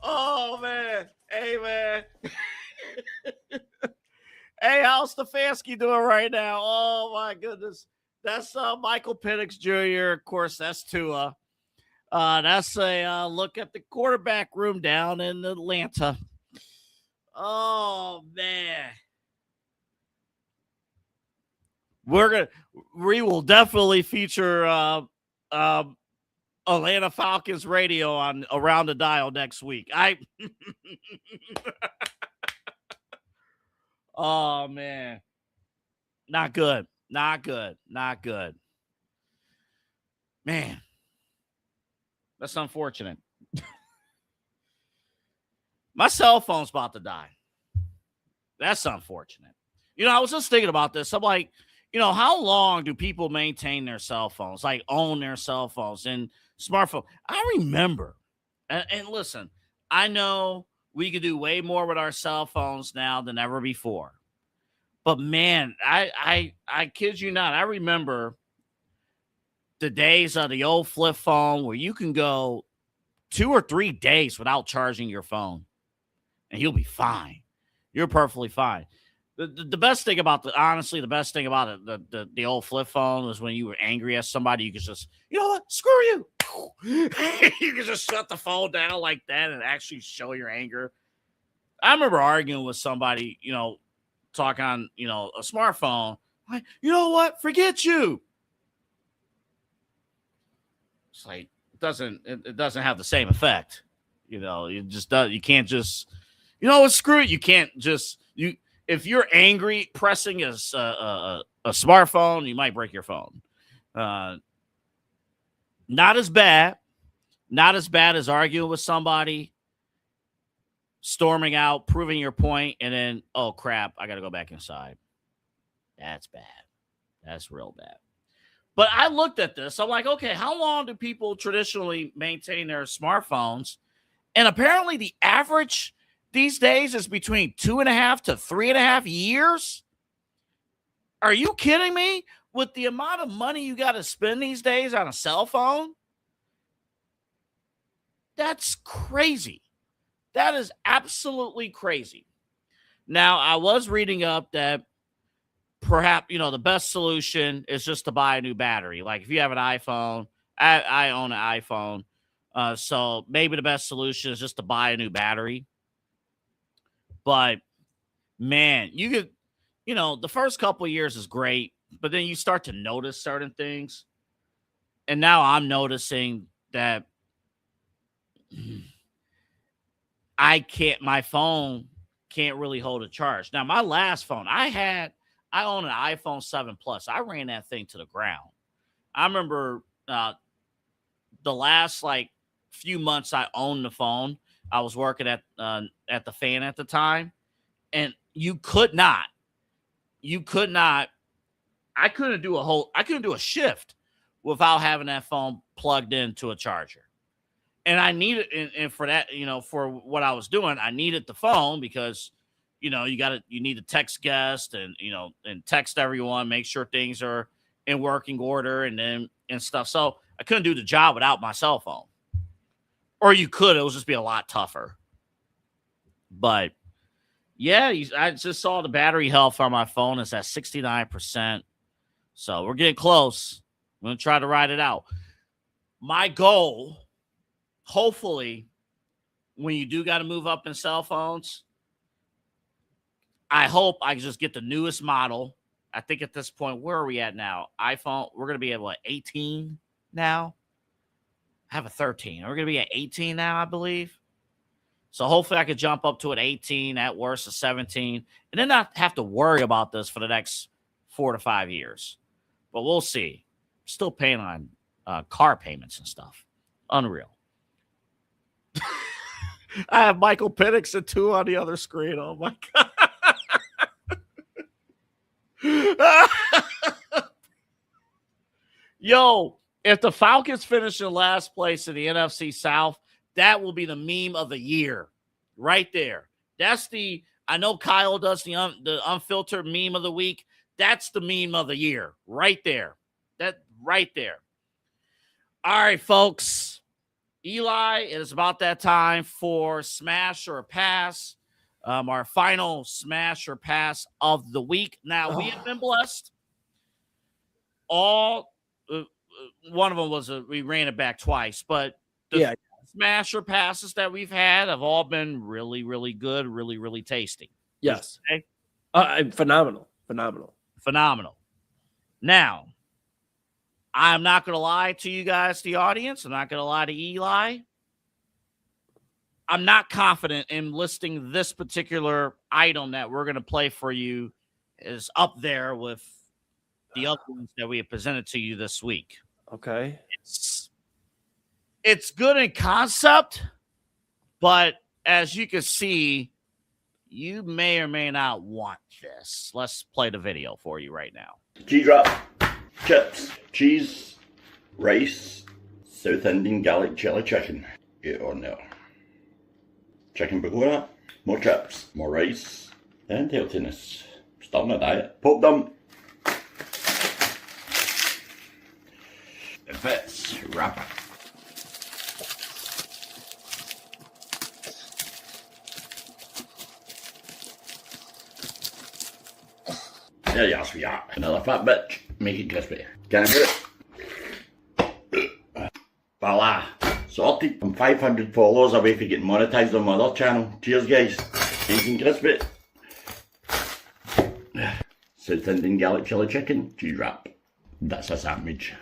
Oh, man. Hey, man. Hey, how's Stefanski doing right now? Oh, my goodness. That's Michael Penix Jr. Of course, that's Tua. That's a look at the quarterback room down in Atlanta. Oh, man. We will definitely feature Atlanta Falcons radio on Around the Dial next week. Oh, man. Not good. Not good. Not good. Man. That's unfortunate. My cell phone's about to die. That's unfortunate. I was just thinking about this. I'm like, how long do people maintain their cell phones, like own their cell phones and smartphone? I remember, and listen, I know we could do way more with our cell phones now than ever before. But man, I kid you not, I remember the days of the old flip phone where you can go 2 or 3 days without charging your phone and you'll be fine. You're perfectly fine. The best thing about the best thing about it, the old flip phone was when you were angry at somebody, you could just, you know what, screw you. You could just shut the phone down like that and actually show your anger. I remember arguing with somebody, talking on, a smartphone. Like, you know what, forget you. It's like, it doesn't have the same effect. You can't just, screw it. You can't just, if you're angry, pressing a smartphone, you might break your phone. Not as bad as arguing with somebody, storming out, proving your point, and then, oh crap, I got to go back inside. That's bad. That's real bad. But I looked at this. I'm like, okay, how long do people traditionally maintain their smartphones? And apparently the average these days is between 2.5 to 3.5 years. Are you kidding me? With the amount of money you got to spend these days on a cell phone? That's crazy. That is absolutely crazy. Now, I was reading up that perhaps, the best solution is just to buy a new battery. Like if you have an iPhone, I own an iPhone. So maybe the best solution is just to buy a new battery. But man, you could, the first couple of years is great, but then you start to notice certain things. And now I'm noticing that my phone can't really hold a charge. Now, my last phone I own an iPhone 7 Plus. I ran that thing to the ground. I remember the last few months I owned the phone. I was working at the Fan at the time, and I couldn't do a shift without having that phone plugged into a charger. And I needed, and for that, for what I was doing, I needed the phone because, you need to text guests and text everyone, make sure things are in working order and stuff. So I couldn't do the job without my cell phone. Or you could, it would just be a lot tougher. But yeah, I just saw the battery health on my phone is at 69%. So we're getting close. I'm going to try to ride it out. My goal, hopefully, when you do got to move up in cell phones, I hope I can just get the newest model. I think at this point, where are we at now? iPhone, we're going to be at 18 now? I have a 13. We're going to be at 18 now, I believe. So hopefully I could jump up to an 18, at worst a 17, and then not have to worry about this for the next 4 to 5 years. But we'll see. Still paying on car payments and stuff. Unreal. I have Michael Penix and 2 on the other screen. Oh, my God. Yo, if the Falcons finish in last place in the NFC South, that will be the meme of the year right there. I know Kyle does the unfiltered meme of the week. That's the meme of the year right there. That right there. All right, folks. Eli, it is about that time for Smash or Pass. Our final Smash or Pass of the week. Now, we have been blessed. One of them was we ran it back twice, but the Smash or Passes that we've had have all been really, really good, really, really tasty. Yes. Phenomenal. Now, I'm not going to lie to you guys, the audience. I'm not going to lie to Eli. I'm not confident in listing this particular item that we're going to play for you is up there with the other ones that we have presented to you this week. Okay. It's good in concept, but as you can see, you may or may not want this. Let's play the video for you right now. G-drop, chips, cheese, rice, South Indian garlic chili chicken. Yeah or no? Chicken pakora, more chips, more rice, and healthiness. Starting a diet. Poke them. It fits. Wrap it. Yeah, yes, we are. Another fat bitch. Make it crispy. Can I do it? Voila. Sorted. I'm 500 followers away from getting monetized on my other channel. Cheers, guys. Nice and crispy. South Indian garlic chili chicken. Cheese wrap. That's a sandwich.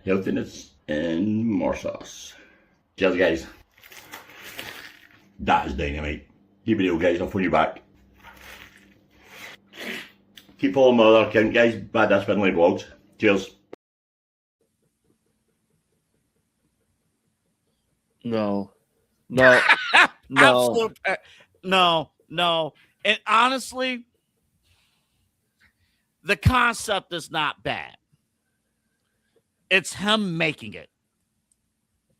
Healthiness and more sauce. Cheers, guys. That is dynamite. Keep it real, guys. I'll phone you back. Keep following my other account, guys. Bad Ass Finley Vlogs. Cheers. No. Absolute, no. And honestly, the concept is not bad. It's him making it.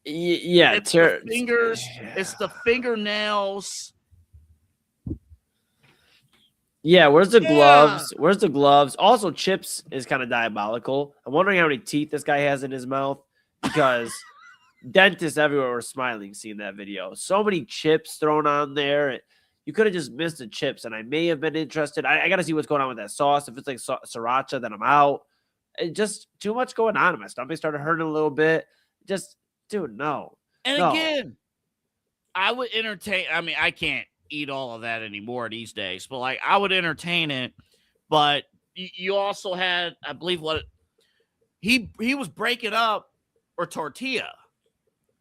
Yeah, it's the fingers. It's the fingernails. Yeah, where's the gloves? Where's the gloves? Also, chips is kind of diabolical. I'm wondering how many teeth this guy has in his mouth because dentists everywhere were smiling seeing that video. So many chips thrown on there. You could have just missed the chips, and I may have been interested. I got to see what's going on with that sauce. If it's like sriracha, then I'm out. Just too much going on. My stomach started hurting a little bit. Just, dude, no. And again, I would entertain. I mean, I can't eat all of that anymore these days, but like I would entertain it. But you also had, I believe, what he was breaking up or tortilla.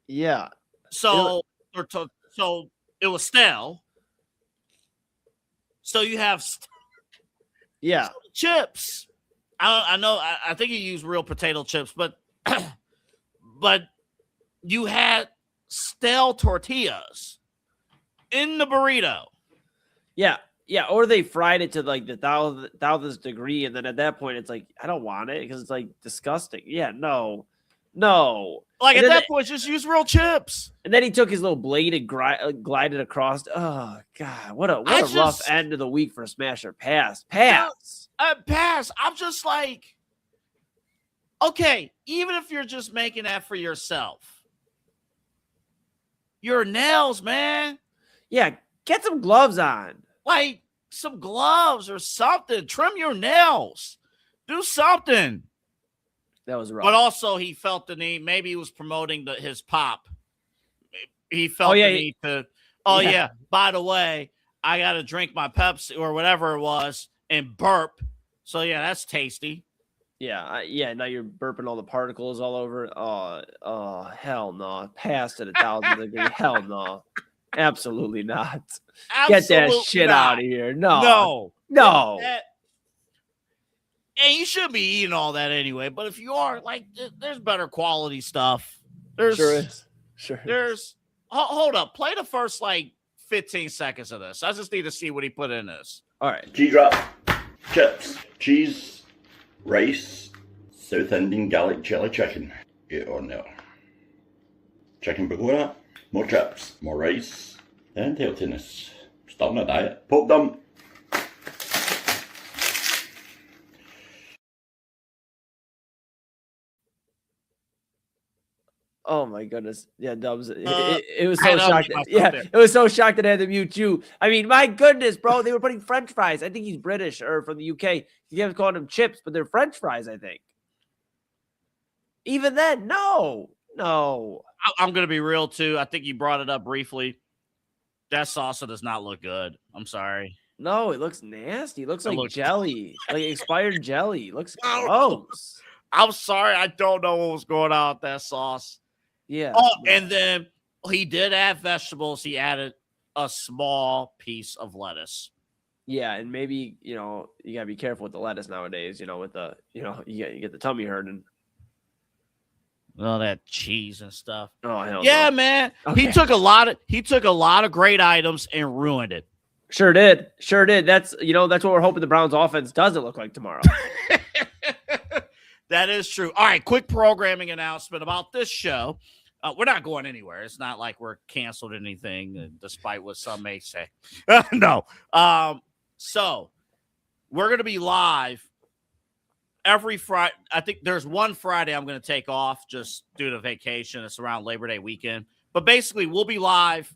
Yeah. So so it was stale. So you have chips. I know. I think you use real potato chips, but but you had stale tortillas in the burrito. Yeah. Or they fried it to like the thousandth degree, and then at that point, it's like I don't want it because it's like disgusting. Yeah, no. Like at that point, just use real chips. And then he took his little blade and glided across. Oh God, what a rough end of the week for a smasher. Pass. Pass. I'm just like, okay, even if you're just making that for yourself, your nails, man. Yeah, get some gloves on. Like some gloves or something. Trim your nails. Do something. That was rough. But also, he felt the need. Maybe he was promoting his pop. He felt the need to. Oh yeah. By the way, I got to drink my Pepsi or whatever it was and burp. So yeah, that's tasty. Yeah. Now you're burping all the particles all over. Oh, hell no! Past at 1,000 degree. Hell no! Absolutely not. Get that shit out of here. No. And you should be eating all that anyway. But if you are, like, there's better quality stuff. Sure. There's. Hold up. Play the first, 15 seconds of this. I just need to see what he put in this. All right. G-drop, chips, cheese, rice, South Indian garlic chili chicken. Yeah or no? Chicken pakora, more chips, more rice, and healthiness. Starting a diet. Poke them. Oh my goodness. Yeah, Dubs. It was so shocked. It was so shocked that I had to mute you. I mean, my goodness, bro. They were putting French fries. I think he's British or from the UK. He kept calling them chips, but they're French fries, I think. Even then, no. I'm going to be real, too. I think you brought it up briefly. That salsa does not look good. I'm sorry. No, it looks nasty. It looks like jelly, like expired jelly. It looks gross. I'm sorry. I don't know what was going on with that sauce. Yeah. Oh, and then he did add vegetables. He added a small piece of lettuce. Yeah, and maybe, you got to be careful with the lettuce nowadays, with the, you get the tummy hurting. all that cheese and stuff. Oh hell yeah, no. man. Okay. He took a lot of great items and ruined it. Sure did. That's what we're hoping the Browns offense doesn't look like tomorrow. That is true. All right, quick programming announcement about this show. We're not going anywhere. It's not like we're canceled anything, despite what some may say. No. So we're going to be live every Friday. I think there's one Friday I'm going to take off just due to vacation. It's around Labor Day weekend. But basically, we'll be live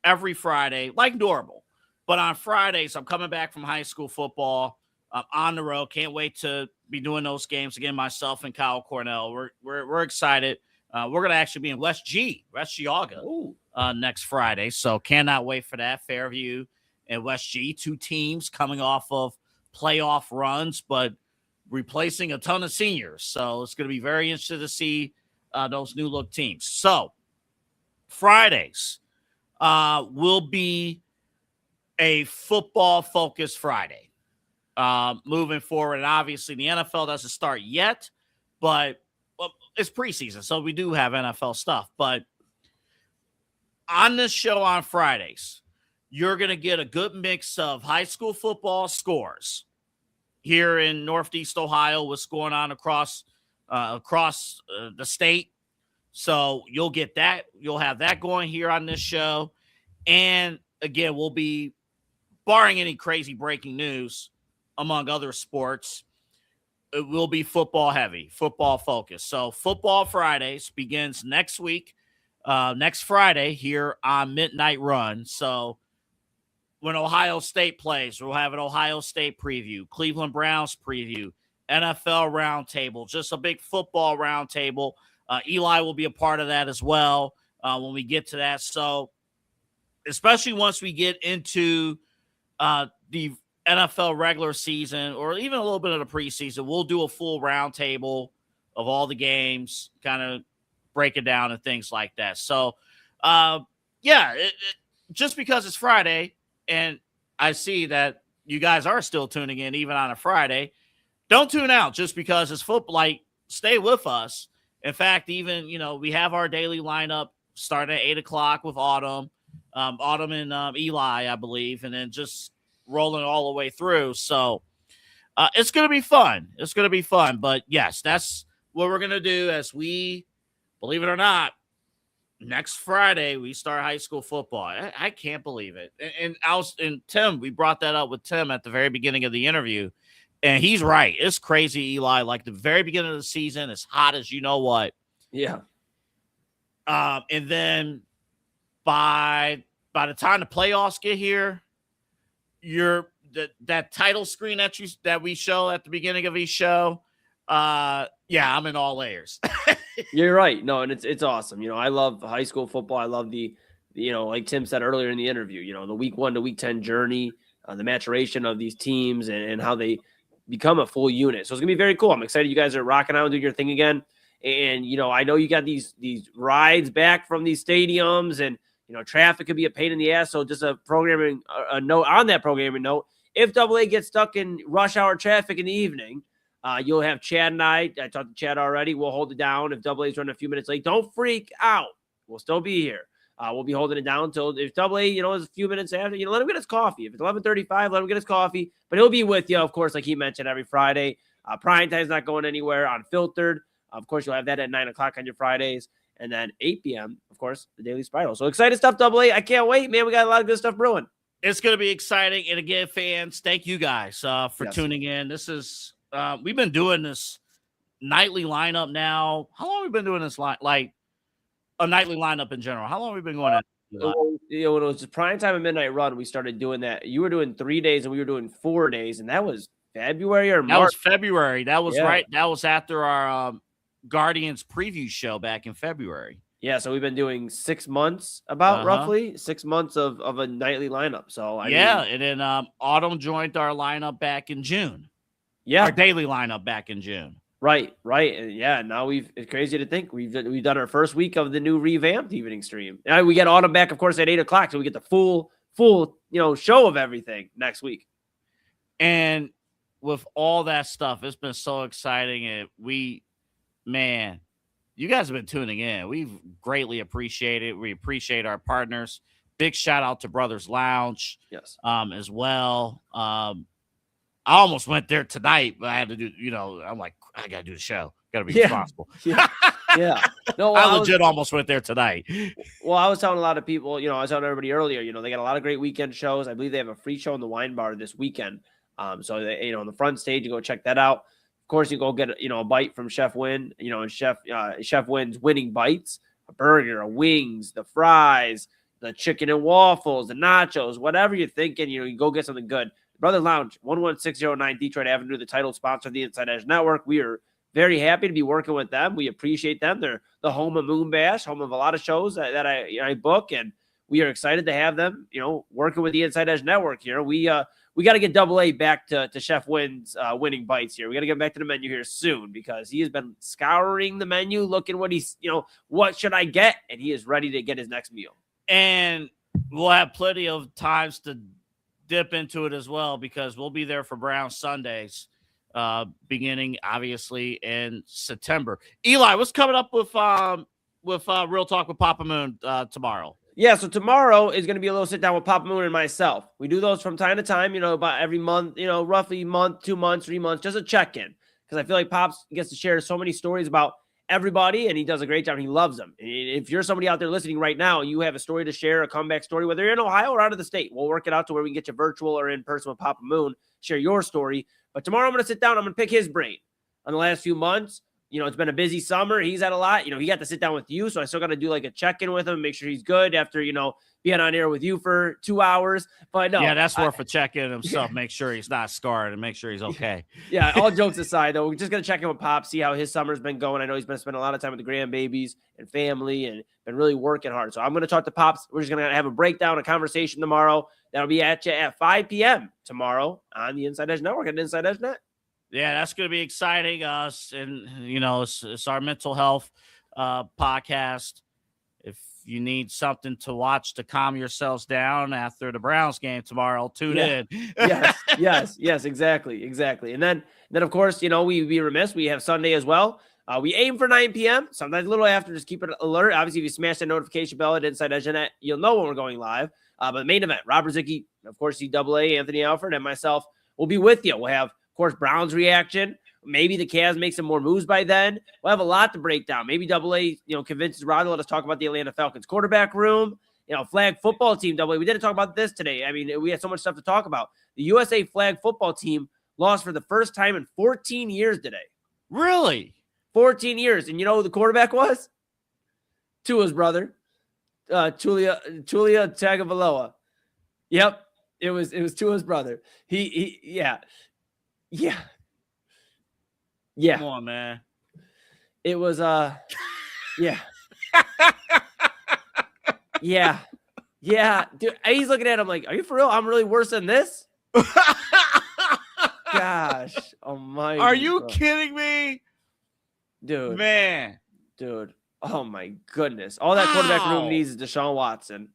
every Friday like normal. But on Fridays, I'm coming back from high school football. I'm on the road. Can't wait to be doing those games again, myself and Kyle Cornell. We're excited. We're going to actually be in West Geauga next Friday. So cannot wait for that. Fairview and West G, 2 teams coming off of playoff runs, but replacing a ton of seniors. So it's going to be very interesting to see those new look teams. So Fridays will be a football focused Friday. Moving forward, and obviously the NFL doesn't start yet, but it's preseason, so we do have NFL stuff. But on this show on Fridays, you're going to get a good mix of high school football scores here in Northeast Ohio, what's going on across the state. So you'll get that. You'll have that going here on this show. And again, we'll be, barring any crazy breaking news, among other sports, it will be football heavy, football focused. So Football Fridays begins next week, next Friday here on Midnight Run. So when Ohio State plays, we'll have an Ohio State preview, Cleveland Browns preview, NFL roundtable, just a big football roundtable. Eli will be a part of that as well when we get to that. So especially once we get into the NFL regular season or even a little bit of the preseason, we'll do a full roundtable of all the games, kind of break it down and things like that. So, just because it's Friday and I see that you guys are still tuning in even on a Friday, don't tune out just because it's football. Like, stay with us. In fact, even, we have our daily lineup starting at 8 o'clock with Autumn and Eli, I believe, and then just rolling all the way through. So it's going to be fun. It's going to be fun. But yes, that's what we're going to do as we, believe it or not, next Friday, we start high school football. I can't believe it. And Tim, we brought that up with Tim at the very beginning of the interview. And he's right. It's crazy, Eli. Like the very beginning of the season, it's hot as you know what. Yeah. And then by the time the playoffs get here, that title screen that we show at the beginning of each show. I'm in all layers. You're right. No, and it's awesome. I love high school football. I love the like Tim said earlier in the interview, the week 1 to week 10 journey, the maturation of these teams and how they become a full unit. So it's gonna be very cool. I'm excited you guys are rocking out and doing your thing again. And I know you got these rides back from these stadiums, and traffic could be a pain in the ass. So just a note on that programming note. If AA gets stuck in rush hour traffic in the evening, you'll have Chad and I talked to Chad already. We'll hold it down. If AA is running a few minutes late, don't freak out. We'll still be here. We'll be holding it down until if AA, is a few minutes after, let him get his coffee. If it's 11:35, let him get his coffee. But he'll be with you, of course, like he mentioned, every Friday. Primetime's not going anywhere. Unfiltered, of course, you'll have that at 9 o'clock on your Fridays. And then 8 p.m., of course, the Daily Spiral. So excited stuff, AA. I can't wait, man. We got a lot of good stuff brewing. It's going to be exciting. And again, fans, thank you guys for tuning in. This is we've been doing this nightly lineup now. How long have we been doing this like a nightly lineup in general? How long have we been going at? When it was just Primetime and Midnight Run, we started doing that. You were doing 3 days and we were doing 4 days. And that was February or March? That was February. That was right. That was after our Guardians preview show back in February. Yeah, so we've been doing 6 months, roughly 6 months of a nightly lineup. So and then Autumn joined our lineup back in June. Yeah, our daily lineup back in June. Right. And yeah, now it's crazy to think we've done our first week of the new revamped evening stream. And we get Autumn back, of course, at 8 o'clock, so we get the full show of everything next week. And with all that stuff, it's been so exciting, and you guys have been tuning in. We've greatly appreciated it. We appreciate our partners. Big shout out to Brothers Lounge. Yes. As well. I almost went there tonight, but I had to do, I'm like, I got to do the show. Got to be responsible. Yeah. No, I legit almost went there tonight. Well, I was telling a lot of people, I was telling everybody earlier, they got a lot of great weekend shows. I believe they have a free show in the wine bar this weekend. So they, on the front stage, you go check that out. Of course, you go get, a bite from Chef Win, and Chef Win's winning bites, a burger, a wings, the fries, the chicken and waffles, the nachos, whatever you're thinking, you go get something good. Brother Lounge, 11609 Detroit Avenue, the title sponsor of the Inside Edge Network. We are very happy to be working with them. We appreciate them. They're the home of Moon Bash, home of a lot of shows that I book, and we are excited to have them, working with the Inside Edge Network here. We got to get AA back to Chef Win's winning bites here. We got to get back to the menu here soon because he has been scouring the menu, looking what he's, what should I get? And he is ready to get his next meal. And we'll have plenty of times to dip into it as well because we'll be there for Brown Sundays, beginning obviously in September. Eli, what's coming up with Real Talk with Papa Moon tomorrow? Yeah, so tomorrow is going to be a little sit down with Papa Moon and myself. We do those from time to time, about every month, roughly month, 2 months, 3 months, just a check-in. Because I feel like Pops gets to share so many stories about everybody, and he does a great job. And he loves them. And if you're somebody out there listening right now, you have a story to share, a comeback story, whether you're in Ohio or out of the state, we'll work it out to where we can get you virtual or in person with Papa Moon, share your story. But tomorrow I'm going to sit down. I'm going to pick his brain on the last few months. It's been a busy summer. He's had a lot. He got to sit down with you, so I still got to do like a check-in with him, make sure he's good after, being on air with you for 2 hours. But no. Yeah, that's worth a check-in himself. Make sure he's not scarred and make sure he's okay. Yeah, all jokes aside, though, we're just going to check in with Pop, see how his summer's been going. I know he's been spending a lot of time with the grandbabies and family and been really working hard. So I'm going to talk to Pops. We're just going to have a breakdown, a conversation tomorrow. That'll be at you at 5 p.m. tomorrow on the Inside Edge Network at Inside Edge Net. Yeah, that's going to be exciting. And it's our mental health podcast. If you need something to watch to calm yourselves down after the Browns game tomorrow, tune in. Yes, exactly. And then of course, we'd be remiss. We have Sunday as well. We aim for 9 p.m. Sometimes a little after. Just keep it alert. Obviously, if you smash that notification bell at Inside Edge Net, you'll know when we're going live. But the main event, Rob Ruzicki, of course, CAA, Anthony Alford, and myself will be with you. We'll have, of course, Browns reaction. Maybe the Cavs make some more moves by then. We'll have a lot to break down. Maybe AA, convinces Rod to let us talk about the Atlanta Falcons quarterback room. Flag football team, AA. We didn't talk about this today. I mean, we had so much stuff to talk about. The USA flag football team lost for the first time in 14 years today. Really? 14 years. And you know who the quarterback was? Tua's brother, Tulia Tagovailoa. Yep. It was Tua's brother. Yeah. Come on, man. It was yeah. Yeah. Dude, he's looking at him like, are you for real? I'm really worse than this? Gosh almighty. Are you kidding me? Dude. Man. Dude. Oh my goodness. All that quarterback room needs is Deshaun Watson.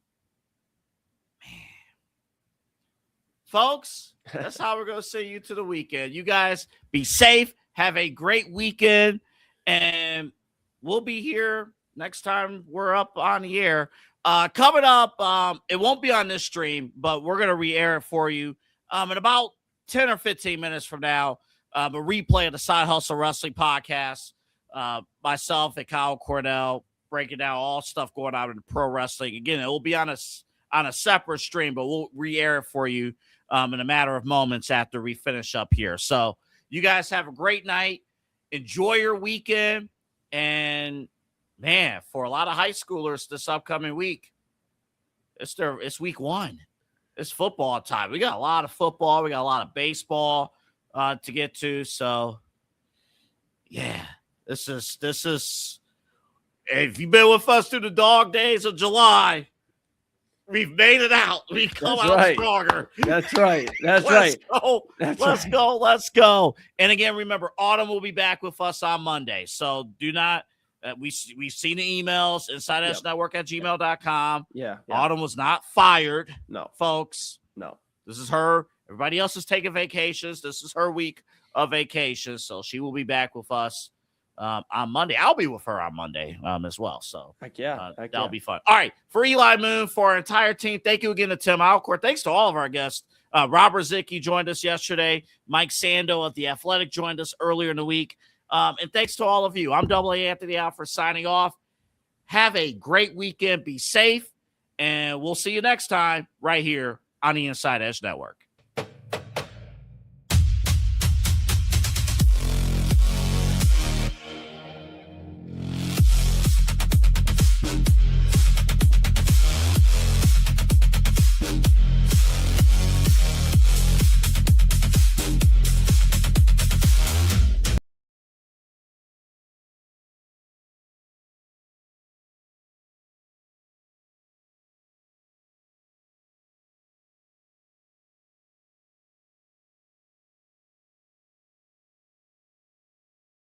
Folks, that's how we're going to see you to the weekend. You guys be safe. Have a great weekend. And we'll be here next time we're up on the air. Coming up, it won't be on this stream, but we're going to re-air it for you in about 10 or 15 minutes from now. A replay of the Side Hustle Wrestling podcast. Myself and Kyle Cornell breaking down all stuff going on in pro wrestling. Again, it will be on a separate stream, but we'll re-air it for you in a matter of moments after we finish up here. So you guys have a great night. Enjoy your weekend. And, man, for a lot of high schoolers this upcoming week, it's week 1. It's football time. We got a lot of football. We got a lot of baseball to get to. So, yeah, this is if you've been with us through the dog days of July, we've made it out. We come out stronger. That's right. Let's go. Let's go. And again, remember, Autumn will be back with us on Monday. So do not. We've seen the emails. InsideEdgeNetwork@gmail.com. Yeah. Autumn was not fired. No, folks. No. This is her. Everybody else is taking vacations. This is her week of vacation. So she will be back with us on Monday. I'll be with her on Monday as well. So Heck yeah. That'll be fun. All right. For Eli Moon, for our entire team, thank you again to Tim Alcourt. Thanks to all of our guests. Robert Zicki joined us yesterday. Mike Sando of The Athletic joined us earlier in the week. And thanks to all of you. I'm AA Anthony Alford signing off. Have a great weekend. Be safe. And we'll see you next time right here on the Inside Edge Network.